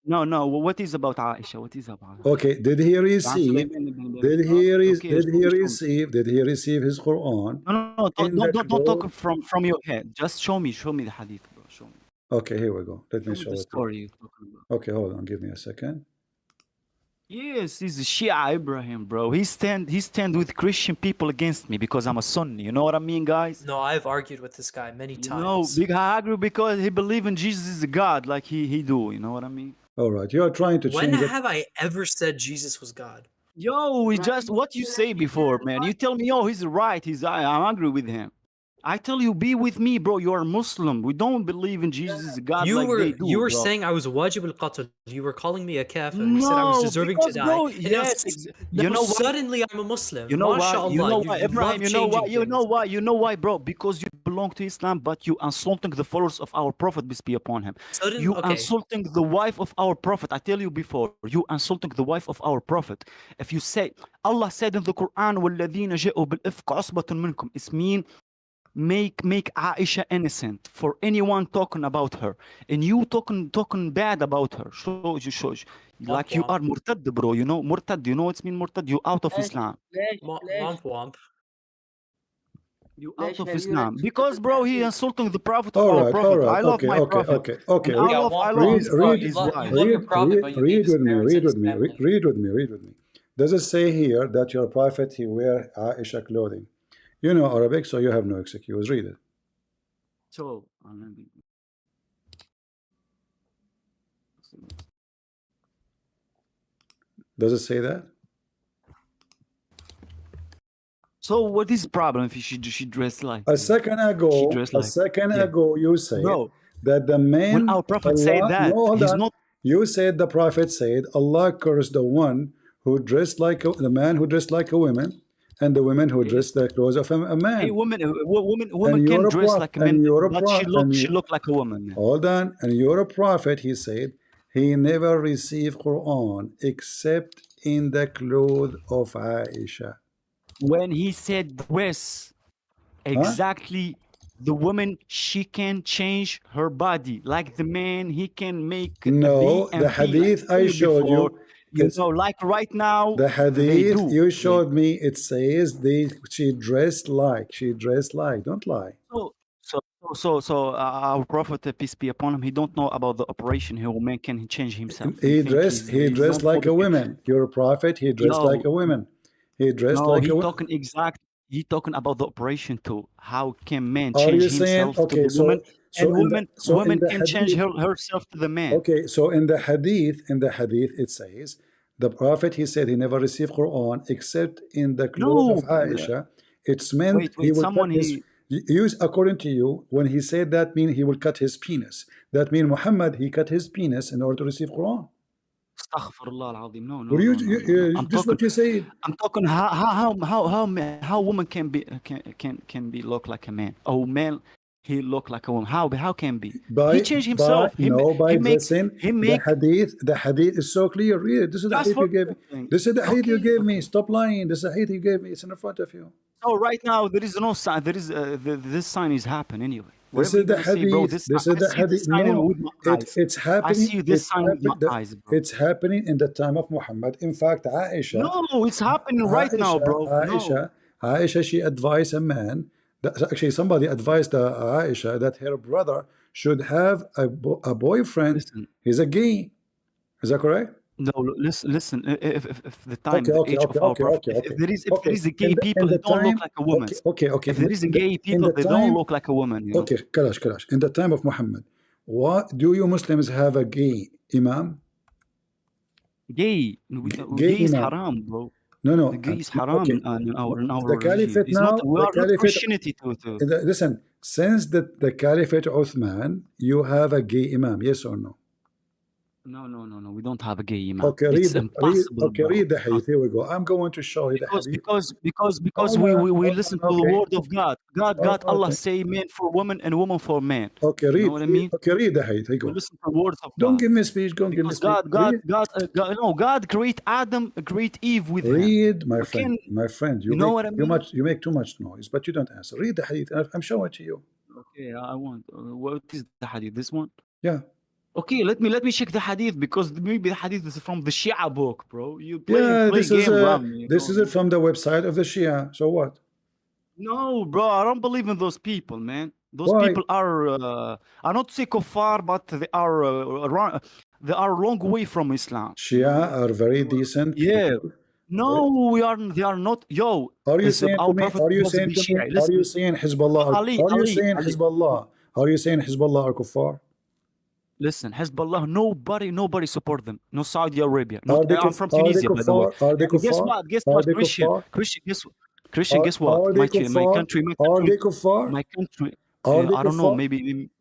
Speaker 10: No. What is about Aisha? What is about?
Speaker 1: Okay. Did he receive? Did he receive his Quran?
Speaker 10: No. Don't talk from your head. Just show me the hadith, bro. Show me.
Speaker 1: Okay, here we go. Let me show
Speaker 10: the
Speaker 1: it.
Speaker 10: story you're talking about.
Speaker 1: Okay, hold on. Give me a second.
Speaker 10: Yes, he's a Shia Ibrahim, bro. He stand with Christian people against me because I'm a Sunni. You know what I mean, guys?
Speaker 5: No, I've argued with this guy many times.
Speaker 10: No, I agree because he believe in Jesus is a God like he do. You know what I mean?
Speaker 1: All right, you are trying to
Speaker 5: When
Speaker 1: change it.
Speaker 5: have I ever said Jesus was God?
Speaker 10: Yo, we just what you say before, man. You tell me, oh, he's right. I'm angry with him. I tell you, be with me, bro. You are Muslim. We don't believe in Jesus is a God like they do.
Speaker 5: You were
Speaker 10: bro.
Speaker 5: saying I was wajib al-qatl. You were calling me a kafir. You said I was deserving to die.
Speaker 10: Bro,
Speaker 5: And
Speaker 10: yes,
Speaker 5: now suddenly I'm a Muslim.
Speaker 10: You know why? You know why,
Speaker 5: you
Speaker 10: Ibrahim?
Speaker 5: love
Speaker 10: You know why?
Speaker 5: changing
Speaker 10: You know
Speaker 5: things.
Speaker 10: why? You know why, bro? Because you belong to Islam, but you insulting the followers of our Prophet, peace be upon him. You insulting the wife of our Prophet. I tell you before, you insulting the wife of our Prophet. If you say, Allah said in the Quran, وَالَّذِينَ جَاءُوا بِالْإِفْكِ عُصْبَةٌ مِنْكُمْ. It means make Aisha innocent for anyone talking about her, and you talking bad about her. Show like you are murtad, bro. You know murtad. You know what's mean murtad? You out of Islam. You out of Islam because, bro, he insulting the Prophet of our Prophet. I love my Prophet.
Speaker 1: Okay.
Speaker 10: I love his wife.
Speaker 1: Read with me. Does it say here that your prophet he wear Aisha clothing? You know Arabic, so you have no excuse. Read it.
Speaker 10: So,
Speaker 1: does it say that?
Speaker 10: So what is the problem if she dressed like
Speaker 1: a second ago? You said that the man.
Speaker 10: When our prophet said that, he's not.
Speaker 1: You said the prophet said Allah cursed the one who dressed like the man who dressed like a woman, and the women who dressed the clothes of a man.
Speaker 10: Hey, woman can dress like a man, but she look like a woman.
Speaker 1: Hold on, and you're a prophet. He said he never received Quran except in the clothes of Aisha.
Speaker 10: When he said dress, exactly, the woman, she can change her body like the man. He can make
Speaker 1: the hadith I showed you.
Speaker 10: You know, like right now,
Speaker 1: the hadith you showed me, it says she dressed like. Don't lie.
Speaker 10: So our prophet, peace be upon him, he don't know about the operation. Man can change himself.
Speaker 1: He dressed like a woman. Your prophet, he dressed like a woman. He dressed like a woman.
Speaker 10: He talking about the operation too. How can man
Speaker 1: Are
Speaker 10: change
Speaker 1: you saying,
Speaker 10: himself to the woman? And woman can change herself to the man.
Speaker 1: Okay, so in the hadith, it says the prophet, he said he never received Quran except in the clothes of Aisha,
Speaker 11: it's meant
Speaker 10: Wait,
Speaker 11: he will cut
Speaker 10: someone
Speaker 11: his. Use according to you. When he said that, mean he will cut his penis. That mean Muhammad he cut his penis in order to receive Quran.
Speaker 10: Astaghfirullah al-Azim. No,
Speaker 11: What
Speaker 10: no,
Speaker 11: do
Speaker 10: no, no, no.
Speaker 11: this is what you say.
Speaker 10: I'm talking how woman can be look like a man. Oh, man, he look like a woman. How can be? He changed himself.
Speaker 11: By dressing. The hadith is so clear. Read it. This is the hadith you gave me. This is the hadith you gave me. Stop lying. This is the hadith you gave me. It's in front of you.
Speaker 10: So right now there is no sign. There is this sign is happening anyway.
Speaker 11: This is the hadith. This is the hadith. No, it's happening.
Speaker 10: I see this sign with my eyes, bro.
Speaker 11: It's happening in the time of Muhammad. In fact, Aisha.
Speaker 10: No, it's happening right now, bro.
Speaker 11: Aisha, she advised a man. Actually, somebody advised Aisha that her brother should have a boyfriend.
Speaker 10: Listen.
Speaker 11: He's a gay. Is that correct?
Speaker 10: No, listen. If the time, the age of our prophet, if there is a gay people that don't look like a woman. If there is a gay people that don't look like a woman. You know?
Speaker 11: Okay, Kalash. In the time of Muhammad, what do you Muslims have a gay imam?
Speaker 10: Gay is haram, bro.
Speaker 11: No.
Speaker 10: The gay is haram in our
Speaker 11: the caliphate now.
Speaker 10: We are not Christianity to.
Speaker 11: Listen, since the caliphate Uthman, you have a gay imam, yes or no?
Speaker 10: No. We don't have a gay imam.
Speaker 11: Okay, read the hadith. Here we go. I'm going to show you the hadith.
Speaker 10: Because we listen to the word of God. God, Allah say man for woman and woman for man.
Speaker 11: Okay, read.
Speaker 10: You know what I mean?
Speaker 11: Okay, read the hadith. Here you go.
Speaker 10: Listen to the words of God.
Speaker 11: Don't give me speech. Don't give me speech.
Speaker 10: God create Adam, create Eve with
Speaker 11: read,
Speaker 10: him.
Speaker 11: My friend. You know what I mean? You make too much noise, but you don't answer. Read the hadith. I'm showing it to you.
Speaker 10: Okay, I want. What is the hadith? This one?
Speaker 11: Yeah.
Speaker 10: Okay, let me check the hadith because maybe the hadith is from the Shia book, bro. You play game wrong.
Speaker 11: This is it from the website of the Shia. So what?
Speaker 10: No, bro, I don't believe in those people, man. Those people are not say kuffar, but they are long way from Islam.
Speaker 11: Shia are very decent.
Speaker 10: Yeah. No, they are not. Yo,
Speaker 11: are you saying to me? Are you saying Hezbollah? Are you saying Hezbollah are kuffar?
Speaker 10: Listen, Hezbollah, nobody support them. No Saudi Arabia. I'm from Tunisia, by the way. Guess what? Christian, guess what? My country. I don't know. Maybe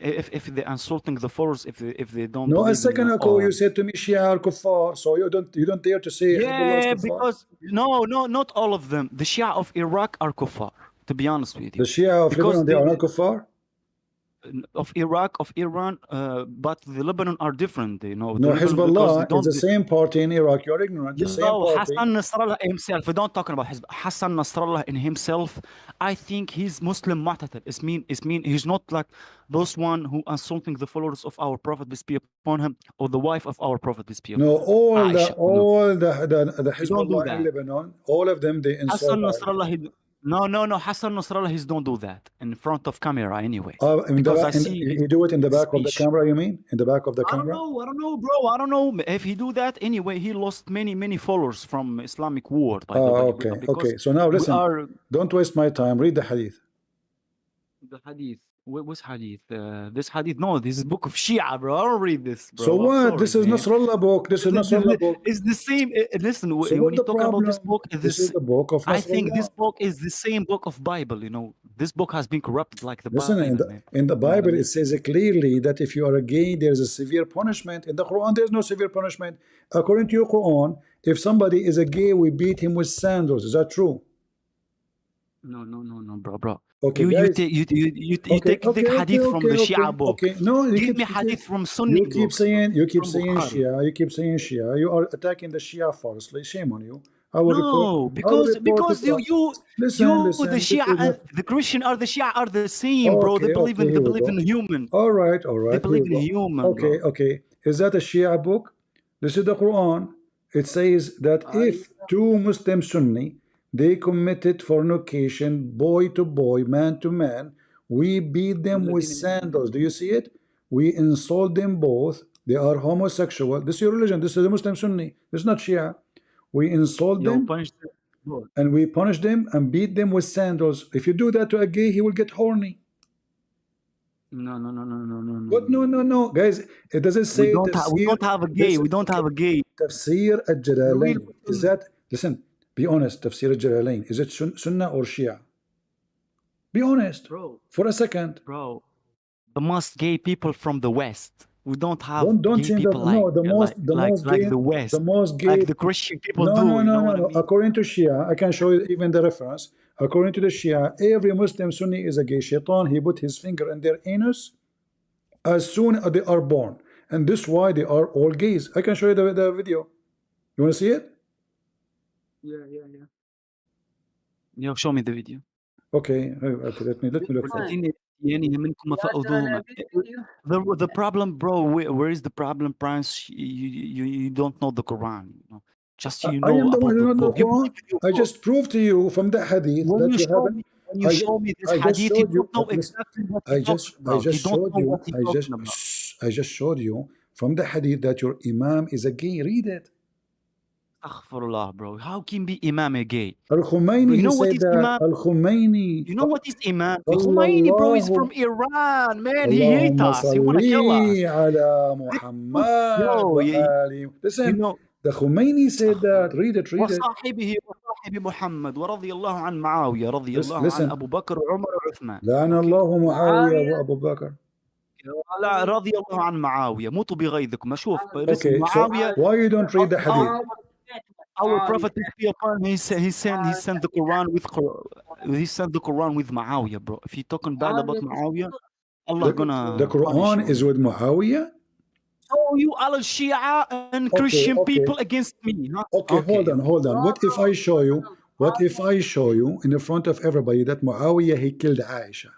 Speaker 10: if they're insulting the followers, if they don't.
Speaker 11: No, a second ago you said to me Shia are kuffar, so you don't dare to say.
Speaker 10: Yeah, because no, not all of them. The Shia of Iraq are kuffar. To be honest with you,
Speaker 11: the Shia of Lebanon, they are not kuffar.
Speaker 10: Of Iraq, of Iran, but the Lebanon are different, you know.
Speaker 11: No, Hezbollah is the same party in Iraq. You're ignorant. The same party.
Speaker 10: Hassan Nasrallah himself. We don't talk about Hassan Nasrallah in himself. I think he's Muslim mu'tatar. It's mean he's not like those one who insulting the followers of our Prophet, peace be upon him, or the wife of our Prophet, peace be upon him.
Speaker 11: No, all the Hezbollah in Lebanon, all of them they insult.
Speaker 10: Hassan Nasrallah. No. Hassan Nasrallah, he don't do that in front of camera anyway.
Speaker 11: You do it in the back of the camera, you mean? In the back of the camera?
Speaker 10: I don't know, bro. I don't know if he do that anyway. He lost many followers from Islamic war. By the way,
Speaker 11: okay. So now listen. Don't waste my time. Read the hadith.
Speaker 10: The hadith. What's hadith? This hadith? No, this is book of Shia, bro. I don't read this, bro.
Speaker 11: So what? This is Nasrallah book. This is Nasrallah book.
Speaker 10: It's the same. Listen, when you talk about this book,
Speaker 11: this is the book of Nasrallah.
Speaker 10: I think this book is the same book of Bible. You know, this book has been corrupted like the Bible.
Speaker 11: Listen, in the Bible, it says clearly that if you are a gay, there's a severe punishment. In the Quran, there's no severe punishment. According to your Quran, if somebody is a gay, we beat him with sandals. Is that true?
Speaker 10: No, bro.
Speaker 11: Okay,
Speaker 10: you take hadith from the Shia book.
Speaker 11: Okay, no,
Speaker 10: give me hadith from Sunni.
Speaker 11: You keep saying Shia. You keep saying Shia. You are attacking the Shia falsely. Shame on you.
Speaker 10: Because you the Shia, the Christian are the Shia are the same, bro. They believe in human.
Speaker 11: All right.
Speaker 10: They believe in human.
Speaker 11: Okay. Is that a Shia book? This is the Quran. It says that if two Muslim Sunni they committed fornication, boy to boy, man to man, we beat them with sandals. Do you see it? We insult them both. They are homosexual. This is your religion. This is the Muslim Sunni. This is not Shia. We insult them and we punish them and beat them with sandals. If you do that to a gay, he will get horny.
Speaker 10: No.
Speaker 11: What? No, guys. It doesn't say
Speaker 10: we don't have a gay. We don't have a gay.
Speaker 11: Tafsir al-Jalalain. Is that? Listen. Be honest, Tafsir al-Jalalain. Is it Sunnah or Shia? Be honest.
Speaker 10: Bro.
Speaker 11: For a second.
Speaker 10: Bro. The most gay people from the West. We don't have
Speaker 11: Don't
Speaker 10: gay
Speaker 11: change that.
Speaker 10: people like
Speaker 11: No, the most
Speaker 10: like
Speaker 11: gay,
Speaker 10: the West.
Speaker 11: the most gay.
Speaker 10: Like the Christian people
Speaker 11: No,
Speaker 10: do.
Speaker 11: no,
Speaker 10: You
Speaker 11: no,
Speaker 10: know
Speaker 11: no,
Speaker 10: what I
Speaker 11: no.
Speaker 10: mean?
Speaker 11: According to Shia, I can show you even the reference. According to the Shia, every Muslim Sunni is a gay. Shaitan, he put his finger in their anus as soon as they are born, and this is why they are all gays. I can show you the video. You want to see it?
Speaker 10: Yeah. Yeah, show me the video.
Speaker 11: Okay, okay. Let me look for it.
Speaker 10: The problem, bro, where is the problem, Prince? You don't know the Quran. You know? Just you
Speaker 11: I
Speaker 10: know
Speaker 11: am the one
Speaker 10: about
Speaker 11: who
Speaker 10: the
Speaker 11: don't know
Speaker 10: book. You
Speaker 11: Quran.
Speaker 10: believe in your
Speaker 11: I
Speaker 10: book.
Speaker 11: just proved to you from the hadith
Speaker 10: When
Speaker 11: that
Speaker 10: you
Speaker 11: you
Speaker 10: show
Speaker 11: haven't.
Speaker 10: me, when you show me this
Speaker 11: I just
Speaker 10: hadith, you
Speaker 11: showed you.
Speaker 10: don't know exactly what
Speaker 11: I
Speaker 10: he's
Speaker 11: just
Speaker 10: talking about. You don't
Speaker 11: showed
Speaker 10: know
Speaker 11: you.
Speaker 10: what he's talking about.
Speaker 11: I just showed you from the hadith that your imam is a gay. Read it.
Speaker 10: Astaghfirullah, bro. How can be imam a gay?
Speaker 11: Al-Khumaini,
Speaker 10: You know
Speaker 11: he
Speaker 10: what
Speaker 11: said
Speaker 10: is
Speaker 11: that.
Speaker 10: imam?
Speaker 11: Al-Khumaini.
Speaker 10: You know what is imam? The Khomeini, bro, is from Iran, man. He hates
Speaker 11: Allahumma
Speaker 10: us. He wanna kill us.
Speaker 11: salli ala Muhammad
Speaker 10: Yo,
Speaker 11: wa ali. Listen,
Speaker 10: you know.
Speaker 11: the Khomeini said that. Read it.
Speaker 10: وصاحبه محمد ورضي الله عن معاوية رضي الله عن
Speaker 11: Listen.
Speaker 10: أبو بكر وعمر وعثمان.
Speaker 11: لعن الله معاوية وأبو بكر.
Speaker 10: لا رضي الله عن معاوية موتوا بغيظكم. أشوف
Speaker 11: Okay, so
Speaker 10: معاوية.
Speaker 11: why you don't read the hadith?
Speaker 10: Our prophet peace be upon him, he sent the Quran with Muawiyah, bro. If you're talking bad about Muawiyah, Allah gonna
Speaker 11: The Quran
Speaker 10: punish
Speaker 11: is
Speaker 10: you.
Speaker 11: with Muawiyah?
Speaker 10: So you all Shia and Christian people against me, huh?
Speaker 11: Okay, hold on. What if I show you? What if I show you in the front of everybody that Muawiyah he killed Aisha?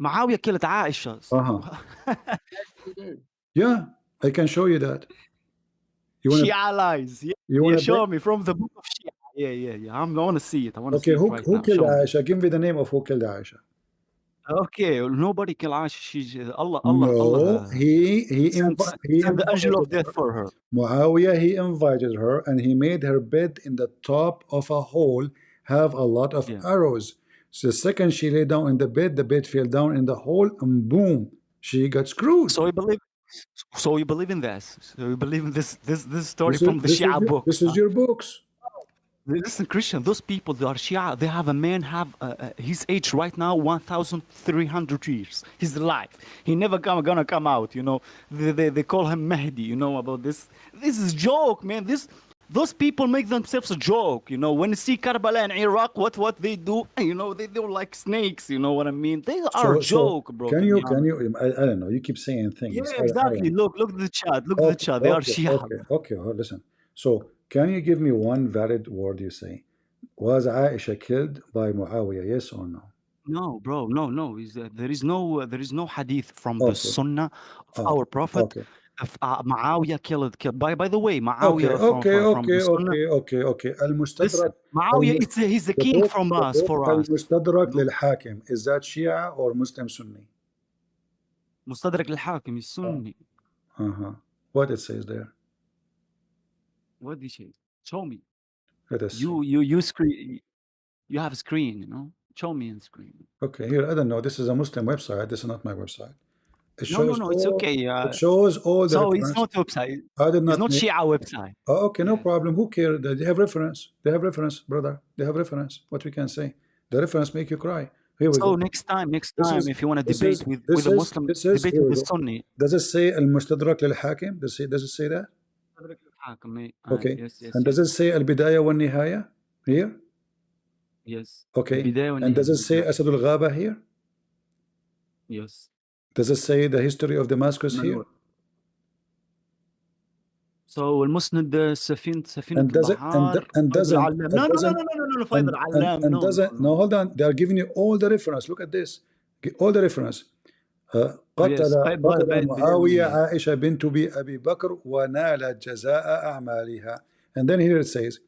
Speaker 10: Muawiyah killed Aisha.
Speaker 11: Yeah, I can show you that. You wanna,
Speaker 10: Shia lies. Yeah,
Speaker 11: you wanna
Speaker 10: show me from the book of Shia. Yeah. I want to see it. I want to
Speaker 11: okay,
Speaker 10: see it right
Speaker 11: who
Speaker 10: now.
Speaker 11: killed
Speaker 10: Show me.
Speaker 11: Aisha? Give me the name of who killed Aisha.
Speaker 10: Okay, nobody killed Aisha. She's Allah.
Speaker 11: No, he
Speaker 10: sent the angel of death for her.
Speaker 11: Muawiyah, he invited her and he made her bed in the top of a hole, have a lot of arrows. So the second she lay down in the bed fell down in the hole and boom, she got screwed.
Speaker 10: So you believe in this? So you believe in this story from the Shia book?
Speaker 11: This is your books.
Speaker 10: Listen, Christian, those people, they are Shia. They have a man have his age right now 1,300 years. He's alive. He never gonna come out. You know, they call him Mahdi. You know about this? This is joke, man. Those people make themselves a joke. You know, when you see Karbala in Iraq, what they do? You know, they do like snakes. You know what I mean? They are a joke, bro.
Speaker 11: Can you? I don't know. You keep saying things.
Speaker 10: Yeah, exactly. Look at the chat. Look at the chat. They are Shihab.
Speaker 11: Okay. Listen. So, can you give me one valid word you say? Was Aisha killed by Muawiyah? Yes or no?
Speaker 10: No, bro. No. There is no hadith from the Sunnah of our Prophet. Muawiyah killed. By the way, Muawiyah from the Sunnah.
Speaker 11: Okay. Al-Mustadrak.
Speaker 10: Muawiyah, he's the king from us, for us.
Speaker 11: Al-Mustadrak lil-Hakim. Is that Shia or Muslim Sunni?
Speaker 10: Mustadrak al-Hakim is Sunni.
Speaker 11: What it says there?
Speaker 10: What did he say? Show me.
Speaker 11: Let us
Speaker 10: you screen. You have a screen, you know. Show me on screen.
Speaker 11: Okay, here I don't know. This is a Muslim website. This is not my website. It shows
Speaker 10: No. It's okay.
Speaker 11: It shows all the.
Speaker 10: So
Speaker 11: reference.
Speaker 10: it's not website.
Speaker 11: I did not.
Speaker 10: It's not Shia website.
Speaker 11: Oh, okay, no problem. Who cares? They have reference. They have reference, brother. They have reference. What we can say? The reference make you cry. Here we go.
Speaker 10: So next time, if you want to debate with a Muslim, debate with a Sunni.
Speaker 11: Does it say al-Mustadrak lil-Hakim? Does it say that? Okay.
Speaker 10: Yes,
Speaker 11: and does it say al-Bidaya wa nihaya here?
Speaker 10: Yes.
Speaker 11: Okay. And does it say Asad al-Ghaba here?
Speaker 10: Yes.
Speaker 11: Does it say the history of Damascus here?
Speaker 10: So المسند سفينة
Speaker 11: and does it and doesn't no hold on, they are giving you all the reference. Look at this, all the reference. قتل معاوية عائشة بنت أبي بكر ونالت جزاء أعمالها. And then here it says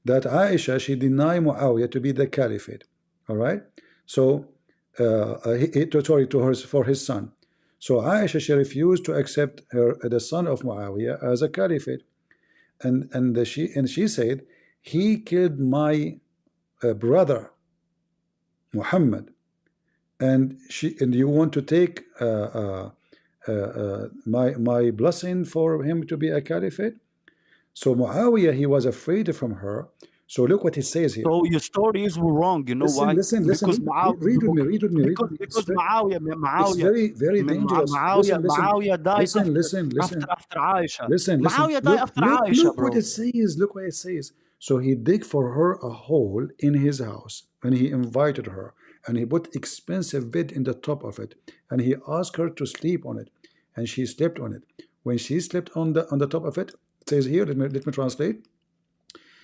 Speaker 11: that Aisha, she denied Muawiyah to be the caliphate. All right, so for his son. So Aisha, she refused to accept the son of Muawiyah as a caliphate, and she said, he killed my brother Mohammed, and you want to take my blessing for him to be a caliphate? So Muawiyah, he was afraid from her. So look what he says here.
Speaker 10: So your stories were wrong. You know why?
Speaker 11: Listen.
Speaker 10: Because
Speaker 11: Read with me.
Speaker 10: because
Speaker 11: It's very dangerous.
Speaker 10: Muawiyah died after Aisha. Muawiyah died after Aisha,
Speaker 11: Look
Speaker 10: bro.
Speaker 11: what it says. Look what it says. So he dig for her a hole in his house, and he invited her, and he put expensive bed in the top of it, and he asked her to sleep on it, and she slept on it. When she slept on the top of it, it says here. Let me translate.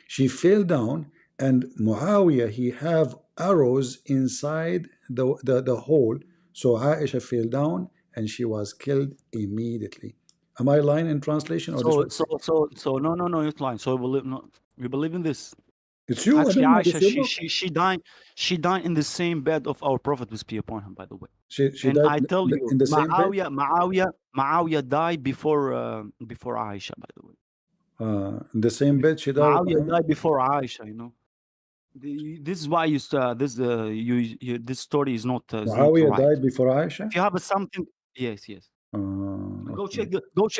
Speaker 11: She fell down, and Muawiyah, he have arrows inside the hole. So Aisha fell down, and she was killed immediately. Am I lying in translation? Or
Speaker 10: So no, you're lying. So we believe in this.
Speaker 11: It's you.
Speaker 10: Actually, Aisha, she died in the same bed of our Prophet, peace be upon him, by the way.
Speaker 11: She
Speaker 10: and
Speaker 11: died
Speaker 10: I tell you,
Speaker 11: in the same bed?
Speaker 10: Muawiyah died before Aisha, by the way.
Speaker 11: In the same bed she died.
Speaker 10: Muawiyah died before Aisha. You know, this is why this story is not.
Speaker 11: Muawiyah died before Aisha.
Speaker 10: If you have something, yes. Go check.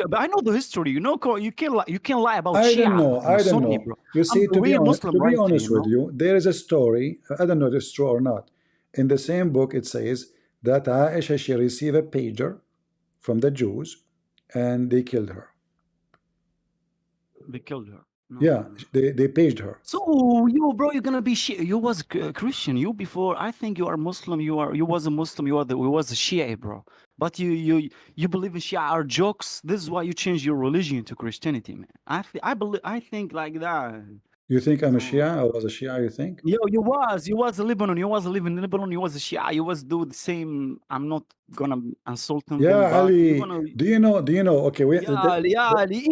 Speaker 10: But I know the history. You know, you can't lie about Shia.
Speaker 11: I don't know.
Speaker 10: Bro.
Speaker 11: You see, to be honest with you, there is a story. I don't know if it's true or not. In the same book, it says that Aisha, she received a pager from the Jews, and they killed her.
Speaker 10: They killed her. No.
Speaker 11: Yeah, they paged her.
Speaker 10: So you, bro, you're gonna be Shia. You was Christian. You before. I think you are Muslim. You was a Muslim. You was a Shia, bro. But you believe in Shia are jokes. This is why you changed your religion to Christianity, man. I think like that.
Speaker 11: You think I'm a Shia? I was a Shia, you think?
Speaker 10: Yo, you was a Lebanon. You was living in Lebanon. You was a Shia. You was do the same. I'm not gonna insult them.
Speaker 11: Yeah, Ali. Do you know? Okay,
Speaker 10: Ali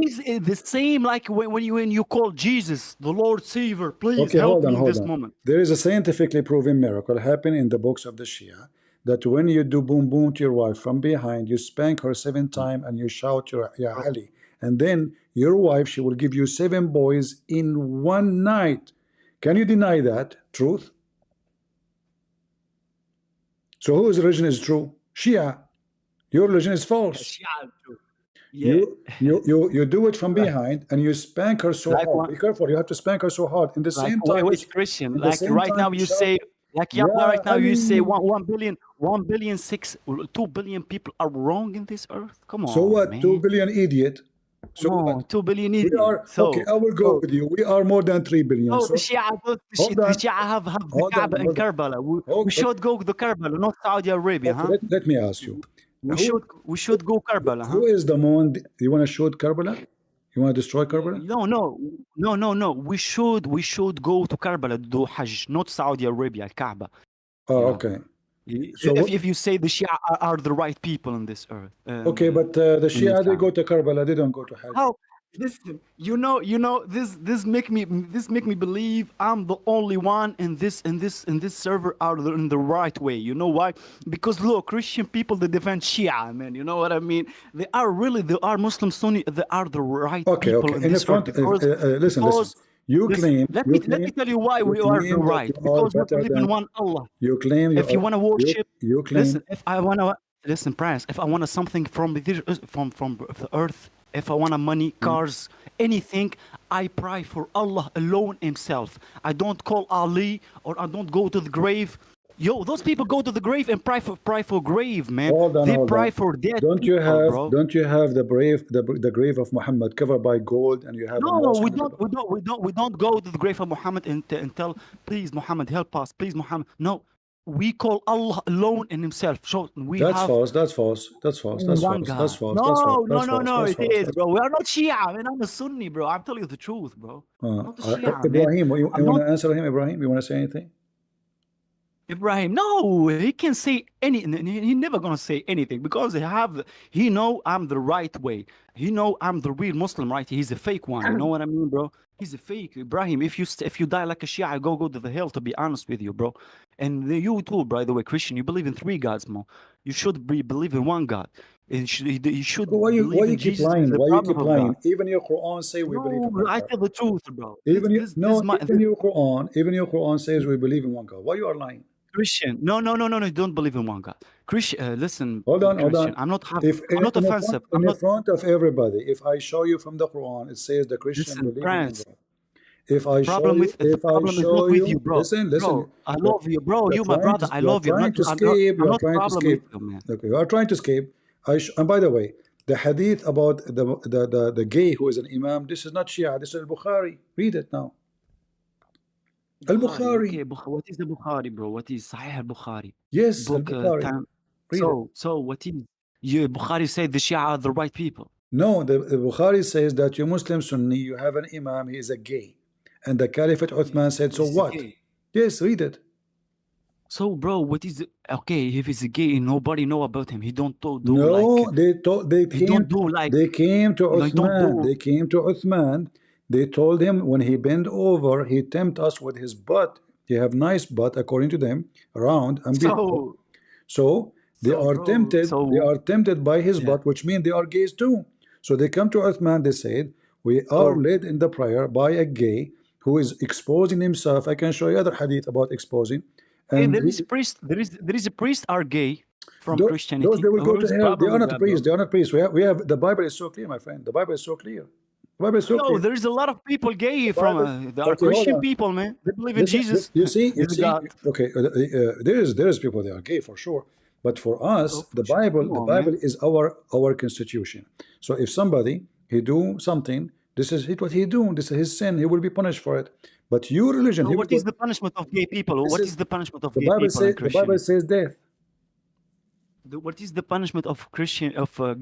Speaker 10: is the same like when you call Jesus the Lord Savior. Please help me in this moment.
Speaker 11: There is a scientifically proven miracle happening in the books of the Shia, that when you do boom boom to your wife from behind, you spank her 7 times and you shout Ya Ali, and then your wife, she will give you 7 boys in one night. Can you deny that truth? So whose religion is true? Shia. Your religion is false.
Speaker 10: Shia, yeah.
Speaker 11: You do it from behind and you spank her so hard. Be careful, you have to spank her so hard. In the same time,
Speaker 10: which Christian? Like right now you say, like right now you say 1 billion, 2 billion people are wrong in this earth. Come on.
Speaker 11: So what?
Speaker 10: Man.
Speaker 11: 2 billion idiot. So what?
Speaker 10: 2 billion idiots.
Speaker 11: We are, okay, I will go with you. We are more than 3 billion.
Speaker 10: Oh, the Shia have the Kaaba in Karbala. We should go to Karbala, not Saudi Arabia, huh?
Speaker 11: Let me ask you.
Speaker 10: We should go Karbala, huh?
Speaker 11: Who is the moon? You want to shoot Karbala? You want to destroy Karbala?
Speaker 10: No. We should go to Karbala to do Hajj, not Saudi Arabia, Kaaba.
Speaker 11: Oh, okay.
Speaker 10: So if you say the Shia are the right people on this earth.
Speaker 11: Okay, but the Shia, they go to Karbala, they don't go to Hajj.
Speaker 10: How? Listen, you know, this make me believe I'm the only one in this server are in the right way. You know why? Because look, Christian people, they defend Shia, man. You know what I mean? They are Muslim Sunni. They are the right people in this front.
Speaker 11: Listen. Let
Speaker 10: me tell you why we are the right. Because we believe in one Allah.
Speaker 11: You claim
Speaker 10: if you want to worship,
Speaker 11: you claim.
Speaker 10: Listen, if I want to listen, Prince, if I want something from the earth, if I want money, cars, anything, I pray for Allah alone Himself. I don't call Ali or I don't go to the grave. Yo, those people go to the grave and pray for grave, man. They pray for dead.
Speaker 11: Don't you have the grave of Muhammad covered by gold, and you have?
Speaker 10: No, we don't go to the grave of Muhammad and tell, please Muhammad help us, please Muhammad. No, we call Allah alone in Himself. So
Speaker 11: that's false. That's false.
Speaker 10: No, it is, bro. We are not Shia, man. I'm a Sunni, bro. I'm telling you the truth, bro.
Speaker 11: Ibrahim, you want to answer him, Ibrahim? You want to say anything?
Speaker 10: Ibrahim, no, he can say anything. He never gonna say anything because he know I'm the right way. He know I'm the real Muslim, right? He's a fake one. You know what I mean, bro? He's a fake. Ibrahim, if you die like a Shia, go to the hell. To be honest with you, bro. And you too, by the way, Christian. You believe in 3 gods, man. You should believe in one God. You should.
Speaker 11: Why you keep lying? Why you keep lying? Even your Quran say we believe in one God.
Speaker 10: I tell the truth, bro.
Speaker 11: Even your Quran says we believe in one God. Why you are lying?
Speaker 10: Christian. No, no, no, no, no. You don't believe in one God. Christian, listen,
Speaker 11: Hold on, hold
Speaker 10: Christian.
Speaker 11: on.
Speaker 10: I'm not.
Speaker 11: If
Speaker 10: I'm not
Speaker 11: in
Speaker 10: offensive. I'm
Speaker 11: the
Speaker 10: not.
Speaker 11: front of everybody, if I show you from the Quran, it says the Christian
Speaker 10: Listen,
Speaker 11: believe in one
Speaker 10: France.
Speaker 11: God. If I show you,
Speaker 10: The
Speaker 11: if I
Speaker 10: problem is
Speaker 11: show
Speaker 10: not with
Speaker 11: you,
Speaker 10: you, bro.
Speaker 11: listen,
Speaker 10: Bro, I
Speaker 11: you're,
Speaker 10: love you, bro.
Speaker 11: you're
Speaker 10: You, my
Speaker 11: trying to,
Speaker 10: brother. I
Speaker 11: you're
Speaker 10: love you.
Speaker 11: trying to escape.
Speaker 10: I'm
Speaker 11: You're
Speaker 10: not
Speaker 11: trying to
Speaker 10: problem with
Speaker 11: escape.
Speaker 10: you, man.
Speaker 11: Okay, you are trying to escape. And by the way, the hadith about the gay who is an imam, this is not Shia. This is Al-Bukhari. Read it now.
Speaker 10: Bukhari.
Speaker 11: Al-Bukhari.
Speaker 10: Okay, what is the Bukhari, bro? What is Sahih al-Bukhari?
Speaker 11: Yes,
Speaker 10: Book
Speaker 11: Al-Bukhari.
Speaker 10: time.
Speaker 11: Read it.
Speaker 10: So what is you? Bukhari said the Shia are the right people.
Speaker 11: No, the Bukhari says that you Muslim Sunni, you have an imam, he is a gay. And the Caliphate Uthman said, so what? Yes, read it.
Speaker 10: So, bro, what is okay? If he's a gay, nobody know about him. He don't do
Speaker 11: No,
Speaker 10: like
Speaker 11: they came to Uthman. They came to Uthman. They told him when he bent over, he tempted us with his butt. He have nice butt according to them, round and beautiful. So they are tempted. They are tempted by his butt, which means they are gays too. So they come to Uthman. They said, we are led in the prayer by a gay who is exposing himself. I can show you other hadith about exposing. And
Speaker 10: there is a priest are gay from Christianity.
Speaker 11: Those they will go to hell. They are not priests. They are not priests. We have the Bible is so clear, my friend. The Bible is so clear. The Bible is so clear.
Speaker 10: No, there is a lot of people gay from they are Christian people, man. They believe in Jesus.
Speaker 11: You see, okay. There is people that are gay for sure. But for us, the Bible is our constitution. So if somebody he do something, this is what he do. This is his sin. He will be punished for it. But your religion.
Speaker 10: So what is the punishment of gay people? What is the punishment of gay people in Christianity?
Speaker 11: The Bible says death.
Speaker 10: What is the punishment of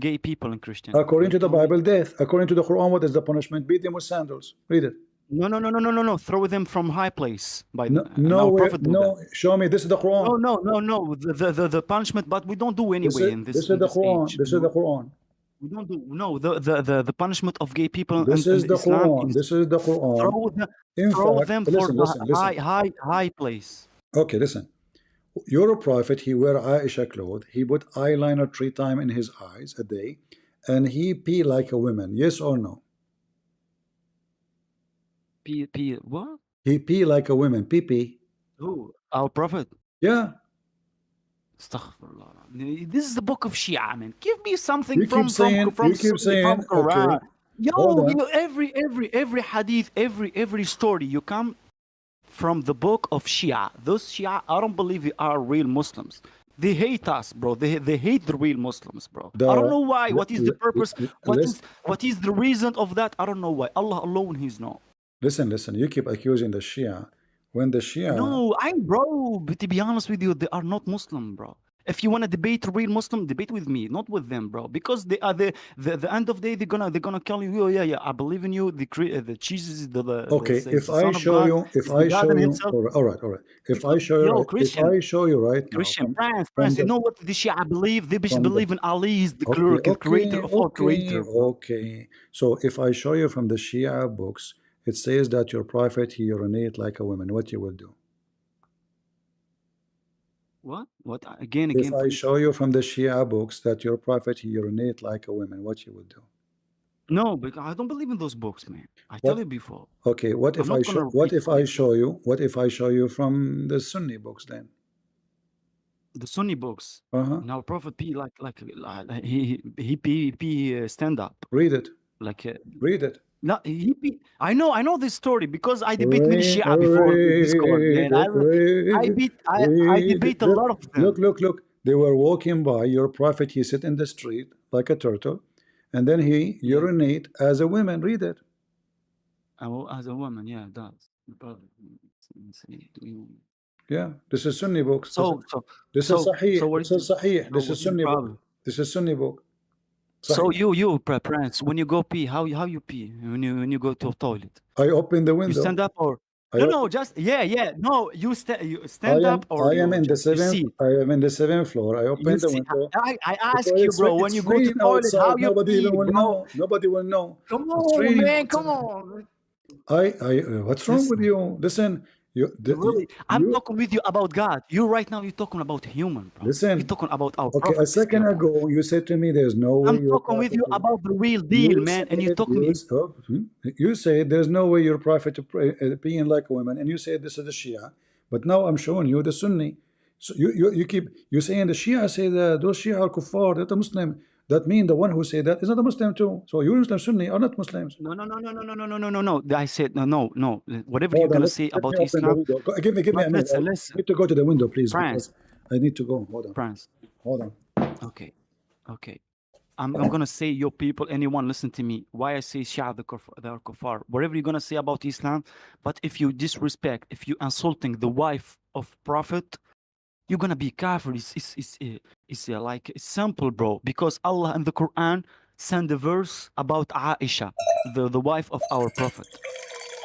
Speaker 10: gay people in Christianity?
Speaker 11: According to the Bible, death. According to the Quran, what is the punishment? Beat them with sandals. Read it.
Speaker 10: No. Throw them from high place.
Speaker 11: No. Show me. This is the Quran.
Speaker 10: No. The punishment, but we don't do anyway in this.
Speaker 11: This is the Quran. This is the Quran.
Speaker 10: We don't do the punishment of gay people.
Speaker 11: This is the Quran. This is the Quran.
Speaker 10: Throw them for high place.
Speaker 11: Okay, listen. Your prophet, he wear Aisha clothes. He put eyeliner 3 times in his eyes a day, and he pee like a woman. Yes or no?
Speaker 10: Pee what?
Speaker 11: He pee like a woman. Pee.
Speaker 10: Who? Our prophet?
Speaker 11: Yeah.
Speaker 10: Astaghfirullah. This is the book of Shia, man. Give me something
Speaker 11: you keep saying,
Speaker 10: Quran.
Speaker 11: Okay.
Speaker 10: Yo, every hadith, every story, you come from the book of Shia. Those Shia, I don't believe they are real Muslims. They hate us, bro. They hate the real Muslims, bro. I don't know why. What is the purpose? What is the reason of that? I don't know why. Allah alone, He's know.
Speaker 11: Listen. You keep accusing the Shia. When the Shia...
Speaker 10: No, bro, but to be honest with you, they are not Muslim, bro. If you want to debate a real Muslim, debate with me, not with them, bro. Because they are the end of the day, they're gonna kill you. Oh, yeah, I believe in you. The Jesus is the
Speaker 11: okay. If I show you, all right. If I show you right now,
Speaker 10: Christian, France, you know what the Shia believe? They believe in Ali is the creator of all creator.
Speaker 11: Okay. So if I show you from the Shia books, it says that your prophet he urinate like a woman. What you will do?
Speaker 10: What? Again?
Speaker 11: If I show you from the Shia books that your prophet he urinate like a woman, what you would do?
Speaker 10: No, but I don't believe in those books, man. I tell you before.
Speaker 11: Okay, what if I show you from the Sunni books then?
Speaker 10: The Sunni books. Now prophet pee like he pee stand up.
Speaker 11: Read it. Read it.
Speaker 10: No, I know this story because I debate many Shia before Discord, man. I debate a lot of them.
Speaker 11: Look. They were walking by your prophet. He sit in the street like a turtle, and then he urinate as a woman. Read it.
Speaker 10: As a woman, yeah, it does.
Speaker 11: Yeah, this is Sunni book. This is Sahih. This is Sunni book. This is Sunni book.
Speaker 10: So you Prince, when you go pee, how you pee when you go to a toilet?
Speaker 11: I open the window.
Speaker 10: You stand up or no, just no. You stand up or
Speaker 11: I am in the seventh. I am in the 7th floor. I open the window.
Speaker 10: I ask you, bro, when you go to toilet, how you
Speaker 11: nobody
Speaker 10: pee,
Speaker 11: even will
Speaker 10: bro?
Speaker 11: know. Nobody will know.
Speaker 10: Come on, man, come on.
Speaker 11: What's wrong with you? Listen.
Speaker 10: I'm talking with you about God. Right now, you're talking about human, bro.
Speaker 11: Listen.
Speaker 10: You're talking about our
Speaker 11: Okay, a second ago, you said to me, there's no way.
Speaker 10: I'm talking with you about the real deal, man. And you're talking
Speaker 11: You say there's no way your prophet being like a woman. And you say this is the Shia. But now I'm showing you the Sunni. So you saying the Shia say that those Shia are kuffar, that a Muslim. That means the one who say that is not a Muslim too. So you Muslim Sunni are not Muslims.
Speaker 10: No, no, no, no, no, no, no, no, no, no. I said no. Whatever you're
Speaker 11: Hold on,
Speaker 10: gonna
Speaker 11: let
Speaker 10: say
Speaker 11: me
Speaker 10: about
Speaker 11: open the
Speaker 10: Islam.
Speaker 11: window. Give me a minute. I
Speaker 10: Listen.
Speaker 11: need to go to the window, please,
Speaker 10: France.
Speaker 11: because I need to go. Hold on.
Speaker 10: France.
Speaker 11: Hold on.
Speaker 10: Okay. I'm gonna say your people, anyone listen to me. Why I say Shia they are kuffar. Whatever you're gonna say about Islam, but if you disrespect, if you insulting the wife of Prophet, you're gonna be kafir. It's like it's simple, bro. Because Allah in the Quran sent a verse about Aisha, the wife of our Prophet.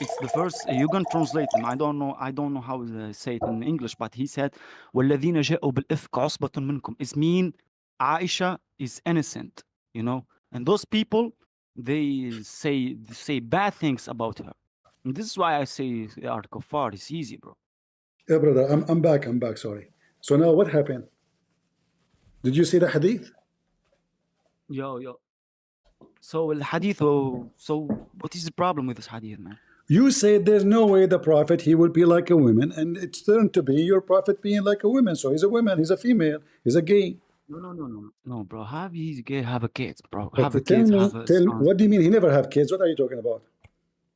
Speaker 10: It's the verse. You can translate them. I don't know how to say it in English, but he said, وَالَّذِينَ جَاءُوا بِالْإِفْكِ عُصْبَةٌ مِنْكُمْ. It means Aisha is innocent, you know. And those people, they say bad things about her. And this is why I say they are kuffar. It's easy, bro.
Speaker 11: Yeah, brother, I'm back. Sorry. So now what happened? Did you see the hadith?
Speaker 10: Yo. So the hadith. So what is the problem with this hadith, man?
Speaker 11: You said there's no way the prophet he will be like a woman, and it's turned to be your prophet being like a woman. So he's a woman, he's a female, he's a gay.
Speaker 10: No, bro. Have he's gay? Have a kids, bro.
Speaker 11: Okay,
Speaker 10: have a kids.
Speaker 11: Tell me, what do you mean he never have kids? What are you talking about?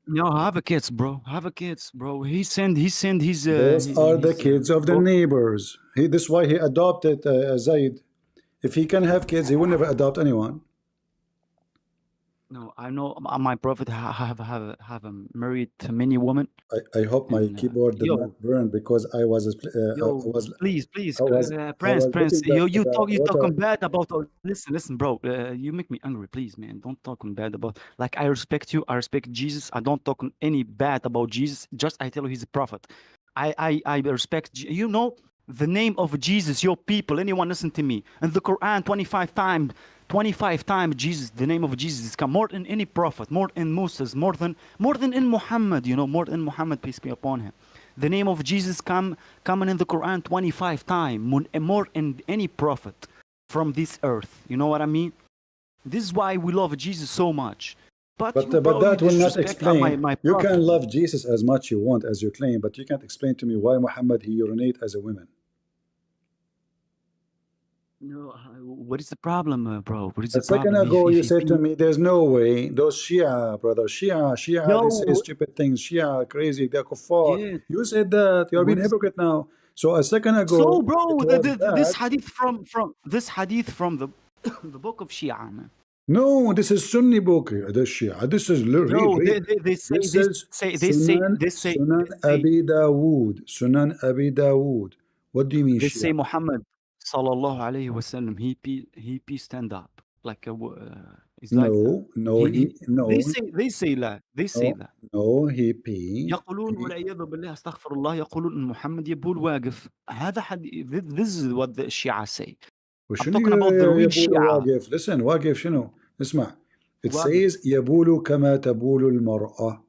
Speaker 10: No, have a kids, bro. Have a kids, bro. He sent his.
Speaker 11: Those are the kids of the neighbors. This is why he adopted Zaid. If he can have kids, he will never adopt anyone.
Speaker 10: No, I know my prophet have married many women.
Speaker 11: I hope my keyboard did not burn because I was.
Speaker 10: Please, Prince. You talking bad about. Listen, bro. You make me angry. Please, man. Don't talk bad about. Like I respect you. I respect Jesus. I don't talk any bad about Jesus. Just I tell you, he's a prophet. I respect. You know the name of Jesus. Your people. Anyone listen to me? And the Quran 25 times Jesus, the name of Jesus is come more than any prophet, more than Moses, more than in Muhammad, you know, more than Muhammad, peace be upon him. The name of Jesus coming in the Quran 25 times, more than any prophet from this earth. You know what I mean? This is why we love Jesus so much. But
Speaker 11: that will not explain.
Speaker 10: My
Speaker 11: you can love Jesus as much you want as you claim, but you can't explain to me why Muhammad he urinate as a woman.
Speaker 10: No, what is the problem, bro? What is
Speaker 11: the problem? A second ago, you said to me, "There's no way those Shia, brother, Shia, they say stupid things. Shia, crazy, they're kuffar." Yeah. You said that. You're being hypocrite now. So a second ago,
Speaker 10: so bro, this hadith from the the book of Shia, man.
Speaker 11: No, this is Sunni book. The Shia. This is Sunan Abi Dawood. Sunan Abi Dawood. What do you mean?
Speaker 10: They say Muhammad sallallahu alayhi wasallam. He stand up like a. They say that.
Speaker 11: No, he pee.
Speaker 10: يقولون والعياذ بالله استغفر الله يقولون إن محمد يبول واقف. هذا This is what the Shia say. I'm talking about the real Shia.
Speaker 11: Listen, واقف شنو؟ اسمع. It says يبول كما تبول المرأة.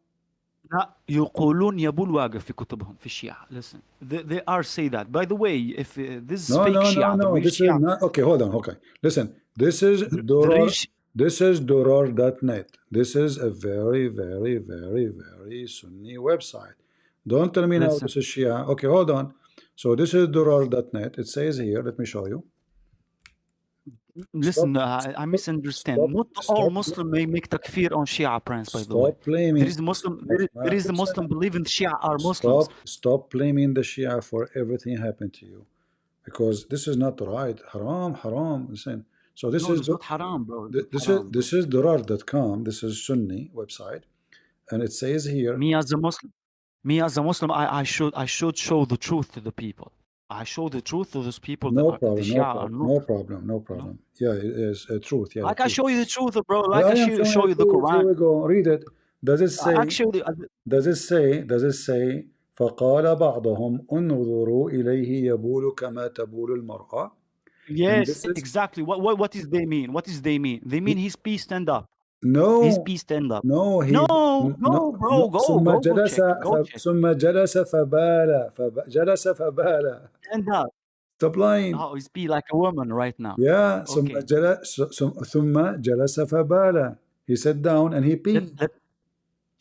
Speaker 10: لا يقولون يبول واقف في كتبهم في الشيعة. Listen, they are say that. By the way, if this is fake Shia,
Speaker 11: no, this is not. Okay, hold on. Okay, listen. This is Durar.net. This is a very, very, very, very Sunni website. Don't tell me now this is Shia. Okay, hold on. So this is Durar.net. It says here, let me show you.
Speaker 10: Listen, I misunderstand. Not all Muslims may make takfir on Shia, Prince, by the way. There is the Muslim believe in Shia are Muslims.
Speaker 11: Stop blaming the Shia for everything happened to you. Because this is not right. Haram. Listen. So this is
Speaker 10: not haram, bro.
Speaker 11: This is Durar.com. This is Sunni website. And it says here.
Speaker 10: Me as a Muslim, I should show the truth to the people. I show the truth to those people.
Speaker 11: No problem. Yeah, it is truth. Yeah,
Speaker 10: like I show you the truth, bro. Like I show you the Quran.
Speaker 11: Here we go. Read it. Does it say?
Speaker 10: Actually,
Speaker 11: does it say? فقال بعضهم انظروا إليه يبول كما تبول المرأة.
Speaker 10: Yes, exactly. What is they mean? What is they mean? They mean his peace stand up.
Speaker 11: No.
Speaker 10: His peace stand up.
Speaker 11: No,
Speaker 10: bro. Go check.
Speaker 11: ثم جلس فبال.
Speaker 10: Stand up.
Speaker 11: Stop lying.
Speaker 10: Oh, he's be like a woman right now.
Speaker 11: Yeah. ثم جلس فبال. He sat down and he peed.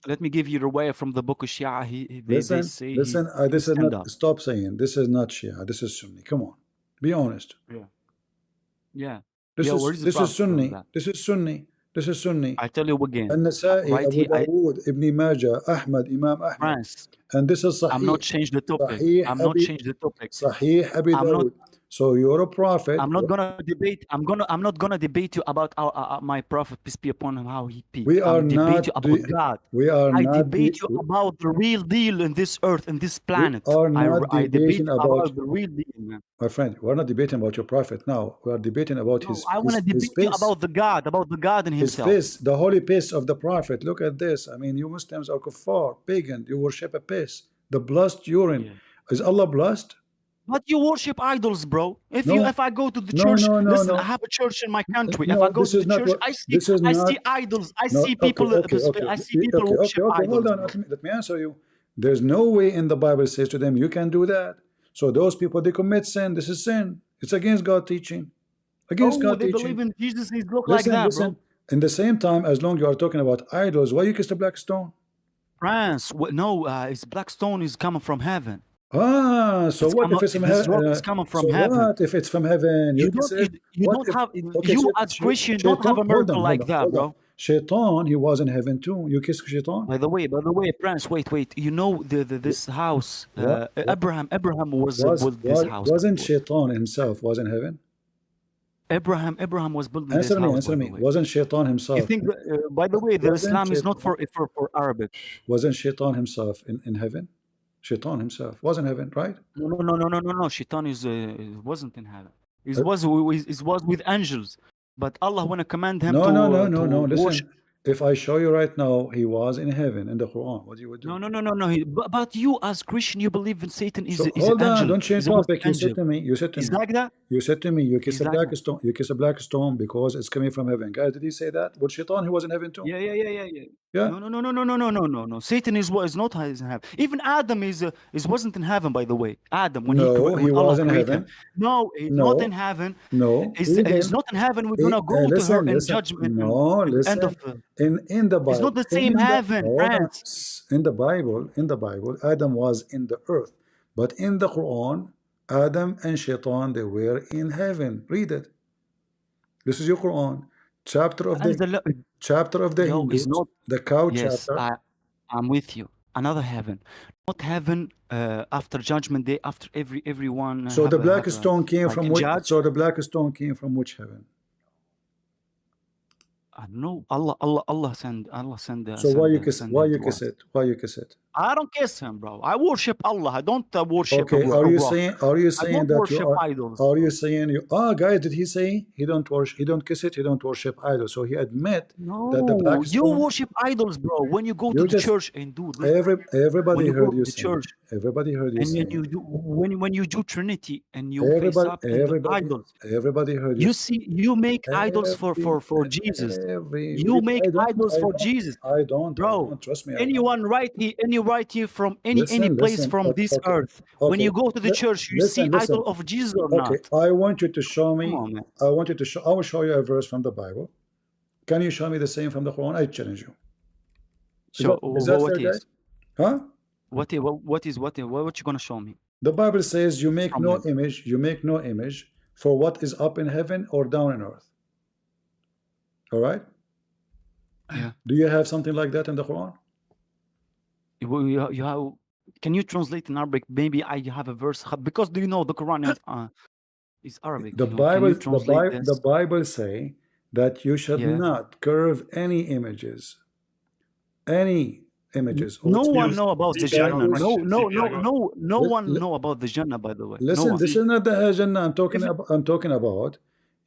Speaker 10: let me give you the way from the book of Shia. They
Speaker 11: Listen,
Speaker 10: say
Speaker 11: listen.
Speaker 10: he
Speaker 11: This is
Speaker 10: stand
Speaker 11: not.
Speaker 10: up.
Speaker 11: Stop saying this is not Shia. This is Sunni. Come on, be honest.
Speaker 10: Yeah. Yeah.
Speaker 11: This
Speaker 10: Yeah,
Speaker 11: is
Speaker 10: where is the
Speaker 11: this is
Speaker 10: prophet of
Speaker 11: Sunni.
Speaker 10: that?
Speaker 11: This is Sunni. This is Sunni.
Speaker 10: I tell you again,
Speaker 11: An-Nasa'i,
Speaker 10: right
Speaker 11: Abu
Speaker 10: here,
Speaker 11: Dawood, Ibn Majah, Ahmed, Imam Ahmed,
Speaker 10: France.
Speaker 11: and this is
Speaker 10: I'm not
Speaker 11: Sahih.
Speaker 10: change the topic.
Speaker 11: Sahih
Speaker 10: I'm not
Speaker 11: Abi
Speaker 10: change the topic.
Speaker 11: Sahih Abi
Speaker 10: I'm not.
Speaker 11: Dawood. So you're a prophet.
Speaker 10: I'm not gonna debate. I'm not gonna debate you about my prophet, peace be upon him, how he peaked.
Speaker 11: We are
Speaker 10: I'm debate you
Speaker 11: not.
Speaker 10: about God.
Speaker 11: We are
Speaker 10: I
Speaker 11: not.
Speaker 10: debate you about the real deal in this earth, in this
Speaker 11: We
Speaker 10: planet.
Speaker 11: are not
Speaker 10: I debate
Speaker 11: debating
Speaker 10: you
Speaker 11: about.
Speaker 10: about the real deal, man.
Speaker 11: My friend, we're not debating about your prophet now. We are debating about
Speaker 10: No,
Speaker 11: his
Speaker 10: I want to
Speaker 11: his
Speaker 10: debate you
Speaker 11: peace.
Speaker 10: about the God and
Speaker 11: His
Speaker 10: himself.
Speaker 11: peace, the holy peace of the prophet. Look at this. I mean, you Muslims are kuffar, pagan. You worship a peace. The blessed urine.
Speaker 10: Yeah.
Speaker 11: Is Allah blessed?
Speaker 10: But you worship idols, bro.
Speaker 11: No.
Speaker 10: If I go to the
Speaker 11: No,
Speaker 10: church,
Speaker 11: no, no,
Speaker 10: listen,
Speaker 11: no.
Speaker 10: I have a church in my country. If
Speaker 11: No,
Speaker 10: I go
Speaker 11: this
Speaker 10: to
Speaker 11: is
Speaker 10: the
Speaker 11: not
Speaker 10: church,
Speaker 11: what. This is
Speaker 10: I
Speaker 11: not.
Speaker 10: see idols. I
Speaker 11: No,
Speaker 10: see
Speaker 11: okay,
Speaker 10: people.
Speaker 11: okay, okay,
Speaker 10: I see people
Speaker 11: okay,
Speaker 10: worship
Speaker 11: okay.
Speaker 10: idols.
Speaker 11: Hold on.
Speaker 10: Bro.
Speaker 11: Let me answer you. There's no way in the Bible says to them you can do that. So those people they commit sin. This is sin. It's against God teaching. Against
Speaker 10: Oh,
Speaker 11: God
Speaker 10: they
Speaker 11: teaching.
Speaker 10: believe in Jesus. He look like
Speaker 11: Listen,
Speaker 10: that,
Speaker 11: listen.
Speaker 10: bro.
Speaker 11: In the same time, as long you are talking about idols, why you kiss the black stone?
Speaker 10: France, no, it's black stone is coming from heaven.
Speaker 11: Ah, so
Speaker 10: It's
Speaker 11: what if it's from
Speaker 10: this rock
Speaker 11: heaven?
Speaker 10: is coming from
Speaker 11: So
Speaker 10: heaven.
Speaker 11: what if it's from heaven? You
Speaker 10: You
Speaker 11: kiss
Speaker 10: don't.
Speaker 11: it.
Speaker 10: You
Speaker 11: What
Speaker 10: don't
Speaker 11: if?
Speaker 10: have.
Speaker 11: Okay,
Speaker 10: You as Christian don't have a miracle like that,
Speaker 11: hold on.
Speaker 10: bro.
Speaker 11: Shaitan, he was in heaven too. You kiss Shaitan?
Speaker 10: By the way, Prince, wait. You know this house,
Speaker 11: What?
Speaker 10: Abraham was built this house.
Speaker 11: Wasn't Shaitan himself was in heaven?
Speaker 10: Abraham was building this
Speaker 11: Answer me,
Speaker 10: house.
Speaker 11: answer
Speaker 10: By
Speaker 11: me.
Speaker 10: the way,
Speaker 11: Wasn't Shaitan
Speaker 10: you
Speaker 11: himself?
Speaker 10: think? By the way, the
Speaker 11: Wasn't
Speaker 10: Islam is not
Speaker 11: Shaitan?
Speaker 10: for Arabic.
Speaker 11: Wasn't Shaitan himself in heaven? Shaitan himself was in heaven, right?
Speaker 10: No. Shaitan wasn't in heaven. It
Speaker 11: Uh,
Speaker 10: was with angels, but Allah wanna command him
Speaker 11: No,
Speaker 10: to
Speaker 11: no, no, no, no.
Speaker 10: worship.
Speaker 11: Listen, if I show you right now, he was in heaven in the Quran. What you would do?
Speaker 10: No. But you as Christian, you believe in Satan is
Speaker 11: So
Speaker 10: is
Speaker 11: hold
Speaker 10: an
Speaker 11: on,
Speaker 10: angel.
Speaker 11: don't change
Speaker 10: He's a Muslim
Speaker 11: topic. You said
Speaker 10: angel.
Speaker 11: to me, you said to
Speaker 10: He's
Speaker 11: me,
Speaker 10: like that.
Speaker 11: you said to me, you kiss
Speaker 10: He's
Speaker 11: a
Speaker 10: like
Speaker 11: black
Speaker 10: that.
Speaker 11: stone, you kiss a black stone because it's coming from heaven. Guys, did he say that? Well, Shaitan, he was in heaven too.
Speaker 10: Yeah.
Speaker 11: Yeah.
Speaker 10: No. Satan is not in heaven. Even Adam is wasn't in heaven, by the way. Adam, when
Speaker 11: No, he
Speaker 10: when Allah
Speaker 11: was in
Speaker 10: created
Speaker 11: heaven.
Speaker 10: him. No, he's
Speaker 11: No,
Speaker 10: not in heaven.
Speaker 11: no.
Speaker 10: He's not in heaven. We're gonna go to her in judgment.
Speaker 11: No,
Speaker 10: in the end
Speaker 11: listen.
Speaker 10: of
Speaker 11: In the Bible,
Speaker 10: it's not the same heaven,
Speaker 11: hold on.
Speaker 10: France.
Speaker 11: In the Bible, Adam was in the earth, but in the Quran, Adam and Shaitan they were in heaven. Read it. This is your Quran, chapter of the
Speaker 10: Yo, is
Speaker 11: Hindus,
Speaker 10: not.
Speaker 11: the cow
Speaker 10: Yes,
Speaker 11: chapter.
Speaker 10: I'm with you. Another heaven, not heaven. After judgment day, after everyone.
Speaker 11: So the black
Speaker 10: have
Speaker 11: stone came
Speaker 10: like
Speaker 11: from
Speaker 10: a
Speaker 11: which?
Speaker 10: judge.
Speaker 11: So the black stone came from which heaven?
Speaker 10: I know Allah send.
Speaker 11: So why you kiss? Why you kiss it? Why you kiss it?
Speaker 10: I don't kiss him, bro. I worship Allah. I don't worship
Speaker 11: Okay,
Speaker 10: a
Speaker 11: are you
Speaker 10: rock.
Speaker 11: saying
Speaker 10: I don't
Speaker 11: that
Speaker 10: worship
Speaker 11: you are?
Speaker 10: idols.
Speaker 11: Are you saying you? Ah, guys, did he say he don't worship? He don't kiss it. He don't worship idols. So he admit that the
Speaker 10: No,
Speaker 11: black
Speaker 10: you
Speaker 11: stone.
Speaker 10: worship idols, bro. When you go to
Speaker 11: You
Speaker 10: the
Speaker 11: just
Speaker 10: church and do this,
Speaker 11: everybody
Speaker 10: when you
Speaker 11: heard
Speaker 10: go
Speaker 11: you
Speaker 10: to the
Speaker 11: saying.
Speaker 10: church
Speaker 11: Everybody heard you
Speaker 10: and when
Speaker 11: saying.
Speaker 10: you do when you do Trinity and you face up in the idols,
Speaker 11: Everybody heard you.
Speaker 10: you see, you make idols for Jesus. You make idols for Jesus,
Speaker 11: I don't.
Speaker 10: bro.
Speaker 11: Trust me.
Speaker 10: Anyone right here from any place from this earth. When you go to the church, you see idol of Jesus or
Speaker 11: Okay,
Speaker 10: not?
Speaker 11: I want you to show me.
Speaker 10: Come on, man.
Speaker 11: I want you to show. I will show you a verse from the Bible. Can you show me the same from the Quran? I challenge you.
Speaker 10: So
Speaker 11: Is that
Speaker 10: what
Speaker 11: fair,
Speaker 10: is?
Speaker 11: guys? Huh?
Speaker 10: What you gonna show me?
Speaker 11: The Bible says you make
Speaker 10: From
Speaker 11: no
Speaker 10: him.
Speaker 11: image. You make no image for what is up in heaven or down in earth. All right.
Speaker 10: Yeah.
Speaker 11: Do you have something like that in the Quran?
Speaker 10: You have. Can you translate in Arabic? Maybe I have a verse because do you know the Quran is Arabic?
Speaker 11: The
Speaker 10: Can
Speaker 11: Bible,
Speaker 10: you translate this?
Speaker 11: the Bible say that you should
Speaker 10: Yeah.
Speaker 11: not curve any images. Any images.
Speaker 10: No
Speaker 11: or
Speaker 10: one know about the Jannah. No
Speaker 11: Let-
Speaker 10: one
Speaker 11: let-
Speaker 10: know about the Jannah. By the way,
Speaker 11: Listen,
Speaker 10: no one.
Speaker 11: this is not the Jannah. I'm talking about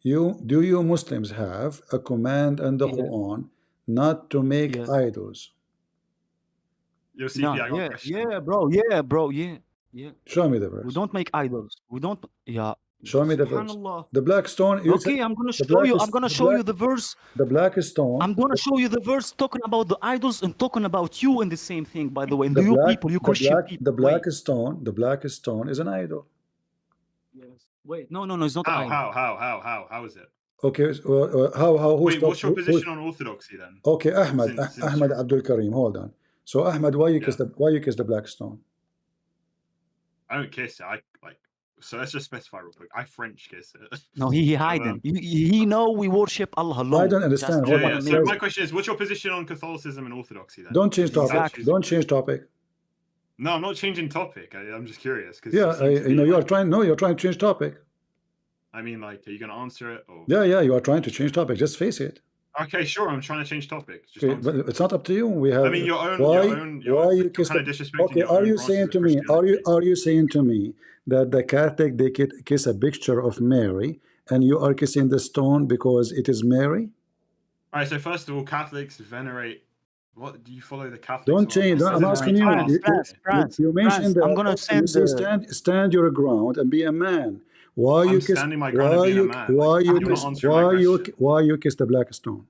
Speaker 11: you. Do you Muslims have a command in the Quran not to make idols?
Speaker 15: Yo, CP,
Speaker 10: No,
Speaker 15: I got a question.
Speaker 10: bro, yeah.
Speaker 11: Show me the verse.
Speaker 10: We don't make idols. We don't. Yeah.
Speaker 11: Show me the verse.
Speaker 10: Subhanallah.
Speaker 11: The black stone.
Speaker 10: Okay, I'm gonna show you. I'm gonna show you the verse.
Speaker 11: The black stone.
Speaker 10: I'm gonna show you the verse talking about the idols and talking about you in the same thing. By the way,
Speaker 11: The
Speaker 10: you
Speaker 11: black,
Speaker 10: people, you Christian people.
Speaker 11: The black stone. The black stone is an idol.
Speaker 10: Yes. Wait, no, it's not.
Speaker 15: How is it?
Speaker 11: Okay, how?
Speaker 15: Wait, what's your position on orthodoxy then?
Speaker 11: Okay, Ahmed,
Speaker 15: Since
Speaker 11: Ahmed Abdul Karim. Hold on. So Ahmed, why you
Speaker 15: Yeah.
Speaker 11: kiss the black stone?
Speaker 15: I don't kiss it. I like. So let's just specify real quick. I French kiss it.
Speaker 10: No, he
Speaker 15: So,
Speaker 10: hiding. He know we worship Allah alone.
Speaker 11: I don't understand.
Speaker 10: Just
Speaker 11: Hold
Speaker 15: yeah,
Speaker 11: on,
Speaker 15: yeah. So
Speaker 11: guys.
Speaker 15: my question is, what's your position on Catholicism and Orthodoxy then?
Speaker 11: Don't change
Speaker 15: Because you said
Speaker 11: topic.
Speaker 15: choosing
Speaker 11: Don't change topic.
Speaker 15: No, I'm not changing topic. I'm just curious because
Speaker 11: Yeah, you know, you are trying. No, you're trying to change topic.
Speaker 15: I mean, like, are you going to answer it? Or...
Speaker 11: Yeah, yeah, you are trying to change topic. Just face it.
Speaker 15: Okay, sure. I'm trying to change topic. Just
Speaker 11: Okay,
Speaker 15: answer
Speaker 11: but
Speaker 15: it.
Speaker 11: it's not up to you. We have.
Speaker 15: I mean, your own.
Speaker 11: Why?
Speaker 15: Why
Speaker 11: You kiss
Speaker 15: kind
Speaker 11: the?
Speaker 15: of disrespecting
Speaker 11: Okay,
Speaker 15: your
Speaker 11: are
Speaker 15: own
Speaker 11: you
Speaker 15: branches
Speaker 11: saying
Speaker 15: of
Speaker 11: to me?
Speaker 15: Christianity.
Speaker 11: Are you saying to me that the Catholic they kiss a picture of Mary, and you are kissing the stone because it is Mary?
Speaker 15: All right. So first of all, Catholics venerate. What do you follow the Catholics?
Speaker 11: Don't change. I'm asking you. You mentioned that.
Speaker 10: I'm gonna
Speaker 11: You
Speaker 10: send
Speaker 11: say stand your ground and be a man. Why
Speaker 15: I'm
Speaker 11: you kiss?
Speaker 15: standing my ground and being a man.
Speaker 11: Why you
Speaker 15: You're
Speaker 11: kiss?
Speaker 15: not answering my question.
Speaker 11: Why you kiss the black stone?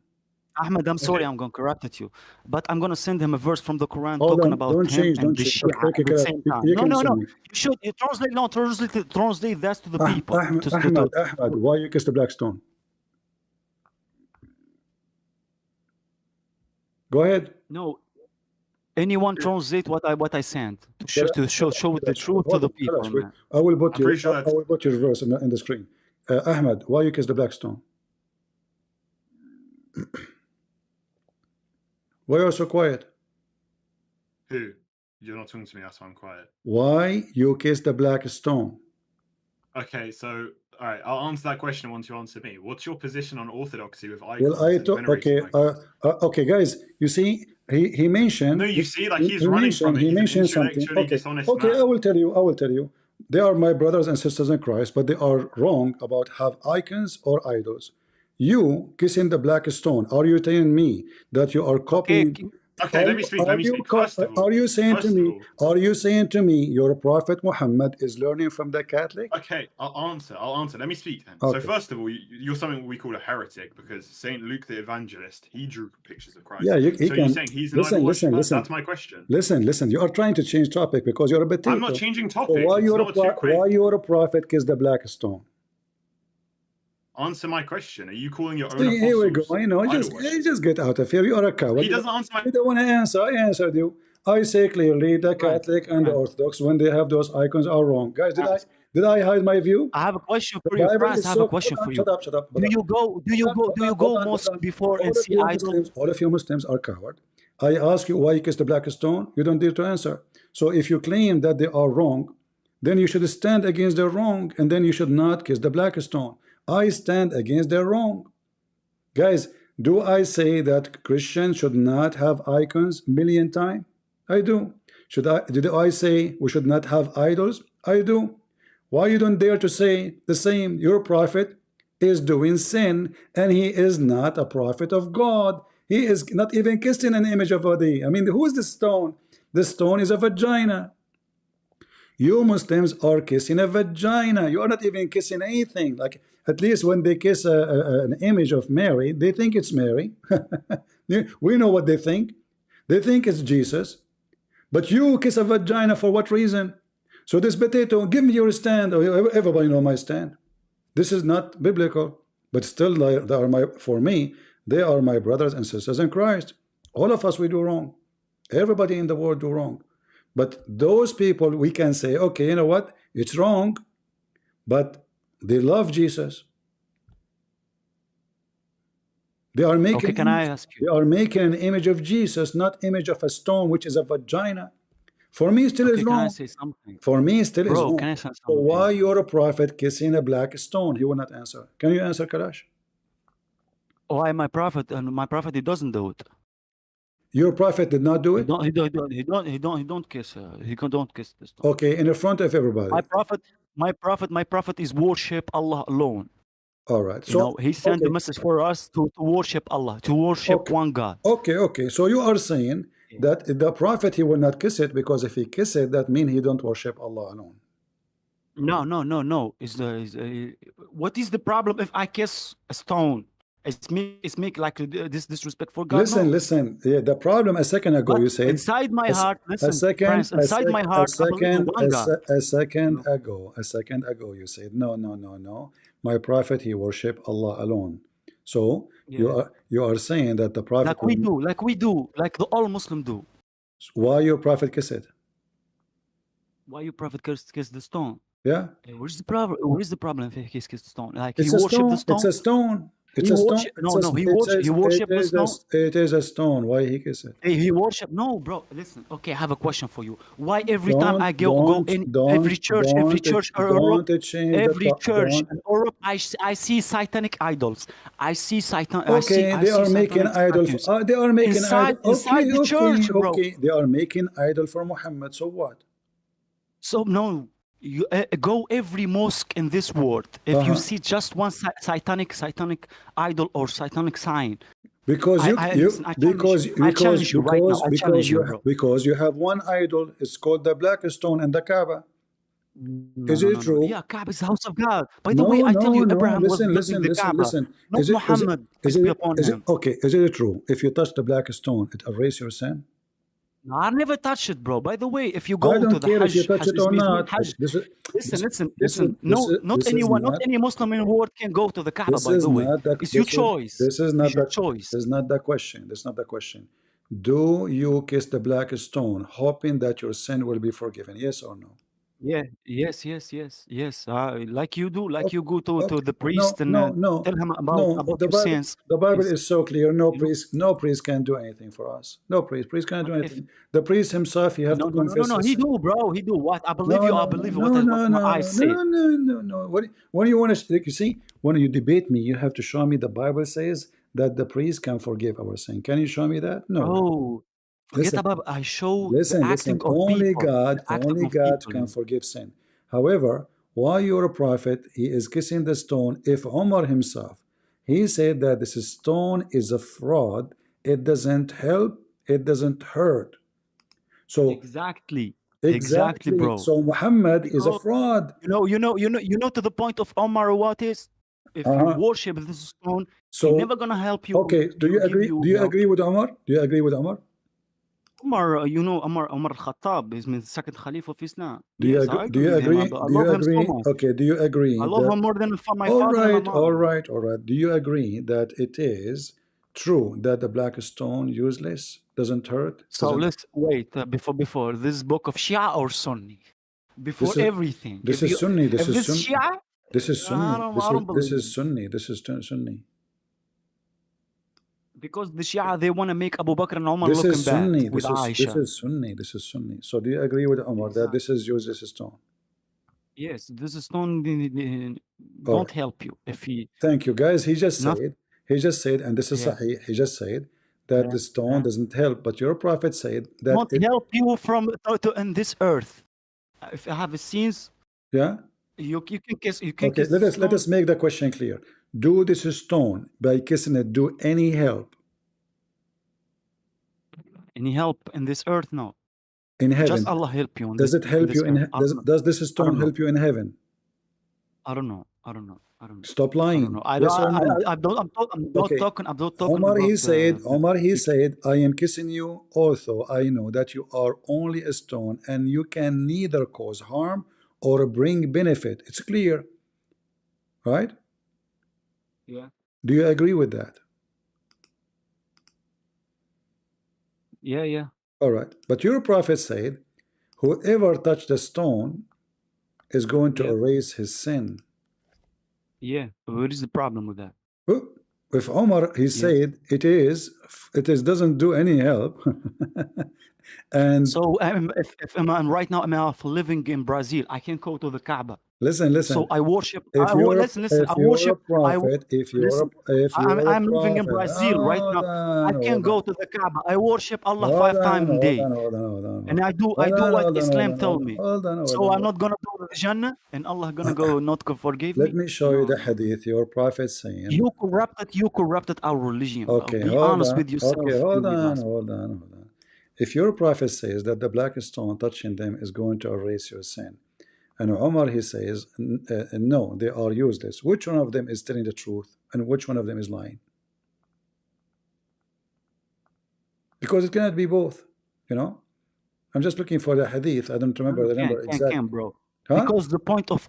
Speaker 10: Ahmed, I'm sorry,
Speaker 15: Okay.
Speaker 10: I'm going to correct it you, but I'm going to send him a verse from the Quran
Speaker 11: Hold
Speaker 10: talking
Speaker 11: on,
Speaker 10: about
Speaker 11: don't
Speaker 10: him
Speaker 11: change,
Speaker 10: and
Speaker 11: don't
Speaker 10: the
Speaker 11: change.
Speaker 10: Shia
Speaker 11: Okay,
Speaker 10: at the same time.
Speaker 11: you
Speaker 10: No,
Speaker 11: can
Speaker 10: no,
Speaker 11: send
Speaker 10: no.
Speaker 11: me.
Speaker 10: You should. You translate. No, translate that to the people.
Speaker 11: Ahmed, why you kiss the black stone? Go ahead.
Speaker 10: No. Anyone translate what I sent to show the truth to the people, man.
Speaker 11: I will put
Speaker 15: I'm pretty sure that's...
Speaker 11: I will put your verse in the screen. Ahmed, why you kiss the black stone? Why are you so quiet?
Speaker 15: Who? You're not talking to me. That's why I'm quiet.
Speaker 11: Why you kiss the black stone?
Speaker 15: Okay, so all right, I'll answer that question once you answer me. What's your position on orthodoxy with icons?
Speaker 11: Well, okay, okay, guys. You see, he mentioned.
Speaker 15: No, you see, like he's
Speaker 11: he
Speaker 15: running
Speaker 11: mentioned,
Speaker 15: from it.
Speaker 11: He
Speaker 15: He's
Speaker 11: mentioned
Speaker 15: an
Speaker 11: something.
Speaker 15: intellectually
Speaker 11: Okay,
Speaker 15: dishonest
Speaker 11: okay.
Speaker 15: man.
Speaker 11: I will tell you. I will tell you. They are my brothers and sisters in Christ, but they are wrong about have icons or idols. You kissing the black stone. Are you telling me that you are copying?
Speaker 15: Okay, let me speak. Let me speak. First of all,
Speaker 11: Are you saying to me? Are you saying to me your prophet Muhammad is learning from the Catholic?
Speaker 15: Okay, I'll answer. Let me speak then.
Speaker 11: Okay.
Speaker 15: So first of all, you're something we call a heretic because Saint Luke the Evangelist, he drew pictures of Christ.
Speaker 11: Yeah, he
Speaker 15: so
Speaker 11: can.
Speaker 15: You're saying he's an idol worshiper? That's my question.
Speaker 11: Listen. You are trying to change topic because you're a potato.
Speaker 15: I'm not changing topic.
Speaker 11: So why
Speaker 15: why
Speaker 11: your prophet kiss the black stone?
Speaker 15: Answer my question. Are you calling your own
Speaker 11: See, here we go.
Speaker 15: apostles
Speaker 11: I know.
Speaker 15: idol
Speaker 11: Just get out of here. You are a coward.
Speaker 15: He doesn't answer my...
Speaker 11: You don't want to answer. I answered you. I say clearly the Catholic and the Orthodox, when they have those icons, are wrong. Guys, did I hide my view?
Speaker 10: I have a question for you, France. I have a question for you.
Speaker 11: Shut up.
Speaker 10: Do you go mosque before and see idols?
Speaker 11: All of you Muslims are coward. I ask you why you kiss the black stone. You don't dare to answer. So if you claim that they are wrong, then you should stand against their wrong, and then you should not kiss the black stone. I stand against their wrong. Guys, do I say that Christians should not have icons million times? I do. Did I say we should not have idols? I do. Why you don't dare to say the same? Your prophet is doing sin, and he is not a prophet of God. He is not even kissing an image of Qadhi. I mean, who is the stone? The stone is a vagina. You Muslims are kissing a vagina. You are not even kissing anything. Like, at least when they kiss an image of Mary, they think it's Mary. We know what they think. They think it's Jesus. But you kiss a vagina for what reason? So this potato, give me your stand. Everybody know my stand. This is not biblical. But still, they are for me, they are my brothers and sisters in Christ. All of us, we do wrong. Everybody in the world do wrong. But those people, we can say, okay, you know what? It's wrong, but they love Jesus. They are making.
Speaker 10: Okay, can I ask you?
Speaker 11: They are making an image of Jesus, not image of a stone, which is a vagina. For me, still is wrong.
Speaker 10: Can I say something?
Speaker 11: For me, still is wrong.
Speaker 10: Can I say something?
Speaker 11: So why you're a prophet kissing a black stone? He will not answer. Can you answer, Kalash?
Speaker 10: Why my prophet? And my prophet, he doesn't do it.
Speaker 11: Your prophet did not do it.
Speaker 10: He don't kiss. He don't kiss this.
Speaker 11: Okay, in the front of everybody.
Speaker 10: My prophet is worship Allah alone.
Speaker 11: All right.
Speaker 10: So he sent the message for us to worship Allah, to worship one God.
Speaker 11: Okay. So you are saying that the prophet, he will not kiss it, because if he kiss it, that means he don't worship Allah alone.
Speaker 10: No. What is the problem if I kiss a stone? It's make like this disrespect for God.
Speaker 11: Listen. Yeah, the problem a second ago you said
Speaker 10: inside my heart. Listen,
Speaker 11: a second ago you said no. My prophet, he worship Allah alone. So you are saying that the prophet
Speaker 10: like we do, like all Muslims do.
Speaker 11: Why your prophet kiss it?
Speaker 10: Why you prophet kiss the stone?
Speaker 11: Yeah.
Speaker 10: Where's the problem? Where's the problem if he kiss the stone? Like
Speaker 11: It's
Speaker 10: he
Speaker 11: a
Speaker 10: worship
Speaker 11: stone.
Speaker 10: the stone.
Speaker 11: It's a stone. It's
Speaker 10: He
Speaker 11: a stone.
Speaker 10: worship, no, no, he worship the stone.
Speaker 11: It is a stone. Why he kiss it?
Speaker 10: Hey, he worship. No, bro. Listen. Okay, I have a question for you. Why every time I go in every church in Europe, every church in Europe, I see satanic idols. I see Satan.
Speaker 11: Okay, they are making idols. They are making
Speaker 10: inside the church, bro.
Speaker 11: Okay, they are making idol for Muhammad. So what?
Speaker 10: So no. You go every mosque in this world. If you see just one satanic idol or satanic sign,
Speaker 11: because you have one idol. It's called the black stone and the Kaaba. Is it true?
Speaker 10: Yeah, Kaaba is the house of God. By the way, I tell you, Abraham was building the Kaaba. Not Muhammad.
Speaker 11: Okay, is it true? If you touch the black stone, it erases your sin?
Speaker 10: No, I never touched it, bro. By the way, if you go to the
Speaker 11: Hajj,
Speaker 10: if
Speaker 11: you touch it or not.
Speaker 10: Listen. Not any Muslim in the world can go to the Kaaba. By the way, it's your choice.
Speaker 11: This is not
Speaker 10: your choice.
Speaker 11: This is not the question. That's not the question. Do you kiss the black stone, hoping that your sin will be forgiven? Yes or no?
Speaker 10: Yeah. Yes. Like you do. Like you go to the priest and tell him about your sins.
Speaker 11: The Bible is so clear. No priest can do anything for us. No priest can't do anything. The priest himself, you have to confess.
Speaker 10: No. He do, bro. He do what? I believe you. I believe what I say.
Speaker 11: No. When you want to, you see, when you debate me, you have to show me the Bible says that the priest can forgive our sin. Can you show me that? No.
Speaker 10: Oh. Forget about I show
Speaker 11: listen, only God can forgive sin. However, while you're a prophet, he is kissing the stone. If Umar himself, he said that this stone is a fraud, it doesn't help, it doesn't hurt. So
Speaker 10: exactly, bro.
Speaker 11: So Muhammad is a fraud.
Speaker 10: You know to the point of Umar what is? If you worship this stone, he's never gonna help you.
Speaker 11: Okay, do you agree? Do you agree with Umar? Do you agree with Umar?
Speaker 10: Umar al-Khattab is the second Caliph of Islam.
Speaker 11: Do you agree? Do you agree? Okay, do you agree?
Speaker 10: I love him more than my father.
Speaker 11: All right. Do you agree that it is true that the black stone useless, doesn't hurt?
Speaker 10: So let's wait before this book of Shia or Sunni? Before everything.
Speaker 11: This is Sunni.
Speaker 10: This is Shia.
Speaker 11: This is Sunni. This is Sunni. This is Sunni.
Speaker 10: Because the Shia, they want to make Abu Bakr and Umar looking bad with Aisha.
Speaker 11: This is Sunni. So do you agree with Umar that this is useless stone?
Speaker 10: Yes, this stone won't help you if he.
Speaker 11: Thank you, guys. He just said, and this is Sahih. He just said that the stone doesn't help, but your prophet said that
Speaker 10: won't help you from in this earth. If I have scenes, you can kiss. You can.
Speaker 11: Okay, let us make the question clear. Do this stone by kissing it do any help?
Speaker 10: Any help in this earth? No.
Speaker 11: In heaven?
Speaker 10: Just Allah help you.
Speaker 11: Does it help you in? Does this stone help you in heaven?
Speaker 10: I don't know.
Speaker 11: Stop lying.
Speaker 10: I'm not talking.
Speaker 11: Omar, he said, I am kissing you, although I know that you are only a stone and you can neither cause harm or bring benefit. It's clear, right?
Speaker 10: Yeah.
Speaker 11: Do you agree with that?
Speaker 10: Yeah.
Speaker 11: All right. But your prophet said, whoever touched the stone is going to erase his sin.
Speaker 10: Yeah. What is the problem with that?
Speaker 11: If Omar, he said it doesn't do any help. And
Speaker 10: so if I'm right now, I'm living in Brazil. I can go to the Kaaba.
Speaker 11: Listen.
Speaker 10: So I worship.
Speaker 11: I'm
Speaker 10: living in Brazil right now. I can go to the Kaaba. I worship Allah 5 times a day. And I do what Islam tells me. So I'm not gonna go to the Jannah, and Allah gonna go not forgive me.
Speaker 11: Let me show you the hadith. Your prophet saying
Speaker 10: you corrupted our religion.
Speaker 11: Okay,
Speaker 10: be honest with yourself.
Speaker 11: Okay, hold on. If your prophet says that the black stone touching them is going to erase your sin, and Umar he says no, they are useless, which one of them is telling the truth and which one of them is lying? Because it cannot be both, I'm just looking for the hadith. I don't remember the number exactly.
Speaker 10: Bro. Huh? Because the point of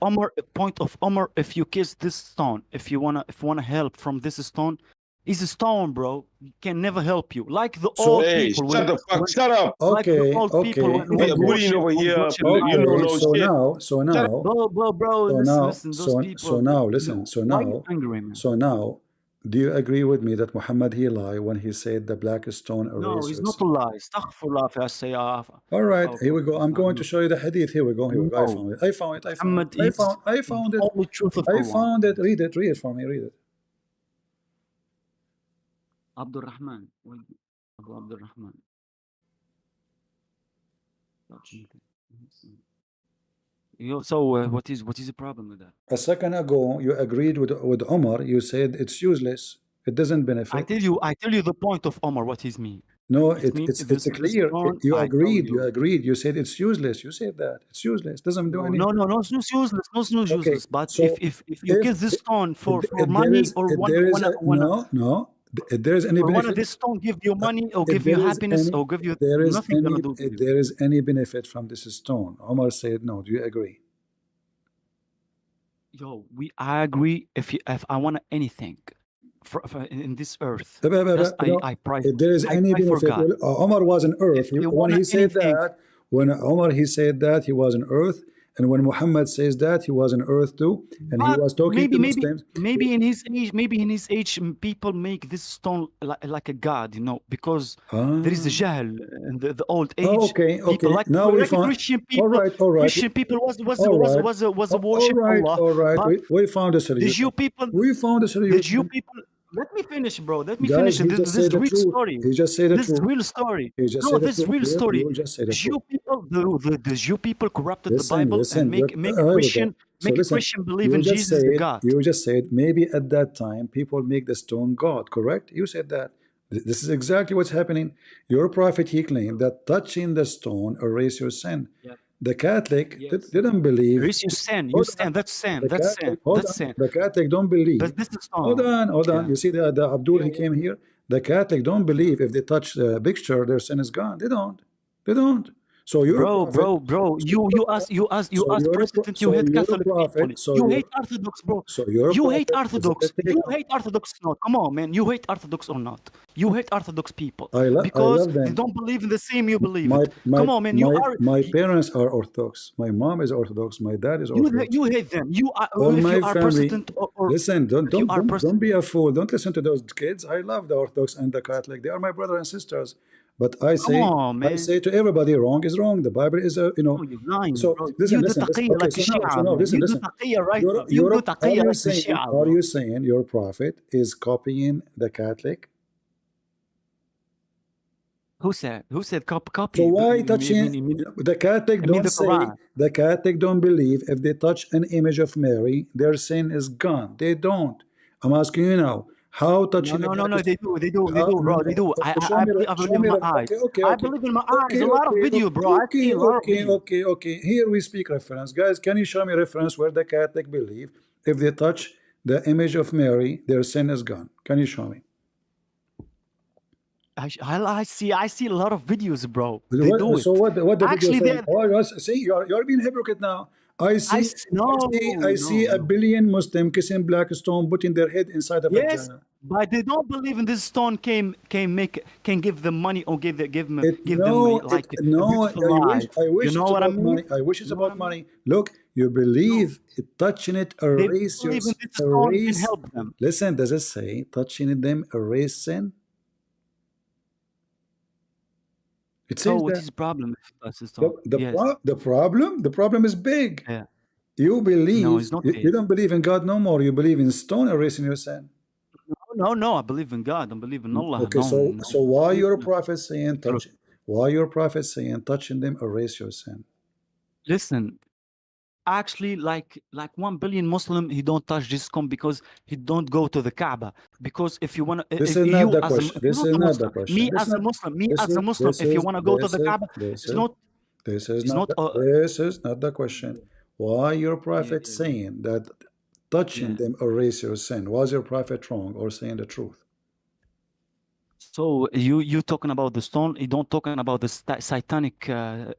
Speaker 10: Umar, if you kiss this stone, if you wanna help from this stone, He's a stone, bro. He can never help you. Like the
Speaker 11: So
Speaker 10: old
Speaker 4: Hey,
Speaker 10: people.
Speaker 4: shut the fuck, shut up.
Speaker 10: Like the
Speaker 11: okay,
Speaker 10: old
Speaker 11: okay,
Speaker 10: people when
Speaker 4: You
Speaker 10: they
Speaker 4: be a
Speaker 11: okay,
Speaker 4: bullying over here. You don't
Speaker 11: okay.
Speaker 4: know
Speaker 11: So
Speaker 4: shit.
Speaker 11: now, so now,
Speaker 10: bro,
Speaker 11: so
Speaker 10: listen,
Speaker 11: now,
Speaker 10: listen. Those people.
Speaker 11: so now, listen. So
Speaker 10: Why are you
Speaker 11: now,
Speaker 10: angry, man?
Speaker 11: so now, do you agree with me that Muhammad he lied when he said the black stone
Speaker 10: No, it's not
Speaker 11: erases?
Speaker 10: a lie. Astaghfirullah fi as-sayyaf.
Speaker 11: All right, here we go. I'm going to
Speaker 10: No.
Speaker 11: show you the hadith. Here we go. Here we go. I
Speaker 10: No.
Speaker 11: found it. I found it. I found
Speaker 10: Muhammad
Speaker 11: it. I
Speaker 10: is
Speaker 11: found. I found
Speaker 10: the
Speaker 11: it.
Speaker 10: only truth of
Speaker 11: I
Speaker 10: Allah.
Speaker 11: found it. Read it. Read it for me. Read it.
Speaker 10: Abdul Rahman. Abdul Rahman. So what is the problem with that?
Speaker 11: A second ago, you agreed with Omar. You said it's useless. It doesn't benefit.
Speaker 10: I tell you the point of Omar. What he's mean?
Speaker 11: No,
Speaker 10: It's
Speaker 11: it's clear. You agreed. You agreed. You said it's useless. You said that it's useless. Doesn't do anything.
Speaker 10: No, it's not useless. No, it's not
Speaker 11: Okay,
Speaker 10: useless. But
Speaker 11: so
Speaker 10: if you get this stone for money or
Speaker 11: if there is any
Speaker 10: one of
Speaker 11: benefit,
Speaker 10: this stone give you money or
Speaker 11: if
Speaker 10: give you
Speaker 11: there is
Speaker 10: happiness
Speaker 11: any,
Speaker 10: or give you
Speaker 11: there is
Speaker 10: nothing
Speaker 11: any,
Speaker 10: gonna do to
Speaker 11: if
Speaker 10: you.
Speaker 11: there is any benefit from this stone, Omar said no. Do you agree?
Speaker 10: Yo, I agree. If I want anything in this earth, just I pray.
Speaker 11: If there is any benefit, well, Omar was on earth. When he said that, when Omar he said that he was on earth, and when Muhammad says that he was on earth too, and he was talking to Muslims.
Speaker 10: Maybe in his age, people make this stone like a god, you know, because there is a jahl in the old age.
Speaker 11: Okay.
Speaker 10: Like,
Speaker 11: Now we found
Speaker 10: Christian people.
Speaker 11: All right.
Speaker 10: Christian people was worship Allah.
Speaker 11: All right. We found a solution.
Speaker 10: The Jew people.
Speaker 11: We found a solution.
Speaker 10: The Jew people. Let me finish, bro. Let me
Speaker 11: Guys,
Speaker 10: finish. This is real story.
Speaker 11: He just said the
Speaker 10: This
Speaker 11: truth.
Speaker 10: is real story.
Speaker 11: He just
Speaker 10: No,
Speaker 11: said
Speaker 10: this is real story.
Speaker 11: You just said the
Speaker 10: Jew
Speaker 11: truth.
Speaker 10: people, the Jew people corrupted the
Speaker 11: Listen,
Speaker 10: Bible and make Christian believe in Jesus the God.
Speaker 11: You just said maybe at that time people make the stone God, correct? You said that. This is exactly what's happening. Your prophet he claimed that touching the stone erase your sin. Yeah. The Catholic didn't believe.
Speaker 10: Erase your sin. You sin. That's sin. That's sin. That's sin.
Speaker 11: The Catholic don't believe.
Speaker 10: But this is
Speaker 11: Hold on. You see the Abdul he came here. The Catholic don't believe if they touch the picture their sin is gone. They don't. So you're
Speaker 10: bro. You ask Protestant. You hate Catholic people. You hate Orthodox, bro.
Speaker 11: So you
Speaker 10: hate Orthodox. You hate Orthodox. No, come on, man. You hate Orthodox or not? You hate Orthodox people because they don't believe in the same you believe. Come on, man.
Speaker 11: My parents are Orthodox. My mom is Orthodox. My dad is Orthodox.
Speaker 10: You hate them. You are.
Speaker 11: All
Speaker 10: if
Speaker 11: my
Speaker 10: you are
Speaker 11: family.
Speaker 10: Protestant
Speaker 11: Listen, don't be a fool. Don't listen to those kids. I love the Orthodox and the Catholic. They are my brothers and sisters. But I say to everybody, wrong is wrong. The Bible is
Speaker 10: you're lying,
Speaker 11: so
Speaker 10: bro.
Speaker 11: listen.
Speaker 10: Like
Speaker 11: Listen. Are you saying your prophet is copying the Catholic?
Speaker 10: Who said copy?
Speaker 11: So why touching the Catholic? Don't say the Catholic don't believe if they touch an image of Mary, their sin is gone. They don't. I'm asking you now. How touching?
Speaker 10: No, they do, bro. They do. I believe in my eyes. I believe in my eyes. A lot of video, bro.
Speaker 11: Okay. Here we speak reference, guys. Can you show me reference where the Catholic believe if they touch the image of Mary, their sin is gone? Can you show me?
Speaker 10: I see a lot of videos, bro. They do it.
Speaker 11: So what the
Speaker 10: Actually,
Speaker 11: video see, you're being hypocrite now. I see a billion Muslim kissing black stone, putting their head inside the vagina.
Speaker 10: But they don't believe in this stone can give them money or give them like
Speaker 11: I wish
Speaker 10: you know what I mean?
Speaker 11: Money. I wish it's about money. Look, you believe touching it erase your
Speaker 10: can help them.
Speaker 11: Listen, does it say touching them erase sin?
Speaker 10: So what is the problem?
Speaker 11: The problem is big.
Speaker 10: Yeah.
Speaker 11: You believe
Speaker 10: it's not
Speaker 11: you don't believe in God no more. You believe in stone erasing your sin.
Speaker 10: No, I believe in God. I believe in Allah.
Speaker 11: Okay, so why your prophet saying touching? Why your prophet saying touching them erase your sin?
Speaker 10: Listen, actually, like 1 billion Muslim, he don't touch this stone because he don't go to the Kaaba. Because if you want to,
Speaker 11: this is not the question. This is not the question.
Speaker 10: Me as a Muslim, if you want to go to the Kaaba,
Speaker 11: this is not the question. Why your prophet saying that touching them erase your sin? Was your prophet wrong or saying the truth?
Speaker 10: So you talking about the stone? You don't talking about the satanic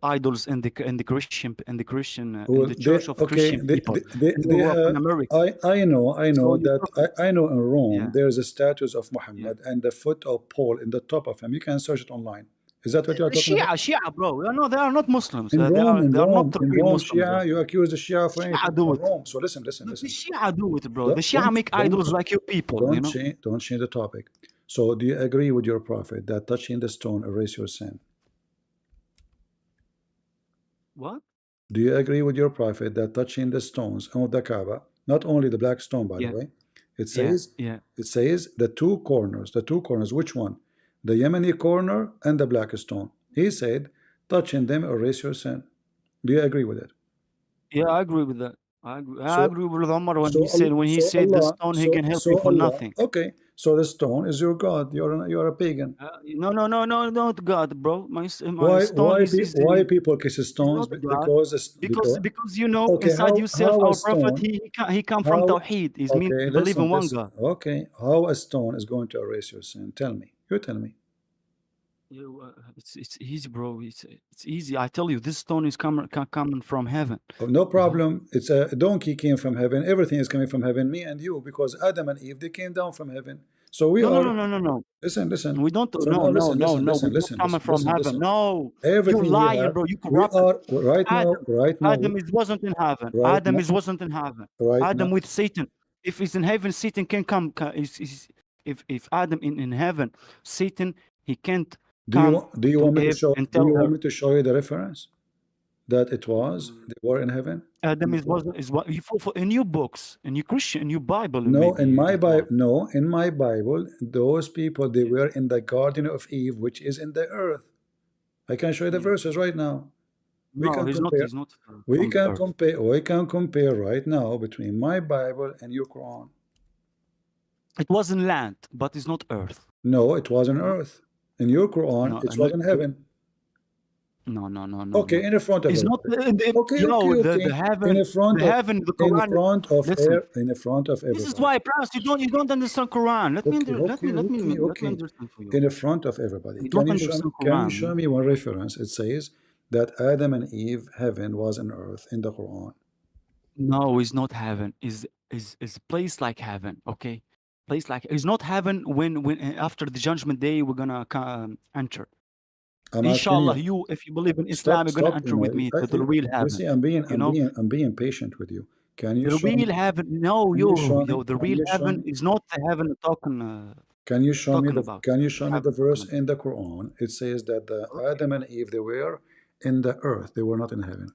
Speaker 10: idols in the Christian in the
Speaker 11: Well,
Speaker 10: church of Christian people in Europe and America.
Speaker 11: I know
Speaker 10: So you
Speaker 11: that
Speaker 10: talking?
Speaker 11: I know in Rome
Speaker 10: Yeah,
Speaker 11: there's a statue of
Speaker 10: yeah.
Speaker 11: Muhammad and the foot of Paul in the top of him. You can search it online. Is that what you are
Speaker 10: The
Speaker 11: talking about?
Speaker 10: Shia, bro. No, they are not Muslims.
Speaker 11: In
Speaker 10: They
Speaker 11: Rome,
Speaker 10: are not
Speaker 11: in
Speaker 10: real
Speaker 11: Rome,
Speaker 10: Muslims.
Speaker 11: Shia, you accuse the Shia for
Speaker 10: Shia
Speaker 11: anything.
Speaker 10: do
Speaker 11: In
Speaker 10: it.
Speaker 11: Rome. So listen.
Speaker 10: The Shia do it, bro. The Shia make
Speaker 11: Don't
Speaker 10: idols like you people, you know.
Speaker 11: don't change the topic. So do you agree with your prophet that touching the stone erase your sin?
Speaker 10: What?
Speaker 11: Do you agree with your prophet that touching the stones of the Kaaba, not only the black stone, by the
Speaker 10: Yeah,
Speaker 11: way, it
Speaker 10: yeah,
Speaker 11: says
Speaker 10: yeah.
Speaker 11: the two corners, which one? The Yemeni corner and the black stone. He said, touching them erase your sin. Do you agree with it?
Speaker 10: Yeah, I agree with that. I
Speaker 11: So
Speaker 10: agree with Omar when he said the stone he can help you for
Speaker 11: Allah,
Speaker 10: nothing.
Speaker 11: okay. So the stone is your God. You're a pagan.
Speaker 10: No, not God, bro. My stone
Speaker 11: Why people kiss
Speaker 10: is
Speaker 11: stones?
Speaker 10: not God because you know
Speaker 11: Okay,
Speaker 10: inside yourself
Speaker 11: how a
Speaker 10: our prophet
Speaker 11: stone
Speaker 10: he come from
Speaker 11: how
Speaker 10: Tawheed. It means
Speaker 11: okay
Speaker 10: believe in one
Speaker 11: listen
Speaker 10: God.
Speaker 11: okay, how a stone is going to erase your sin? Tell me. You tell me.
Speaker 10: It's easy, bro. It's easy. I tell you, this stone is coming from heaven.
Speaker 11: Oh, no problem. It's a donkey came from heaven. Everything is coming from heaven. Me and you, because Adam and Eve, they came down from heaven. So we are.
Speaker 10: No.
Speaker 11: Listen.
Speaker 10: We don't.
Speaker 11: So
Speaker 10: No.
Speaker 11: now listen.
Speaker 10: We don't coming from heaven. No, you're
Speaker 11: Everything we
Speaker 10: lying,
Speaker 11: have,
Speaker 10: bro. You
Speaker 11: we
Speaker 10: corrupted.
Speaker 11: are right now.
Speaker 10: Adam wasn't in heaven.
Speaker 11: Right
Speaker 10: Adam
Speaker 11: now.
Speaker 10: wasn't in heaven.
Speaker 11: Right
Speaker 10: Adam
Speaker 11: now.
Speaker 10: with Satan. If he's in heaven, Satan can come. If Adam in heaven, Satan he can't come
Speaker 11: Do you
Speaker 10: to
Speaker 11: want me to
Speaker 10: Eve
Speaker 11: show?
Speaker 10: and
Speaker 11: Do
Speaker 10: tell
Speaker 11: you want
Speaker 10: her
Speaker 11: me to show you the reference that it was they were in heaven?
Speaker 10: Adam is what you for in your books, in your Christian, in your Bible,
Speaker 11: No,
Speaker 10: maybe
Speaker 11: in my
Speaker 10: it was.
Speaker 11: Bible. No, in my Bible, those people they were in the Garden of Eve, which is in the earth. I can show you the verses right now. We
Speaker 10: No,
Speaker 11: can
Speaker 10: he's
Speaker 11: compare.
Speaker 10: not
Speaker 11: We
Speaker 10: from the
Speaker 11: can
Speaker 10: earth.
Speaker 11: compare. We can compare right now between my Bible and your Quran.
Speaker 10: It wasn't land, but it's not earth.
Speaker 11: No, it was on earth. In your Quran,
Speaker 10: No,
Speaker 11: it was in heaven.
Speaker 10: No.
Speaker 11: Okay, in the front of
Speaker 10: It's not
Speaker 11: everybody. Okay.
Speaker 10: the heaven.
Speaker 11: In front
Speaker 10: The
Speaker 11: of
Speaker 10: heaven, the Quran.
Speaker 11: in front of
Speaker 10: This is
Speaker 11: everybody.
Speaker 10: why, Pras, you don't understand Quran. Let me
Speaker 11: Okay.
Speaker 10: understand for you.
Speaker 11: In the front of everybody.
Speaker 10: You don't understand
Speaker 11: Can you
Speaker 10: Quran.
Speaker 11: show me one reference? It says that Adam and Eve, heaven was on earth in the Quran.
Speaker 10: No, it's not heaven. Is a place like heaven. Okay, place like it's not heaven. When after the judgment day we're gonna enter.
Speaker 11: I'm
Speaker 10: Inshallah,
Speaker 11: asking you.
Speaker 10: if you believe in Islam, you're gonna enter with me to the real
Speaker 11: You
Speaker 10: heaven.
Speaker 11: see, I'm being patient with you. Can you
Speaker 10: The
Speaker 11: show me?
Speaker 10: real heaven? No, the real heaven is not the heaven talking.
Speaker 11: Can you show me
Speaker 10: about.
Speaker 11: Can you show me the verse in the Quran? It says that the Adam and Eve they were in the earth. They were not in heaven.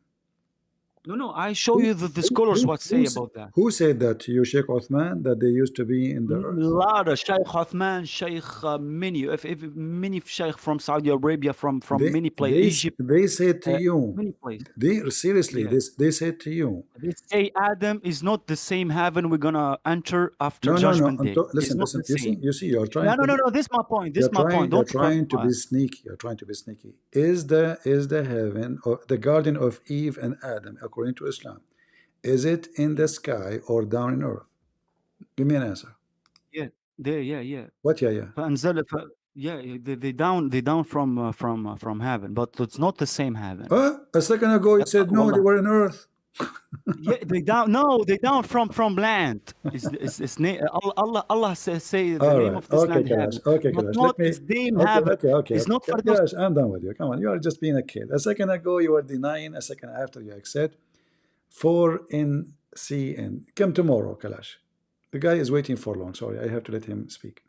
Speaker 10: No. I show you the scholars what say about that.
Speaker 11: Who said that to you, Sheikh Uthman, that they used to be in the earth?
Speaker 10: A lot of Sheikh Uthman, Sheikh many Sheikh from Saudi Arabia, from many places, Egypt.
Speaker 11: They said to you,
Speaker 10: many places.
Speaker 11: They said to you.
Speaker 10: They say Adam is not the same heaven we're gonna enter after
Speaker 11: No.
Speaker 10: Judgment Day.
Speaker 11: Listen. You see, you're trying.
Speaker 10: No. This is my point. This is my point.
Speaker 11: You're trying to be sneaky. You're trying to be sneaky. Is the heaven or the Garden of Eve and Adam, according to Islam, is it in the sky or down in earth? Give me an answer.
Speaker 10: Yeah. Yeah.
Speaker 11: What? Yeah.
Speaker 10: Yeah, they down from heaven, but it's not the same heaven.
Speaker 11: A second ago you said no, they were in earth.
Speaker 10: Yeah, they down from land. Allah say the name of this land heaven.
Speaker 11: Okay,
Speaker 10: but
Speaker 11: Kalash.
Speaker 10: not his name heaven.
Speaker 11: Okay.
Speaker 10: It's not for
Speaker 11: Kalash, I'm done with you. Come on, you are just being a kid. A second ago you were denying. A second after you accept. 4NCN. Come tomorrow, Kalash. The guy is waiting for long. Sorry, I have to let him speak.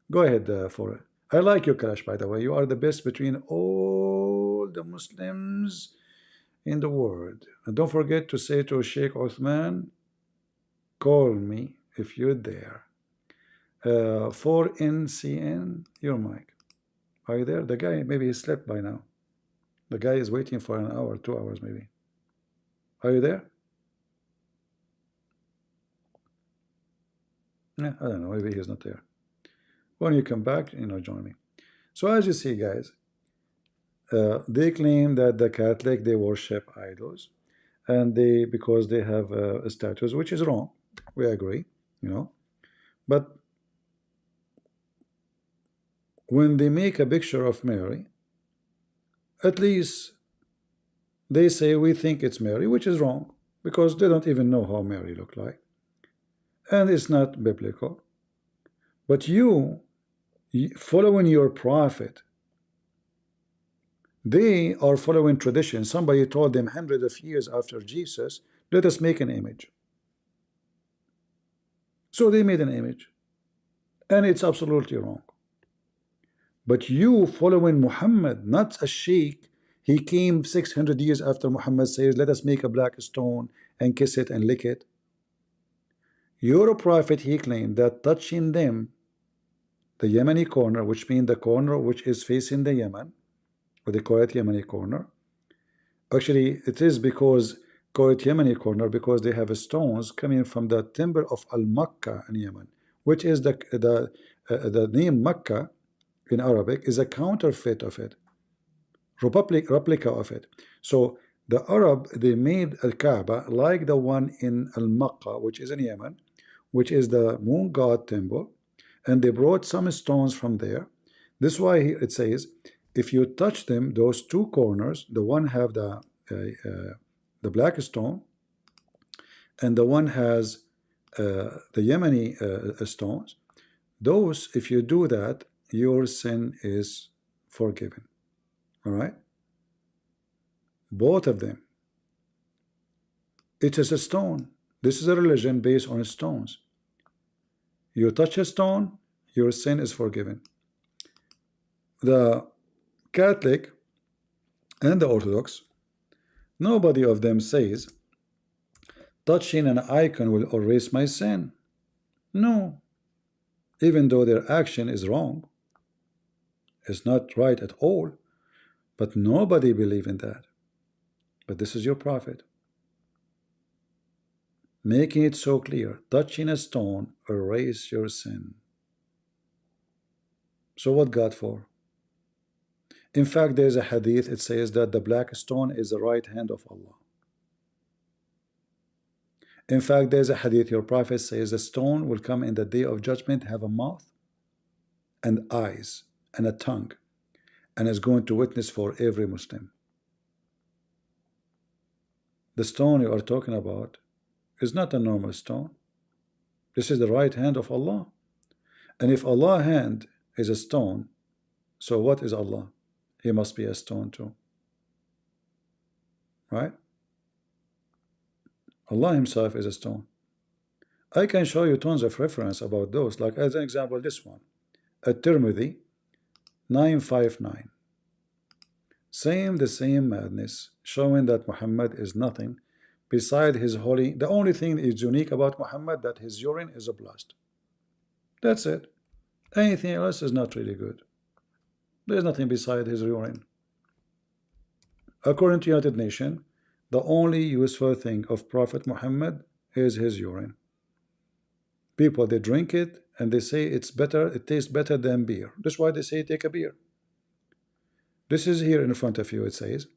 Speaker 11: Go ahead, for I like you, Kalash, by the way. You are the best between all the Muslims in the world. And don't forget to say to Sheikh Uthman, call me if you're there. 4NCN, your mic. Are you there? The guy, maybe he slept by now. The guy is waiting for an hour, 2 hours maybe. Are you there? Yeah, I don't know. Maybe he's not there. When you come back, join me. So as you see, guys, they claim that the Catholic, they worship idols, and because they have a status, which is wrong. We agree, but when they make a picture of Mary, at least they say we think it's Mary, which is wrong because they don't even know how Mary looked like, and it's not biblical. But you following your prophet, they are following tradition. Somebody told them hundreds of years after Jesus, let us make an image. So they made an image, and it's absolutely wrong. But you following Muhammad, not a sheikh. He came 600 years after Muhammad says, let us make a black stone and kiss it and lick it. Your prophet, he claimed that touching them, the Yemeni corner, which means the corner which is facing the Yemen, or they call it Yemeni corner. Actually, it is because call it Yemeni corner because they have stones coming from the temple of Al-Makkah in Yemen, which is the name Makkah in Arabic is a counterfeit of it, replica of it. So the Arab, they made a Kaaba like the one in Al-Makkah, which is in Yemen, which is the moon god temple, and they brought some stones from there. This is why it says, if you touch them, those two corners, the one have the black stone, and the one has the Yemeni stones. Those, if you do that, your sin is forgiven. All right? Both of them. It is a stone. This is a religion based on stones. You touch a stone, your sin is forgiven. The Catholic and the Orthodox, nobody of them says touching an icon will erase my sin. No. Even though their action is wrong, it's not right at all, but nobody believes in that. But this is your prophet making it so clear, touching a stone erase your sin. So what God for? In fact, there's a hadith, it says that the black stone is the right hand of Allah. In fact, there's a hadith, your prophet says the stone will come in the day of judgment, have a mouth and eyes and a tongue, and is going to witness for every Muslim. The stone you are talking about is not a normal stone. This is the right hand of Allah. And if Allah's hand is a stone, so what is Allah? He must be a stone too. Right? Allah himself is a stone. I can show you tons of reference about those, like as an example this one. At-Tirmidhi 959. The same madness, showing that Muhammad is nothing beside his holy. The only thing that is unique about Muhammad that his urine is a blast. That's it. Anything else is not really good. There's nothing beside his urine. According to United Nations, the only useful thing of Prophet Muhammad is his urine. People, they drink it and they say it's better, it tastes better than beer. That's why they say take a beer. This is here in front of you, it says.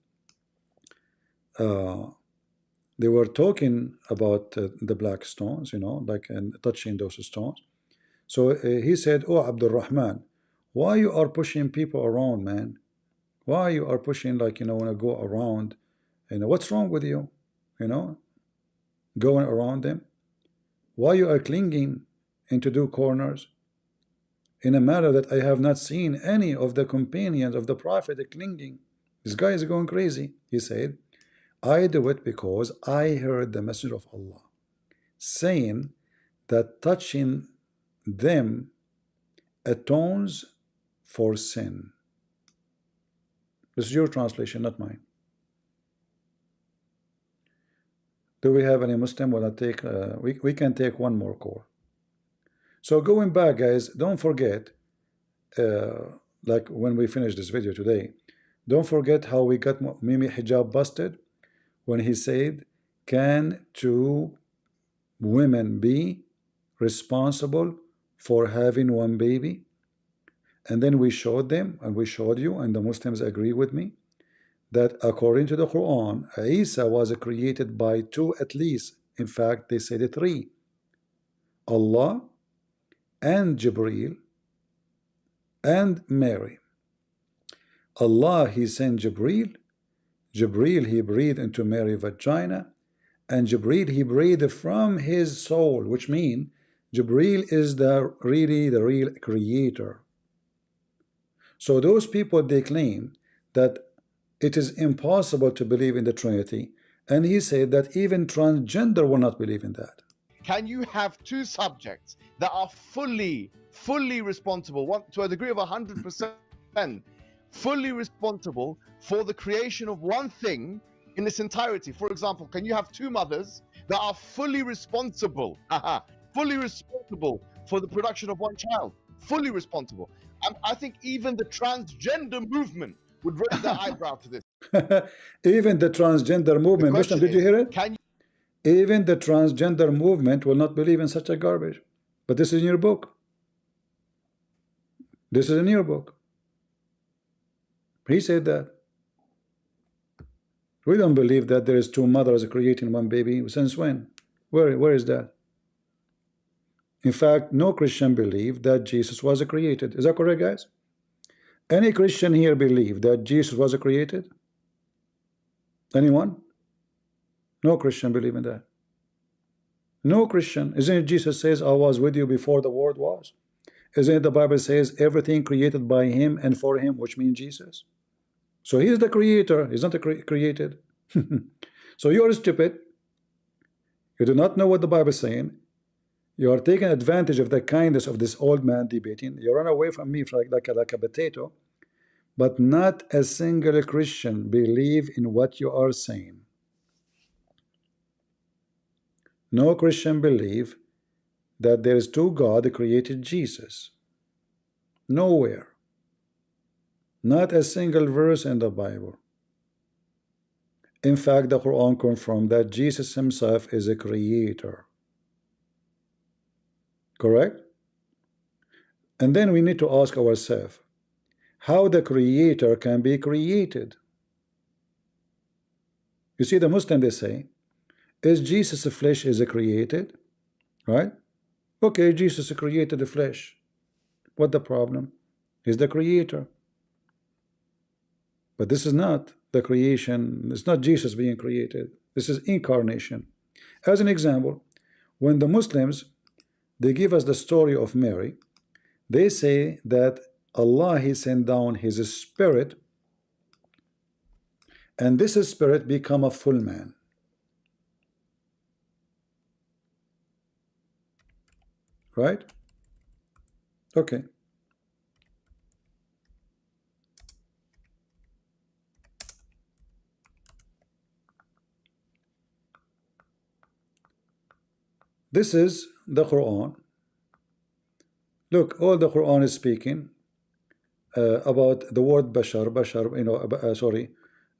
Speaker 11: They were talking about the black stones, like and touching those stones. So he said, oh, Abdul Rahman, why you are pushing people around, man? Why you are pushing, like, want to go around? What's wrong with you? Going around them? Why you are clinging into two corners in a manner that I have not seen any of the companions of the Prophet clinging? This guy is going crazy. He said, I do it because I heard the message of Allah saying that touching them atones for sin. This is your translation, not mine. Do we have any Muslim? Want to take? We can take one more call. So going back, guys, don't forget, like when we finish this video today, don't forget how we got Mimi Hijab busted when he said, can two women be responsible for having one baby? And then we showed them, and we showed you, and the Muslims agree with me, that according to the Quran, Isa was created by two at least. In fact, they said three. Allah and Jibreel and Mary. Allah, He sent Jibreel. Jibreel, He breathed into Mary's vagina, and Jibreel, He breathed from His soul, which means Jibreel is the real creator. So those people, they claim that it is impossible to believe in the Trinity, and he said that even transgender will not believe in that.
Speaker 8: Can you have two subjects that are fully responsible, one to a degree of 100%, fully responsible for the creation of one thing in its entirety? For example, can you have two mothers that are fully responsible, fully responsible for the production of one child, fully responsible? I think even the transgender movement would raise their eyebrow to this.
Speaker 11: Even the transgender movement, Muslim, did you hear it?
Speaker 8: Can you
Speaker 11: Even the transgender movement will not believe in such a garbage. But this is in your book. This is in your book. He said that. We don't believe that there is two mothers creating one baby. Since when? Where is that? In fact, no Christian believe that Jesus was created. Is that correct, guys? Any Christian here believe that Jesus was created? Anyone? No Christian believe in that. No Christian. Isn't it Jesus says, I was with you before the world was? Isn't it the Bible says everything created by Him and for Him, which means Jesus? So He is the creator. He's not the created. So you are stupid. You do not know what the Bible is saying. You are taking advantage of the kindness of this old man debating. You run away from me like a potato. But not a single Christian believe in what you are saying. No Christian believe that there is two God that created Jesus. Nowhere. Not a single verse in the Bible. In fact, the Quran confirmed that Jesus Himself is a creator. Correct? And then we need to ask ourselves, how the creator can be created? You see, the Muslim, they say, is Jesus' flesh is created? Right? Okay, Jesus created the flesh. What the problem? He's the creator. But this is not the creation. It's not Jesus being created. This is incarnation. As an example, when the Muslims, they give us the story of Mary, they say that Allah, He sent down His spirit, and this spirit become a full man. Right? Okay. This is the Quran. Look, all the Quran is speaking about the word bashar, you know, sorry,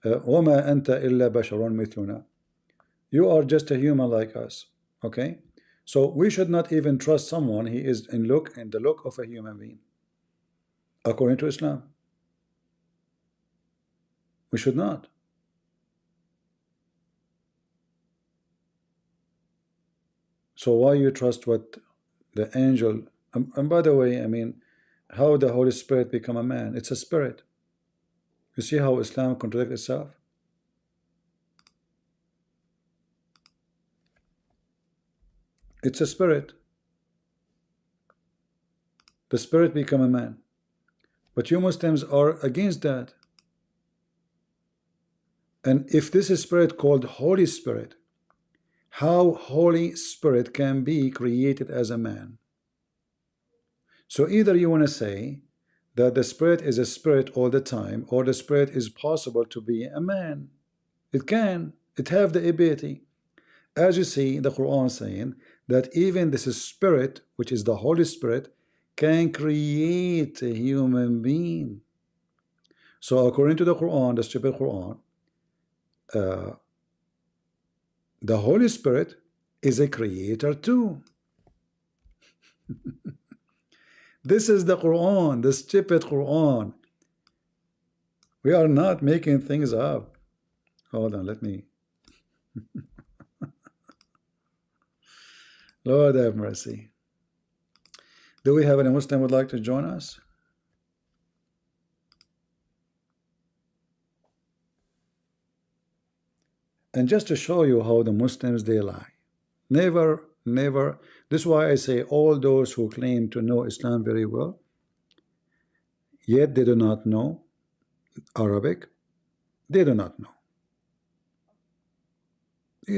Speaker 11: وَمَا أَنْتَ إِلَّا بَشَرٌ مِثْلُنَا. You are just a human like us. Okay? So we should not even trust someone he is in the look of a human being. According to Islam. We should not. So why you trust what the angel, and by the way, I mean, how the Holy Spirit become a man? It's a spirit. You see how Islam contradicts itself? It's a spirit. The spirit become a man. But you Muslims are against that. And if this is spirit called Holy Spirit, how Holy Spirit can be created as a man? So either you want to say that the spirit is a spirit all the time, or the spirit is possible to be a man. It can. It have the ability. As you see the Quran saying that even this spirit, which is the Holy Spirit, can create a human being. So according to the Quran, the stupid Quran, the Holy Spirit is a creator too. This is the Quran, the stupid Quran. We are not making things up. Hold on, let me. Lord have mercy. Do we have any Muslim would like to join us? And just to show you how the Muslims, they lie. Never, never. This is why I say all those who claim to know Islam very well, yet they do not know Arabic, they do not know.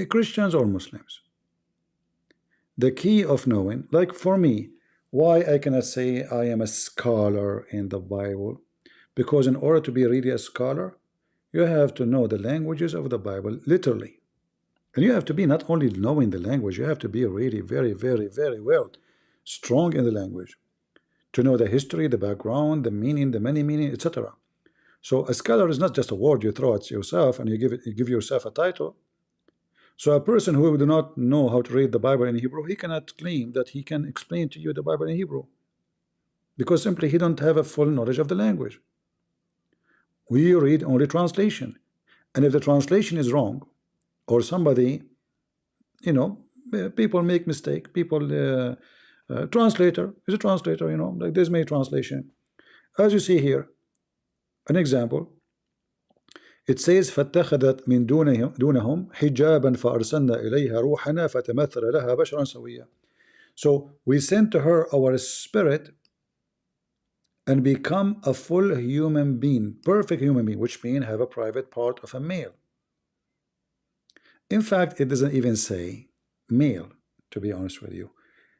Speaker 11: Christians or Muslims. The key of knowing, like for me, why I cannot say I am a scholar in the Bible, because in order to be really a scholar, you have to know the languages of the Bible literally. And you have to be not only knowing the language, you have to be really very, very, very well strong in the language, to know the history, the background, the meaning, the many meaning, etc. So a scholar is not just a word you throw at yourself and you give yourself a title. So a person who do not know how to read the Bible in Hebrew, he cannot claim that he can explain to you the Bible in Hebrew, because simply he don't have a full knowledge of the language. We read only translation, and if the translation is wrong, or somebody, you know, people make mistake, people translator is a translator, you know, like there's many translation. As you see here, an example, it says فاتخذت من دونهم حجابا فأرسلنا إليها روحنا فتمثل لها بشرا سويا. So we sent to her our spirit and become a full human being, perfect human being, which means have a private part of a male. In fact, it doesn't even say male, to be honest with you.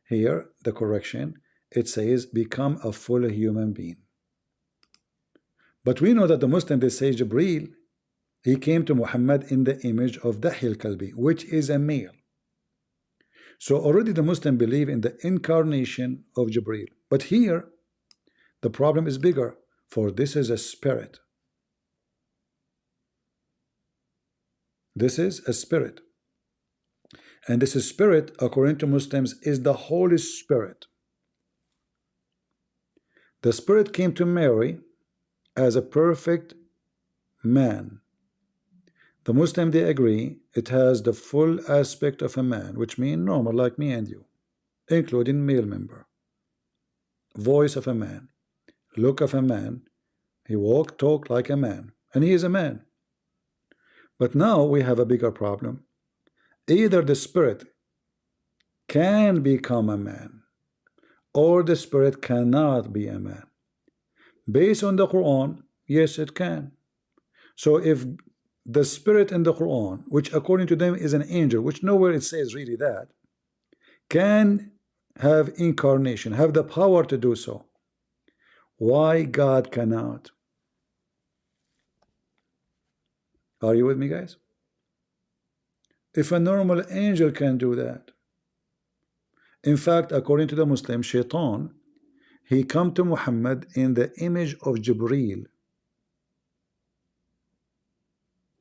Speaker 11: Here, the correction, it says become a full human being. But we know that the Muslim, they say Jibreel, he came to Muhammad in the image of Dahil Kalbi, which is a male. So already the Muslim believe in the incarnation of Jibreel. But here, the problem is bigger, for this is a spirit. This is a spirit. And this spirit, according to Muslims, is the Holy Spirit. The spirit came to Mary as a perfect man. The Muslim, they agree it has the full aspect of a man, which means normal, like me and you, including male member, voice of a man, look of a man, he walk, talk like a man, and he is a man. But now we have a bigger problem. Either the spirit can become a man, or the spirit cannot be a man. Based on the Quran, yes, it can. So if the spirit in the Quran, which according to them is an angel, which nowhere it says really that, can have incarnation, have the power to do so, why God cannot? Are you with me, guys? If a normal angel can do that, in fact, according to the Muslim, Shaitan, he come to Muhammad in the image of Jibreel.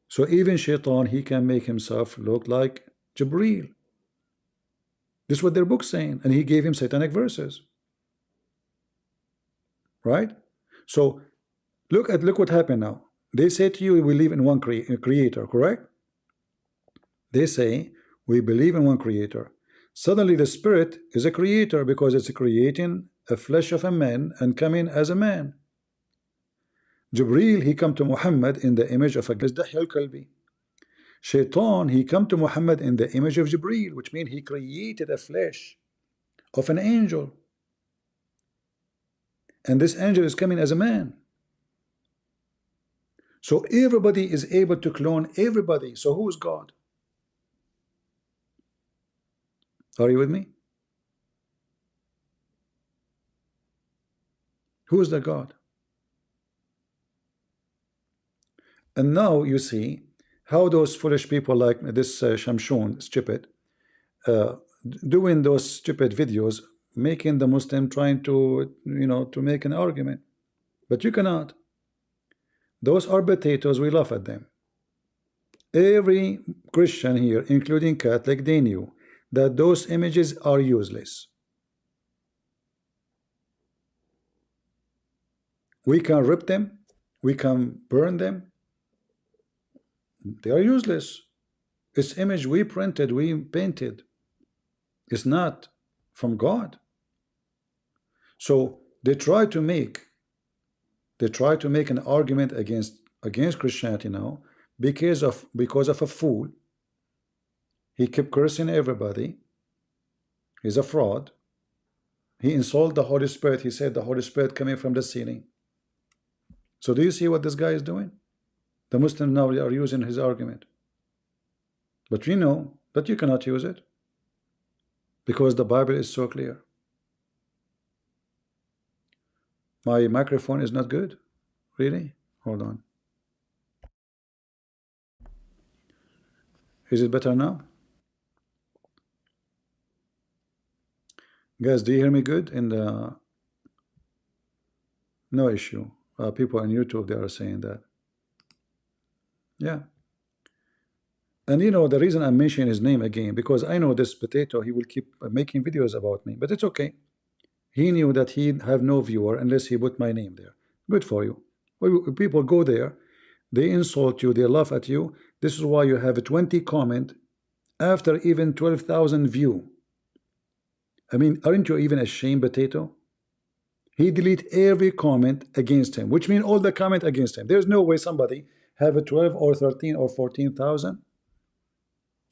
Speaker 11: So even Shaitan, he can make himself look like Jibreel. This is what their book's saying, and he gave him satanic verses. Right? So look what happened now. They say to you, we believe in one creator, correct? They say, we believe in one creator. Suddenly the spirit is a creator because it's creating a flesh of a man and coming as a man. Jibreel, he come to Muhammad in the image of a Dahil Kalbi. Shaitan, he come to Muhammad in the image of Jibreel, which means he created a flesh of an angel. And this angel is coming as a man. So everybody is able to clone everybody. So who is God? Are you with me? Who is the God? And now you see how those foolish people like this Shamshon, stupid, doing those stupid videos, making the Muslim trying to, you know, to make an argument. But you cannot. Those are potatoes, we laugh at them. Every Christian here, including Catholic, they knew that those images are useless. We can rip them, we can burn them. They are useless. It's image we printed, we painted. It's not from God. So they try to make an argument against Christianity now because of a fool, He kept cursing everybody. He's a fraud. He insulted the Holy Spirit. He said the Holy Spirit coming from the ceiling. So do you see what this guy is doing? The Muslims now are using his argument. But we know that you cannot use it because the Bible is so clear. My microphone is not good. Really? Hold on. Is it better now? Guys, do you hear me good? In the no issue. People on YouTube, they are saying that. Yeah. And you know, the reason I'm mentioning his name again, because I know this potato, he will keep making videos about me, but it's okay. He knew that he'd have no viewer unless he put my name there. Good for you. People go there, they insult you, they laugh at you. This is why you have 20 comment after even 12,000 view. I mean, aren't you even ashamed, potato? He delete every comment against him, which means all the comment against him. There's no way somebody have a 12 or 13 or 14,000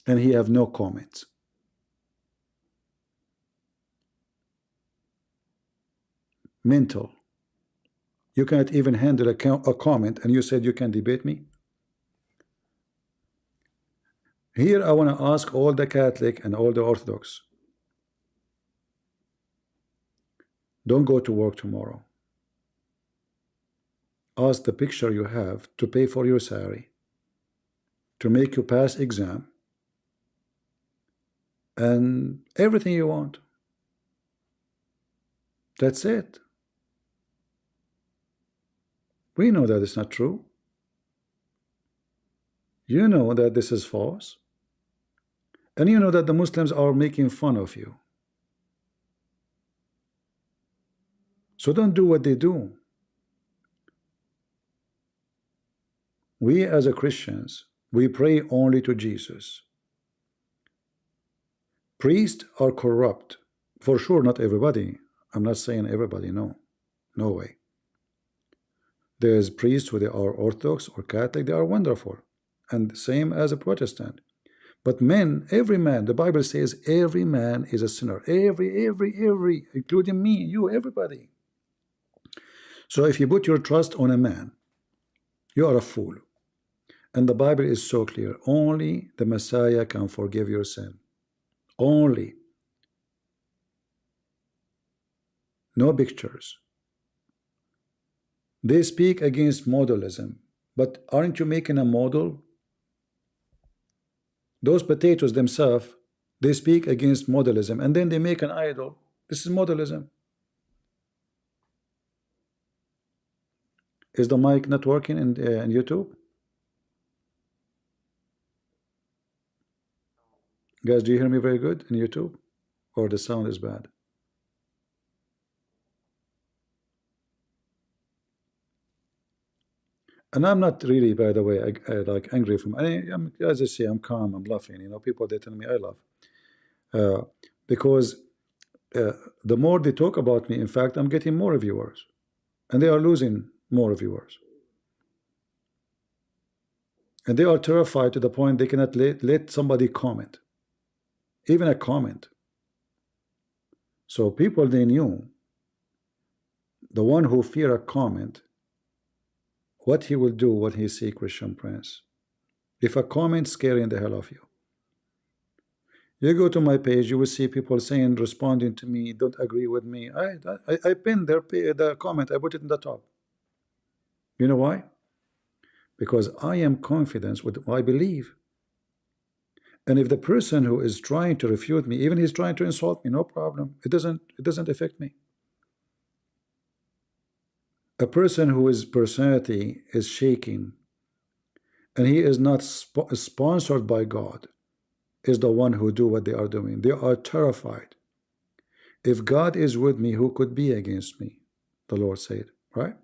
Speaker 11: and he have no comments. Mental. You cannot even handle a comment and you said you can debate me. Here I want to ask all the Catholic and all the Orthodox, don't go to work tomorrow. Ask the picture you have to pay for your salary, to make you pass exam, and everything you want. That's it. We know that it's not true. You know that this is false. And you know that the Muslims are making fun of you. So don't do what they do. We as a Christians, we pray only to Jesus. Priests are corrupt. For sure, not everybody. I'm not saying everybody, no. No way. There's priests who they are Orthodox or Catholic, they are wonderful. And same as a Protestant. But men, every man, the Bible says every man is a sinner. Every, including me, you, everybody. So if you put your trust on a man, you are a fool. And the Bible is so clear. Only the Messiah can forgive your sin. Only. No pictures. They speak against modalism. But aren't you making a model? Those potatoes themselves, they speak against modalism. And then they make an idol. This is modalism. Is the mic not working in YouTube? Guys, do you hear me very good in YouTube? Or the sound is bad? And I'm not really, by the way, like angry from. As I say, I'm calm. I'm laughing. You know, people they tell me I laugh because the more they talk about me, in fact, I'm getting more viewers, and they are losing more viewers, and they are terrified to the point they cannot let somebody comment, even a comment. So people they knew, the one who fear a comment, what he will do when he see Christian Prince. If a comment scaring the hell of you. You go to my page, you will see people saying, responding to me, don't agree with me. I pinned the comment, I put it in the top. You know why? Because I am confident with what I believe. And if the person who is trying to refute me, even he's trying to insult me, no problem. It doesn't affect me. A person whose personality is shaking and he is not sponsored by God is the one who do what they are doing. They are terrified. If God is with me, who could be against me? The Lord said, right?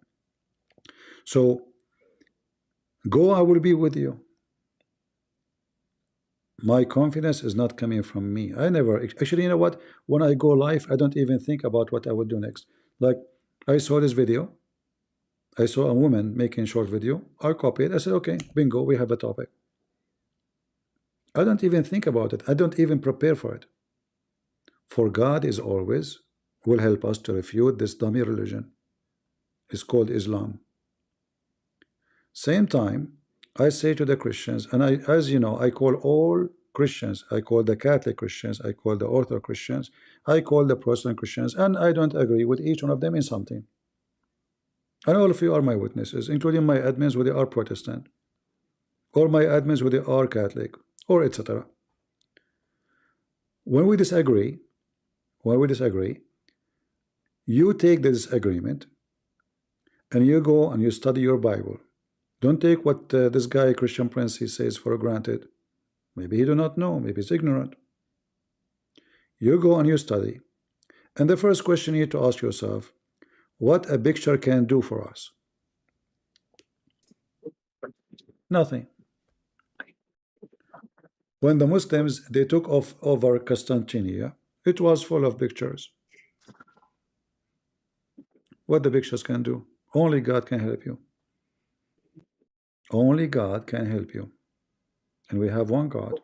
Speaker 11: So go, I will be with you. My confidence is not coming from me. I never, actually, you know what? When I go live, I don't even think about what I will do next. Like, I saw this video. I saw a woman making short video. I copied. I said, okay, bingo, we have a topic. I don't even think about it. I don't even prepare for it. For God is always will help us to refute this dummy religion. It's called Islam. Same time, I say to the Christians, and I, as you know, I call all Christians, I call the Catholic Christians, I call the Orthodox Christians, I call the Protestant Christians, and I don't agree with each one of them in something. And all of you are my witnesses, including my admins who they are Protestant, or my admins who they are Catholic, or etc. When we disagree, you take the disagreement and you go and you study your Bible. Don't take what this guy Christian Prince he says for granted. Maybe he do not know, maybe he's ignorant. You go and you study, and the first question you need to ask yourself, what a picture can do for us? Nothing. When the Muslims they took off over Constantinople, it was full of pictures. What the pictures can do? Only God can help you. Only God can help you. And we have one God.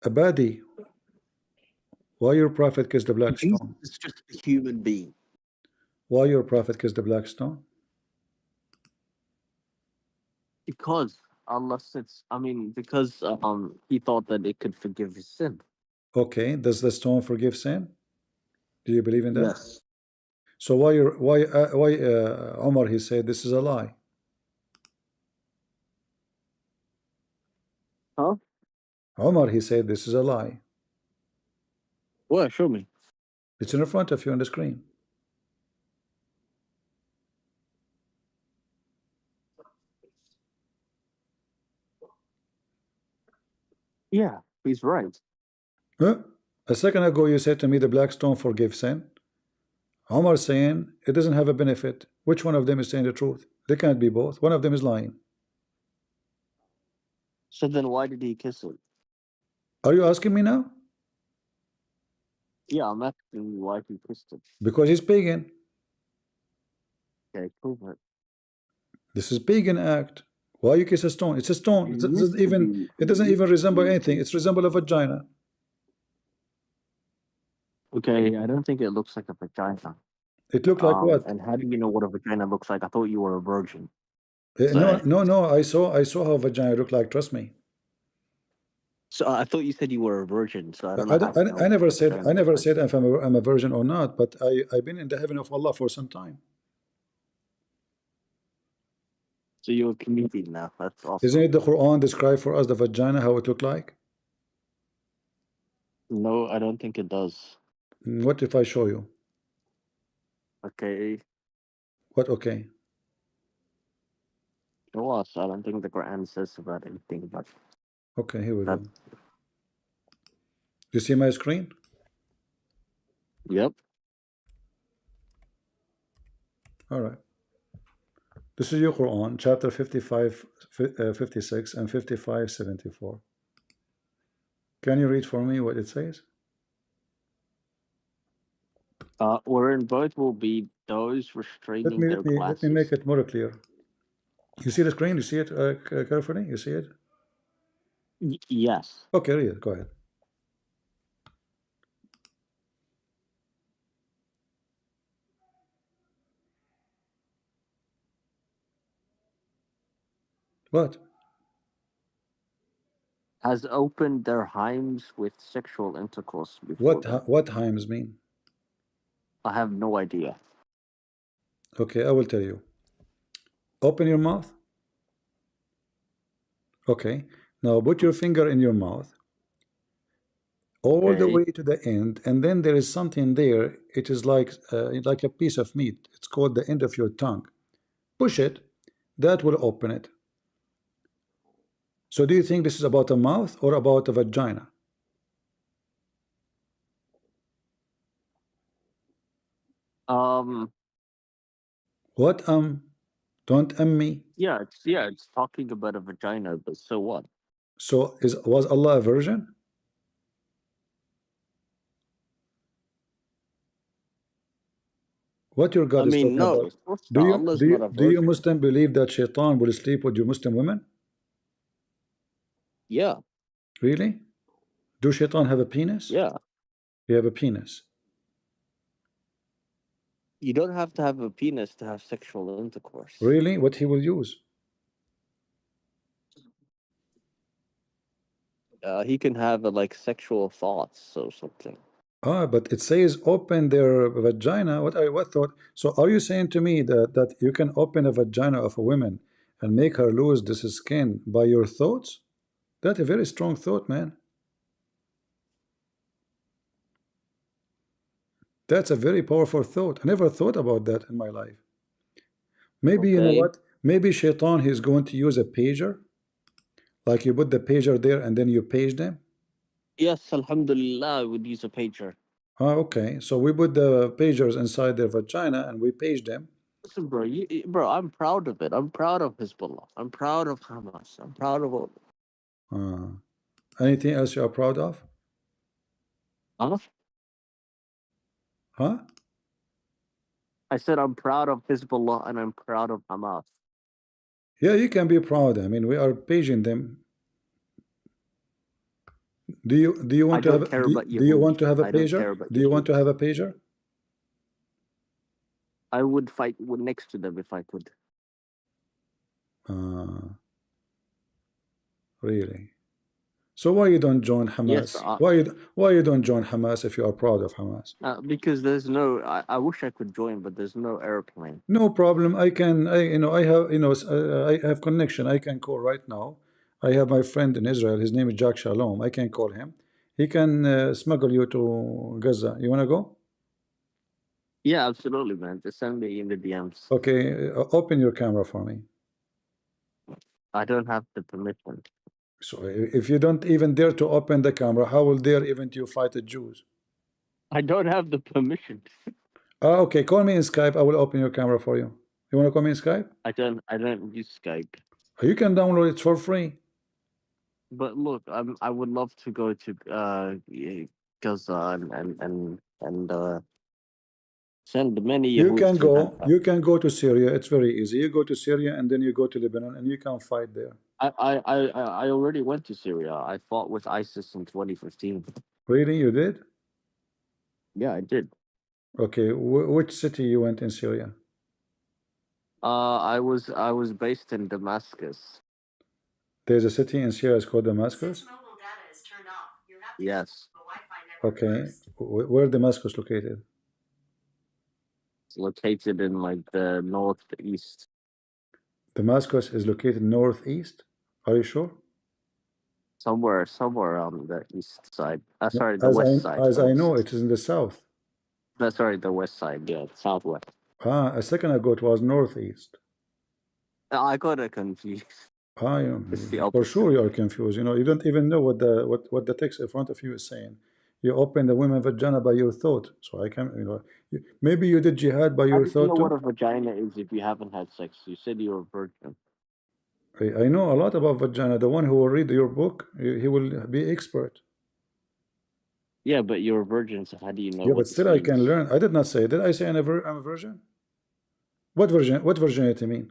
Speaker 11: Abadi, why your prophet kissed the black stone?
Speaker 16: It's just a human being.
Speaker 11: Why your prophet kissed the black stone?
Speaker 16: Because Allah says, I mean, because he thought that it could forgive his sin.
Speaker 11: Okay, does the stone forgive sin? Do you believe in that?
Speaker 16: Yes.
Speaker 11: So why Omar he said this is a lie?
Speaker 16: Huh?
Speaker 11: Omar he said this is a lie.
Speaker 16: Well, show me.
Speaker 11: It's in front of you on the screen.
Speaker 16: Yeah, he's right.
Speaker 11: Huh? A second ago you said to me the black stone forgives sin. Omar saying it doesn't have a benefit. Which one of them is saying the truth? They can't be both. One of them is lying.
Speaker 16: So then why did he kiss it?
Speaker 11: Are you asking me now?
Speaker 16: Yeah, I'm asking you why he kissed it.
Speaker 11: Because he's pagan.
Speaker 16: Okay, prove it.
Speaker 11: This is pagan act. Why you kiss a stone? It's a stone. It doesn't even resemble anything. It's resemble a vagina.
Speaker 16: Okay, I don't think it looks like a vagina.
Speaker 11: It looked like what?
Speaker 16: And how do you know what a vagina looks like? I thought you were a virgin.
Speaker 11: No. I saw how vagina looked like. Trust me.
Speaker 16: So I thought you said you were a virgin. So I don't know.
Speaker 11: I never said if I'm a virgin or not. But I've been in the heaven of Allah for some time.
Speaker 16: So you're a comedian now. That's awesome.
Speaker 11: Isn't it the Quran describe for us the vagina how it looked like?
Speaker 16: No, I don't think it does.
Speaker 11: What if I show you?
Speaker 16: Okay.
Speaker 11: What okay?
Speaker 16: Show us. I don't think the Quran says about anything about.
Speaker 11: Okay, here we go. You see my screen?
Speaker 16: Yep.
Speaker 11: All right. This is your Quran, chapter 55, 56, and 55, 74. Can you read for me what it says?
Speaker 16: Wherein both will be those restraining their glasses.
Speaker 11: Let me make it more clear. You see the screen? You see it carefully? You see it?
Speaker 16: Yes.
Speaker 11: Okay, read it. Go ahead. What?
Speaker 16: Has opened their heims with sexual intercourse before them.
Speaker 11: What heims mean?
Speaker 16: I have no idea.
Speaker 11: Okay, I will tell you. Open your mouth. Okay. Now put your finger in your mouth all the way to the end, and then there is something there. It is like a piece of meat. It's called the end of your tongue. Push it. That will open it. So do you think this is about a mouth or about a vagina? What don't me?
Speaker 16: Yeah, it's talking about a vagina, but so what?
Speaker 11: So was Allah a virgin? What your God is talking about? Do you Muslim believe that Shaitan will sleep with your Muslim women?
Speaker 16: Yeah.
Speaker 11: Really? Do shaitan have a penis?
Speaker 16: Yeah.
Speaker 11: You have a penis.
Speaker 16: You don't have to have a penis to have sexual intercourse.
Speaker 11: Really? What he will use?
Speaker 16: He can have like sexual thoughts or something.
Speaker 11: Ah, but it says open their vagina. What thought? So are you saying to me that you can open a vagina of a woman and make her lose this skin by your thoughts? That's a very strong thought, man. That's a very powerful thought. I never thought about that in my life. Maybe you know what? Maybe shaitan is going to use a pager. Like you put the pager there and then you page them.
Speaker 16: Yes, alhamdulillah, I would use a pager.
Speaker 11: Ah, okay. So we put the pagers inside their vagina and we page them.
Speaker 16: Listen, bro, bro, I'm proud of it. I'm proud of Hezbollah. I'm proud of Hamas. I'm proud of all.
Speaker 11: Anything else you are proud of?
Speaker 16: Huh?
Speaker 11: Huh?
Speaker 16: I said I'm proud of Hezbollah and I'm proud of Hamas.
Speaker 11: Yeah, you can be proud. I mean, we are paging them. Do you want to have do you want to have a pager? Do you want to have a pager?
Speaker 16: I would fight next to them if I could.
Speaker 11: Really? So why you don't join Hamas?
Speaker 16: Yes,
Speaker 11: why you don't join Hamas if you are proud of Hamas?
Speaker 16: Because there's no. I wish I could join, but there's no airplane.
Speaker 11: No problem. I have connection. I can call right now. I have my friend in Israel. His name is Jack Shalom. I can call him. He can smuggle you to Gaza. You wanna go?
Speaker 16: Yeah, absolutely, man. Just send me in the DMs.
Speaker 11: Okay, open your camera for me.
Speaker 16: I don't have the permission.
Speaker 11: So if you don't even dare to open the camera, how will dare even you fight the Jews?
Speaker 16: I don't have the permission.
Speaker 11: Okay, call me in Skype. I will open your camera for you. You want to call me in Skype?
Speaker 16: I don't use Skype.
Speaker 11: You can download it for free.
Speaker 16: But look, I would love to go to Gaza and send many.
Speaker 11: You can go to Syria. It's very easy. You go to Syria and then you go to Lebanon and you can fight there.
Speaker 16: I already went to Syria. I fought with ISIS in 2015.
Speaker 11: Really, you did?
Speaker 16: Yeah, I did.
Speaker 11: Okay, which city you went in Syria?
Speaker 16: I was based in Damascus.
Speaker 11: There's a city in Syria. It's called Damascus.
Speaker 16: Yes.
Speaker 11: Okay, where Damascus located?
Speaker 16: It's located in like the northeast.
Speaker 11: Damascus is located northeast. Are you sure?
Speaker 16: Somewhere on the east side. Sorry, the west side.
Speaker 11: As I know, it is in the south.
Speaker 16: That's sorry, the west side. Yeah, southwest.
Speaker 11: A second ago it was northeast.
Speaker 16: I got it confused.
Speaker 11: For sure you are confused. You know, you don't even know what the text in front of you is saying. You open the women vagina by your thought. So I can, maybe you did jihad by your thought too.
Speaker 16: How do you know what a vagina is if you haven't had sex? You said you're a virgin.
Speaker 11: I know a lot about vagina. The one who will read your book, he will be expert.
Speaker 16: Yeah, but you're a virgin, so how do you know?
Speaker 11: Yeah, but still I can learn. I did not say. Did I say I'm a virgin? What virginity mean?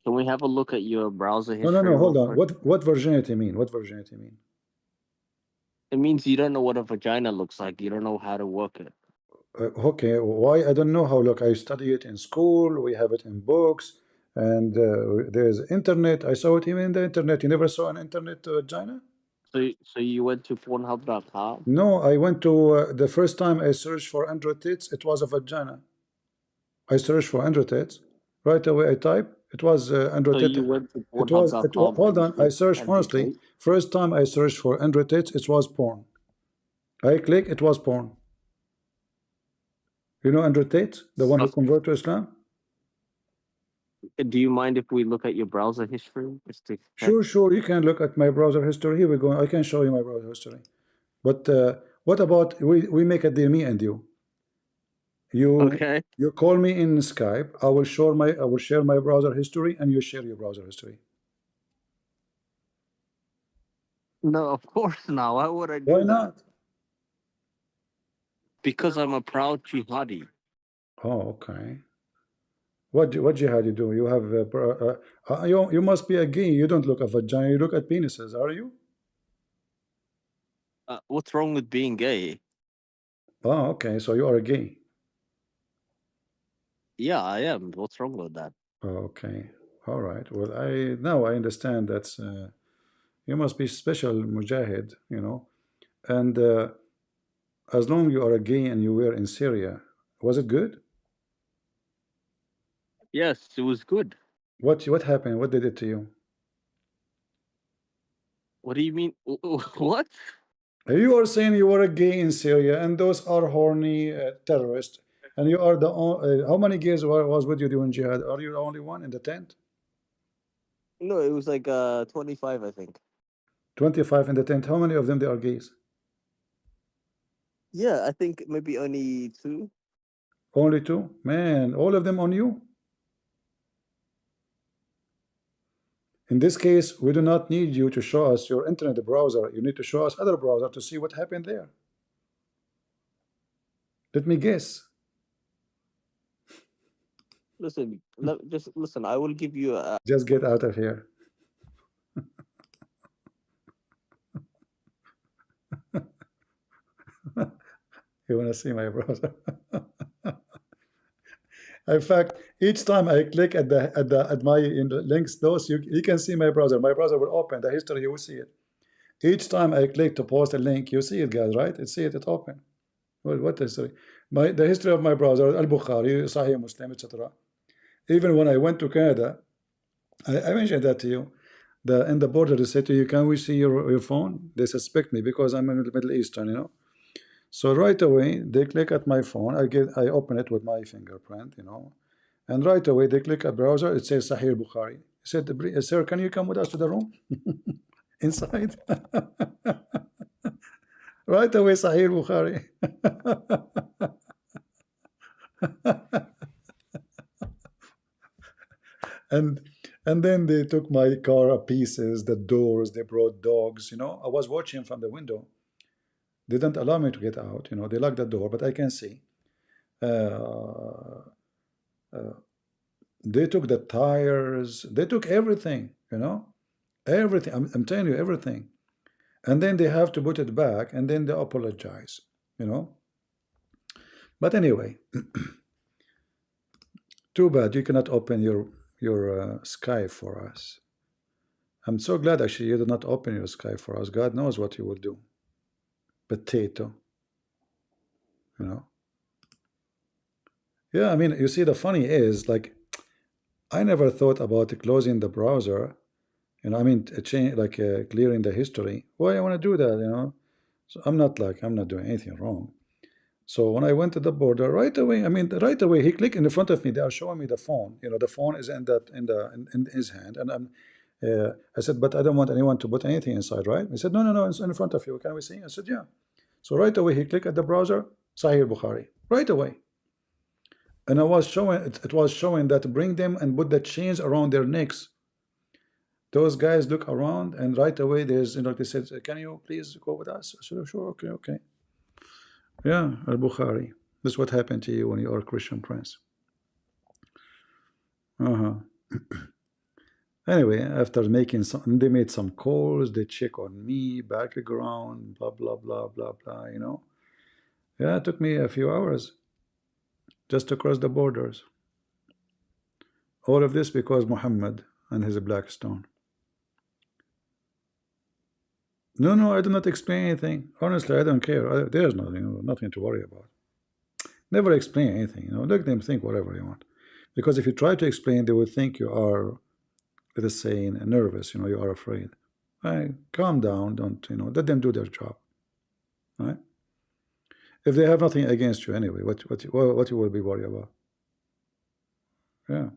Speaker 16: Can we have a look at your browser history?
Speaker 11: No. Hold on. What virginity mean? What virginity mean?
Speaker 16: It means you don't know what a vagina looks like. You don't know how to work it.
Speaker 11: Okay. Why? I don't know how. Look, I study it in school. We have it in books, and there's internet. I saw it even in the internet. You never saw an internet vagina?
Speaker 16: So you went to Pornhub.com?
Speaker 11: No, I went to the first time I searched for Android tits. It was a vagina. I searched for Android tits. Right away, I type. It was Android tits.
Speaker 16: You went to
Speaker 11: Pornhub.com. Hold on. I searched honestly. First time I searched for Android tits, it was porn. I click. It was porn. You know Android tits, the one who converted to Islam.
Speaker 16: Do you mind if we look at your browser history?
Speaker 11: Sure. You can look at my browser history. Here we go. I can show you my browser history. But what about we make a deal, me and you? You call me in Skype. I will share my browser history, and you share your browser history.
Speaker 16: No, of course not. Why would I do that?
Speaker 11: Why not?
Speaker 16: Because I'm a proud jihadi.
Speaker 11: Oh, okay. What jihad you do? You have you must be a gay. You don't look at vagina. You look at penises. Are you?
Speaker 16: What's wrong with being gay?
Speaker 11: Oh, okay. So you are a gay.
Speaker 16: Yeah, I am. What's wrong with that?
Speaker 11: Okay. All right. Well, now I understand that's you must be special mujahid, you know. And as long you are a gay and you were in Syria, was it good?
Speaker 16: Yes, it was good.
Speaker 11: What happened? What they did to you?
Speaker 16: What do you mean? What?
Speaker 11: You are saying you were a gay in Syria, and those are horny terrorists, and you are the only. How many gays was with you doing jihad? Are you the only one in the tent?
Speaker 16: No, it was like 25, I think.
Speaker 11: 25 in the tent. How many of them they are gays?
Speaker 16: Yeah, I think maybe only 2.
Speaker 11: Only 2? Man, all of them on you? In this case, we do not need you to show us your internet browser. You need to show us other browser to see what happened there. Let me guess.
Speaker 16: Listen, just listen. I will give you a.
Speaker 11: Just get out of here. You want to see my browser? In fact, each time I click at my links, those you can see my browser. My browser will open the history. You will see it. Each time I click to post a link, you see it, guys, right? It open. Well, what history? The history of my browser, Al-Bukhari, Sahih Muslim, etc. Even when I went to Canada, I mentioned that to you. In the border, they say to you, "Can we see your phone?" They suspect me because I'm in the Middle Eastern, you know. So right away they click at my phone. I open it with my fingerprint, you know, and right away they click a browser. It says Sahih Bukhari. He said, "Sir, can you come with us to the room inside?" Right away, Sahih Bukhari. and then they took my car to pieces, the doors. They brought dogs. You know, I was watching from the window. They didn't allow me to get out. You know, they locked the door, but I can see. They took the tires. They took everything. You know, everything. I'm telling you, everything. And then they have to put it back, and then they apologize. You know. But anyway, too bad you cannot open your Skype for us. I'm so glad actually you did not open your Skype for us. God knows what you will do. Potato. You know. Yeah, I mean, you see, the funny is, like, I never thought about closing the browser. You know, I mean, clearing the history. Why I want to do that? You know, so I'm not doing anything wrong. So when I went to the border, right away, I mean, right away, he clicked in front of me. They are showing me the phone. You know, the phone is in his hand, and I said, but I don't want anyone to put anything inside, right? He said, no, it's in front of you. Can we see? I said, yeah. So right away, he clicked at the browser, Sahih Bukhari, right away. And I was showing it was showing that bring them and put the chains around their necks. Those guys look around, and right away there's, you know, they said, "Can you please go with us?" I said, "Sure, okay." Yeah, Al-Bukhari. This is what happened to you when you are a Christian prince. Anyway, after making some, they made some calls. They check on me, background, blah blah blah blah blah. You know, yeah, it took me a few hours just to cross the borders. All of this because Mohammed and his black stone. No, I do not explain anything. Honestly, I don't care. There's nothing to worry about. Never explain anything. You know, let them think whatever you want. Because if you try to explain, they will think you are, let us say, nervous. You know, you are afraid. Right? Calm down. Don't, you know, let them do their job. Right? If they have nothing against you anyway, what you will be worried about? Yeah.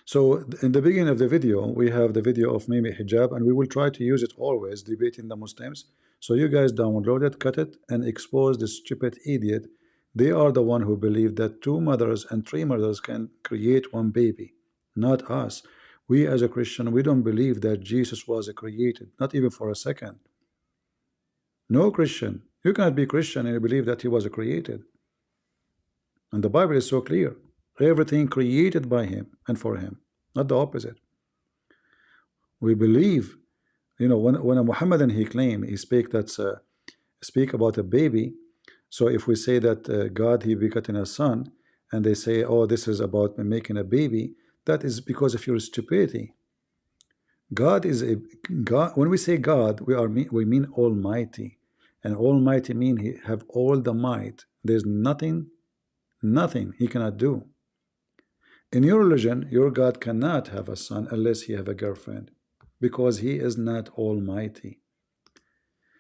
Speaker 11: So in the beginning of the video, we have the video of Mimi Hijab, and we will try to use it always, debating the Muslims. So you guys download it, cut it, and expose this stupid idiot. They are the one who believe that 2 mothers and 3 mothers can create 1 baby, not us. We as a Christian, we don't believe that Jesus was created, not even for a second. No Christian. You cannot be Christian and you believe that he was created. And the Bible is so clear. Everything created by him and for him, not the opposite. We believe, you know, when a Muhammadan he claim, he speak about a baby. So if we say that God he begotten a son, and they say, oh, this is about making a baby, that is because of your stupidity. God is a God. When we say God, we mean Almighty, and Almighty mean he have all the might. There's nothing he cannot do. In your religion, your God cannot have a son unless he have a girlfriend, because he is not Almighty.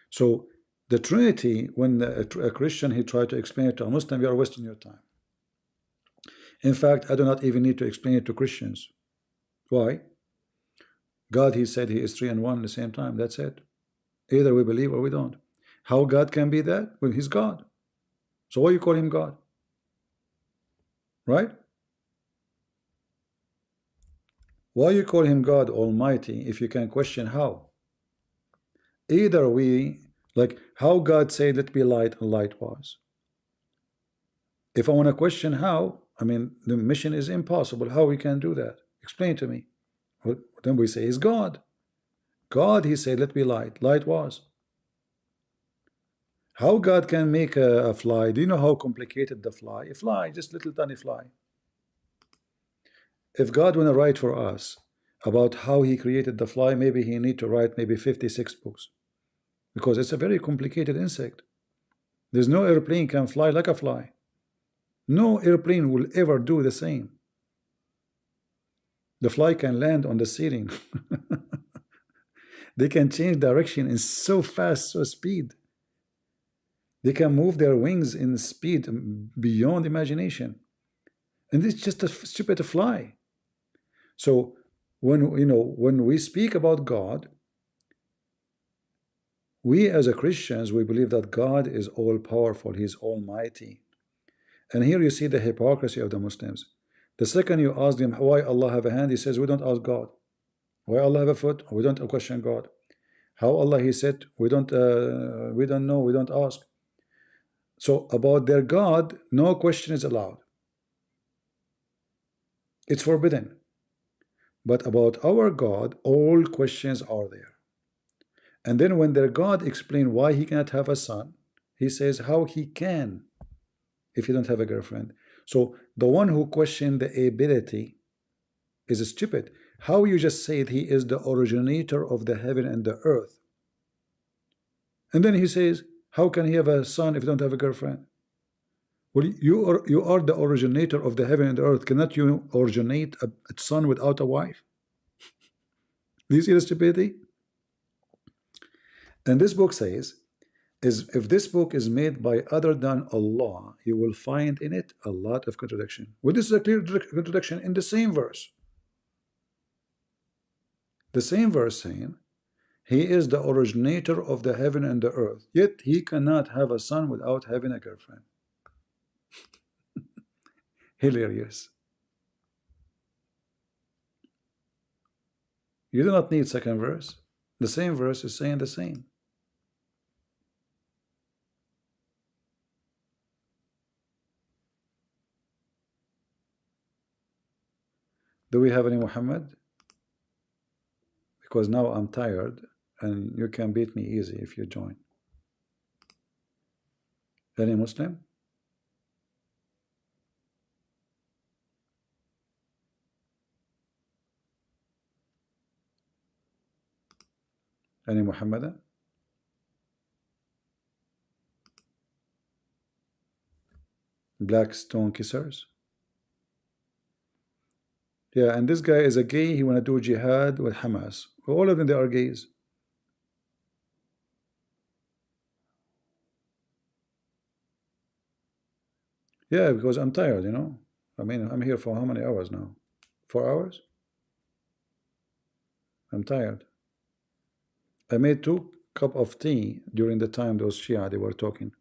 Speaker 11: So the Trinity, when a Christian he tried to explain it to a Muslim, you are wasting your time. In fact, I do not even need to explain it to Christians. Why? God, he said he is 3 and 1 at the same time. That's it. Either we believe or we don't. How God can be that? Well, he's God. So why you call him God? Right? Why you call him God Almighty if you can question how? Either we, like how God said let be light and light was. If I want to question how, I mean the mission is impossible. How we can do that? Explain to me. Well, then we say he's God. God, he said let be light. Light was. How God can make a fly? Do you know how complicated the fly? A fly, just little tiny fly. If God want to write for us about how he created the fly, maybe he need to write maybe 56 books, because it's a very complicated insect. There's no airplane can fly like a fly. No airplane will ever do the same. The fly can land on the ceiling. They can change direction in so fast, so speed. They can move their wings in speed beyond imagination. And it's just a stupid fly. So when we speak about God, we as a Christians, we believe that God is all powerful, he's almighty. And here you see the hypocrisy of the Muslims. The second you ask them why Allah have a hand, he says we don't ask God. Why Allah have a foot? We don't question God. How Allah he said we don't know, we don't ask. So about their God, no question is allowed. It's forbidden. But about our God, all questions are there. And then when their God explain why he cannot have a son, he says how he can if you don't have a girlfriend. So the one who questioned the ability is stupid. How you just said he is the originator of the heaven and the earth, and then he says how can he have a son if you don't have a girlfriend? Well, you are the originator of the heaven and the earth. Cannot you originate a son without a wife? Do you see the stupidity? And this book says, if this book is made by other than Allah, you will find in it a lot of contradiction. Well, this is a clear contradiction in the same verse. The same verse saying, he is the originator of the heaven and the earth, yet he cannot have a son without having a girlfriend. Hilarious. You do not need second verse. The same verse is saying the same. Do we have any Muhammad? Because now I'm tired and you can beat me easy if you join. Any Muslim? Any Muhammadan? Black stone kissers? Yeah, and this guy is a gay. He want to do jihad with Hamas. All of them, they are gays. Yeah, because I'm tired, you know. I mean, I'm here for how many hours now? 4 hours? I'm tired. I made 2 cups of tea during the time those Shia, they were talking.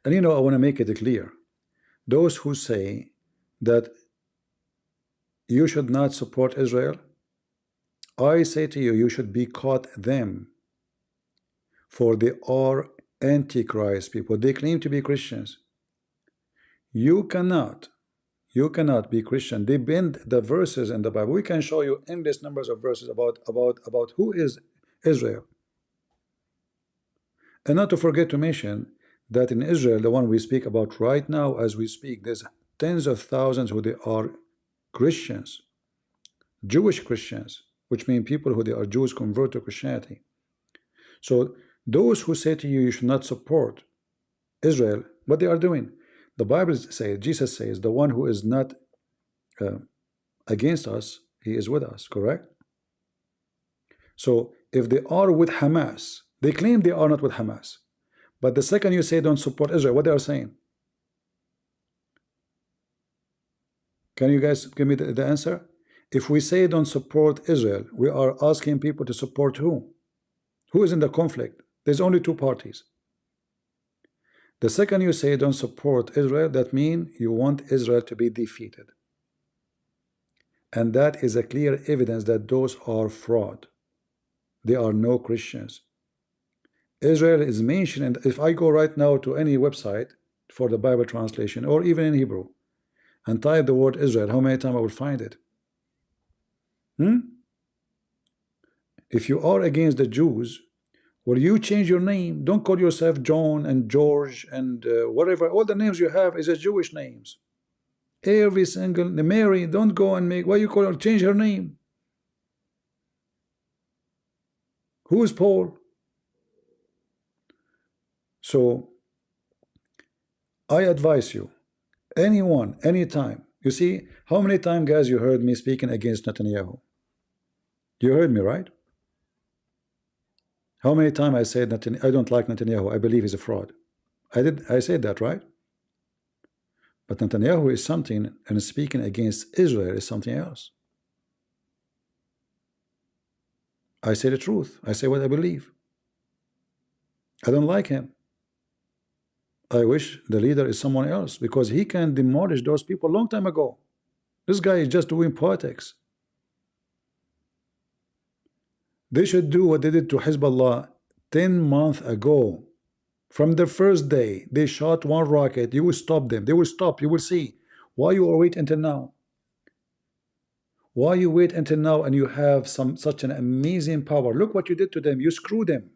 Speaker 11: And you know, I want to make it clear. Those who say that you should not support Israel, I say to you, you should boycott them, for they are antichrist people. They claim to be Christians. You cannot be Christian. They bend the verses in the Bible. We can show you endless numbers of verses about who is Israel. And not to forget to mention that in Israel, the one we speak about right now as we speak, there's tens of thousands who they are Christians, Jewish Christians, which mean people who they are Jews convert to Christianity. So those who say to you, you should not support Israel, what they are doing, the Bible says, Jesus says, the one who is not against us, he is with us, correct? So if they are with Hamas, they claim they are not with Hamas, but the second you say don't support Israel, what they are saying? Can you guys give me the answer? If we say don't support Israel, we are asking people to support who? Who is in the conflict? There's only two parties. The second you say don't support Israel, that means you want Israel to be defeated. And that is a clear evidence that those are fraud. They are no Christians. Israel is mentioned, and if I go right now to any website for the Bible translation, or even in Hebrew, and type the word Israel, how many times I will find it? If you are against the Jews, will you change your name? Don't call yourself John and George and whatever. All the names you have is a Jewish names. Every single Mary, don't go and make, why you call her, change her name. Who is Paul? So I advise you, anyone, anytime. You see, how many times, guys, you heard me speaking against Netanyahu? You heard me, right? How many times I said that I don't like Netanyahu, I believe he's a fraud. I said that, right? But Netanyahu is something, and speaking against Israel is something else. I say the truth. I say what I believe. I don't like him. I wish the leader is someone else, because he can demolish those people a long time ago. This guy is just doing politics. They should do what they did to Hezbollah 10 months ago. From the first day, they shot one rocket. You will stop them. They will stop. You will see. Why you wait until now? Why you wait until now and you have such an amazing power? Look what you did to them. You screwed them.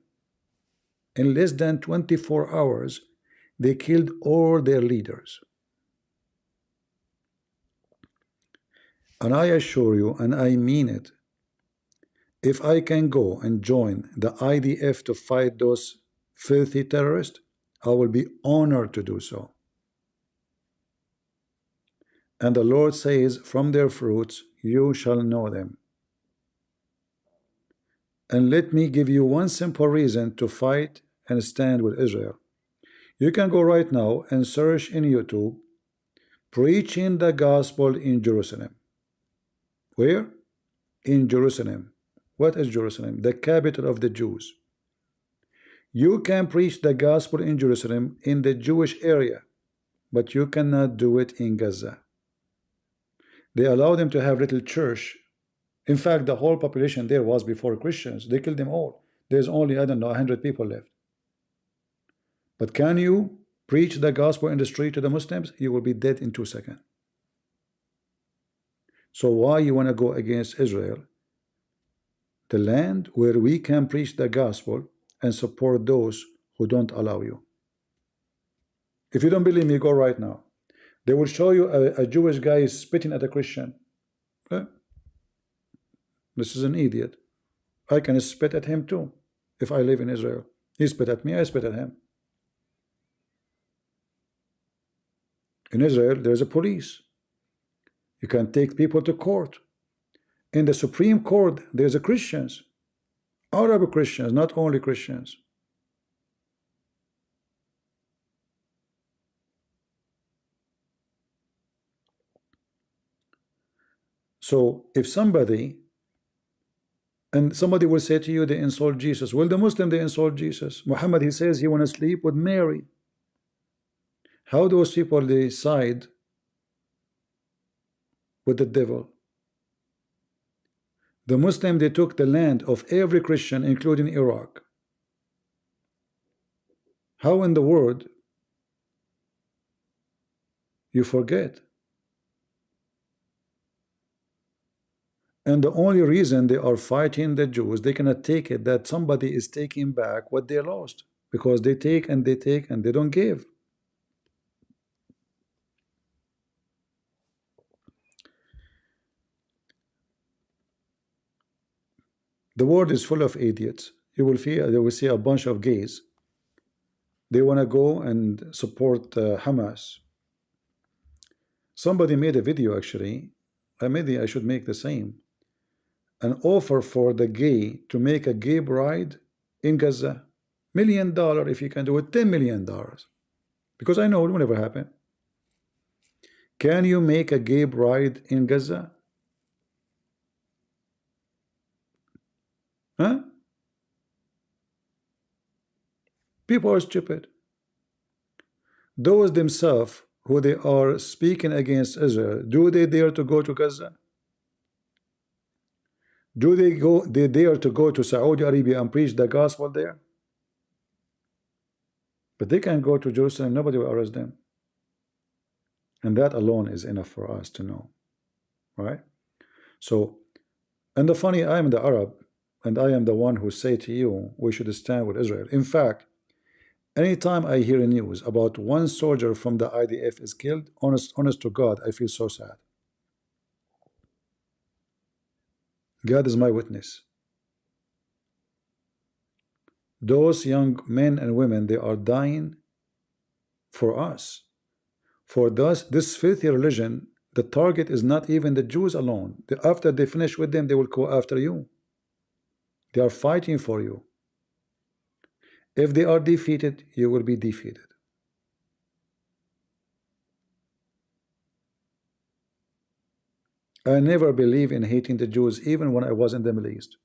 Speaker 11: In less than 24 hours, they killed all their leaders. And I assure you, and I mean it, if I can go and join the IDF to fight those filthy terrorists, I will be honored to do so. And the Lord says, from their fruits you shall know them. And let me give you one simple reason to fight and stand with Israel. You can go right now and search in YouTube, preaching the gospel in Jerusalem. Where? In Jerusalem. What is Jerusalem? The capital of the Jews. You can preach the gospel in Jerusalem in the Jewish area, but you cannot do it in Gaza. They allow them to have little church. In fact, the whole population there was before Christians. They killed them all. There's only, I don't know, 100 people left. But can you preach the gospel in the street to the Muslims? You will be dead in 2 seconds. So why you want to go against Israel, the land where we can preach the gospel and support those who don't allow you? If you don't believe me, go right now. They will show you a Jewish guy spitting at a Christian. Okay? This is an idiot. I can spit at him too if I live in Israel. He spit at me, I spit at him. In Israel, there's a police. You can take people to court. In the Supreme Court, there's a Christians. Arab Christians, not only Christians. So if somebody will say to you they insult Jesus, well, the Muslim, they insult Jesus. Muhammad, he says he want to sleep with Mary. How those people, they side with the devil? The Muslim, they took the land of every Christian, including Iraq. How in the world you forget? And the only reason they are fighting the Jews, they cannot take it that somebody is taking back what they lost, because they take and they take and they don't give. The world is full of idiots. You will see a bunch of gays. They want to go and support Hamas. Somebody made a video actually. Maybe I should make the same. An offer for the gay to make a gay bride in Gaza. $1 million if you can do it, $10 million. Because I know it will never happen. Can you make a gay bride in Gaza? Huh? People are stupid. Those themselves who they are speaking against Israel, do they dare to go to Gaza? Do they dare to go to Saudi Arabia and preach the gospel there? But they can go to Jerusalem, nobody will arrest them. And that alone is enough for us to know. Right? So, and the funny, I am the Arab, and I am the one who say to you, we should stand with Israel. In fact, anytime I hear news about one soldier from the IDF is killed, honest to God, I feel so sad. God is my witness. Those young men and women, they are dying for us. For this filthy religion, the target is not even the Jews alone. After they finish with them, they will go after you. They are fighting for you. If they are defeated, you will be defeated. I never believed in hating the Jews, even when I was in the Middle East.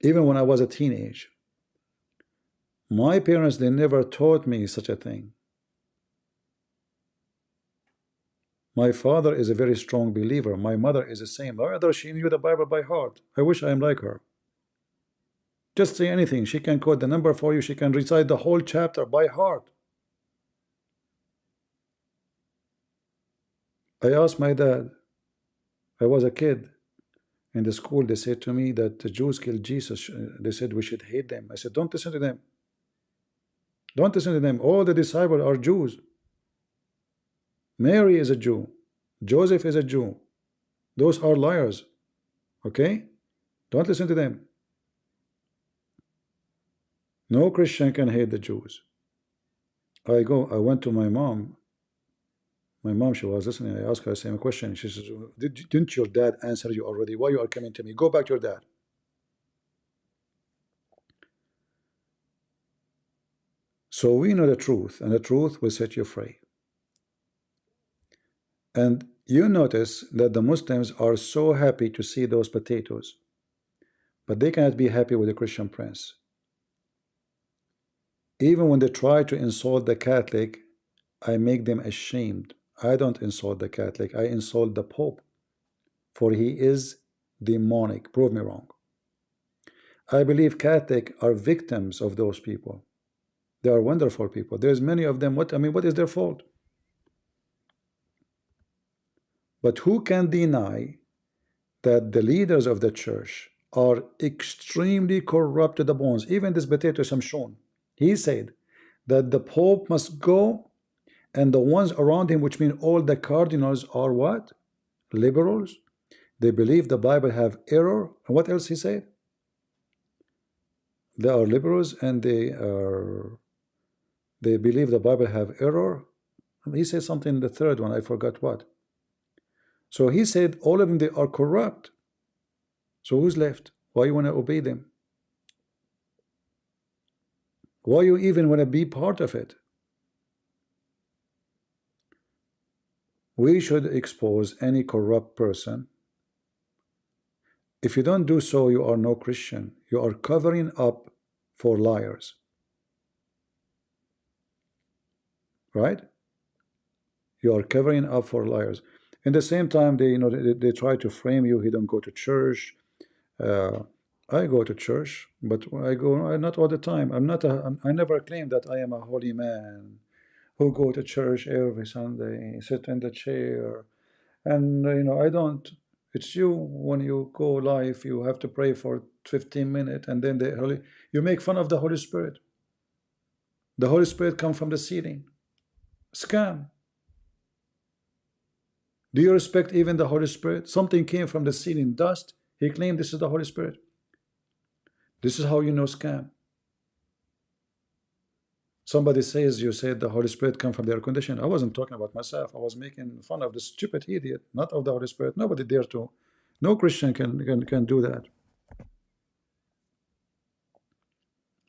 Speaker 11: Even when I was a teenage. My parents, they never taught me such a thing. My father is a very strong believer. My mother is the same. My mother, she knew the Bible by heart. I wish I am like her. Just say anything. She can quote the number for you. She can recite the whole chapter by heart. I asked my dad, I was a kid in the school, they said to me that the Jews killed Jesus. They said we should hate them. I said, don't listen to them. Don't listen to them. All the disciples are Jews. Mary is a Jew. Joseph is a Jew. Those are liars. Okay? Don't listen to them. No Christian can hate the Jews. I went to my mom. My mom, she was listening. I asked her the same question. She says, didn't your dad answer you already? Why you are coming to me? Go back to your dad. So we know the truth, and the truth will set you free. And you notice that the Muslims are so happy to see those potatoes, but they cannot be happy with the Christian prince. Even when they try to insult the Catholic, I make them ashamed. I don't insult the Catholic, I insult the Pope, for he is demonic. Prove me wrong. I believe Catholics are victims of those people. They are wonderful people. There's many of them. What is their fault? But who can deny that the leaders of the church are extremely corrupt to the bones? Even this potato Samshon, he said that the Pope must go, and the ones around him, which mean all the cardinals, are what? Liberals. They believe the Bible have error. And what else he said? They are liberals, and they believe the Bible have error. He said something in the third one, I forgot what. So he said all of them, they are corrupt. So who's left? Why you want to obey them? Why you even want to be part of it? We should expose any corrupt person. If you don't do so, you are no Christian. You are covering up for liars. Right? You are covering up for liars. In the same time, they try to frame you. He don't go to church. I go to church, but I go not all the time. I never claim that I am a holy man who go to church every Sunday, sit in the chair, and I don't. It's you when you go live, you have to pray for 15 minutes, and then you make fun of the Holy Spirit. The Holy Spirit come from the ceiling. Scam. Do you respect even the Holy Spirit? Something came from the ceiling, dust. He claimed this is the Holy Spirit. This is how you know scam. Somebody says you said the Holy Spirit come from the air conditioner. I wasn't talking about myself. I was making fun of the stupid idiot, not of the Holy Spirit. Nobody dare to. No Christian can do that.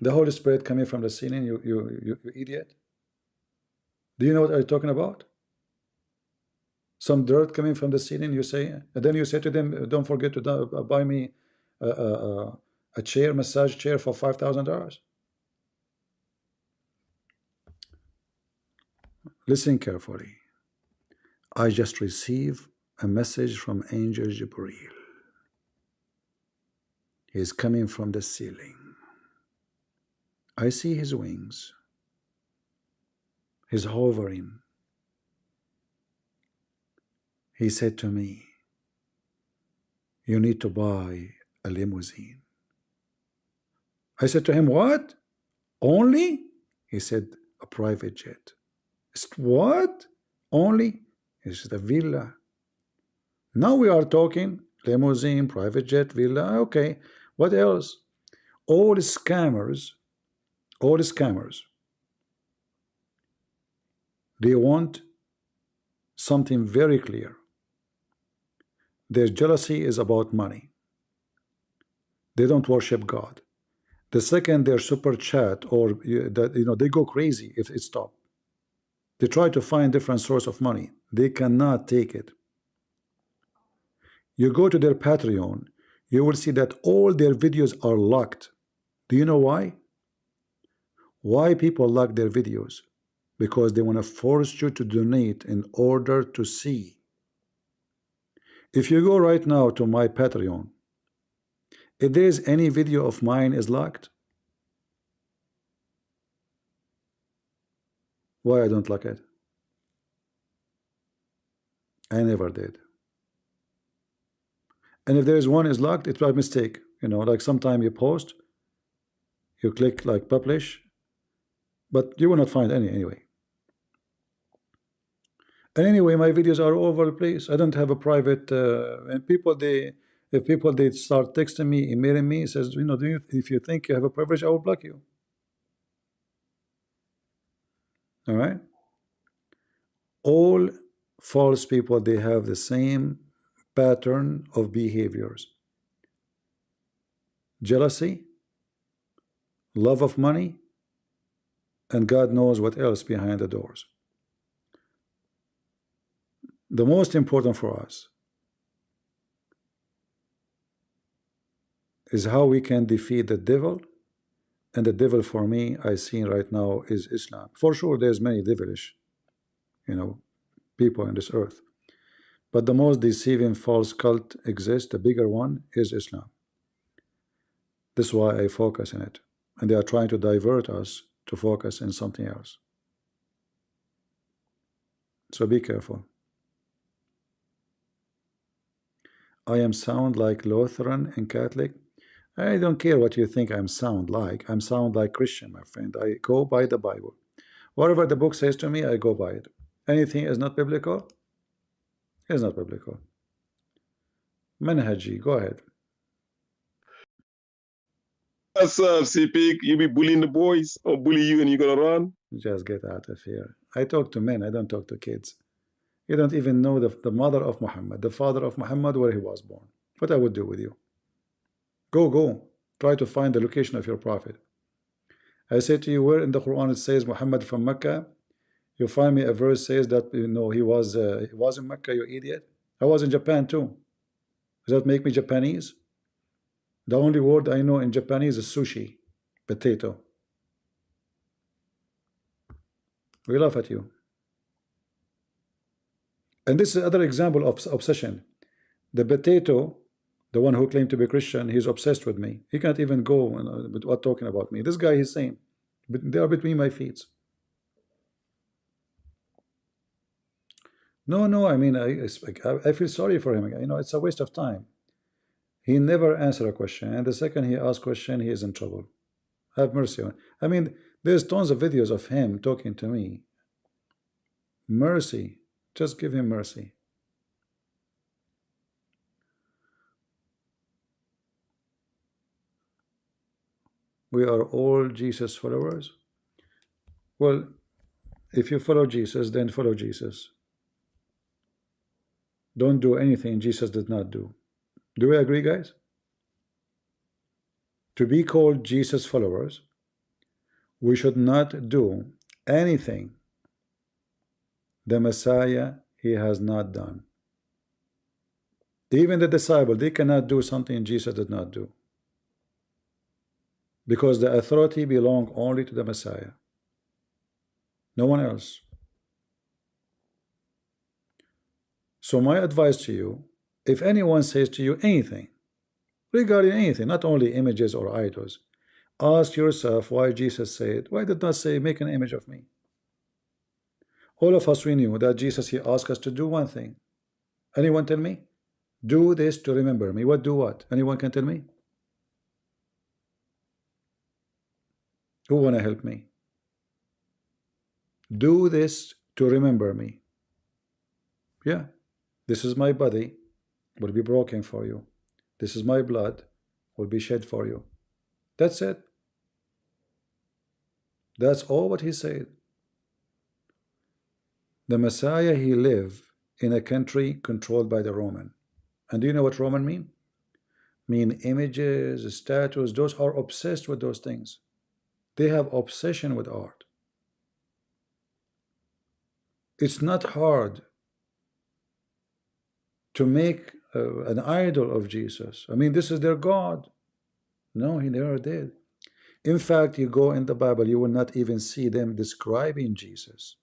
Speaker 11: The Holy Spirit coming from the ceiling, you idiot. Do you know what I'm talking about? Some dirt coming from the ceiling, you say, and then you say to them, don't forget to buy me a chair, massage chair for $5,000. Listen carefully. I just received a message from Angel Jibreel. He's coming from the ceiling. I see his wings. He's hovering. He said to me, you need to buy a limousine. I said to him, what? Only? He said, a private jet. What? Only? He said, a villa. Now we are talking limousine, private jet, villa. Okay. What else? All scammers, they want something very clear. Their jealousy is about money. They don't worship God. The second their super chat or they go crazy if it stops. They try to find different source of money. They cannot take it. You go to their Patreon, you will see that all their videos are locked. Do you know why? Why people lock their videos? Because they want to force you to donate in order to see. If you go right now to my Patreon, if there is any video of mine is locked, why I don't lock it? I never did. And if there is one is locked, it's by mistake. Like sometime you post, you click like publish, but you will not find any anyway. And anyway, my videos are all over the place. I don't have a private. And if people they start texting me, emailing me, says, if you think you have a privilege, I will block you. All right. All false people, they have the same pattern of behaviors: jealousy, love of money, and God knows what else behind the doors. The most important for us is how we can defeat the devil. And the devil for me, I see right now, is Islam. For sure, there's many devilish, people in this earth. But the most deceiving false cult exists, the bigger one, is Islam. This is why I focus on it. And they are trying to divert us to focus on something else. So be careful. I am sound like Lutheran and Catholic. I don't care what you think I'm sound like. I'm sound like Christian, my friend. I go by the Bible. Whatever the book says to me, I go by it. Anything is not biblical, is not biblical. Manhaji, go ahead.
Speaker 4: What's up, CP? You be bullying the boys or bully you and you're gonna run?
Speaker 11: Just get out of here. I talk to men, I don't talk to kids. You don't even know the mother of Muhammad, the father of Muhammad, where he was born. What I would do with you? Go. Try to find the location of your prophet. I say to you, where in the Quran it says Muhammad from Mecca? You find me a verse says that he was in Mecca, you idiot. I was in Japan too. Does that make me Japanese? The only word I know in Japanese is sushi, potato. We laugh at you. And this is another example of obsession. The potato, the one who claimed to be Christian, he's obsessed with me. He can't even go without talking about me. This guy, he's saying, but they are between my feet. No, no, I mean, I feel sorry for him. You know, it's a waste of time. He never answered a question, and the second he asks question, he is in trouble. Have mercy on. I mean, there's tons of videos of him talking to me. Mercy, just give him mercy. We are all Jesus followers. Well, if you follow Jesus, then follow Jesus. Don't do anything Jesus did not do. Do we agree, guys? To be called Jesus followers, we should not do anything the Messiah he has not done. Even the disciple, they cannot do something Jesus did not do, because the authority belongs only to the Messiah, no one else. So my advice to you, if anyone says to you anything regarding anything, not only images or idols, ask yourself why Jesus said, why did not say make an image of me? All of us, we knew that Jesus, he asked us to do one thing. Anyone tell me? Do this to remember me. What do what? Anyone can tell me? Who want to help me? Do this to remember me. Yeah. This is my body, will be broken for you. This is my blood, will be shed for you. That's it. That's all what he said. The Messiah, he lived in a country controlled by the Roman. And do you know what Roman mean? Mean images, statues, those are obsessed with those things. They have obsession with art. It's not hard to make an idol of Jesus. I mean, this is their God. No, he never did. In fact, you go in the Bible, you will not even see them describing Jesus.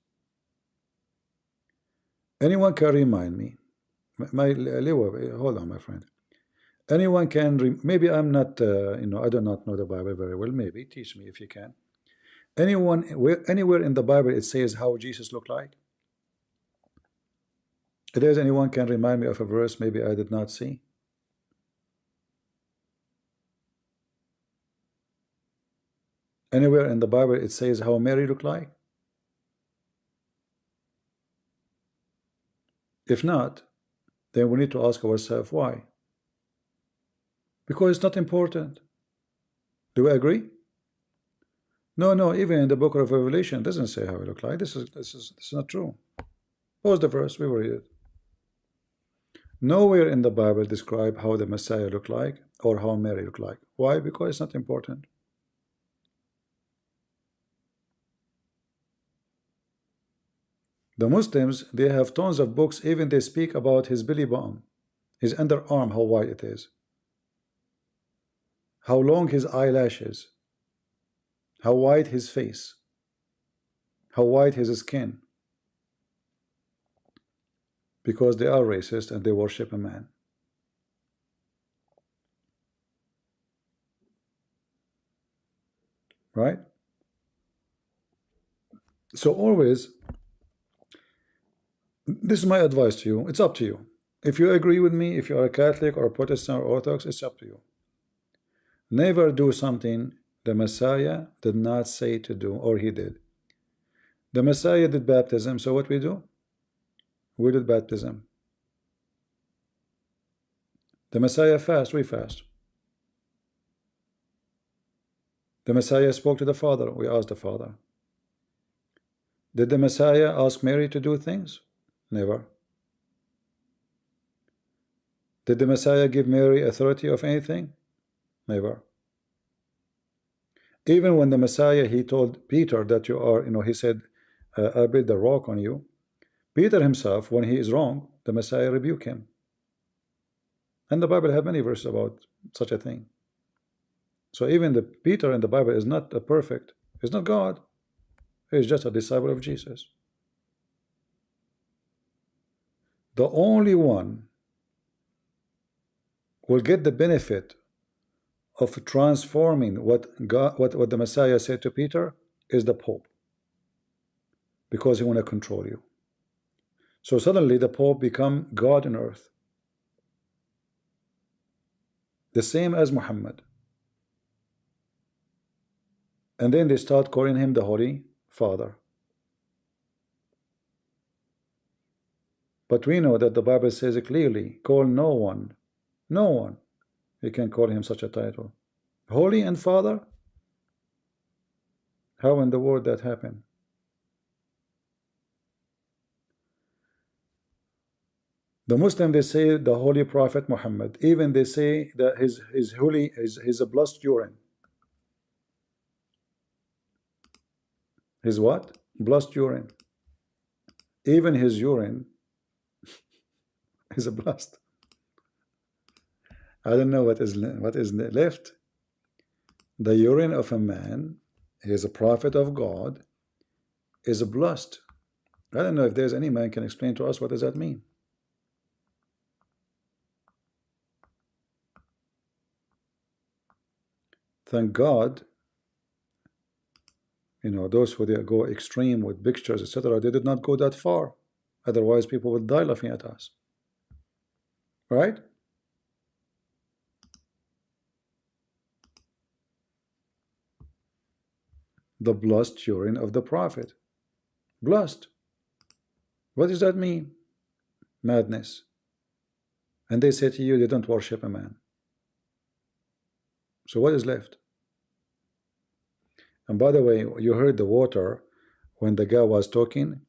Speaker 11: Anyone can remind me? Hold on, my friend. Anyone can, maybe I'm not, I do not know the Bible very well. Maybe teach me if you can. Anyone, anywhere in the Bible it says how Jesus looked like? If there's anyone can remind me of a verse maybe I did not see? Anywhere in the Bible it says how Mary looked like? If not, then we need to ask ourselves why. Because it's not important. Do we agree? No, no, even in the book of Revelation it doesn't say how he looked like. This is not true. Pause the verse, we will read it. Nowhere in the Bible describe how the Messiah looked like or how Mary looked like. Why? Because it's not important. The Muslims, they have tons of books, even they speak about his belly button, his underarm, how wide it is, how long his eyelashes, how wide his face, how white his skin, because they are racist and they worship a man. Right? So always, this is my advice to you. It's up to you. If you agree with me, if you are a Catholic or a Protestant or Orthodox, it's up to you. Never do something the Messiah did not say to do, or he did. The Messiah did baptism, so what we do? We did baptism. The Messiah fast, we fast. The Messiah spoke to the Father, we asked the Father. Did the Messiah ask Mary to do things? Never. Did the Messiah give Mary authority of anything? Never. Even when the Messiah, he told Peter that you are, he said, I build the rock on you. Peter himself, when he is wrong, the Messiah rebuke him. And the Bible have many verses about such a thing. So even the Peter in the Bible is not a perfect, he's not God. He's just a disciple of Jesus. The only one will get the benefit of transforming what the Messiah said to Peter is the Pope, because he want to control you. So suddenly the Pope become God on earth, the same as Muhammad. And then they start calling him the Holy Father. But we know that the Bible says it clearly, call no one, you can call him such a title. Holy and Father? How in the world that happened? The Muslim, they say the Holy Prophet Muhammad. Even they say that his blood urine. His what? Blood urine. Even his urine is a blood. I don't know what is left. The urine of a man, he is a prophet of God, is a blood. I don't know if there's any man can explain to us what does that mean. Thank God, you know, those who they go extreme with pictures, etc., they did not go that far. Otherwise, people would die laughing at us. Right? The blood urine of the prophet. Blood. What does that mean? Madness. And they say to you, they don't worship a man. So what is left? And by the way, you heard the water when the guy was talking.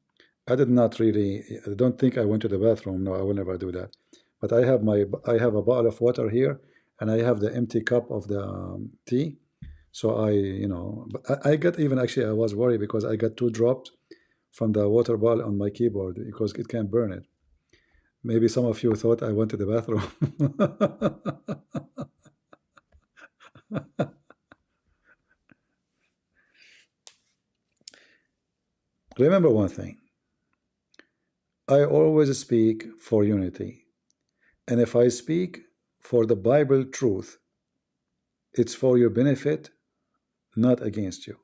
Speaker 11: I don't think I went to the bathroom. No, I will never do that. But I have a bottle of water here, and I have the empty cup of the tea. So I got even, actually I was worried because I got 2 drops from the water bottle on my keyboard because it can burn it. Maybe some of you thought I went to the bathroom. Remember one thing. I always speak for unity. And if I speak for the Bible truth, it's for your benefit, not against you.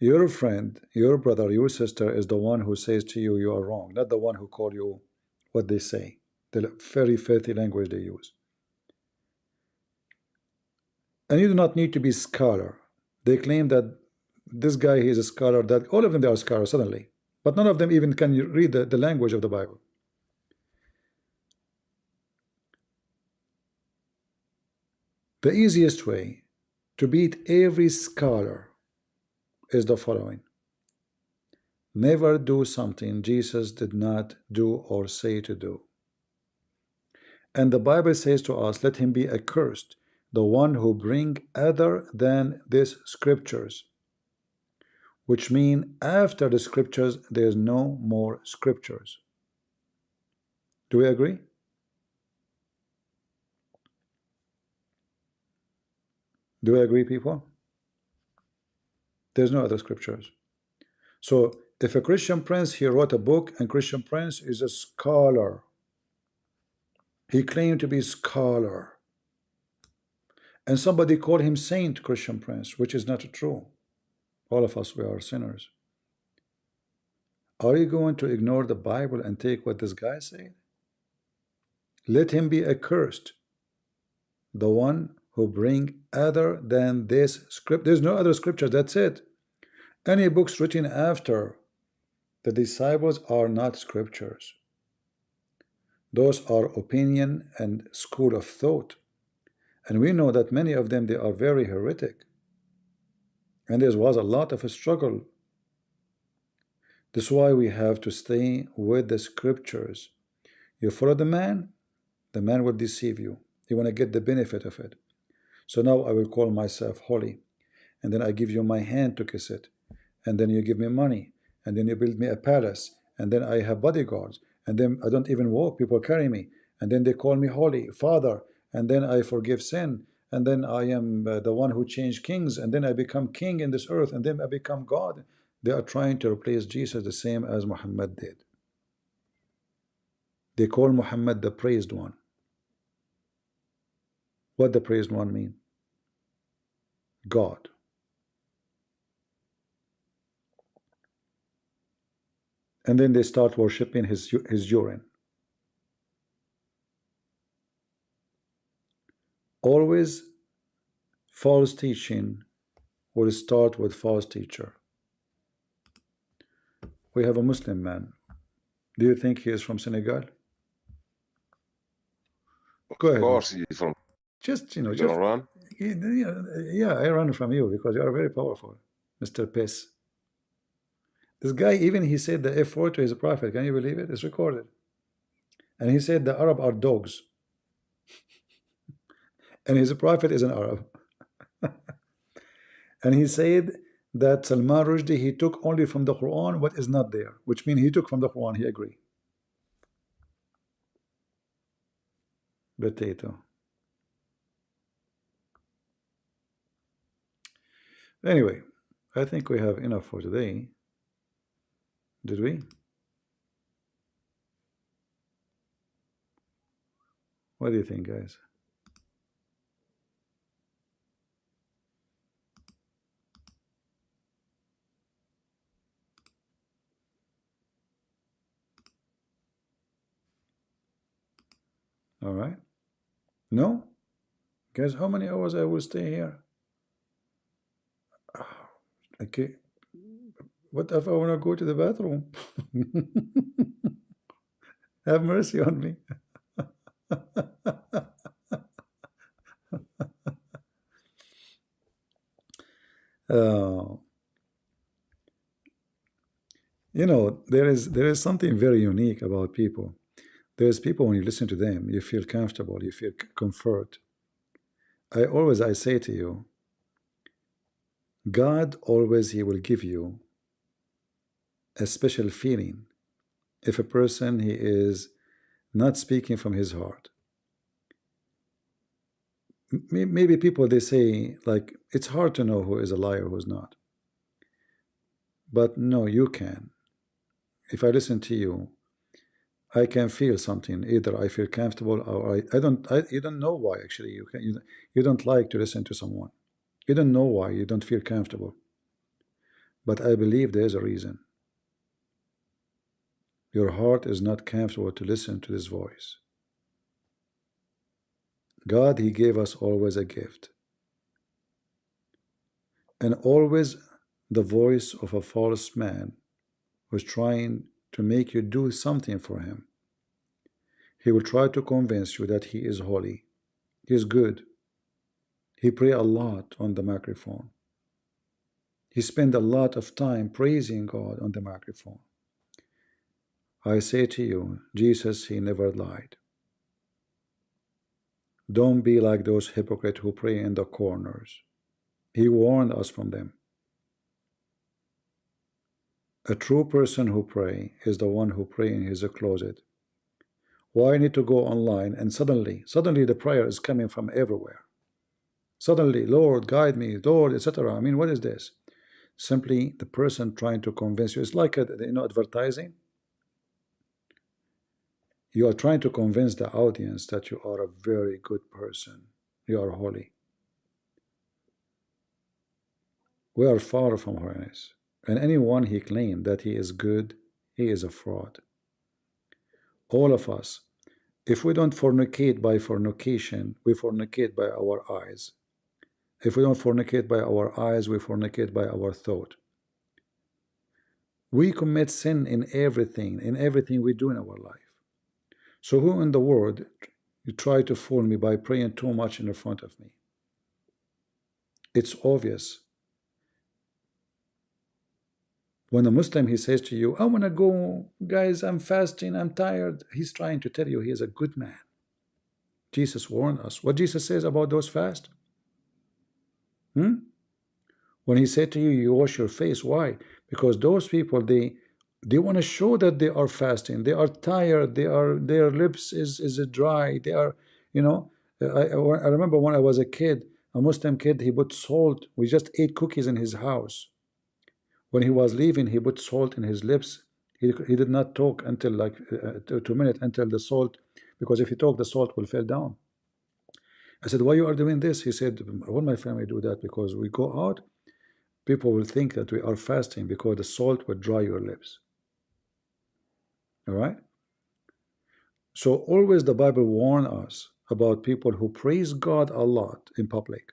Speaker 11: Your friend, your brother, your sister is the one who says to you, you are wrong, not the one who call you what they say, the very filthy language they use. And you do not need to be scholar. They claim that this guy, he is a scholar, that all of them, they are scholars suddenly. But none of them even can read the language of the Bible. The easiest way to beat every scholar is the following. Never do something Jesus did not do or say to do. And the Bible says to us, let him be accursed, the one who bring other than these scriptures, which mean after the scriptures, there's no more scriptures. Do we agree? Do we agree, people? There's no other scriptures. So if a Christian prince, he wrote a book, and Christian prince is a scholar. He claimed to be a scholar. And somebody called him Saint Christian prince, which is not true. All of us, we are sinners. Are you going to ignore the Bible and take what this guy said? Let him be accursed, the one who bring other than this script. There's no other scripture, that's it. Any books written after the disciples are not scriptures. Those are opinion and school of thought. And we know that many of them, they are very heretic. And there was a lot of a struggle. That's why we have to stay with the scriptures. You follow the man will deceive you. You want to get the benefit of it. So now I will call myself holy. And then I give you my hand to kiss it. And then you give me money. And then you build me a palace. And then I have bodyguards. And then I don't even walk. People carry me. And then they call me holy, Father. And then I forgive sin. And then I am the one who changed kings. And then I become king in this earth. And then I become God. They are trying to replace Jesus the same as Muhammad did. They call Muhammad the praised one. What the praised one mean? God. And then they start worshipping his urine. Always false teaching will start with false teacher. We have a Muslim man. Do you think he is from Senegal? Go ahead.
Speaker 4: Of course, he's from.
Speaker 11: Just, you know,
Speaker 4: You
Speaker 11: just
Speaker 4: gonna run?
Speaker 11: yeah, I run from you because you are very powerful, Mr. Piss. This guy, even he said the F word to his prophet. Can you believe it? It's recorded. And he said the Arab are dogs. And his prophet is an Arab. And he said that Salman Rushdie, he took only from the Quran what is not there, which means he took from the Quran, he agreed. Potato. Anyway, I think we have enough for today. Did we? What do you think, guys? All right. No? Guys, how many hours I will stay here? Okay. What if I want to go to the bathroom? Have mercy on me. You know, there is something very unique about people. There's people, when you listen to them, you feel comfortable, you feel comfort. I say to you, God always, he will give you a special feeling if a person, he is not speaking from his heart. Maybe people, they say, like, it's hard to know who is a liar, who's not. But no, you can. If I listen to you, I can feel something. Either I feel comfortable or you don't know why, actually. You don't like to listen to someone. You don't know why you don't feel comfortable. But I believe there's a reason. Your heart is not comfortable to listen to this voice. God, he gave us always a gift. And always the voice of a false man who's trying to make you do something for him. He will try to convince you that he is holy. He is good. He pray a lot on the microphone. He spend a lot of time praising God on the microphone. I say to you, Jesus, he never lied. Don't be like those hypocrites who pray in the corners. He warned us from them. A true person who pray is the one who pray in his closet. Why need to go online and suddenly the prayer is coming from everywhere? Suddenly, Lord, guide me, Lord, etc. I mean, what is this? Simply the person trying to convince you. It's like advertising. You are trying to convince the audience that you are a very good person. You are holy. We are far from holiness. And anyone he claimed that he is good, he is a fraud. All of us, if we don't fornicate by fornication, we fornicate by our eyes. If we don't fornicate by our eyes, we fornicate by our thought. We commit sin in everything we do in our life. So who in the world you try to fool me by praying too much in front of me? It's obvious. When a Muslim, he says to you, I want to go, guys, I'm fasting, I'm tired. He's trying to tell you he is a good man. Jesus warned us. What Jesus says about those fast? When he said to you, you wash your face, why? Because those people, they want to show that they are fasting. They are tired. Their lips is dry. They are, I remember when I was a kid, a Muslim kid, he put salt. We just ate cookies in his house. When he was leaving, he put salt in his lips He did not talk until like 2 minutes until the salt, because if he talk, the salt will fall down. I said, why you are doing this? He said, all my family do that because we go out, people will think that we are fasting because the salt will dry your lips. All right? So always the Bible warns us about people who praise God a lot in public.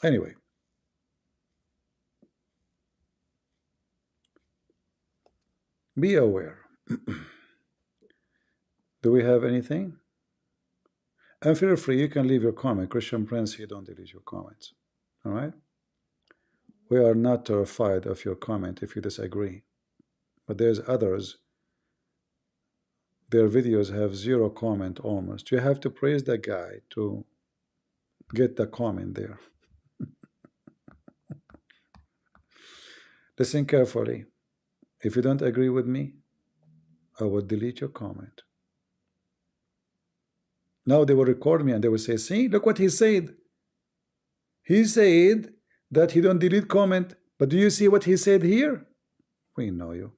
Speaker 11: Anyway, be aware. Do we have anything? And feel free, you can leave your comment. Christian Prince, he don't delete your comments. All right? We are not terrified of your comment if you disagree. But there's others, their videos have 0 comment almost. You have to praise that guy to get the comment there. Listen carefully. If you don't agree with me, I will delete your comment. Now they will record me and they will say, see, look what he said. He said that he don't delete comment, but do you see what he said here? We know you.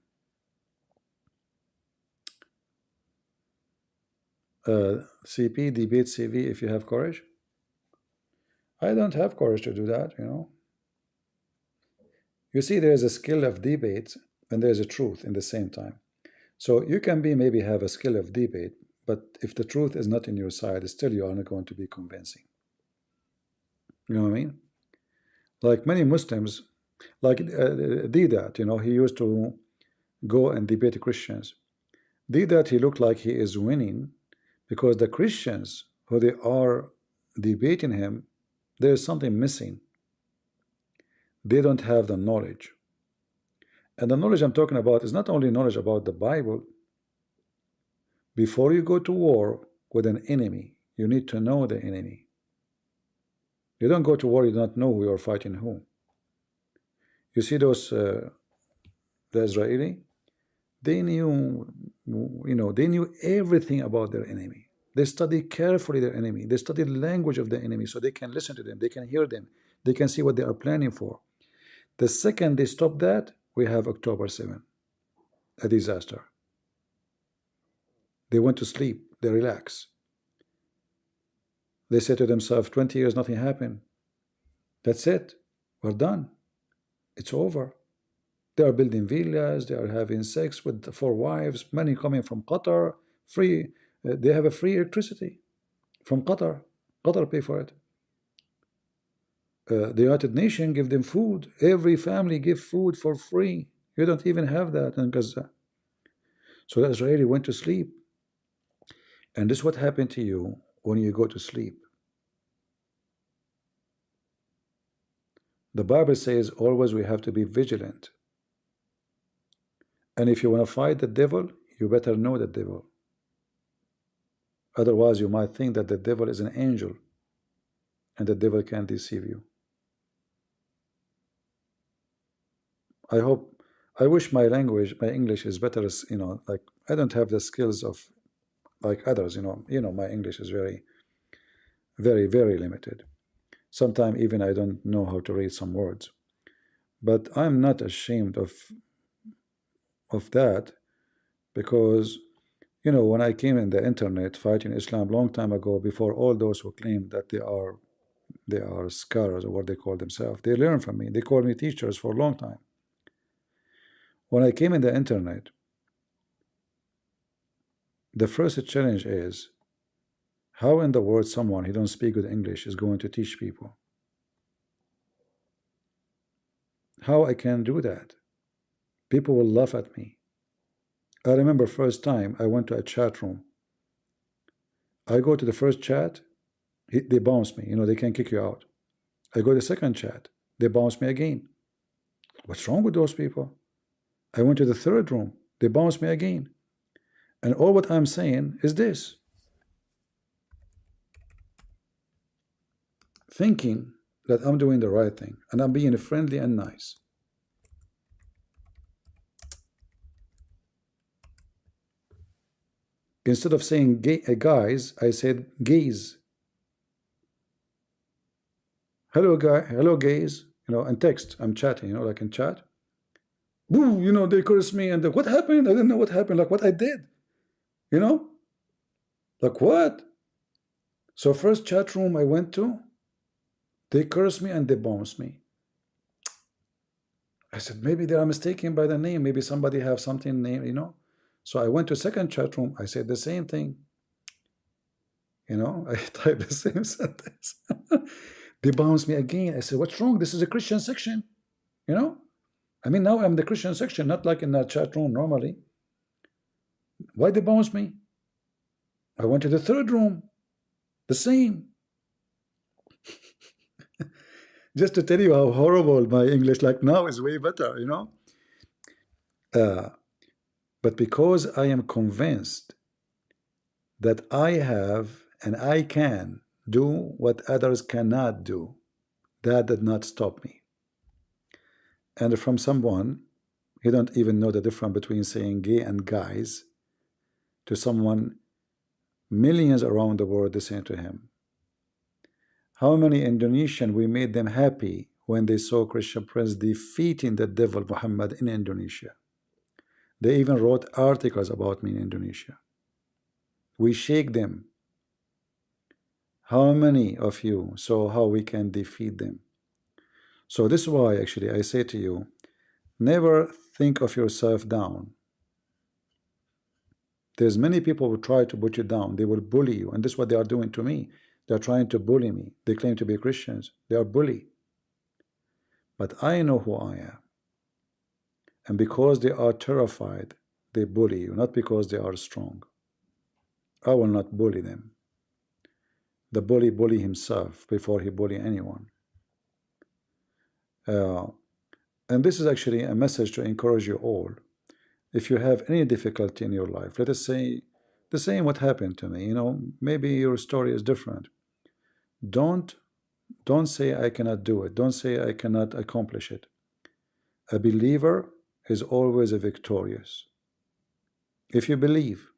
Speaker 11: CP, debate CV if you have courage. I don't have courage to do that, you know. You see, there is a skill of debate and there is a truth in the same time. So you can be maybe have a skill of debate, but if the truth is not in your side, still you are not going to be convincing. You know what I mean? Like many Muslims, like Hidayat, you know, he used to go and debate Christians. Hidayat, he looked like he is winning because the Christians who they are debating him, there is something missing. They don't have the knowledge. And the knowledge I'm talking about is not only knowledge about the Bible. Before you go to war with an enemy, you need to know the enemy. You don't go to war, you don't know who you're fighting who. You see those, the Israeli, they knew, you know, they knew everything about their enemy. They studied carefully their enemy. They studied the language of the enemy so they can listen to them, they can hear them, they can see what they are planning for. The second they stop that, we have October 7, a disaster. They went to sleep, they relax. They say to themselves, 20 years, nothing happened. That's it, we're done. It's over. They are building villas, they are having sex with 4 wives, money coming from Qatar, free. They have a free electricity from Qatar. Qatar pay for it. The United Nations give them food. Every family give food for free. You don't even have that in Gaza. So the Israeli went to sleep. And this is what happened to you when you go to sleep. The Bible says always we have to be vigilant. And if you want to fight the devil, you better know the devil. Otherwise, you might think that the devil is an angel and the devil can't deceive you. I wish my language, my English is better, you know, like I don't have the skills of like others, you know, my English is very, very, very limited. Sometimes even I don't know how to read some words. But I'm not ashamed of that because, you know, when I came in the internet fighting Islam long time ago, before all those who claim that they are scholars or what they call themselves, they learn from me. They call me teachers for a long time. When I came in the internet, the first challenge is how in the world someone who don't speak good English is going to teach people? How I can do that? People will laugh at me. I remember first time I went to a chat room. I go to the first chat, they bounce me. You know, they can kick you out. I go to the second chat, they bounce me again. What's wrong with those people? I went to the third room, they bounce me again. And all what I'm saying is this. Thinking that I'm doing the right thing and I'm being friendly and nice. Instead of saying guys, I said gays. Hello, guy. Hello, gays. You know, and text. I'm chatting. You know, like in chat. Boo! You know, they curse me, and what happened? I don't know what happened. Like what I did. You know, like what? So first chat room I went to, they cursed me and they bombs me. I said maybe they are mistaken by the name. Maybe somebody have something name. You know. So I went to second chat room. I said the same thing. You know, I typed the same sentence. They bounced me again. I said, what's wrong? This is a Christian section. You know, I mean, now I'm the Christian section, not like in that chat room normally. Why they bounce me? I went to the third room. The same. Just to tell you how horrible my English, like now, is way better, you know. But because I am convinced that I have and I can do what others cannot do, that did not stop me. And from someone, he don't even know the difference between saying gay and guys, to someone millions around the world listening to him. How many Indonesian we made them happy when they saw Christian Prince defeating the devil Muhammad in Indonesia. They even wrote articles about me in Indonesia. We shake them. How many of you saw how we can defeat them? So this is why actually I say to you, never think of yourself down. There's many people who try to put you down. They will bully you, and this is what they are doing to me. They're trying to bully me. They claim to be Christians. They are bully. But I know who I am. And because they are terrified, they bully you, not because they are strong. I will not bully them. The bully himself before he bully anyone. And this is actually a message to encourage you all. If you have any difficulty in your life, let us say the same what happened to me, you know, maybe your story is different. Don't say I cannot do it. Don't say I cannot accomplish it. A believer is always a victorious. If you believe,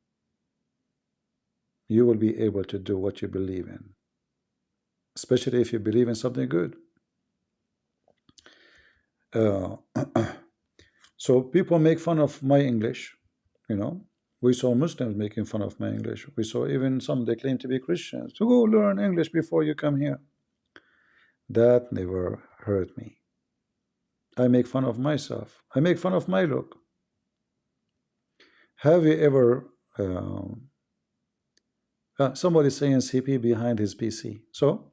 Speaker 11: you will be able to do what you believe in, especially if you believe in something good. So people make fun of my English, you know. We saw Muslims making fun of my English. We saw even some, they claim to be Christians, to go learn English before you come here. That never hurt me. I make fun of myself. I make fun of my look. Have you ever somebody saying CP behind his PC? So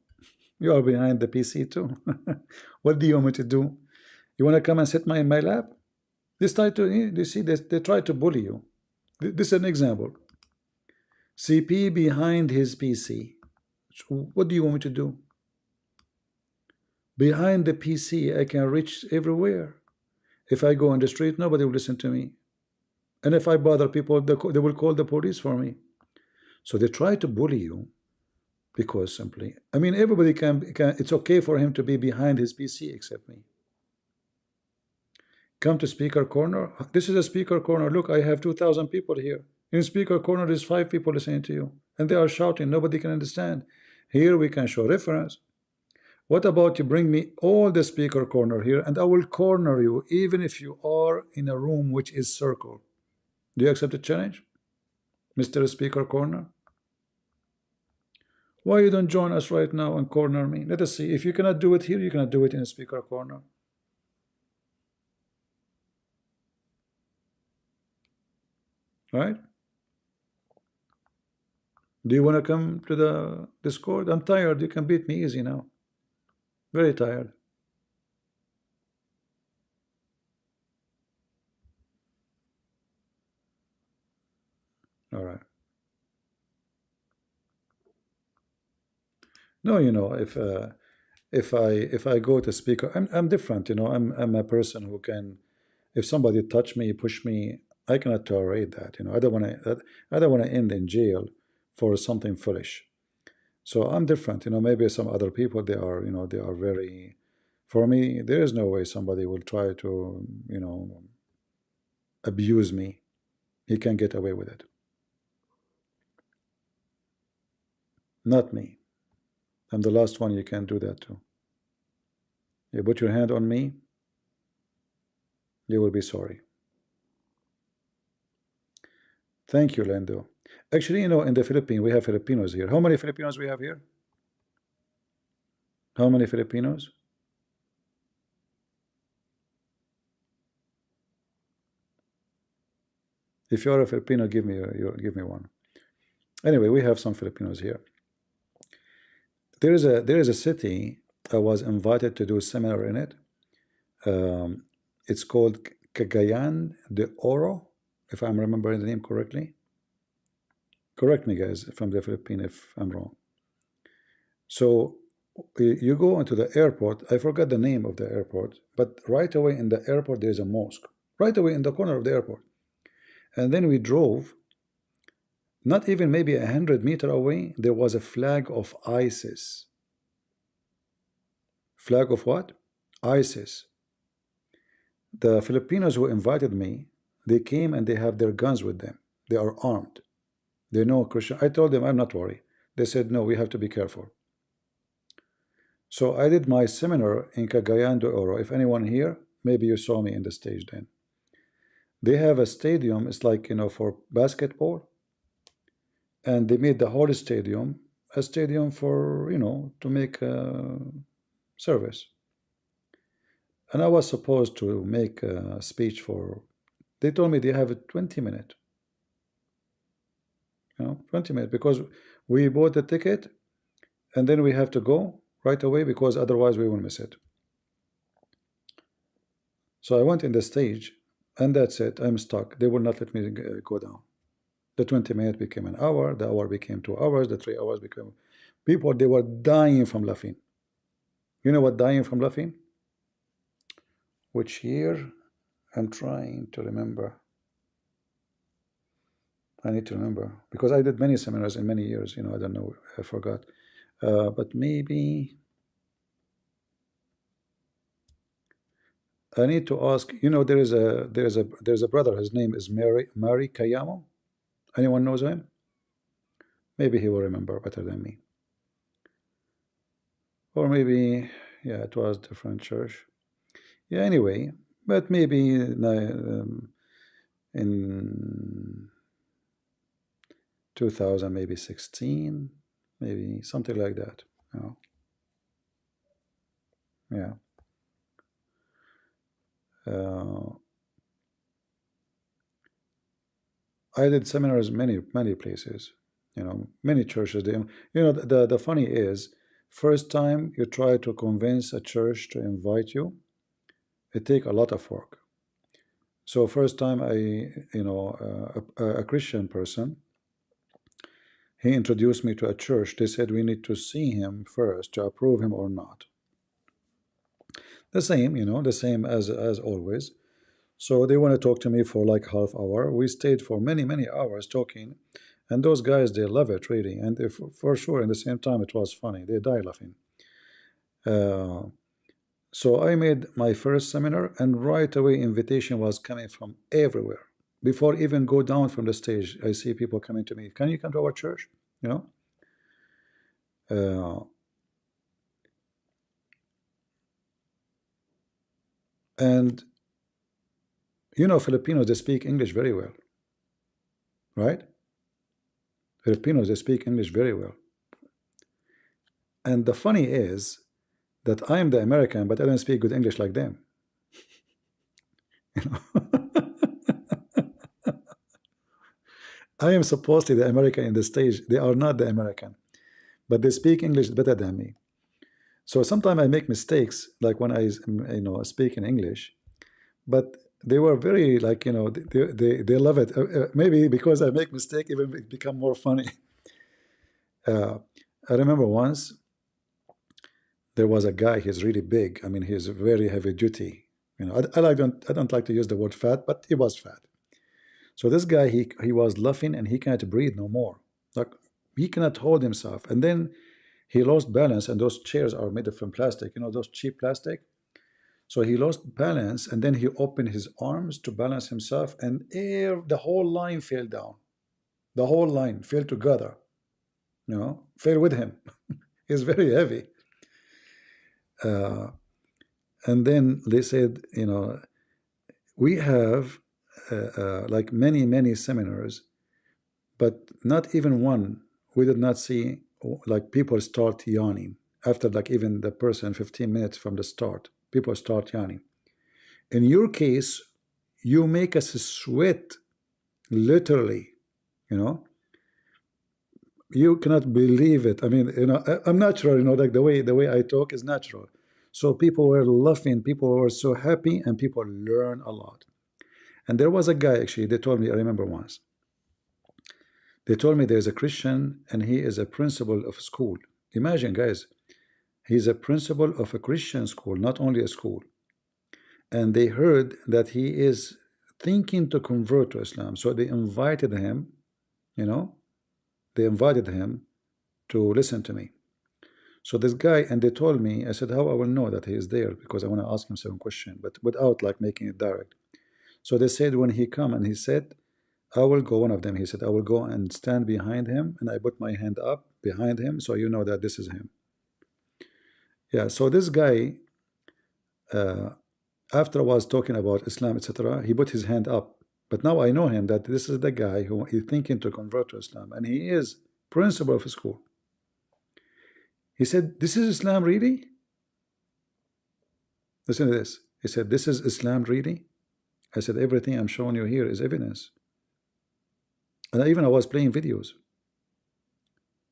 Speaker 11: you are behind the PC too. What do you want me to do? You want to come and sit in my lap? They try to bully you. This is an example. CP behind his PC. So what do you want me to do? Behind the PC, I can reach everywhere. If I go on the street, nobody will listen to me. And if I bother people, they will call the police for me. So they try to bully you because simply, I mean, everybody can, it's okay for him to be behind his PC except me. Come to speaker corner. This is a speaker corner. Look, I have 2,000 people here. In speaker corner, there's 5 people listening to you. And they are shouting. Nobody can understand. Here we can show reference. What about you bring me all the speaker corner here and I will corner you even if you are in a room which is circle. Do you accept the challenge, Mr. Speaker Corner? Why you don't join us right now and corner me? Let us see. If you cannot do it here, you cannot do it in a speaker corner. Right? Do you want to come to the Discord? I'm tired. You can beat me easy now. Very tired. All right. No, you know, if I go to speaker, I'm different. You know, I'm a person who can. If somebody touch me, push me, I cannot tolerate that. You know, I don't want to end in jail for something foolish. So I'm different. You know, maybe some other people they are. You know, they are very. For me, there is no way somebody will try to, you know, abuse me. He can get away with it. Not me. I'm the last one you can do that to. You put your hand on me, you will be sorry. Thank you, Lando. Actually, you know, in the Philippines, we have Filipinos here. How many Filipinos we have here? How many Filipinos? If you're a Filipino, give me one. Anyway, we have some Filipinos here. There is a city I was invited to do a seminar in it. It's called Cagayan de Oro, if I'm remembering the name correctly. Correct me, guys, from the Philippines if I'm wrong. So you go into the airport. I forgot the name of the airport, but right away in the airport there's a mosque. Right away in the corner of the airport. And then we drove, not even maybe 100 meters away, there was a flag of ISIS. Flag of what? ISIS. The Filipinos who invited me, they came and they have their guns with them. They are armed. They know Christian. I told them I'm not worried. They said, no, we have to be careful. So I did my seminar in Cagayan de Oro. If anyone here, maybe you saw me in the stage then. They have a stadium, it's like, you know, for basketball. And they made the whole stadium a stadium for, you know, to make service. And I was supposed to make a speech for, they told me they have a 20 minutes. You know, 20 minutes, because we bought the ticket and then we have to go right away because otherwise we will miss it. So I went in the stage and that's it. I'm stuck. They will not let me go down. The 20 minutes became an hour. The hour became 2 hours. The 3 hours became... People, they were dying from laughing. You know what dying from laughing? Which year? I'm trying to remember. I need to remember. Because I did many seminars in many years. You know, I don't know. I forgot. But maybe... I need to ask, you know, there's a brother, his name is Mari Kayamo. Anyone knows him? Maybe he will remember better than me. Or maybe, yeah, it was different church. Yeah, anyway, but maybe in 2000, maybe 16, maybe something like that. You know? Yeah. I did seminars many places, you know, many churches. They, you know, the funny is, first time you try to convince a church to invite you, it takes a lot of work. So first time you know, a Christian person, he introduced me to a church. They said we need to see him first to approve him or not. The same, you know, the same as always. So they want to talk to me for like half hour. We stayed for many hours talking, and those guys, they love it really, and they, for sure in the same time it was funny. They die laughing. So I made my first seminar, and right away invitation was coming from everywhere. Before even go down from the stage, I see people coming to me. Can you come to our church? You know. And you know, Filipinos, they speak English very well, right? Filipinos, they speak English very well. And the funny is that I am the American, but I don't speak good English like them. You know? I am supposedly the American in the stage. They are not the American, but they speak English better than me. So sometimes I make mistakes, like when I, you know, speak in English, but they were very, like, you know, they love it. Maybe because I make mistake, even it become more funny. I remember once there was a guy. He's really big. I mean, he's very heavy duty. You know, I don't like to use the word fat, but he was fat. So this guy, he was laughing and he cannot breathe no more. Like he cannot hold himself. And then he lost balance, and those chairs are made from plastic. You know, those cheap plastic. So he lost balance, and then he opened his arms to balance himself, and the whole line fell down. The whole line fell together. you know, fell with him. It's very heavy. And then they said, you know, we have like many seminars, but not even one we did not see like people start yawning after like even the person 15 minutes from the start. People start yawning. In your case, you make us sweat, literally, you know. You cannot believe it. I mean, you know, I'm natural, you know, like the way I talk is natural. So people were laughing, people were so happy, and people learn a lot. And there was a guy, actually, they told me, I remember once, they told me there's a Christian and he is a principal of a school. Imagine, guys, he's a principal of a Christian school, not only a school. And they heard that he is thinking to convert to Islam. So they invited him, you know, they invited him to listen to me. So this guy, and they told me, I said, how I will know that he is there? Because I want to ask him some question, but without like making it direct. So they said when he come and he said, I will go, one of them, he said, I will go and stand behind him, and I put my hand up behind him, so you know that this is him. Yeah, so this guy, after I was talking about Islam, etc., he put his hand up. But now I know him, that this is the guy who is thinking to convert to Islam, and he is principal of a school. He said, this is Islam really? Listen to this. He said, this is Islam really? I said, everything I'm showing you here is evidence. And I was playing videos.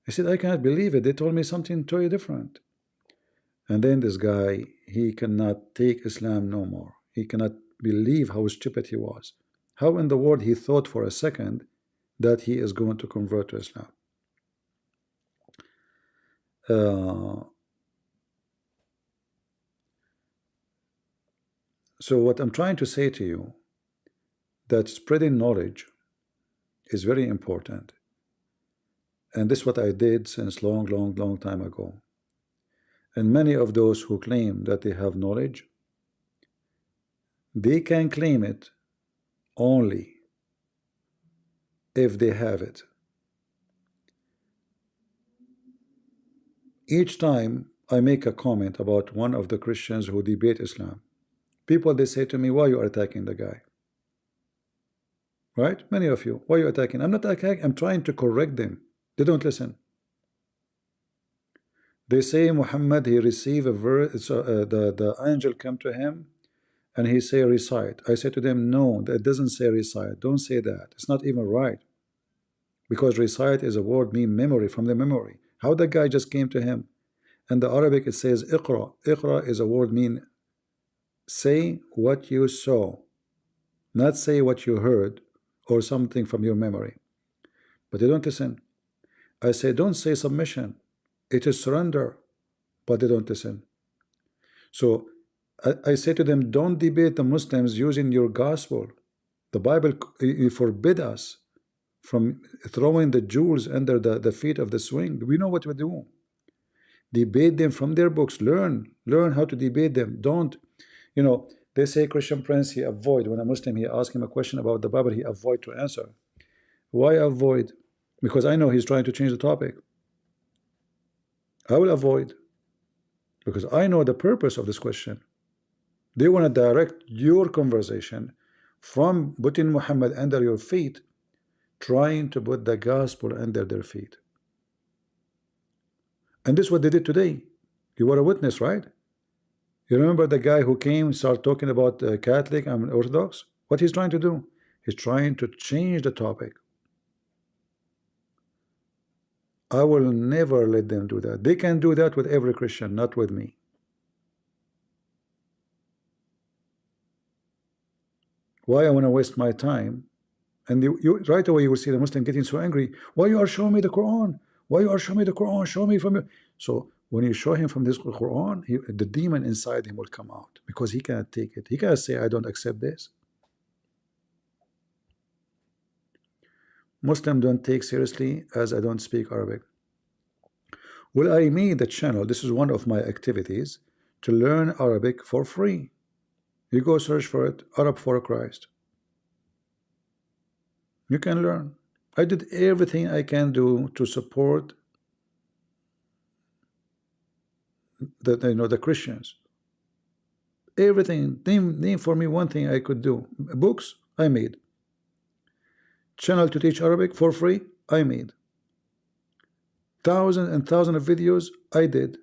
Speaker 11: I said, I cannot believe it. They told me something totally different. And then this guy, he cannot take Islam no more. He cannot believe how stupid he was. How in the world he thought for a second that he is going to convert to Islam. So what I'm trying to say to you, that spreading knowledge is very important. And this is what I did since long time ago. And many of those who claim that they have knowledge, they can claim it only if they have it. Each time I make a comment about one of the Christians who debate Islam, people, they say to me, why you are attacking the guy? Right? Many of you, why are you attacking? I'm not attacking, I'm trying to correct them. They don't listen. They say Muhammad, he received a verse, the angel come to him and he say recite. I say to them, no, that doesn't say recite. Don't say that. It's not even right. Because recite is a word mean memory, from the memory. How the guy just came to him? And the Arabic, it says iqra. Iqra is a word mean say what you saw, not say what you heard or something from your memory. But they don't listen. I say, don't say submission. It is surrender. But they don't listen. So I say to them, don't debate the Muslims using your gospel. The Bible forbid us from throwing the jewels under the feet of the swing. We know what we do. Debate them from their books. Learn how to debate them. Don't, you know, they say Christian Prince, he avoid, when a Muslim, he ask him a question about the Bible, he avoid to answer. Why avoid? Because I know he's trying to change the topic. I will avoid because I know the purpose of this question. They want to direct your conversation from putting Muhammad under your feet, trying to put the gospel under their feet. And this is what they did today. You were a witness, right? You remember the guy who came, started talking about Catholic and Orthodox? What he's trying to do? He's trying to change the topic. I will never let them do that. They can do that with every Christian, not with me. Why I want to waste my time? And you right away you will see the Muslim getting so angry. Why you are showing me the Quran? Why you are showing me the Quran? Show me from you. So when you show him from this Quran, the demon inside him will come out because he cannot take it. He cannot say, I don't accept this. Muslim don't take seriously as I don't speak Arabic. Well, I made the channel. This is one of my activities to learn Arabic for free. You go search for it, Arab for Christ. You can learn. I did everything I can do to support the Christians. Everything. Name for me one thing I could do. Books I made. Channel to teach Arabic for free I made. Thousands and thousands of videos I did.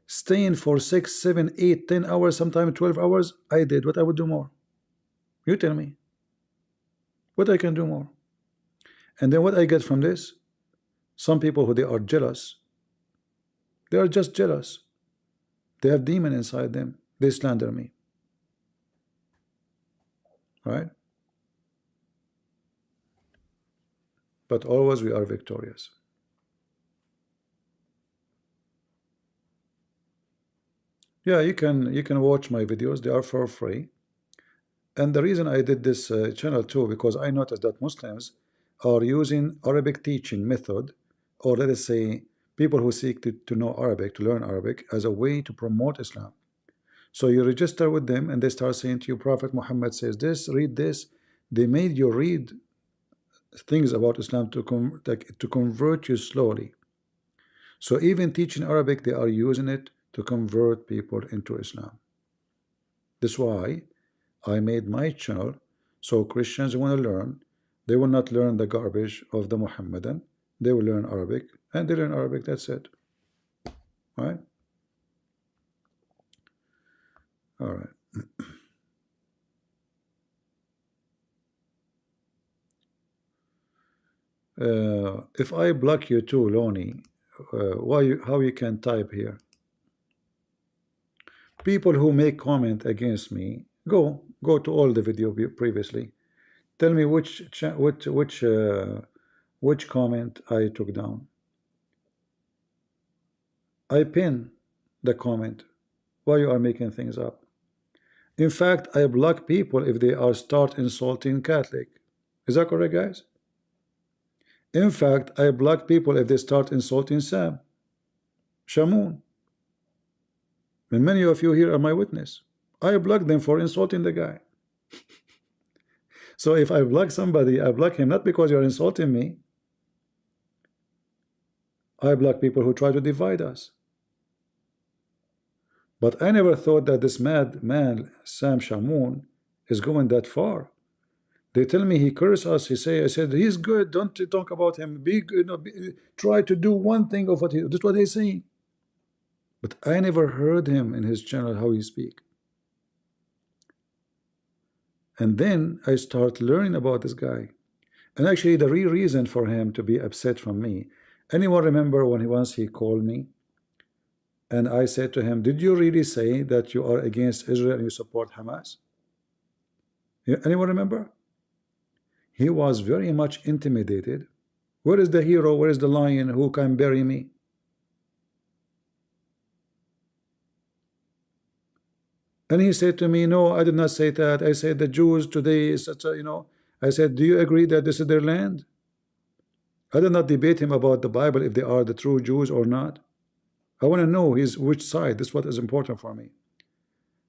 Speaker 11: Staying for 6, 7, 8, 10 hours, sometimes 12 hours I did. What I would do more? You tell me. What I can do more? And then what I get from this? Some people who they are jealous. They are just jealous. They have demon inside them. They slander me. Right? But always we are victorious. Yeah, you can watch my videos. They are for free. And the reason I did this channel too, because I noticed that Muslims are using Arabic teaching method, or let us say people who seek to know Arabic, to learn Arabic, as a way to promote Islam. So you register with them and they start saying to you, Prophet Muhammad says this, read this. They made you read things about Islam to convert you slowly. So even teaching Arabic, they are using it to convert people into Islam. That's why I made my channel, so Christians want to learn. They will not learn the garbage of the Mohammedan. They will learn Arabic, and they learn Arabic. That's it. All right. All right. If I block you too, Lonnie, how you can type here? People who make comment against me, go to all the video previously. Tell me which comment I took down. I pin the comment. Why you are making things up? In fact, I block people if they are start insulting Catholic. Is that correct, guys? In fact, I block people if they start insulting Sam, Shamoon. And many of you here are my witness. I block them for insulting the guy. So if I block somebody, I block him not because you're insulting me. I block people who try to divide us. But I never thought that this mad man, Sam Shamoon, is going that far. They tell me he cursed us. I said, he's good. Don't talk about him. Be good. Try to do one thing of what he. That's what they say. But I never heard him in his channel how he speak. And then I start learning about this guy. And actually, the real reason for him to be upset from me. Anyone remember when once he called me? And I said to him, did you really say that you are against Israel and you support Hamas? Anyone remember? He was very much intimidated. Where is the hero? Where is the lion who can bury me? And he said to me, no, I did not say that. I said the Jews today is such a, I said, do you agree that this is their land? I did not debate him about the Bible if they are the true Jews or not. I want to know which side. This is what is important for me.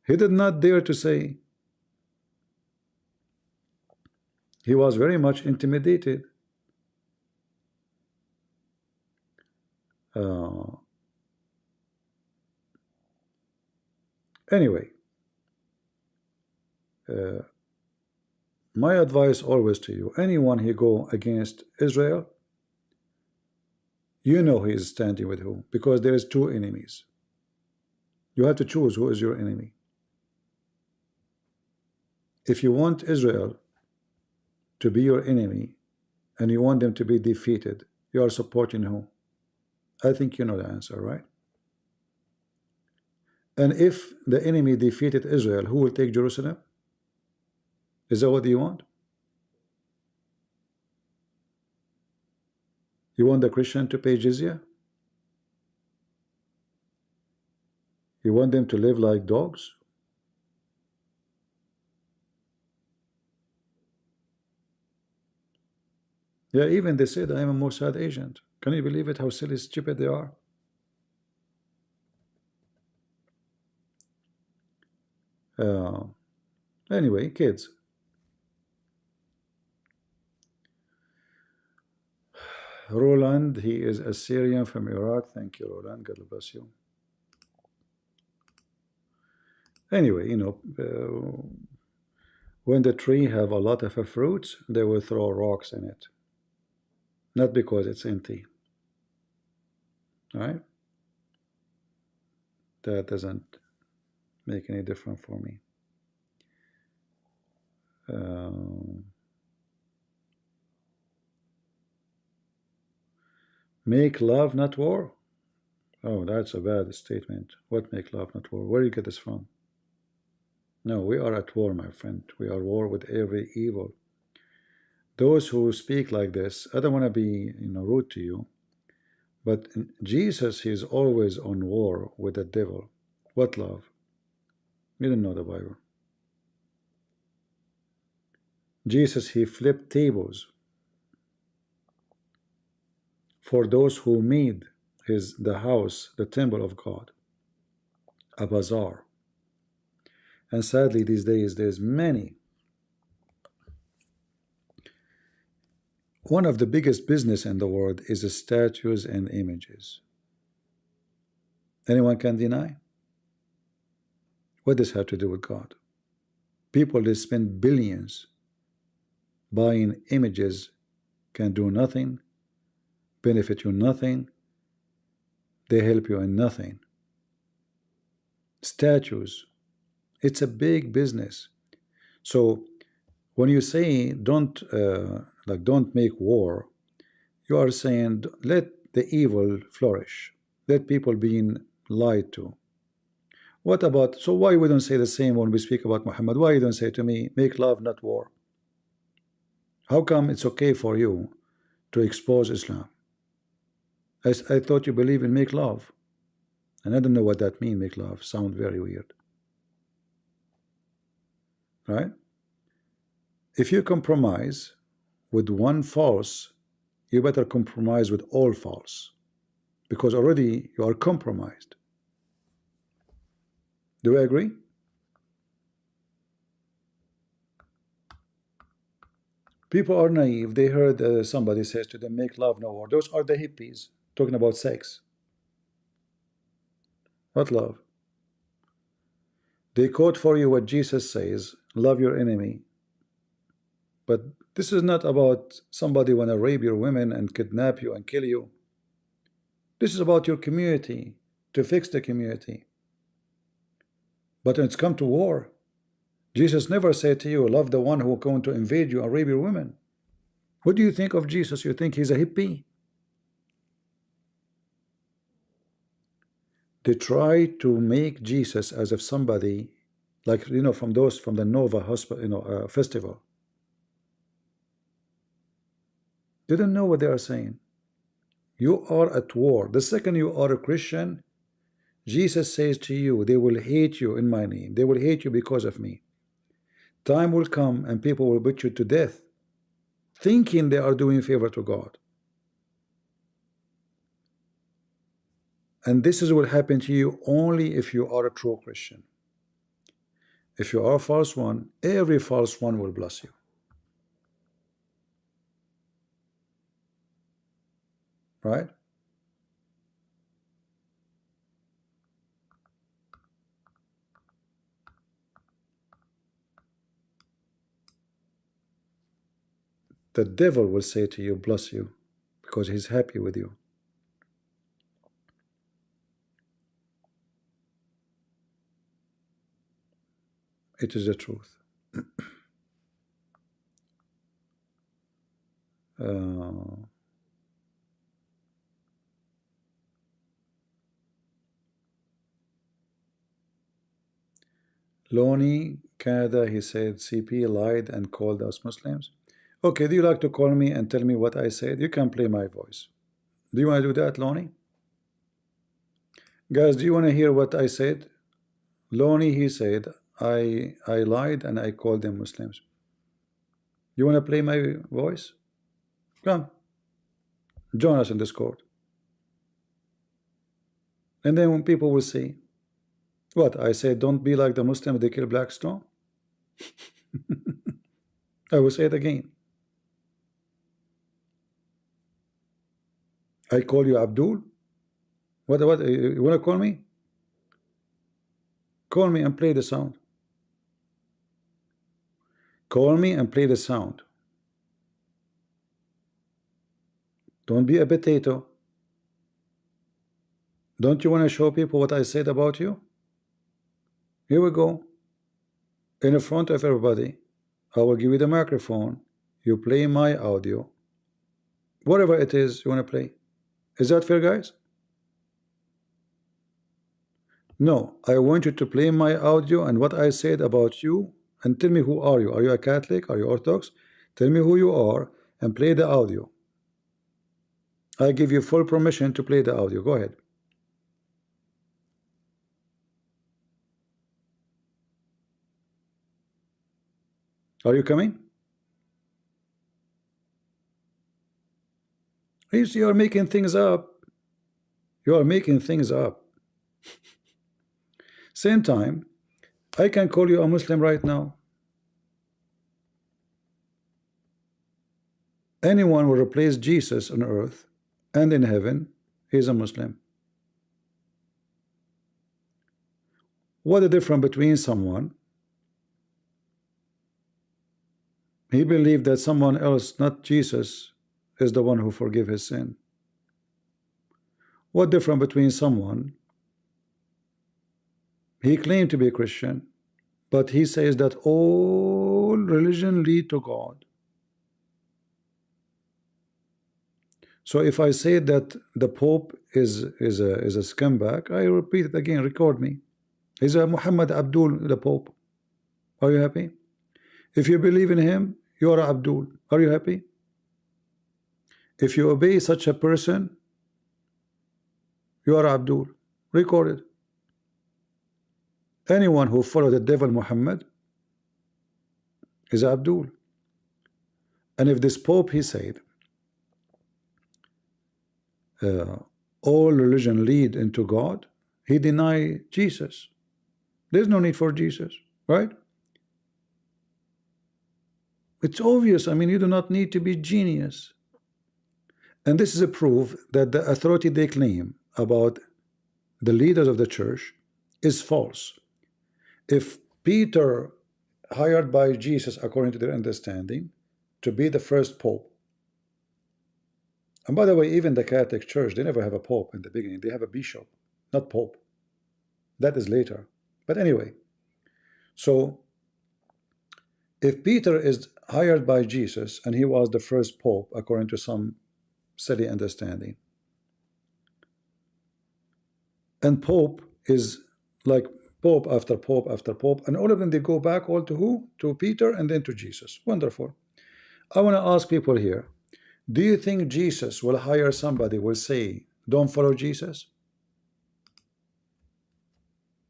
Speaker 11: He did not dare to say. He was very much intimidated. Anyway, my advice always to you, anyone who go against Israel, you know he is standing with who, because there is two enemies. You have to choose who is your enemy. If you want Israel to be your enemy and you want them to be defeated, you are supporting who? I think you know the answer, right? And if the enemy defeated Israel, who will take Jerusalem? Is that what you want? You want the Christian to pay jizya? You want them to live like dogs? Yeah, even they said I am a Mossad agent. Can you believe it? How silly, stupid they are. Anyway, kids. Roland, he is a Syrian from Iraq. Thank you, Roland. God bless you. Anyway, when the tree have a lot of fruits, they will throw rocks in it, not because it's empty. All right? That doesn't make any difference for me. Make love, not war. Oh, that's a bad statement. What make love, not war? Where do you get this from? No, we are at war, my friend. We are at war with every evil. Those who speak like this, I don't want to be rude to you, but Jesus, he is always on war with the devil. What love? You don't know the Bible. Jesus, he flipped tables for those who made the house, the temple of God, a bazaar. And sadly, these days, there's many. One of the biggest business in the world is the statues and images. Anyone can deny? What does this have to do with God? People, they spend billions buying images, can do nothing, benefit you nothing, they help you in nothing. Statues, it's a big business. So when you say don't make war, you are saying let the evil flourish, let people being lied to. What about, so why we don't say the same when we speak about Muhammad? Why you don't say to me, make love, not war? How come it's okay for you to expose Islam? I thought you believe in make love, and I don't know what that means. Make love sound very weird, right? If you compromise with one false, you better compromise with all false, because already you are compromised. Do we agree? People are naive. They heard somebody says to them, make love, no war. Those are the hippies talking about sex. What love? They quote for you what Jesus says, love your enemy. But this is not about somebody want to rape your women and kidnap you and kill you. This is about your community, to fix the community. But when it's come to war, Jesus never said to you, love the one who is going to invade you and rape your women. What do you think of Jesus? You think he's a hippie? They try to make Jesus as if somebody, like from the Nova hospital, festival. They don't know what they are saying. You are at war. The second you are a Christian, Jesus says to you, they will hate you in my name. They will hate you because of me. Time will come and people will put you to death, thinking they are doing favor to God. And this is what will happen to you only if you are a true Christian. If you are a false one, every false one will bless you. Right? The devil will say to you, bless you, because he's happy with you. It is the truth. Loney, Canada, he said CP lied and called us Muslims. Okay, do you like to call me and tell me what I said? You can play my voice. Do you want to do that, Loney? Guys, do you want to hear what I said? Loney, he said, I lied and I called them Muslims. You want to play my voice? Come. Join us in Discord. And then when people will see, what? I said, don't be like the Muslims, they kill Blackstone. I will say it again. I call you Abdul? What, you want to call me? Call me and play the sound. Call me and play the sound. Don't be a potato. Don't you want to show people what I said about you? Here we go. In front of everybody, I will give you the microphone. You play my audio. Whatever it is you want to play. Is that fair, guys? No, I want you to play my audio and what I said about you and tell me who are you. Are you a Catholic? Are you Orthodox? Tell me who you are and play the audio. I give you full permission to play the audio. Go ahead. Are you coming? You are making things up. You are making things up. Same time, I can call you a Muslim right now. Anyone will replace Jesus on earth and in heaven, he is a Muslim. What the difference between someone? He believed that someone else, not Jesus, is the one who forgives his sin. What difference between someone? He claimed to be a Christian, but he says that all religion lead to God. So if I say that the Pope is a scumbag, I repeat it again, record me. He's a Mohammed Abdul, the Pope. Are you happy? If you believe in him, you are Abdul. Are you happy? If you obey such a person, you are Abdul. Record it. Anyone who follows the devil Muhammad is Abdul. And if this Pope, he said, all religion lead into God, he denied Jesus. There's no need for Jesus, right? It's obvious. I mean, you do not need to be genius. And this is a proof that the authority they claim about the leaders of the church is false. If Peter, hired by Jesus according to their understanding, to be the first Pope, and by the way, even the Catholic Church, they never have a Pope in the beginning. They have a bishop, not Pope. That is later. But anyway, so if Peter is hired by Jesus and he was the first Pope according to some silly understanding, and Pope is like Pope after Pope after Pope, and all of them, they go back all to who? To Peter and then to Jesus. Wonderful. I want to ask people here, do you think Jesus will hire somebody will say, don't follow Jesus?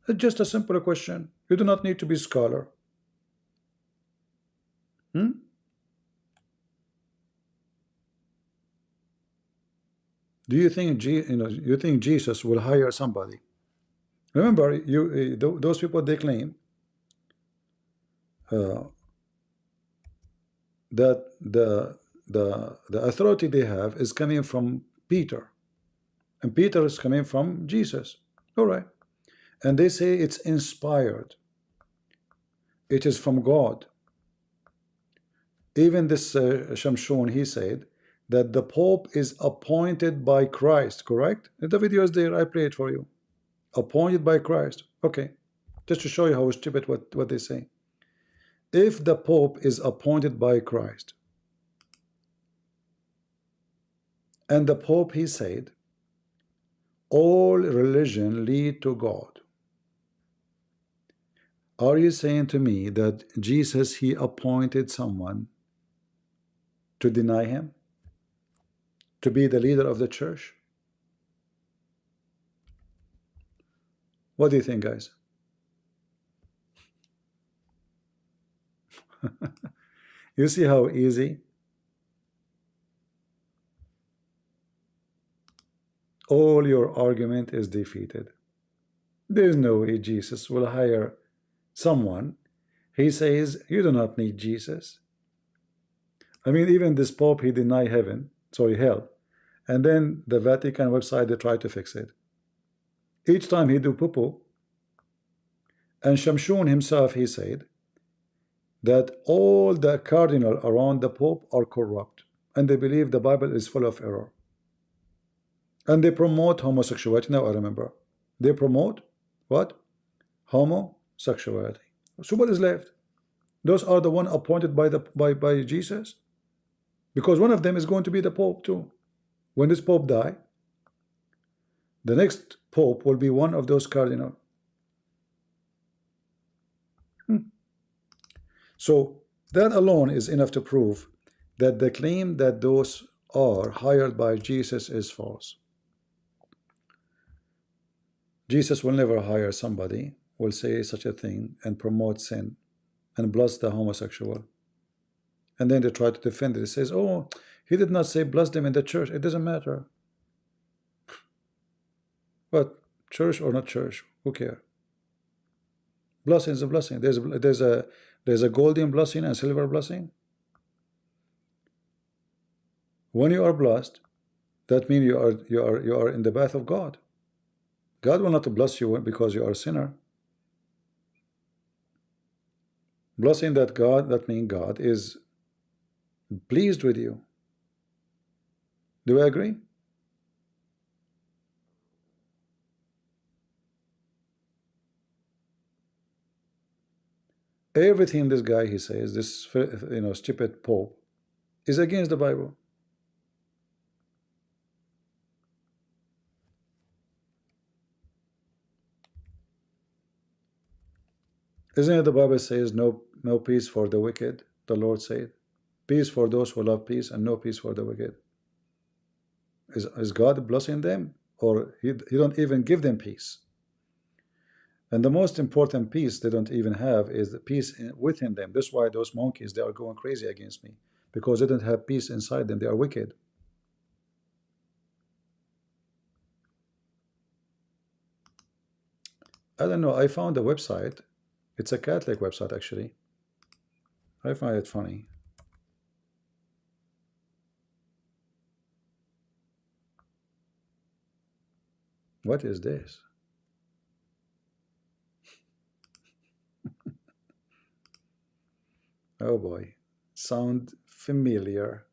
Speaker 11: It's just a simple question. You do not need to be a scholar. Do you think you think Jesus will hire somebody? Remember, those people, they claim that the authority they have is coming from Peter, and Peter is coming from Jesus. All right, and they say it's inspired. It is from God. Even this Shamshon, he said that the Pope is appointed by Christ, correct? The video is there, I play it for you. Appointed by Christ. Okay, just to show you how stupid what they say. If the Pope is appointed by Christ, and the Pope, he said, all religion lead to God, are you saying to me that Jesus, he appointed someone to deny him, to be the leader of the church? What do you think, guys? You see how easy? All your argument is defeated. There's no way Jesus will hire someone. He says, you do not need Jesus. I mean, even this Pope, he denied heaven, sorry, hell. And then the Vatican website, they try to fix it. Each time he do poo-poo, And Shamshun himself, he said that all the cardinal around the Pope are corrupt, and they believe the Bible is full of error, and they promote homosexuality. Now I remember, they promote what? Homosexuality. So what is left? Those are the one appointed by Jesus, because one of them is going to be the Pope too. When this Pope die, the next Pope will be one of those cardinal. So that alone is enough to prove that the claim that those are hired by Jesus is false. Jesus will never hire somebody who will say such a thing and promote sin and bless the homosexual. And then they try to defend it. It says, oh, he did not say bless them in the church. It doesn't matter. But church or not church, who cares? Blessing is a blessing. There's a golden blessing and silver blessing. When you are blessed, that means you are in the path of God. God will not bless you because you are a sinner. Blessing that means God is pleased with you. Do I agree? Everything this guy, he says, this stupid Pope, is against the Bible. Isn't it the Bible says no peace for the wicked? The Lord said, peace for those who love peace and no peace for the wicked. Is God blessing them, or he don't even give them peace? And the most important peace they don't even have is the peace within them. That's why those monkeys, they are going crazy against me, because they don't have peace inside them. They are wicked. I don't know. I found a website. It's a Catholic website, actually. I find it funny. What is this? Oh boy, sound familiar.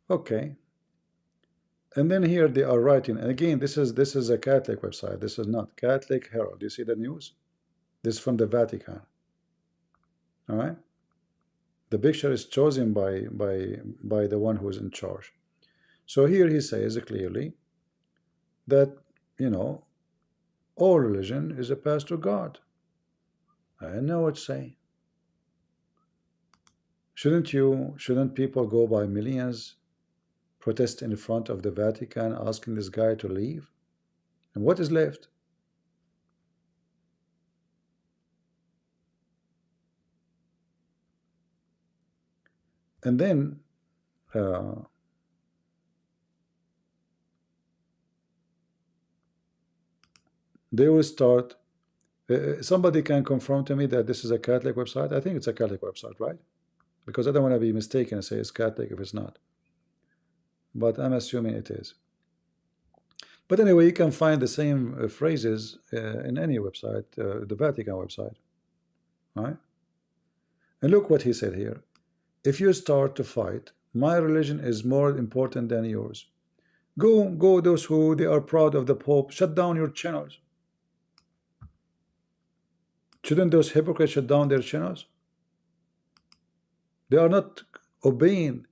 Speaker 11: Okay. And then here they are writing, and again, this is a Catholic website. This is not Catholic Herald. You see the news? This is from the Vatican. All right. The picture is chosen by the one who is in charge. So here he says clearly that, all religion is a path to God. I know what to say. Shouldn't people go by millions, protest in front of the Vatican, asking this guy to leave? And what is left? And then they will start. Somebody can confirm to me that this is a Catholic website. I think it's a Catholic website, right? Because I don't want to be mistaken and say it's Catholic if it's not. But I'm assuming it is. But anyway, you can find the same phrases in any website, the Vatican website. Right? And look what he said here. If you start to fight, my religion is more important than yours. Go, those who they are proud of the Pope, shut down your channels. Shouldn't those hypocrites shut down their channels? They are not obeying.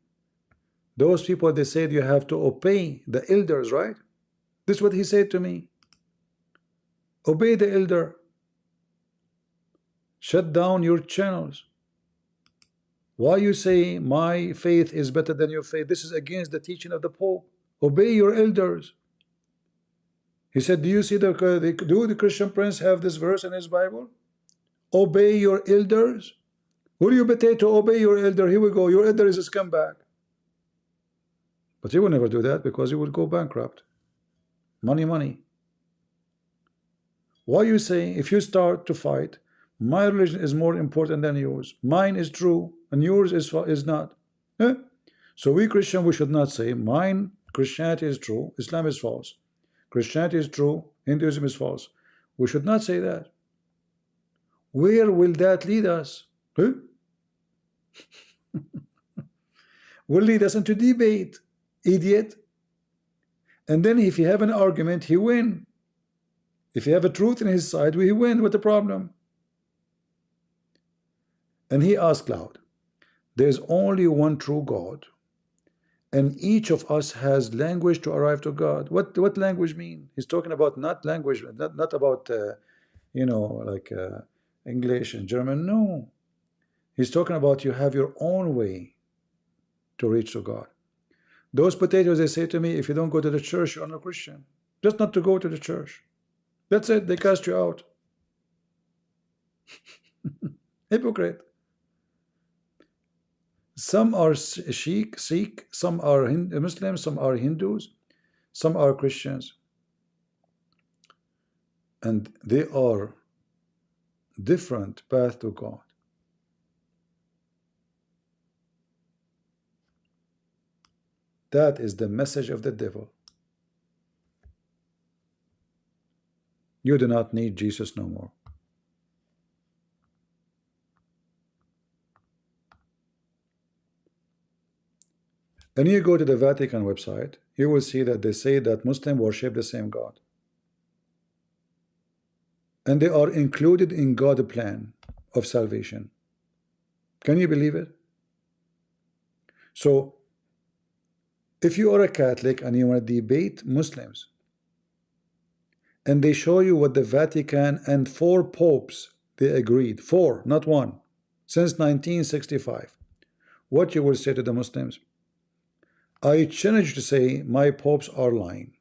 Speaker 11: Those people, they said you have to obey the elders, right? This is what he said to me. Obey the elder. Shut down your channels. Why you say my faith is better than your faith? This is against the teaching of the Pope. Obey your elders. He said, do you see do the Christian Prince have this verse in his Bible? Obey your elders. Will you betray to obey your elder? Here we go. Your elder is a scumbag. But he will never do that because he will go bankrupt. Money. Why you say if you start to fight, my religion is more important than yours. Mine is true and yours is not. So we Christian, we should not say mine Christianity is true, Islam is false. Christianity is true, Hinduism is false. We should not say that. Where will that lead us? Huh? Will lead us into debate, idiot. And then if you have an argument, he win. If you have a truth in his side, he win. What the problem? And he asked loud, there's only one true God, and each of us has language to arrive to God. What language mean? He's talking about not language, not about you know, like English and German. No, he's talking about you have your own way to reach to God. Those potatoes, they say to me, if you don't go to the church, you're not a Christian. Just not to go to the church. That's it. They cast you out. Hypocrite. Some are Sikh, some are Muslims, some are Hindus, some are Christians. And they are different path to God. That is the message of the devil. You do not need Jesus no more. And you go to the Vatican website, you will see that they say that Muslims worship the same God. And they are included in God's plan of salvation. Can you believe it? So, if you are a Catholic and you want to debate Muslims, and they show you what the Vatican and 4 popes, they agreed, 4, not 1, since 1965, what you will say to the Muslims? I challenge you to say my popes are lying.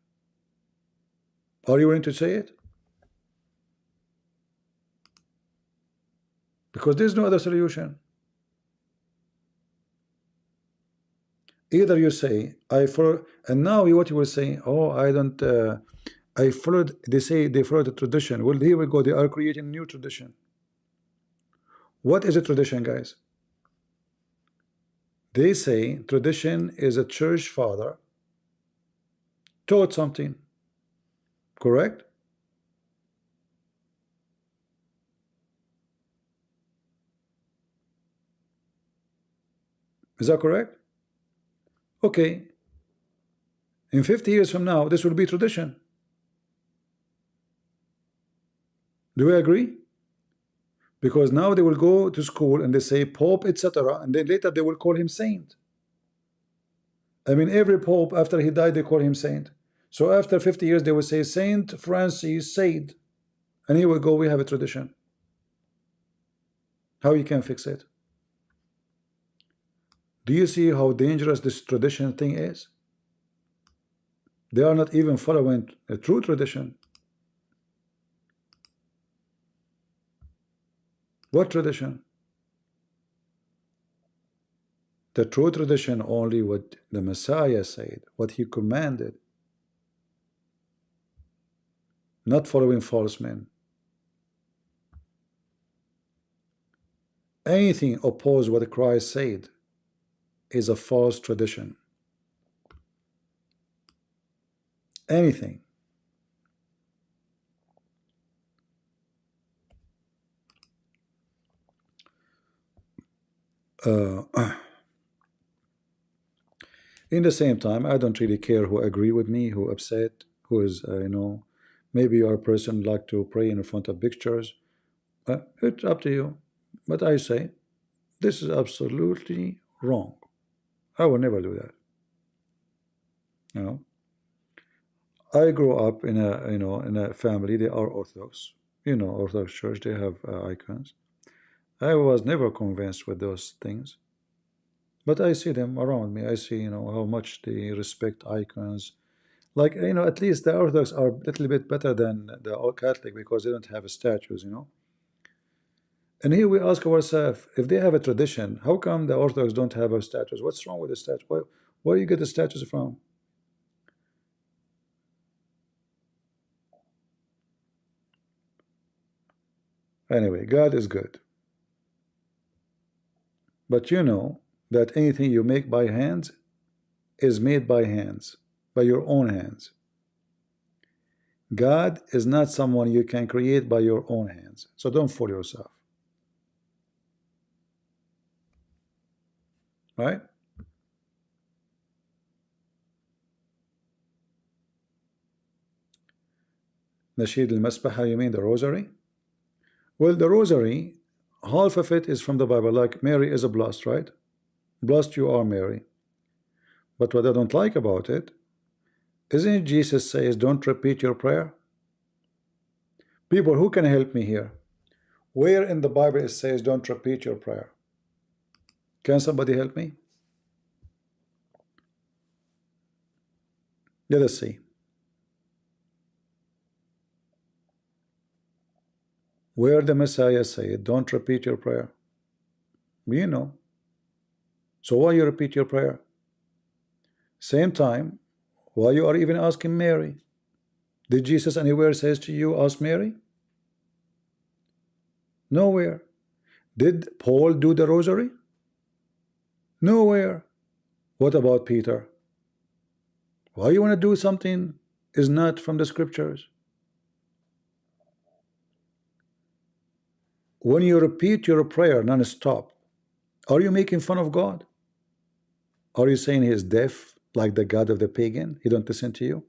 Speaker 11: Are you willing to say it? Because there's no other solution. Either you say I follow, and now what you will say, oh, I don't I followed, they say they follow the tradition. Well, here we go, they are creating a new tradition. What is a tradition, guys? They say tradition is a church father taught something. Correct? Is that correct? Okay. In 50 years from now, this will be tradition. Do we agree? Because now they will go to school and they say Pope, etc. And then later they will call him saint. I mean, every Pope, after he died, they call him saint. So after 50 years, they will say Saint Francis said. And here we go, we have a tradition. How you can fix it? Do you see how dangerous this tradition thing is? They are not even following a true tradition. What tradition? The true tradition, only what the Messiah said, what he commanded, not following false men. Anything opposed what Christ said is a false tradition. Anything. In the same time, I don't really care who agree with me, who upset, who is, you know, maybe you're a person like to pray in front of pictures. It's up to you. But I say, this is absolutely wrong. I will never do that. You know, I grew up in a, you know, in a family, they are Orthodox. You know, Orthodox Church, they have icons. I was never convinced with those things. But I see them around me. I see, you know, how much they respect icons. Like, you know, at least the Orthodox are a little bit better than the Catholic because they don't have statues, you know. And here we ask ourselves, if they have a tradition, how come the Orthodox don't have a statues? What's wrong with the statues? Where do you get the statues from? Anyway, God is good. But you know that anything you make by hands is made by hands, by your own hands. God is not someone you can create by your own hands. So don't fool yourself. Right? Nasheed al-Masbaha, you mean the rosary? Well, the rosary, half of it is from the Bible, like Mary is a blessed, right? Blessed you are, Mary. But what I don't like about it, isn't it Jesus says, don't repeat your prayer? People, who can help me here? Where in the Bible it says, don't repeat your prayer? Can somebody help me? Let us see. Where the Messiah said, don't repeat your prayer. You know. So why you repeat your prayer? Same time, why you are even asking Mary? Did Jesus anywhere says to you, ask Mary? Nowhere. Did Paul do the rosary? Nowhere. What about Peter? Why you want to do something is not from the scriptures? When you repeat your prayer non-stop, are you making fun of God? Are you saying he is deaf, like the God of the pagan? He don't listen to you?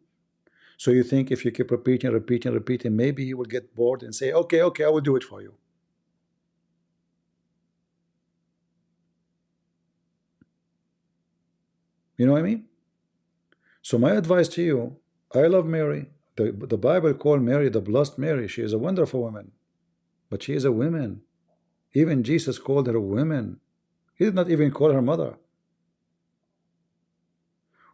Speaker 11: So you think if you keep repeating, maybe he will get bored and say, okay, I will do it for you. You know what I mean? So my advice to you, I love Mary. The Bible called Mary the blessed Mary. She is a wonderful woman. But she is a woman. Even Jesus called her a woman. He did not even call her mother.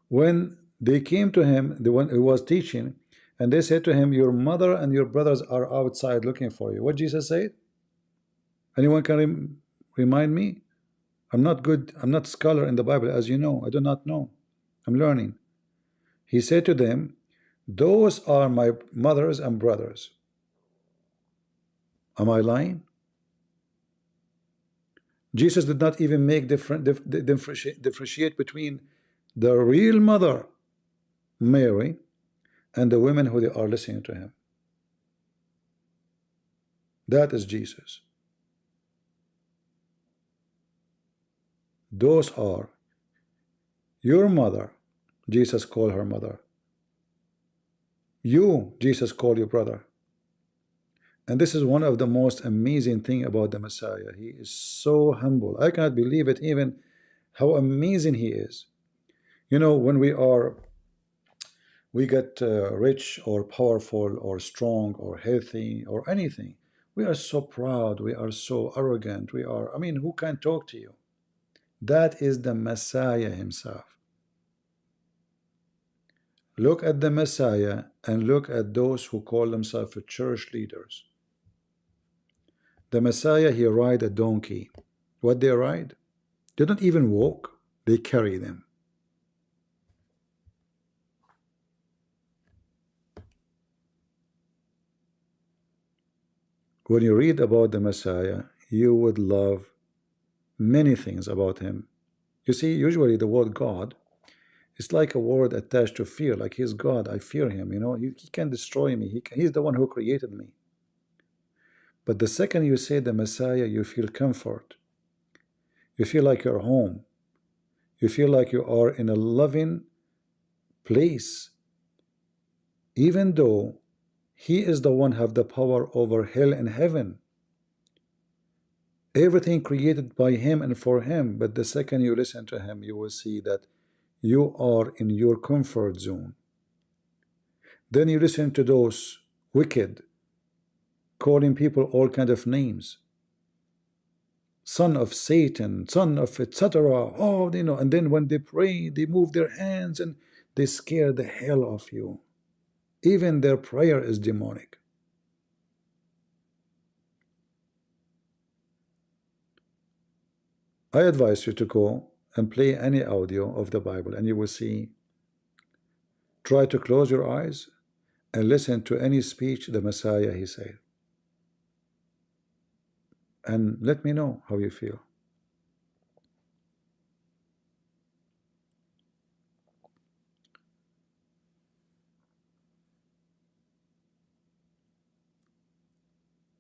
Speaker 11: When they came to him, the one who was teaching, and they said to him, your mother and your brothers are outside looking for you. What Jesus said? Anyone can remind me? I'm not good. I'm not a scholar in the Bible, as you know. I do not know. I'm learning. He said to them, those are my mothers and brothers. Am I lying? Jesus did not even make differentiate between the real mother, Mary, and the women who they are listening to him. That is Jesus. Those are your mother. Jesus called her mother. You, Jesus called your brother. And this is one of the most amazing thing about the Messiah. He is so humble. I cannot believe it, even how amazing he is. You know, when we get rich or powerful or strong or healthy or anything, we are so proud, we are so arrogant, I mean, who can talk to you? That is the Messiah himself. Look at the Messiah and look at those who call themselves church leaders. The Messiah, he ride a donkey. What they ride? They don't even walk, they carry them. When you read about the Messiah, you would love many things about him. You see, usually the word God is like a word attached to fear, like he's God, I fear him, you know, he can destroy me, he's the one who created me. But the second you say the Messiah, you feel comfort. You feel like you're home. You feel like you are in a loving place. Even though he is the one who have the power over hell and heaven. Everything created by him and for him. But the second you listen to him, you will see that you are in your comfort zone. Then you listen to those wicked, calling people all kind of names. Son of Satan, son of etc. Oh, you know, and then when they pray, they move their hands and they scare the hell of you. Even their prayer is demonic. I advise you to go and play any audio of the Bible and you will see. Try to close your eyes and listen to any speech the Messiah he said. And let me know how you feel.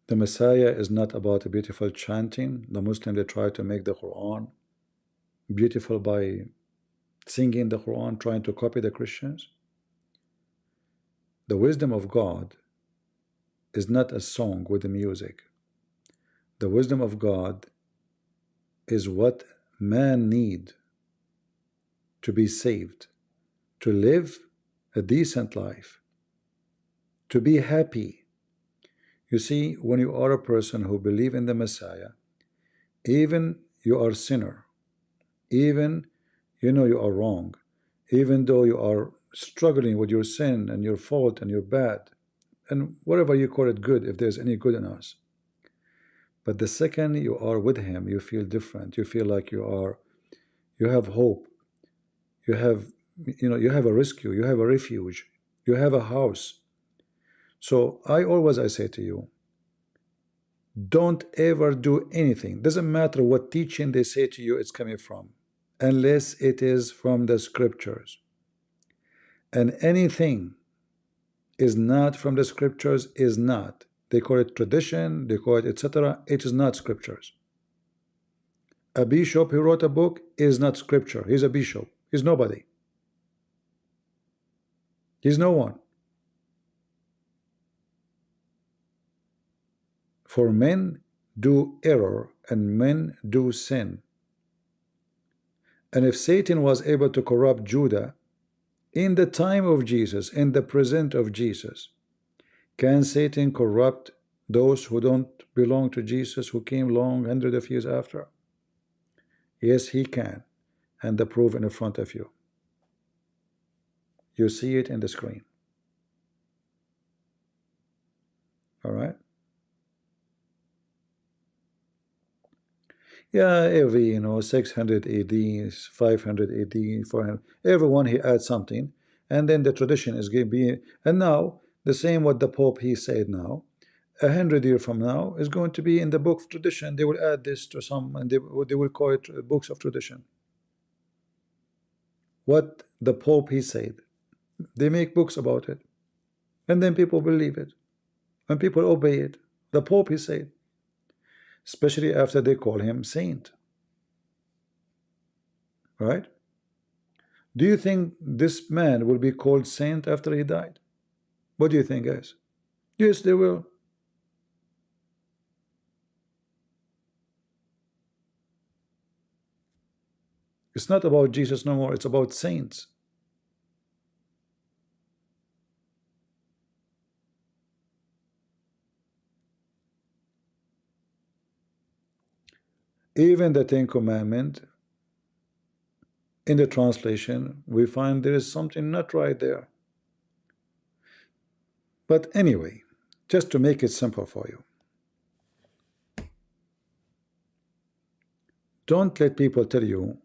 Speaker 11: The Messiah is not about a beautiful chanting. The Muslims, they try to make the Quran beautiful by singing the Quran, trying to copy the Christians. The wisdom of God is not a song with the music. The wisdom of God is what man need to be saved, to live a decent life, to be happy. You see, when you are a person who believe in the Messiah, even you are a sinner, even you know you are wrong, even though you are struggling with your sin and your fault and your bad, and whatever you call it good, if there's any good in us. But the second you are with him, you feel different. You feel like you have hope. You have a rescue. You have a refuge. You have a house. So I say to you, don't ever do anything. Doesn't matter what teaching they say to you it's coming from, unless it is from the scriptures. And anything is not from the scriptures is not. They call it tradition, they call it etc. It is not scriptures. A bishop who wrote a book is not scripture. He's a bishop. He's nobody. He's no one. For men do error and men do sin. And if Satan was able to corrupt Judah in the time of Jesus, in the present of Jesus, can Satan corrupt those who don't belong to Jesus, who came long hundreds of years after? Yes, he can. And the proof in front of you. You see it in the screen. All right? Yeah, every 600 AD, 500 AD, 400, everyone he adds something, and then the tradition is going to be. And now the same what the Pope he said now, 100 years from now is going to be in the book of tradition. They will add this to some, and they will call it books of tradition. What the Pope he said, they make books about it, and then people believe it, and people obey it. The Pope he said, especially after they call him saint. Right? Do you think this man will be called saint after he died? What do you think, guys? Yes, they will. It's not about Jesus no more. It's about saints. Even the Ten Commandments, in the translation, we find there is something not right there. But anyway, just to make it simple for you, don't let people tell you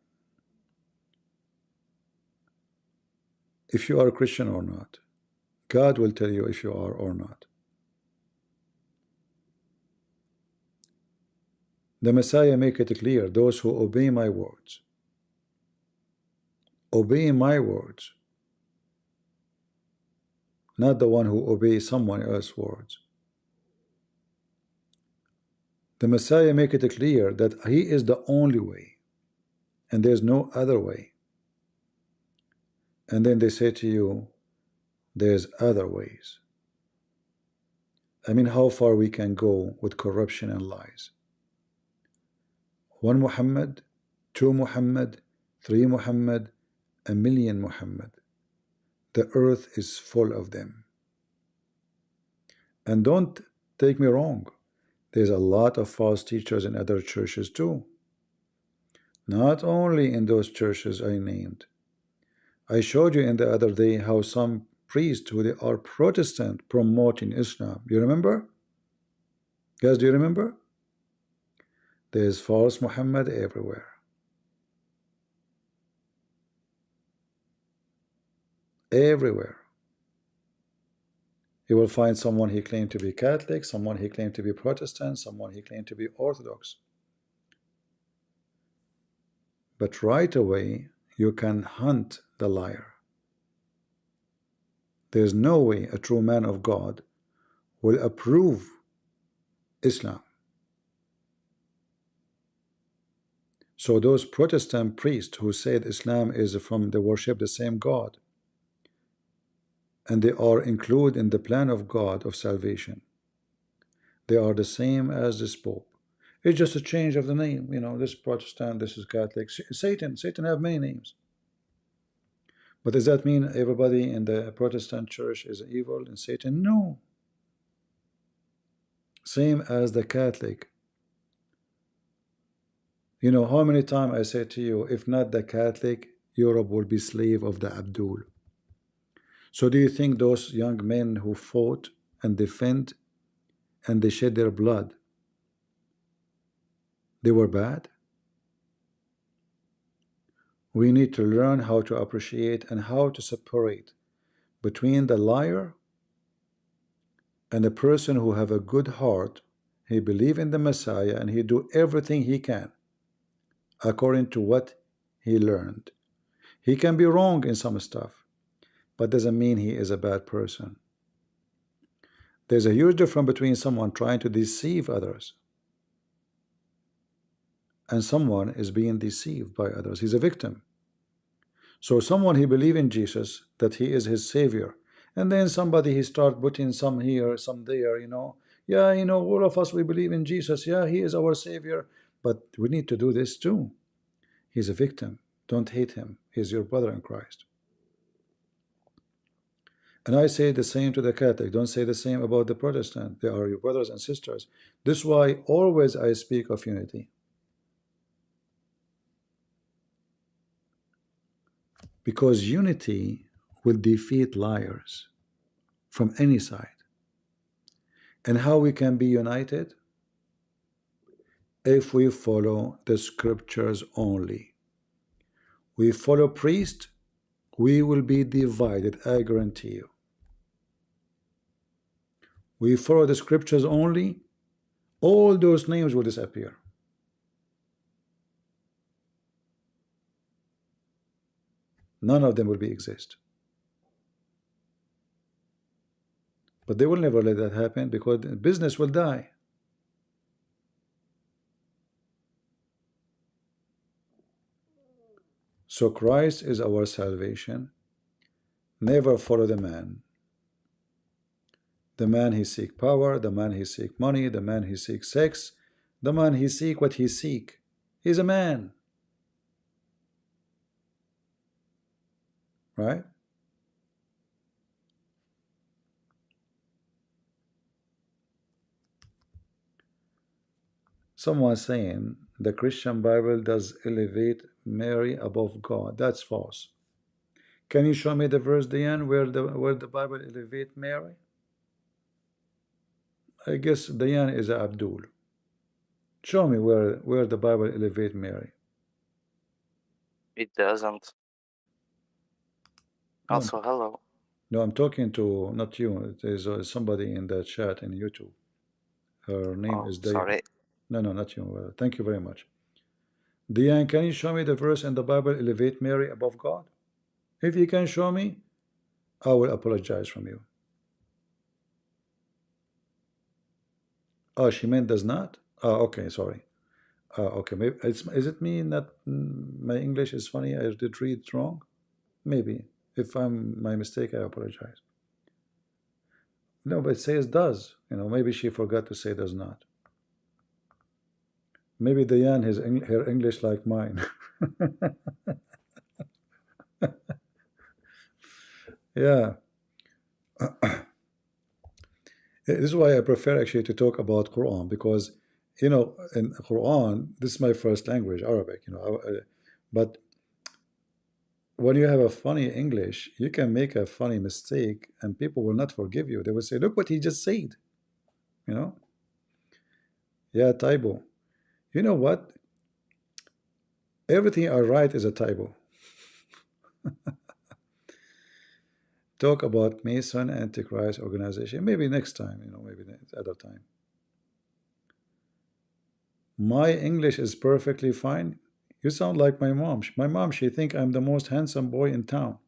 Speaker 11: if you are a Christian or not. God will tell you if you are or not. The Messiah make it clear, those who obey my words. Obey my words. Not the one who obeys someone else's words. The Messiah make it clear that he is the only way, and there's no other way. And then they say to you, there's other ways. I mean, how far we can go with corruption and lies. One Muhammad, two Muhammad, three Muhammad, a million Muhammad. The earth is full of them. And don't take me wrong, there's a lot of false teachers in other churches too. Not only in those churches I named. I showed you in the other day how some priests who they are Protestant promoting Islam. You remember? Guys, do you remember? There's false Muhammad everywhere. Everywhere. You will find someone he claimed to be Catholic, someone he claimed to be Protestant, someone he claimed to be Orthodox. But right away, you can hunt the liar. There's no way a true man of God will approve Islam. So those Protestant priests who said Islam is from, they worship the same God, and they are included in the plan of God of salvation. They are the same as this Pope. It's just a change of the name. You know, this Protestant, this is Catholic. Satan have many names. But does that mean everybody in the Protestant church is evil and Satan? No. Same as the Catholic. You know how many times I say to you, if not the Catholic, Europe will be slave of the Abdul. So do you think those young men who fought and defend and they shed their blood, they were bad? We need to learn how to appreciate and how to separate between the liar and the person who have a good heart. He believe in the Messiah and he do everything he can according to what he learned. He can be wrong in some stuff, but doesn't mean he is a bad person. There's a huge difference between someone trying to deceive others and someone is being deceived by others. He's a victim. So someone he believe in Jesus, that he is his savior, and then somebody he start putting some here, some there, you know. Yeah, you know, all of us, we believe in Jesus. Yeah, he is our savior, but we need to do this too. He's a victim. Don't hate him. He's your brother in Christ. And I say the same to the Catholic. Don't say the same about the Protestant. They are your brothers and sisters. This is why always I speak of unity. Because unity will defeat liars from any side. And how we can be united? If we follow the scriptures only. We follow priest, we will be divided, I guarantee you. We follow the scriptures only, all those names will disappear. None of them will exist. But they will never let that happen because business will die. So Christ is our salvation. Never follow the man. The man he seek power, the man he seek money, the man he seek sex, the man he seek what he seek. He's a man. Right? Someone saying the Christian Bible does elevate Mary above God. That's false. Can you show me the verse, Diane, where the Bible elevate Mary? I guess Diane is Abdul. Show me where the Bible elevate Mary.
Speaker 17: It doesn't.
Speaker 11: No,
Speaker 17: Also, hello.
Speaker 11: no, I'm talking to not you. There's somebody in the chat in YouTube. Her name is Diane.
Speaker 17: Sorry.
Speaker 11: No, not you. Thank you very much. Diane, can you show me the verse in the Bible elevate Mary above God? If you can show me, I will apologize from you. Oh, she meant does not? Oh, okay, sorry. Okay, maybe is it me that my English is funny? I did read it wrong? Maybe. If I'm my mistake, I apologize. No, but it says does. You know, maybe she forgot to say does not. Maybe Diane has her English like mine. Yeah. This is why I prefer actually to talk about Quran, because you know in Quran this is my first language, Arabic, you know, but when you have a funny English, you can make a funny mistake and people will not forgive you. They will say, look what he just said, you know. Yeah, typo. You know what? Everything I write is a typo. Talk about Mason Antichrist organization. Maybe next time, you know, maybe the other time. My English is perfectly fine. You sound like my mom. My mom, she think I'm the most handsome boy in town.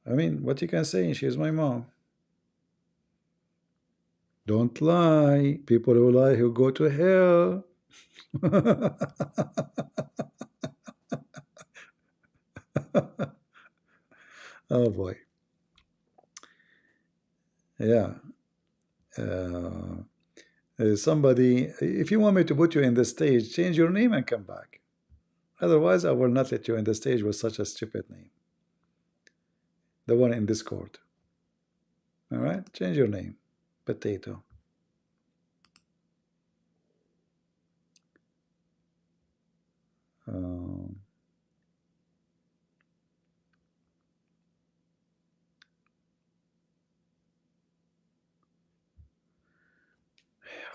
Speaker 11: I mean, what you can say, she is my mom. Don't lie. People who lie who go to hell. Oh boy. Yeah. Somebody, if you want me to put you in the stage, change your name and come back. Otherwise, I will not let you in the stage with such a stupid name. The one in Discord. All right? Change your name. Potato.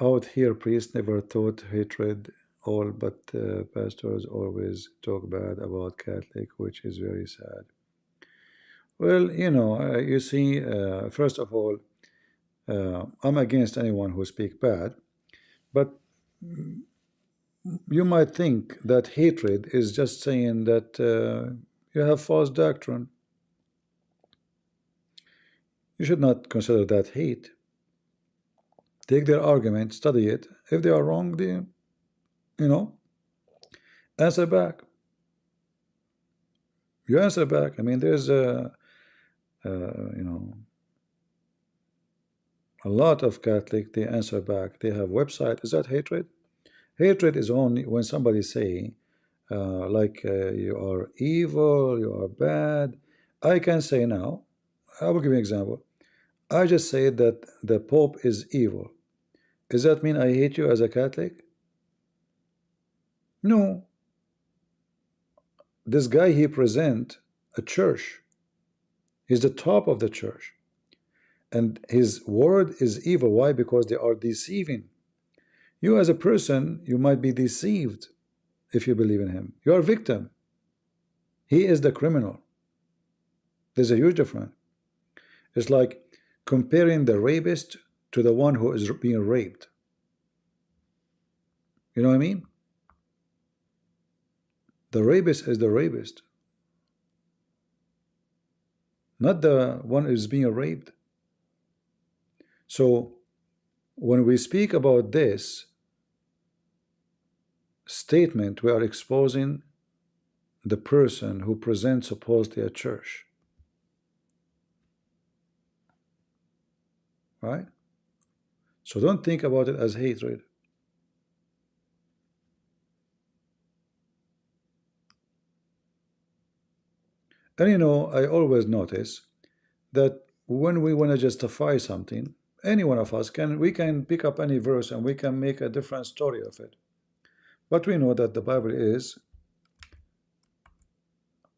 Speaker 11: Out here, priests never taught hatred all, but pastors always talk bad about Catholic, which is very sad. Well, you know, you see, first of all, I'm against anyone who speak bad, but you might think that hatred is just saying that you have false doctrine. You should not consider that hate. Take their argument, study it. If they are wrong, they, you know, answer back. You answer back. I mean, there's you know, a lot of Catholic, they answer back. They have website. Is that hatred? Hatred is only when somebody say like you are evil, you are bad. I can say now, I will give you an example. I just say that the Pope is evil. Does that mean I hate you as a Catholic? No. This guy, he present a church. He's the top of the church. And his word is evil. Why? Because they are deceiving. You as a person, you might be deceived if you believe in him. You are a victim. He is the criminal. There's a huge difference. It's like comparing the rapist to the one who is being raped. You know what I mean? The rapist is the rapist, not the one who is being raped. So when we speak about this statement, we are exposing the person who presents supposedly a church. Right? So don't think about it as hatred. And you know, I always notice that when we want to justify something, any one of us we can pick up any verse and we can make a different story of it. But we know that the Bible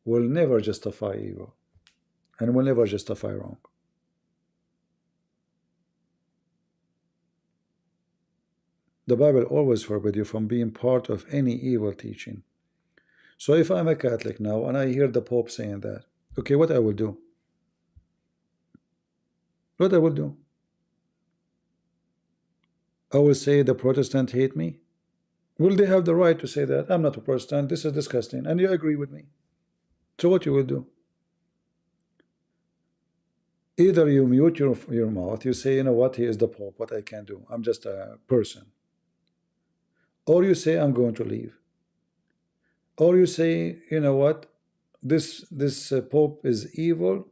Speaker 11: will never justify evil and will never justify wrong. The Bible always forbids you from being part of any evil teaching. So if I'm a Catholic now and I hear the Pope saying that, okay, what I will do? What I will do? I will say the Protestant hate me? Will they have the right to say that? I'm not a Protestant, this is disgusting, and you agree with me. So what you will do? Either you mute your mouth, you say, you know what, he is the Pope, what I can do, I'm just a person. Or you say, I'm going to leave. Or you say, you know what, this Pope is evil,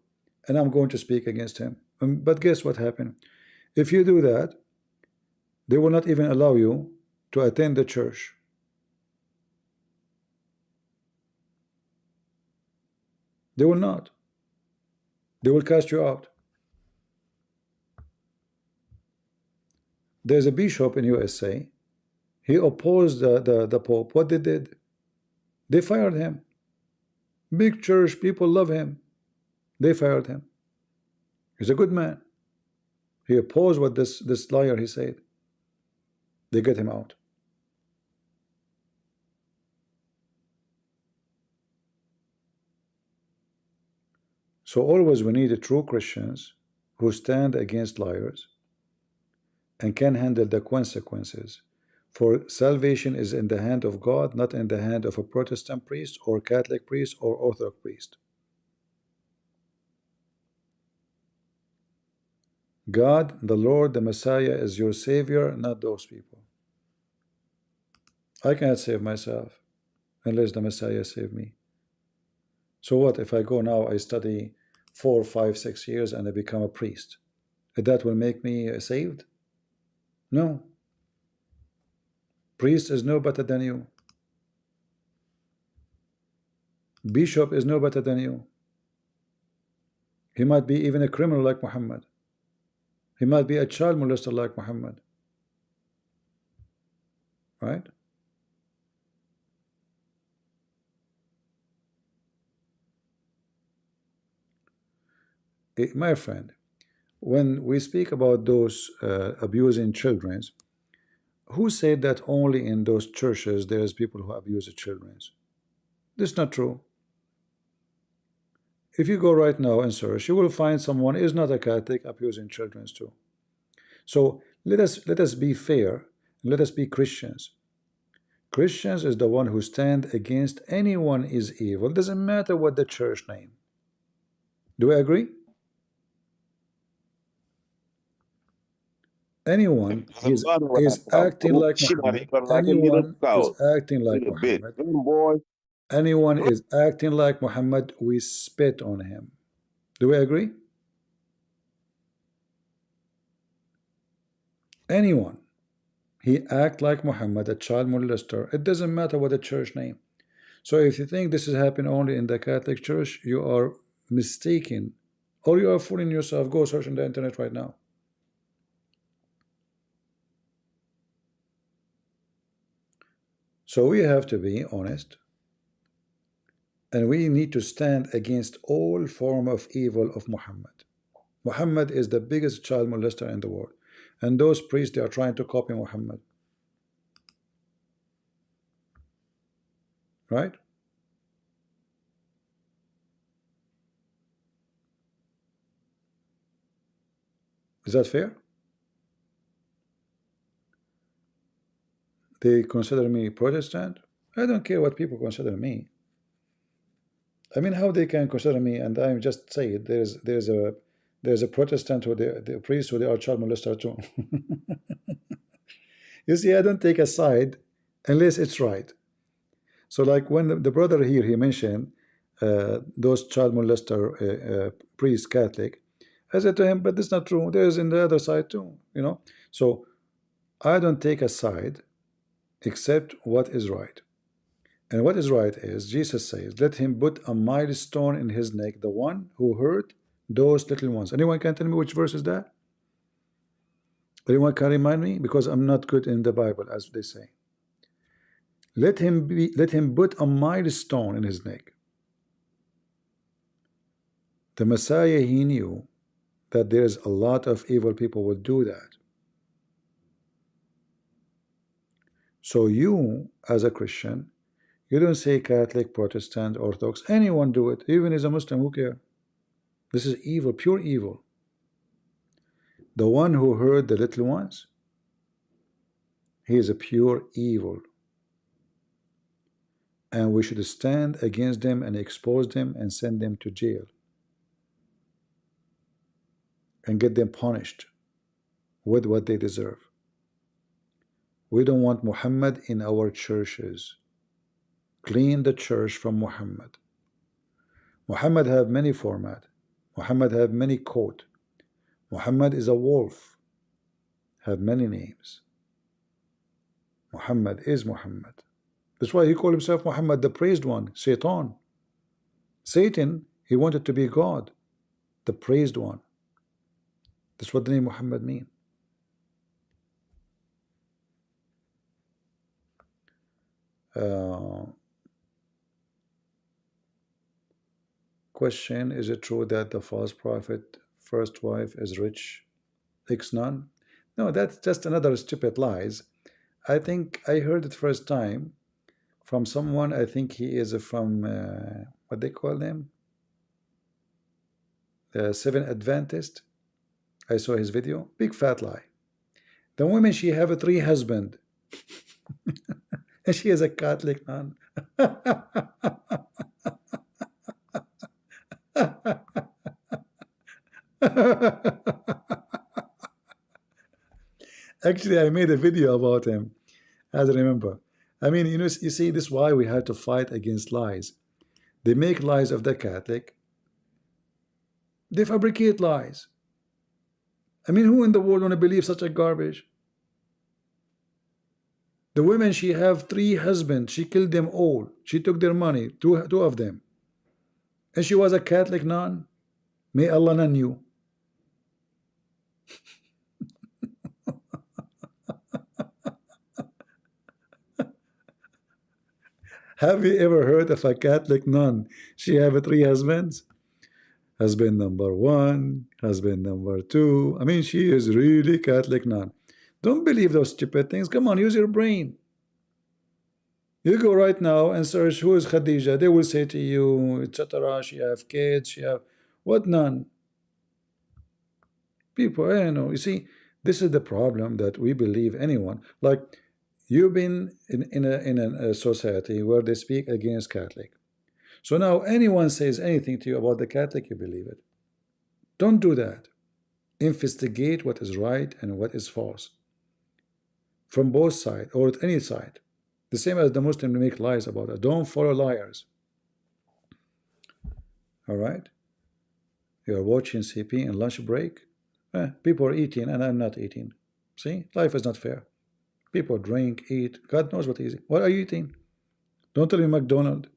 Speaker 11: and I'm going to speak against him. But guess what happened? If you do that, they will not even allow you to attend the church. They will not. They will cast you out. There's a bishop in USA. He opposed the Pope. What they did? They fired him. Big church, people love him. They fired him. He's a good man. He opposed what this liar he said. They get him out. So always we need true Christians who stand against liars and can handle the consequences. For salvation is in the hand of God, not in the hand of a Protestant priest or Catholic priest or Orthodox priest. God, the Lord, the Messiah is your Savior, not those people. I cannot save myself unless the Messiah save me. So what if I go now, I study 4, 5, 6 years and I become a priest? That will make me saved? No. Priest is no better than you. Bishop is no better than you. He might be even a criminal like Muhammad. He might be a child molester like Muhammad. Right? My friend, when we speak about those abusing children, who said that only in those churches there is people who abuse the children? This is not true. If you go right now and search, you will find someone is not a Catholic abusing children too. So let us be fair. Let us be Christians. Christians is the one who stand against anyone is evil. Doesn't matter what the church name. Do we agree? Anyone is acting like Muhammad. Anyone is acting like Muhammad. Anyone is acting like Muhammad, we spit on him. Do we agree? Anyone. He act like Muhammad, a child molester. It doesn't matter what the church name. So if you think this is happening only in the Catholic Church, you are mistaken. Or you are fooling yourself. Go search on the internet right now. So we have to be honest. And we need to stand against all form of evil of Muhammad. Muhammad is the biggest child molester in the world. And those priests, they are trying to copy Muhammad. Right? Is that fair? They consider me Protestant. I don't care what people consider me. I mean, how they can consider me, and I'm just saying there's a Protestant who the priest who they are child molester too. You see, I don't take a side unless it's right. So like when the brother here, he mentioned those child molester priests, Catholic, I said to him, but that's not true. There's in the other side too, you know. So I don't take a side except what is right. And what is right is, Jesus says, let him put a milestone in his neck, the one who hurt those little ones. Anyone can tell me which verse is that? Anyone can remind me? Because I'm not good in the Bible, as they say. Let him put a milestone in his neck. The Messiah, he knew that there's a lot of evil people will do that. So you, as a Christian, you don't say Catholic, Protestant, Orthodox, anyone do it, even as a Muslim, who cares? This is evil, pure evil. The one who hurt the little ones, he is a pure evil. And we should stand against them and expose them and send them to jail. And get them punished with what they deserve. We don't want Muhammad in our churches. Clean the church from Muhammad. Muhammad have many format. Muhammad have many coat. Muhammad is a wolf. Have many names. Muhammad is Muhammad. That's why he called himself Muhammad, the praised one, Satan. Satan, he wanted to be God, the praised one. That's what the name Muhammad means. Question, is it true that the false prophet first wife is rich, ex-nun? No, that's just another stupid lies. I think I heard it first time from someone. I think he is from what they call them, the Seventh Adventist. I saw his video. Big fat lie. The woman, she have a 3 husband and she is a Catholic nun. Actually, I made a video about him, as I remember. I mean, you know, you see, this is why we had to fight against lies. They make lies of the Catholic. They fabricate lies. I mean, who in the world want to believe such a garbage? The women, she have 3 husbands. She killed them all. She took their money, two of them. And she was a Catholic nun. May Allah none you. Have you ever heard of a Catholic nun? She have 3 husbands. Husband number 1, husband number 2. I mean, she is really Catholic nun. Don't believe those stupid things. Come on, use your brain. You go right now and search who is Khadija. They will say to you, etc. She have kids. She have what nun? People, I don't know. You see, this is the problem, that we believe anyone. Like, you've been in a society where they speak against Catholic. So now anyone says anything to you about the Catholic, you believe it. Don't do that. Investigate what is right and what is false, from both sides or at any side. The same as the Muslims make lies about it. Don't follow liars. All right? You are watching CP in lunch break. People are eating and I'm not eating. See, life is not fair. People drink, eat. God knows what is it. What are you eating? Don't tell me McDonald's.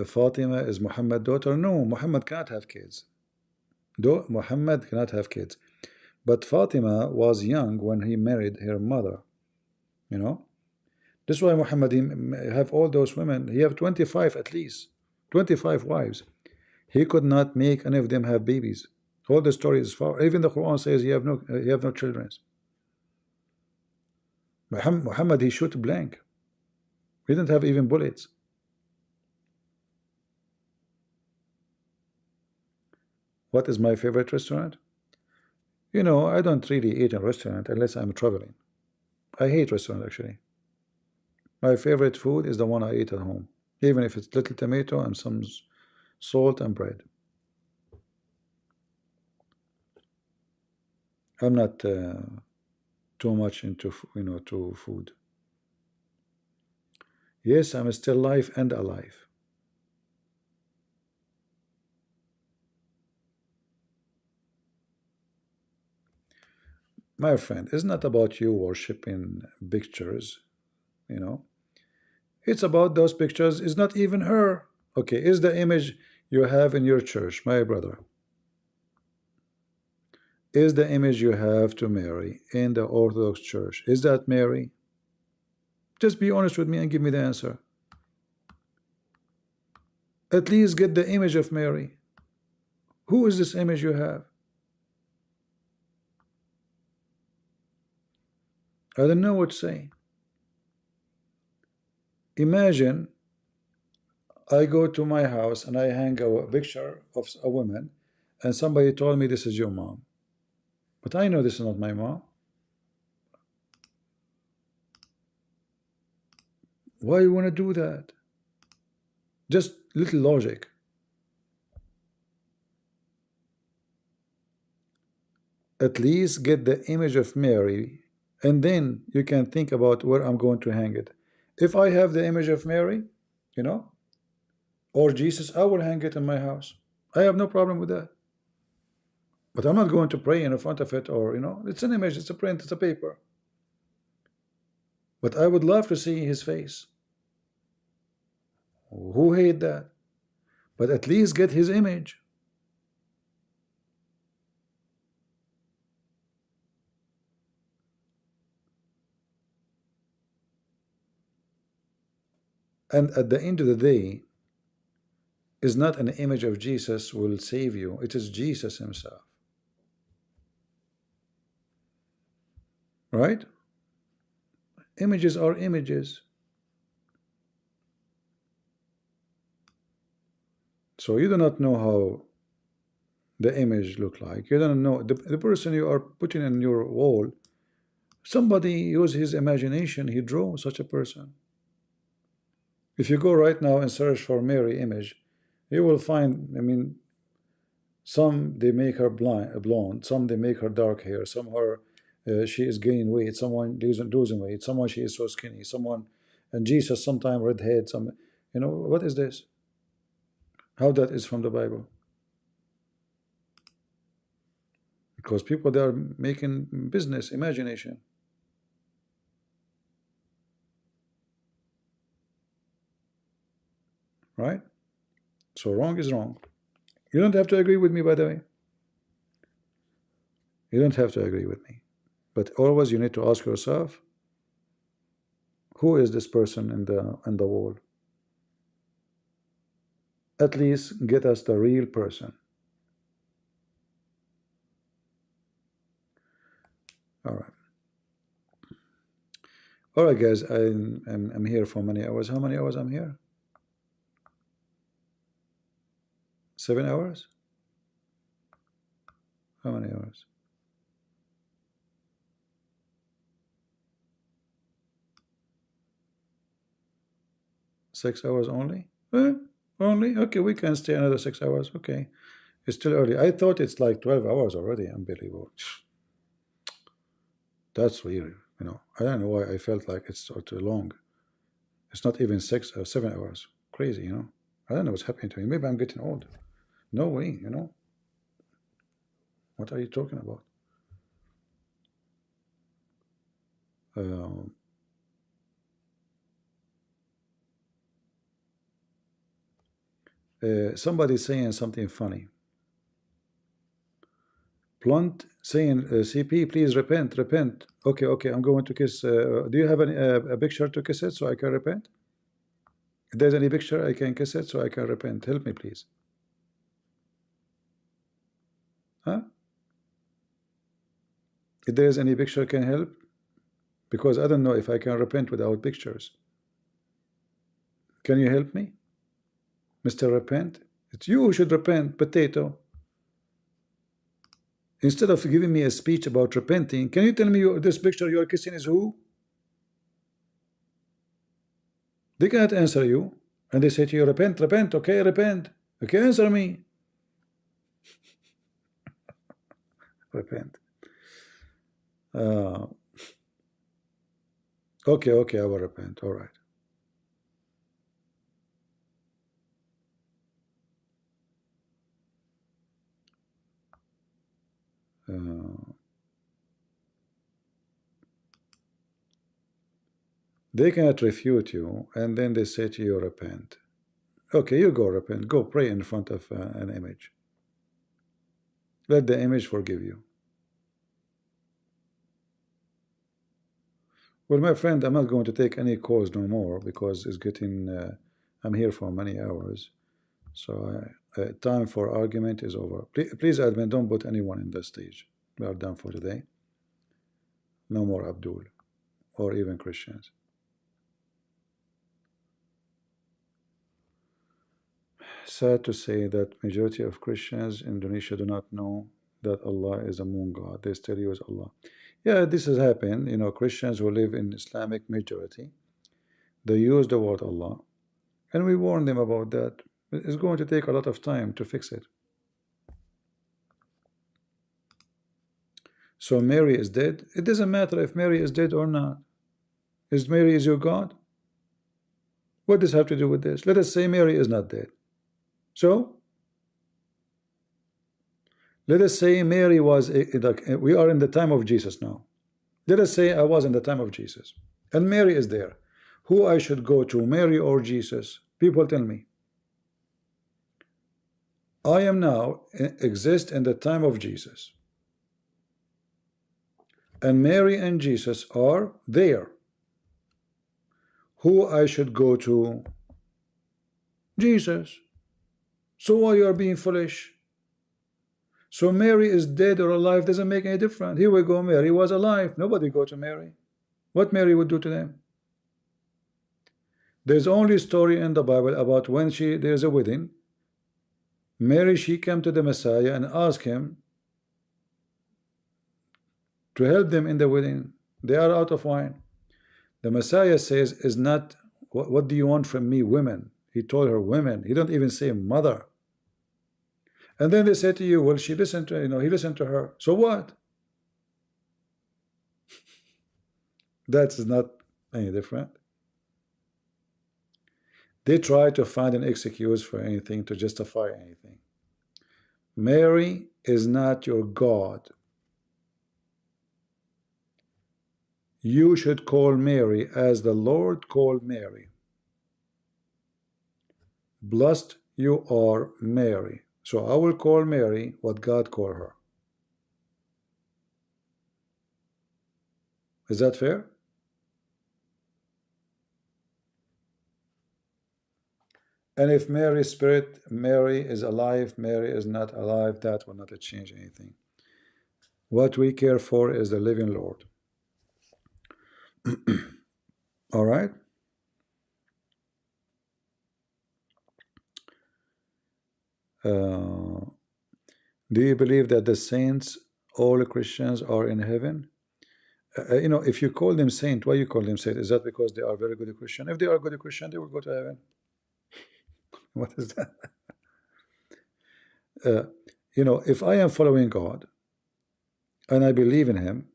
Speaker 11: Fatima is Muhammad's daughter. No, Muhammad cannot have kids. Muhammad cannot have kids. But Fatima was young when he married her mother. You know? This is why Muhammad have all those women. He have 25 at least. 25 wives. He could not make any of them have babies. All the stories far. Even the Quran says he have no children. Muhammad, he shoot blank. He didn't have even bullets. What is my favorite restaurant? You know, I don't really eat in a restaurant unless I'm traveling. I hate restaurant actually. My favorite food is the one I eat at home, even if it's little tomato and some salt and bread. I'm not too much into, you know, to food. Yes, I'm still alive and alive. My friend, it's not about you worshiping pictures, you know. It's about those pictures. It's not even her. Okay, is the image you have in your church, my brother? Is the image you have to Mary in the Orthodox Church, is that Mary? Just be honest with me and give me the answer. At least get the image of Mary. Who is this image you have? I don't know what to say. Imagine I go to my house and I hang a picture of a woman and somebody told me this is your mom. But I know this is not my mom. Why you want to do that? Just little logic. At least get the image of Mary, and then you can think about where I'm going to hang it. If I have the image of Mary, you know, or Jesus, I will hang it in my house. I have no problem with that. But I'm not going to pray in front of it, or, you know, it's an image, it's a print, it's a paper. But I would love to see his face. Who hate that? But at least get his image. And at the end of the day, is not an image of Jesus will save you. It is Jesus himself. Right? Images are images. So you do not know how the image look like. You don't know the person you are putting in your wall. Somebody used his imagination. He drew such a person. If you go right now and search for Mary image, you will find, I mean, Some they make her blonde, some they make her dark hair, some her she is gaining weight, someone losing weight, someone she is so skinny, someone, and Jesus sometimes redhead, some, you know, what is this? How that is from the Bible? Because people, they are making business, imagination. Right? So wrong is wrong. You don't have to agree with me, by the way. You don't have to agree with me. But always you need to ask yourself, who is this person in the wall? At least get us the real person. All right. All right, guys. I'm here for many hours. How many hours I'm here? 7 hours? How many hours? 6 hours only? Only? Okay, we can stay another 6 hours. Okay. It's still early. I thought it's like 12 hours already. Unbelievable. That's weird. You know, I don't know why I felt like it's too long. It's not even 6 or 7 hours. Crazy, you know. I don't know what's happening to me. Maybe I'm getting old. No way, you know. What are you talking about? Somebody saying something funny. Blunt saying, CP, please repent, repent. Okay, okay, I'm going to kiss. Do you have a picture to kiss it so I can repent? If there's any picture, I can kiss it so I can repent. Help me, please. Huh? If there's any picture can help, because I don't know if I can repent without pictures. Can you help me, Mr. Repent? It's you who should repent, potato. Instead of giving me a speech about repenting, can you tell me this picture you are kissing is who? They cannot answer you, and they say to you, repent, repent, okay, repent. Okay, answer me. Repent. Okay, okay, I will repent. All right. They cannot refute you, and then they say to you, repent. Okay, you go repent. Go pray in front of an image. Let the image forgive you. Well, my friend, I'm not going to take any calls no more because it's getting, I'm here for many hours. So time for argument is over. Please, admin, don't put anyone in the stage. We are done for today. No more Abdul or even Christians. Sad to say that majority of Christians in Indonesia do not know that Allah is a moon god. They still use Allah. Yeah, this has happened. You know, Christians who live in Islamic majority, they use the word Allah, and we warn them about that. It's going to take a lot of time to fix it. So Mary is dead. It doesn't matter if Mary is dead or not. Is Mary is your God? What does have to do with this? Let us say Mary is not dead. So let us say Mary was, we are in the time of Jesus now. Let us say I was in the time of Jesus and Mary is there. Who I should go to, Mary or Jesus? People tell me. I am now exist in the time of Jesus. And Mary and Jesus are there. Who I should go to? Jesus. So why you are being foolish? So Mary is dead or alive doesn't make any difference. Here we go, Mary was alive. Nobody go to Mary. What Mary would do to them? There's only story in the Bible about when there's a wedding. Mary, she came to the Messiah and asked him to help them in the wedding. They are out of wine. The Messiah says, is not, what do you want from me, women? He told her women. He don't even say mother. And then they say to you, well, she listened to, he listened to her. So what? That's not any different. They try to find an excuse for anything, to justify anything. Mary is not your God. You should call Mary as the Lord called Mary. Blessed you are, Mary. So I will call Mary what God called her. Is that fair? And if Mary's spirit, Mary is alive, Mary is not alive, that will not change anything. What we care for is the living Lord. All right? Do you believe that the saints, all Christians, are in heaven? If you call them saint, why you call them saint? Is that because they are very good Christian? If they are good Christian, they will go to heaven. What is that? If I am following God and I believe in Him,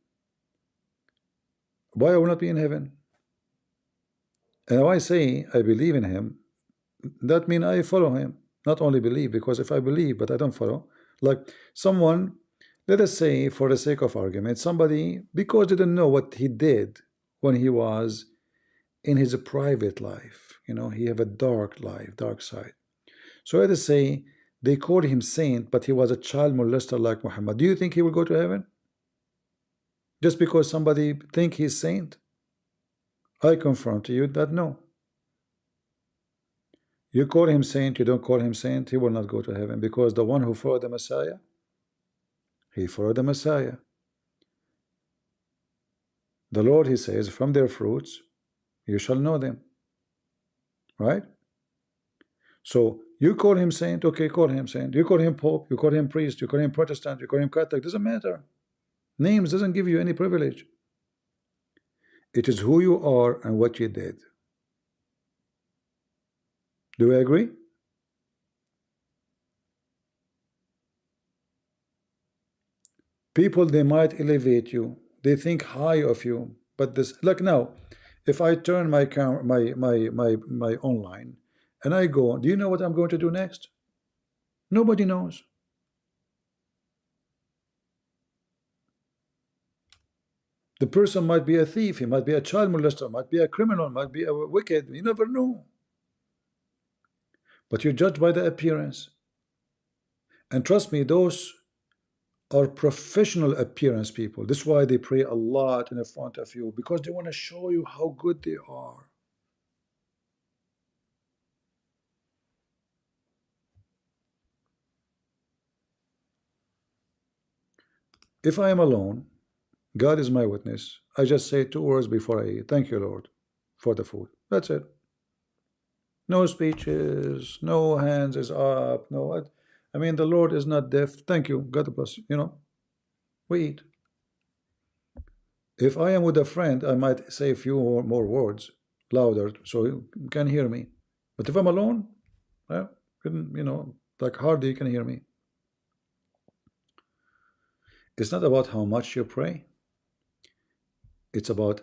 Speaker 11: why I will not be in heaven? And if I say I believe in Him, that means I follow Him. Not only believe, because if I believe but I don't follow, like someone, let us say for the sake of argument, somebody, because they didn't know what he did when he was in his private life, he have a dark life, dark side. So let us say they called him saint, but he was a child molester like Muhammad. Do you think he will go to heaven? Just because somebody think he's saint? I confirm to you that no. You call him saint, you don't call him saint, he will not go to heaven, because the one who followed the Messiah, he followed the Messiah. The Lord, He says, from their fruits you shall know them. Right? So you call him saint, okay, call him saint. You call him pope, you call him priest, you call him Protestant, you call him Catholic, doesn't matter. Names doesn't give you any privilege. It is who you are and what you did. Do we agree? People, they might elevate you, they think high of you, but this, like now, if I turn my camera, my online, and I go, do you know what I'm going to do next? Nobody knows. The person might be a thief, he might be a child molester, might be a criminal, might be a wicked, you never know. But you judge by the appearance. And trust me, those are professional appearance people. This is why they pray a lot in front of you, because they want to show you how good they are. If I am alone, God is my witness, I just say 2 words before I eat. Thank you, Lord, for the food. That's it. No speeches, no hands is up, no what. I mean, the Lord is not deaf. Thank you, God bless you. We eat. If I am with a friend, I might say a few more words louder so you can hear me. But if I'm alone, well, like hardly you can hear me. It's not about how much you pray. It's about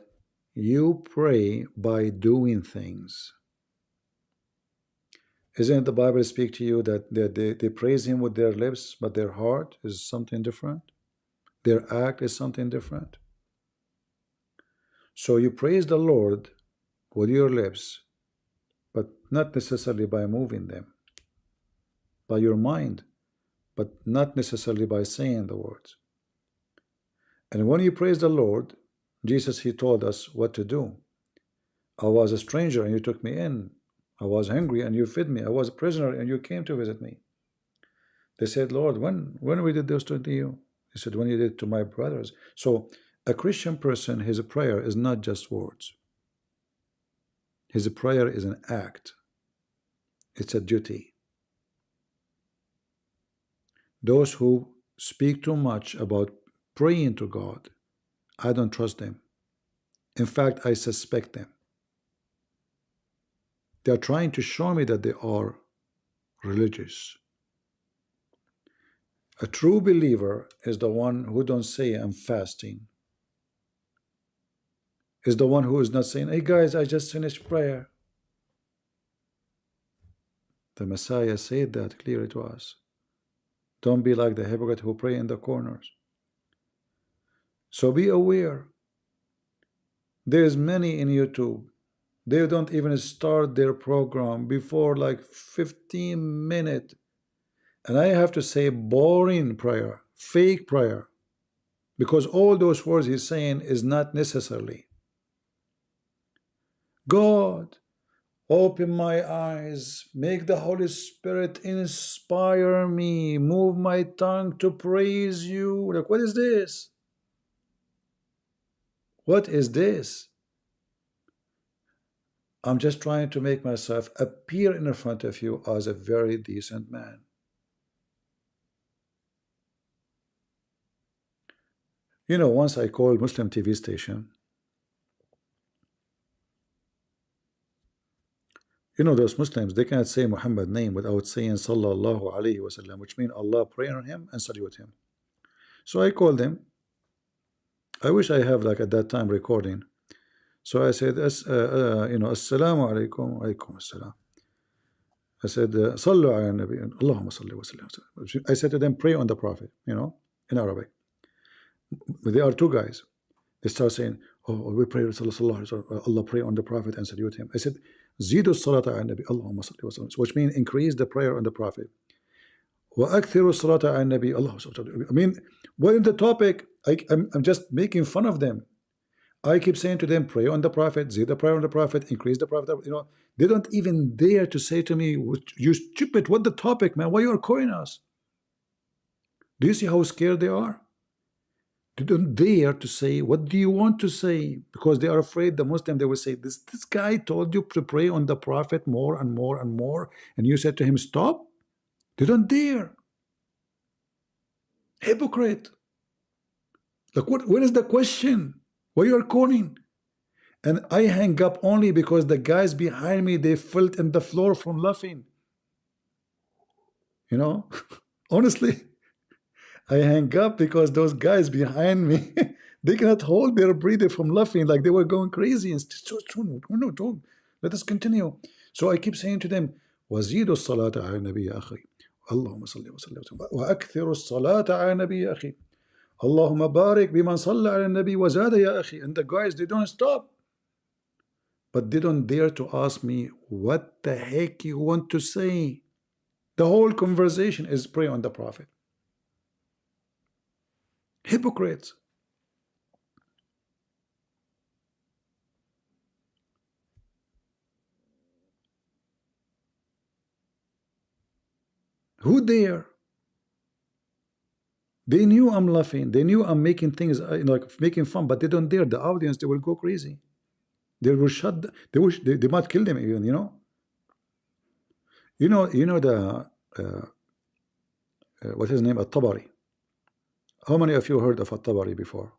Speaker 11: you pray by doing things. Isn't the Bible speak to you that they praise Him with their lips, but their heart is something different? Their act is something different. So you praise the Lord with your lips, but not necessarily by moving them. By your mind, but not necessarily by saying the words. And when you praise the Lord, Jesus, He told us what to do. I was a stranger and you took me in. I was hungry and you fed me. I was a prisoner and you came to visit me. They said, Lord, when we did this to you? He said, when you did it to my brothers. So a Christian person, his prayer is not just words. His prayer is an act. It's a duty. Those who speak too much about praying to God, I don't trust them. In fact, I suspect them. They are trying to show me that they are religious. A true believer is the one who don't say I'm fasting. Is the one who is not saying, hey guys, I just finished prayer. The Messiah said that clearly to us. Don't be like the hypocrite who pray in the corners. So be aware. There's many in YouTube. They don't even start their program before like 15 minutes. And I have to say boring prayer, fake prayer. Because all those words he's saying is not necessarily. God, open my eyes, make the Holy Spirit inspire me, move my tongue to praise you. Like, what is this? What is this? I'm just trying to make myself appear in front of you as a very decent man. You know, once I called Muslim TV station. You know, those Muslims, they cannot say Muhammad name without saying Sallallahu Alaihi Wasallam, which means Allah pray on him and salute him. So I called him. I wish I have like at that time recording. So I said, you know, Assalamu alaikum, alaikum assalam. I said, Sallu ala Nabi, Allahumma salli wa sallam. I said to them, pray on the Prophet, you know, in Arabic. They are two guys. They start saying, oh, we pray Allah pray on the Prophet and salute him. I said, Zidu salata ala Nabi, Allahumma salli wa sallam, which means increase the prayer on the Prophet. Wa akthiru salata ala Nabi, Allahumma salli. I mean, what in the topic? I'm just making fun of them. I keep saying to them, pray on the Prophet, zid the prayer on the Prophet, increase the Prophet. You know, they don't even dare to say to me, you stupid, what the topic, man? Why you are calling us? Do you see how scared they are? They don't dare to say, what do you want to say? Because they are afraid the Muslim, they will say, this guy told you to pray on the Prophet more and more and more, and you said to him, stop? They don't dare. Hypocrite. Like, what is the question? Why you are calling? And I hang up only because the guys behind me, they fell in the floor from laughing. You know, honestly, I hang up because those guys behind me, they cannot hold their breathing from laughing, like they were going crazy. And no, don't. Let us continue. So I keep saying to them, وَزِيدُ الصَّلَاةَ عَلَى النَّبِيِّ يَا أَخِي اللهم صل وسلم وأكثر الصلاة على النبي يا أخي اللهم بارك بمن صلى على النبي وزاد يا أخي. And the guys, they don't stop. But they don't dare to ask me, what the heck you want to say? The whole conversation is pray on the Prophet. Hypocrites. Who dare? They knew I'm laughing. They knew I'm making things like making fun, but they don't dare. The audience, they will go crazy. They will shut. They might kill them even. You know. You know the what's his name? At-Tabari. How many of you heard of At-Tabari before?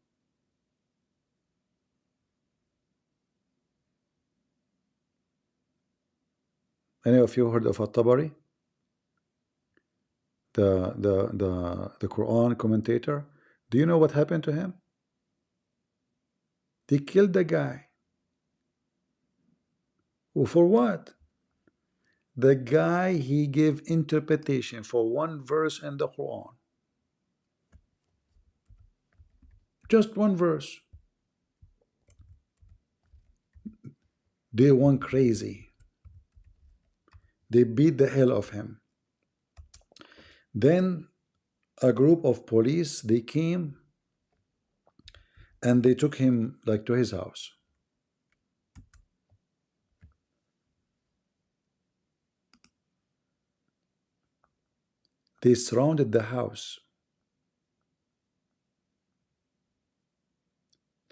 Speaker 11: Any of you heard of At-Tabari? The Quran commentator. Do you know what happened to him? They killed the guy. For what? The guy, he gave interpretation for one verse in the Quran. Just one verse. They went crazy. They beat the hell of him. Then a group of police, they came and they took him like to his house. They surrounded the house,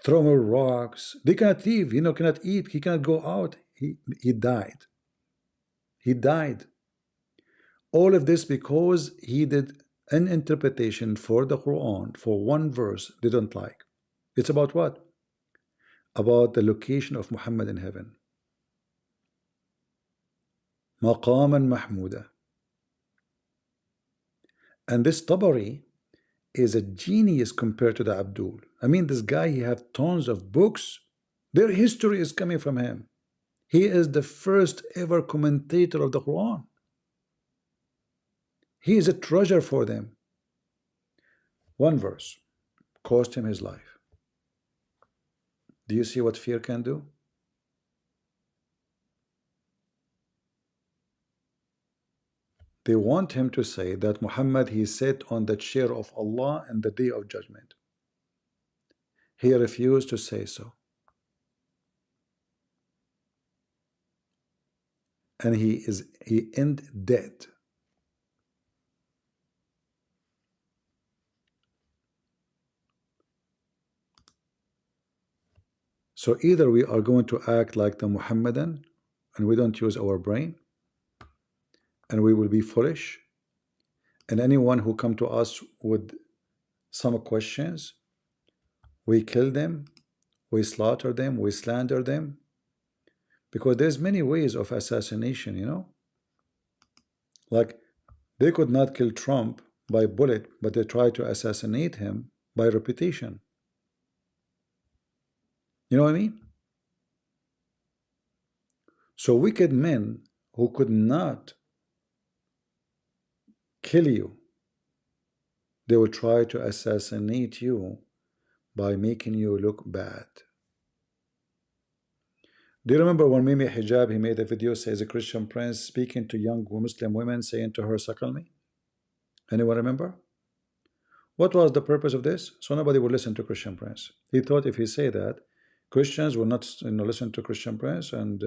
Speaker 11: throw rocks. They cannot leave, you know, cannot eat. He cannot go out. He died. He died. All of this because he did an interpretation for the Quran for one verse they don't like. It's about what? About the location of Muhammad in heaven. Maqaman Mahmuda. And this Tabari is a genius compared to the Abdul. I mean, this guy, he have tons of books. Their history is coming from him. He is the first ever commentator of the Quran. He is a treasure for them. One verse cost him his life. Do you see what fear can do? They want him to say that Muhammad, he sat on the chair of Allah in the day of judgment. He refused to say so. And he ended dead. So either we are going to act like the Muhammadan and we don't use our brain, and we will be foolish, and anyone who come to us with some questions, we kill them, we slaughter them, we slander them, because there's many ways of assassination, you know. Like, they could not kill Trump by bullet, but they try to assassinate him by reputation. You know what I mean? So wicked men who could not kill you, they will try to assassinate you by making you look bad. Do you remember when Mimi Hijab, he made a video, says a Christian prince speaking to young Muslim women, saying to her, suckle me? Anyone remember? What was the purpose of this? So nobody would listen to Christian prince. He thought if he say that, Christians will not, you know, listen to Christian prince, and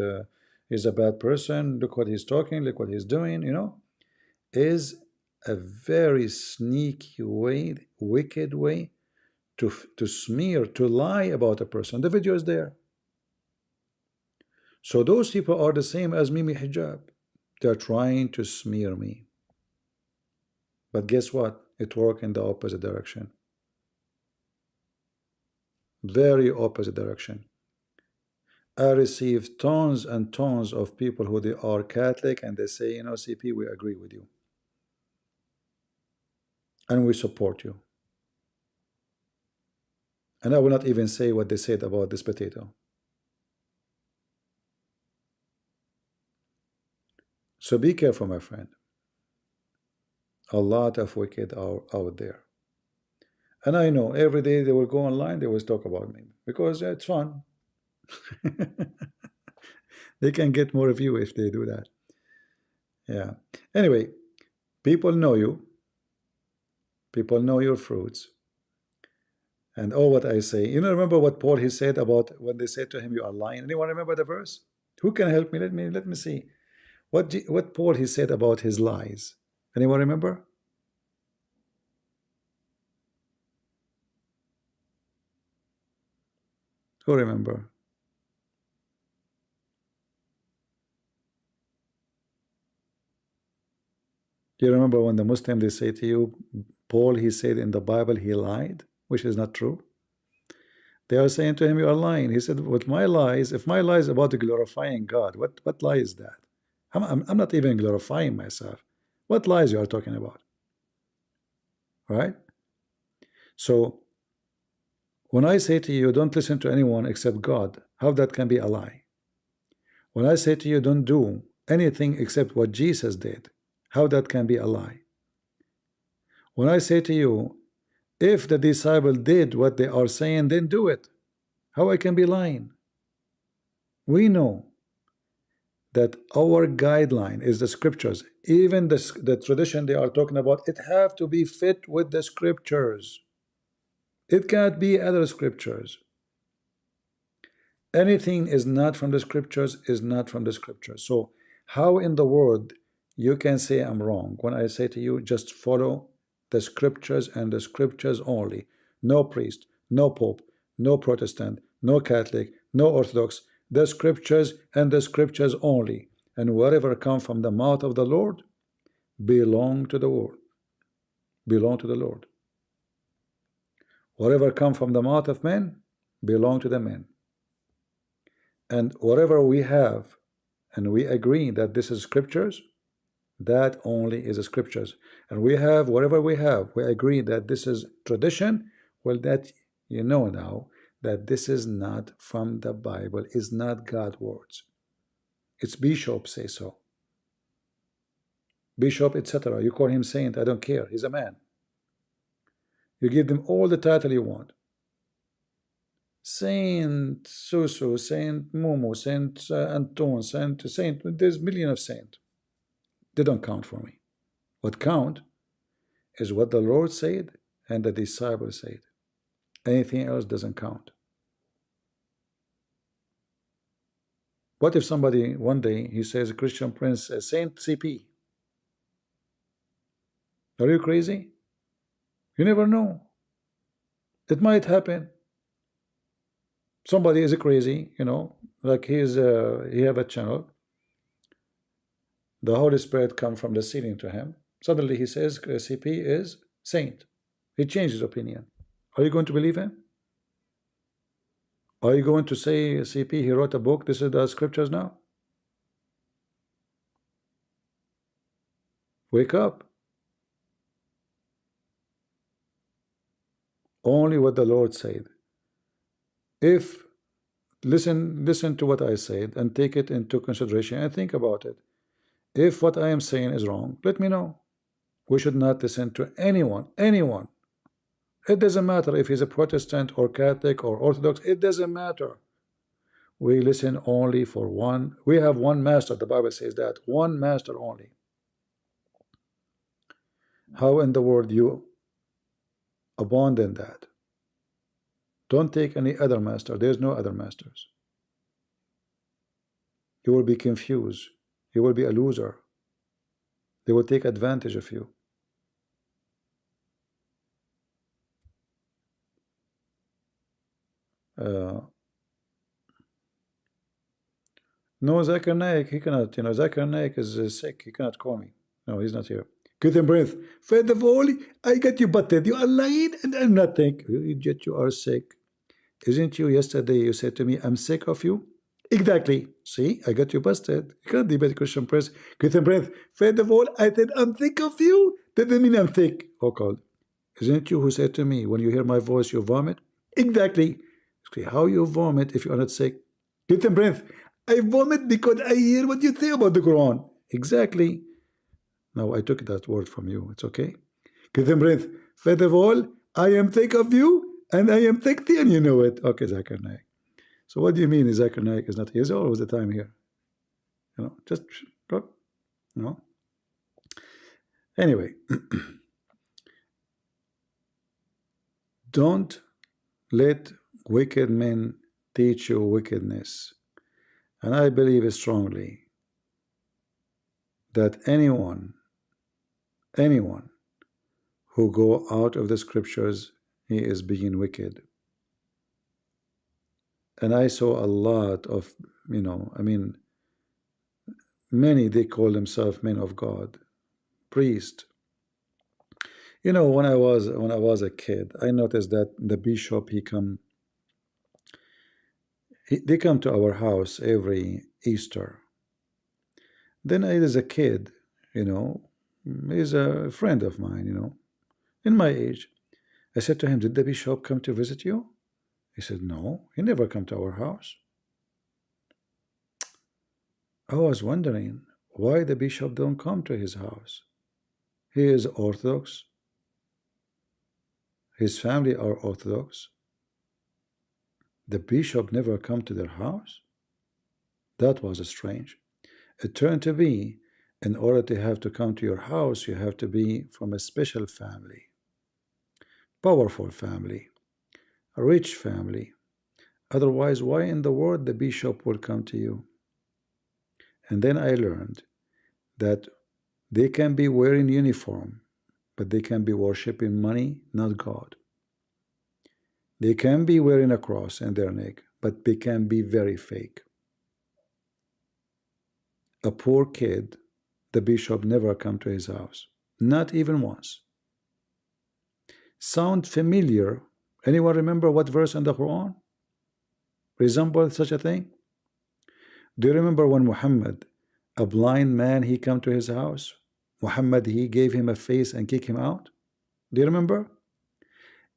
Speaker 11: he's a bad person, look what he's talking, look what he's doing, you know. Is a very sneaky way, wicked way to smear, to lie about a person. The video is there. So those people are the same as Mimi Hijab. They're trying to smear me. But guess what? It worked in the opposite direction. Very opposite direction. I received tons and tons of people who they are Catholic and they say, you know, CP, we agree with you. And we support you. And I will not even say what they said about this potato. So be careful, my friend. A lot of wicked are out there. And I know every day they will go online, they will talk about me because it's fun. They can get more of you if they do that. Yeah. Anyway, people know you. People know your fruits. And all what I say, you know, remember what Paul he said about when they said to him, you are lying. Anyone remember the verse? Who can help me? Let me see. What Paul he said about his lies. Anyone remember? Who remember? Do you remember when the Muslim they say to you, Paul he said in the Bible he lied, which is not true? They are saying to him, you are lying. He said, with my lies, if my lies about glorifying God, what lie is that? I'm not even glorifying myself. What lies you are talking about? Right? So when I say to you, don't listen to anyone except God, how that can be a lie? When I say to you, don't do anything except what Jesus did, how that can be a lie? When I say to you, if the disciple did what they are saying, then do it, how I can be lying? We know that our guideline is the scriptures. Even the tradition they are talking about, it have to be fit with the scriptures. It can't be other scriptures. Anything is not from the scriptures is not from the scriptures. So how in the world you can say I'm wrong when I say to you, just follow the scriptures and the scriptures only? No priest, no pope, no Protestant, no Catholic, no Orthodox, the scriptures and the scriptures only. And whatever come from the mouth of the Lord belong to the Lord. Belong to the Lord. Whatever come from the mouth of men belong to the men. And whatever we have and we agree that this is scriptures, That only is the scriptures. And we have, whatever we have, we agree that this is tradition. Well, that you know now that this is not from the Bible, is not God's words. It's bishop say so. Bishop, etc. You call him saint, I don't care. He's a man. You give them all the title you want. Saint Susu, Saint Mumu, Saint Anton, Saint. There's millions of saints. They don't count for me. What count is what the Lord said and the disciples said. Anything else doesn't count. What if somebody one day he says Christian Prince Saint CP? Are you crazy? You never know. It might happen. Somebody is crazy, you know, like he have a channel. The Holy Spirit come from the ceiling to him. Suddenly he says CP is saint. He changed his opinion. Are you going to believe him? Are you going to say CP he wrote a book, this is the scriptures now? Wake up. Only what the Lord said. If listen to what I said and take it into consideration and think about it. If what I am saying is wrong, let me know. We should not listen to anyone. It doesn't matter if he's a Protestant or Catholic or Orthodox. It doesn't matter. We listen only for one. We have one master. The Bible says that. One master only. How in the world you abandon that? Don't take any other master. There's no other masters. You will be confused. You will be a loser. They will take advantage of you. No, Zakir Naik, he cannot, you know, Zakir Naik is sick. He cannot call me. No, he's not here. Good and breath. First of all, I got you butted. You are lying and I'm nothing. You idiot, you are sick. Isn't you yesterday you said to me, I'm sick of you? Exactly. See, I got you busted. You can't debate Christian Prince. Good and breath. First of all, I said, I'm sick of you. That doesn't mean I'm thick. Oh, God. Isn't you who said to me, when you hear my voice, you vomit? Exactly. How you vomit if you are not sick? Get some breath. I vomit because I hear what you say about the Quran. Exactly. Now I took that word from you. It's okay. Get some breath. First of all, I am sick of you and I am thirsty and you know it. Okay, Zakir Naik. So what do you mean Zakir Naik is not here? He's always the time here. You know, just, you know. Anyway. Don't let wicked men teach you wickedness. And I believe strongly that anyone who go out of the scriptures, he is being wicked. And I saw a lot of, you know, I mean, many, they call themselves men of God, priest. You know, when I was a kid, I noticed that the bishop, they come to our house every Easter. Then I, as a kid, you know, he's a friend of mine, you know, in my age. I said to him, did the bishop come to visit you? He said, no, he never come to our house. I was wondering why the bishop don't come to his house. He is Orthodox. His family are Orthodox. The bishop never come to their house? That was strange. It turned to be, in order to have to come to your house, you have to be from a special family, powerful family, a rich family. Otherwise, why in the world the bishop will come to you? And then I learned that they can be wearing uniform, but they can be worshiping money, not God. They can be wearing a cross in their neck, but they can be very fake. A poor kid, the bishop never come to his house, not even once. Sound familiar? Anyone remember what verse in the Quran resembles such a thing? Do you remember when Muhammad, a blind man, he come to his house Muhammad, he gave him a face and kicked him out? Do you remember?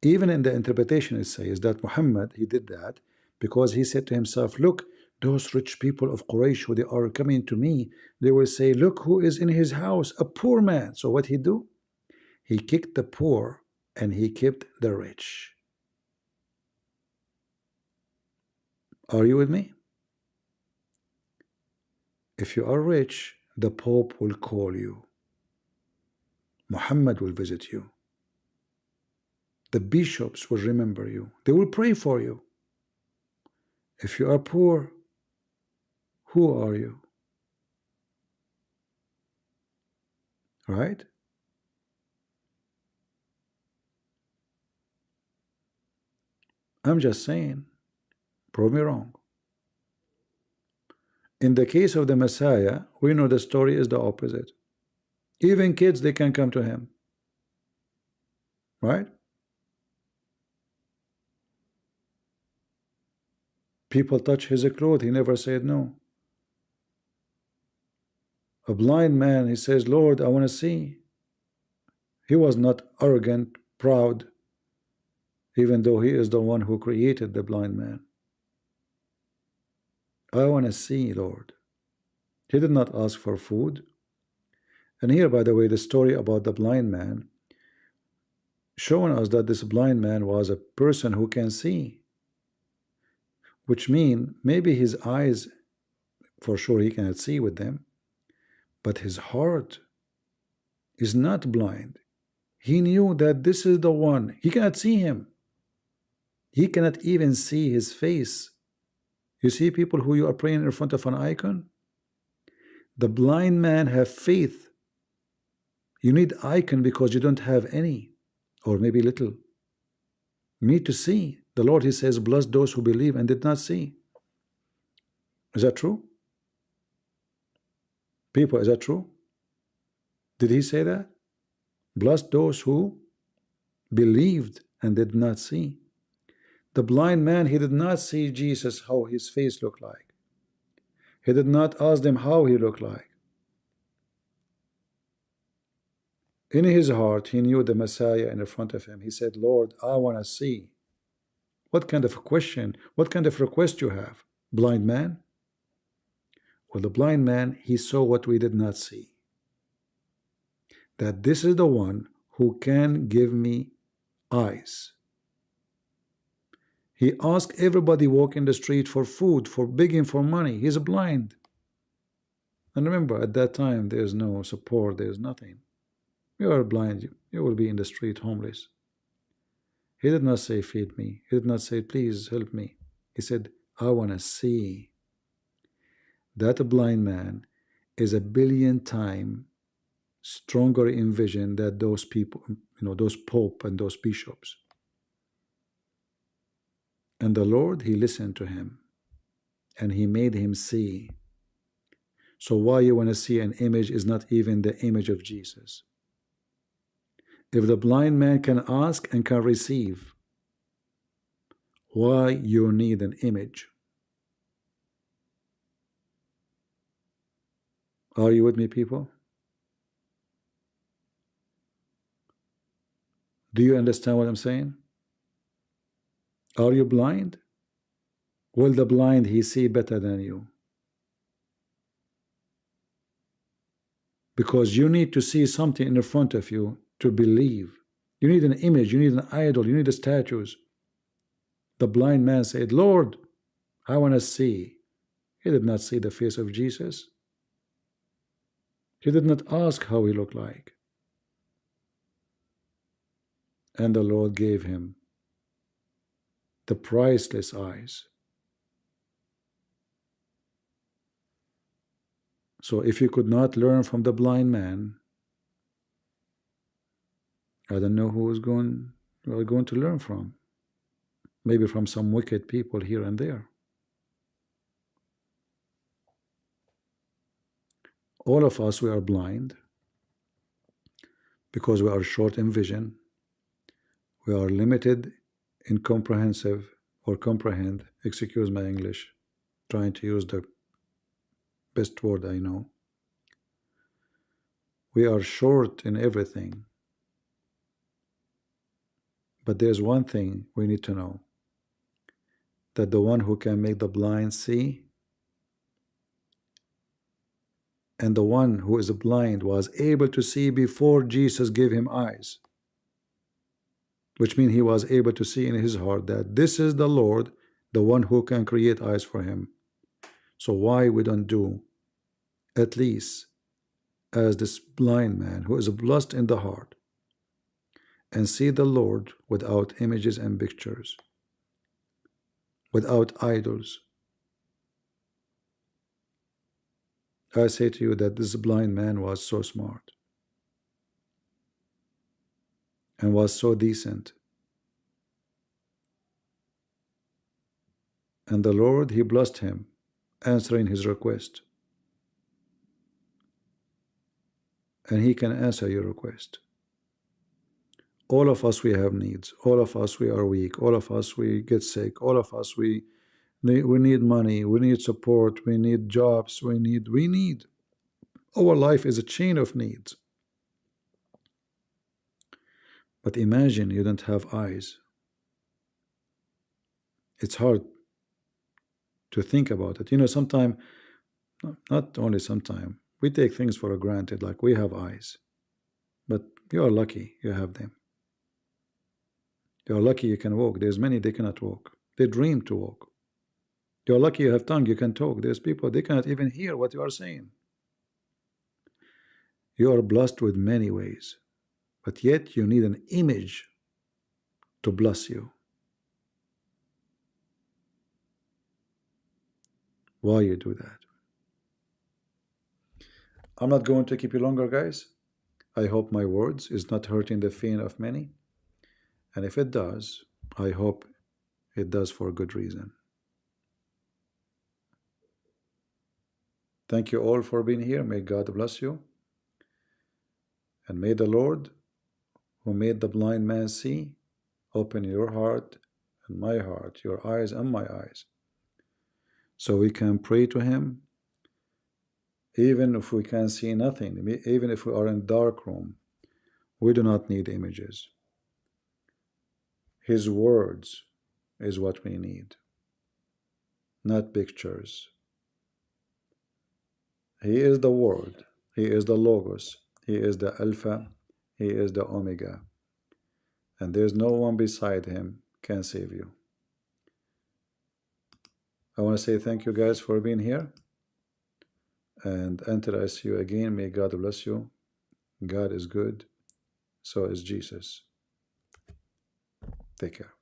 Speaker 11: Even in the interpretation it says that Muhammad, he did that because he said to himself, look, those rich people of Quraysh who they are coming to me, they will say, look who is in his house, a poor man. So what he do? He kicked the poor and he kept the rich. Are you with me? If you are rich, the Pope will call you. Muhammad will visit you. The bishops will remember you. They will pray for you. If you are poor, who are you? Right? I'm just saying, prove me wrong. In the case of the Messiah, we know the story is the opposite. Even kids, they can come to him. Right? People touch his clothes, he never said no. A blind man, he says, Lord, I want to see. He was not arrogant, proud, even though he is the one who created the blind man. I want to see, Lord. He did not ask for food. And here, by the way, the story about the blind man, showing us that this blind man was a person who can see, which means maybe his eyes, for sure he cannot see with them, but his heart is not blind. He knew that this is the one. He cannot see him. He cannot even see his face. You see people who you are praying in front of an icon? The blind man have faith. You need icon because you don't have any, or maybe little. You need to see. The Lord, he says, bless those who believe and did not see. Is that true? People, is that true? Did he say that? Bless those who believed and did not see. The blind man, he did not see Jesus, how his face looked like. He did not ask them how he looked like. In his heart, he knew the Messiah in front of him. He said, Lord, I want to see. What kind of a question, what kind of request you have? Blind man? Well, the blind man, he saw what we did not see. That this is the one who can give me eyes. He asked everybody walking the street for food, for begging for money. He's blind. And remember, at that time, there's no support, there's nothing. You are blind, you will be in the street homeless. He did not say, feed me. He did not say, please help me. He said, I want to see. That blind man is 1 billion times stronger in vision than those people, those pope and those bishops. And the Lord, he listened to him and he made him see. So why you want to see an image is not even the image of Jesus. If the blind man can ask and can receive, why you need an image? Are you with me, people? Do you understand what I'm saying? Are you blind? Will the blind he see better than you? Because you need to see something in front of you to believe. You need an image, you need an idol, you need a statues. The blind man said, Lord, I want to see. He did not see the face of Jesus. He did not ask how he looked like. And the Lord gave him the priceless eyes. So if you could not learn from the blind man, I don't know who is going to learn from. Maybe from some wicked people here and there. All of us, we are blind because we are short in vision. We are limited in comprehend, excuse my English, trying to use the best word I know. We are short in everything. But there's one thing we need to know, that the one who can make the blind see, and the one who is blind was able to see before Jesus gave him eyes, which means he was able to see in his heart that this is the Lord, the one who can create eyes for him. So why we don't do at least as this blind man who is blessed in the heart and see the Lord without images and pictures, without idols? I say to you that this blind man was so smart and was so decent, and the Lord, he blessed him, answering his request, and he can answer your request. All of us, we have needs. All of us, we are weak. All of us, we get sick. All of us, we need money. We need support. We need jobs. We need. Our life is a chain of needs. But imagine you don't have eyes. It's hard to think about it. You know, sometimes, not only sometimes, we take things for granted, like we have eyes. But you are lucky you have them. You are lucky you can walk. There's many they cannot walk. They dream to walk. You are lucky you have tongue, you can talk. There's people, they cannot even hear what you are saying. You are blessed with many ways, but yet you need an image to bless you. Why you do that? I'm not going to keep you longer, guys. I hope my words is not hurting the feeling of many. And if it does, I hope it does for a good reason. Thank you all for being here. May God bless you. And may the Lord, who made the blind man see, open your heart and my heart, your eyes and my eyes, so we can pray to him, even if we can see nothing, even if we are in a dark room. We do not need images. His words is what we need, not pictures. He is the Word. He is the Logos. He is the Alpha. He is the Omega. And there's no one beside him can save you. I want to say thank you guys for being here. And until I see you again, may God bless you. God is good. So is Jesus. Take care.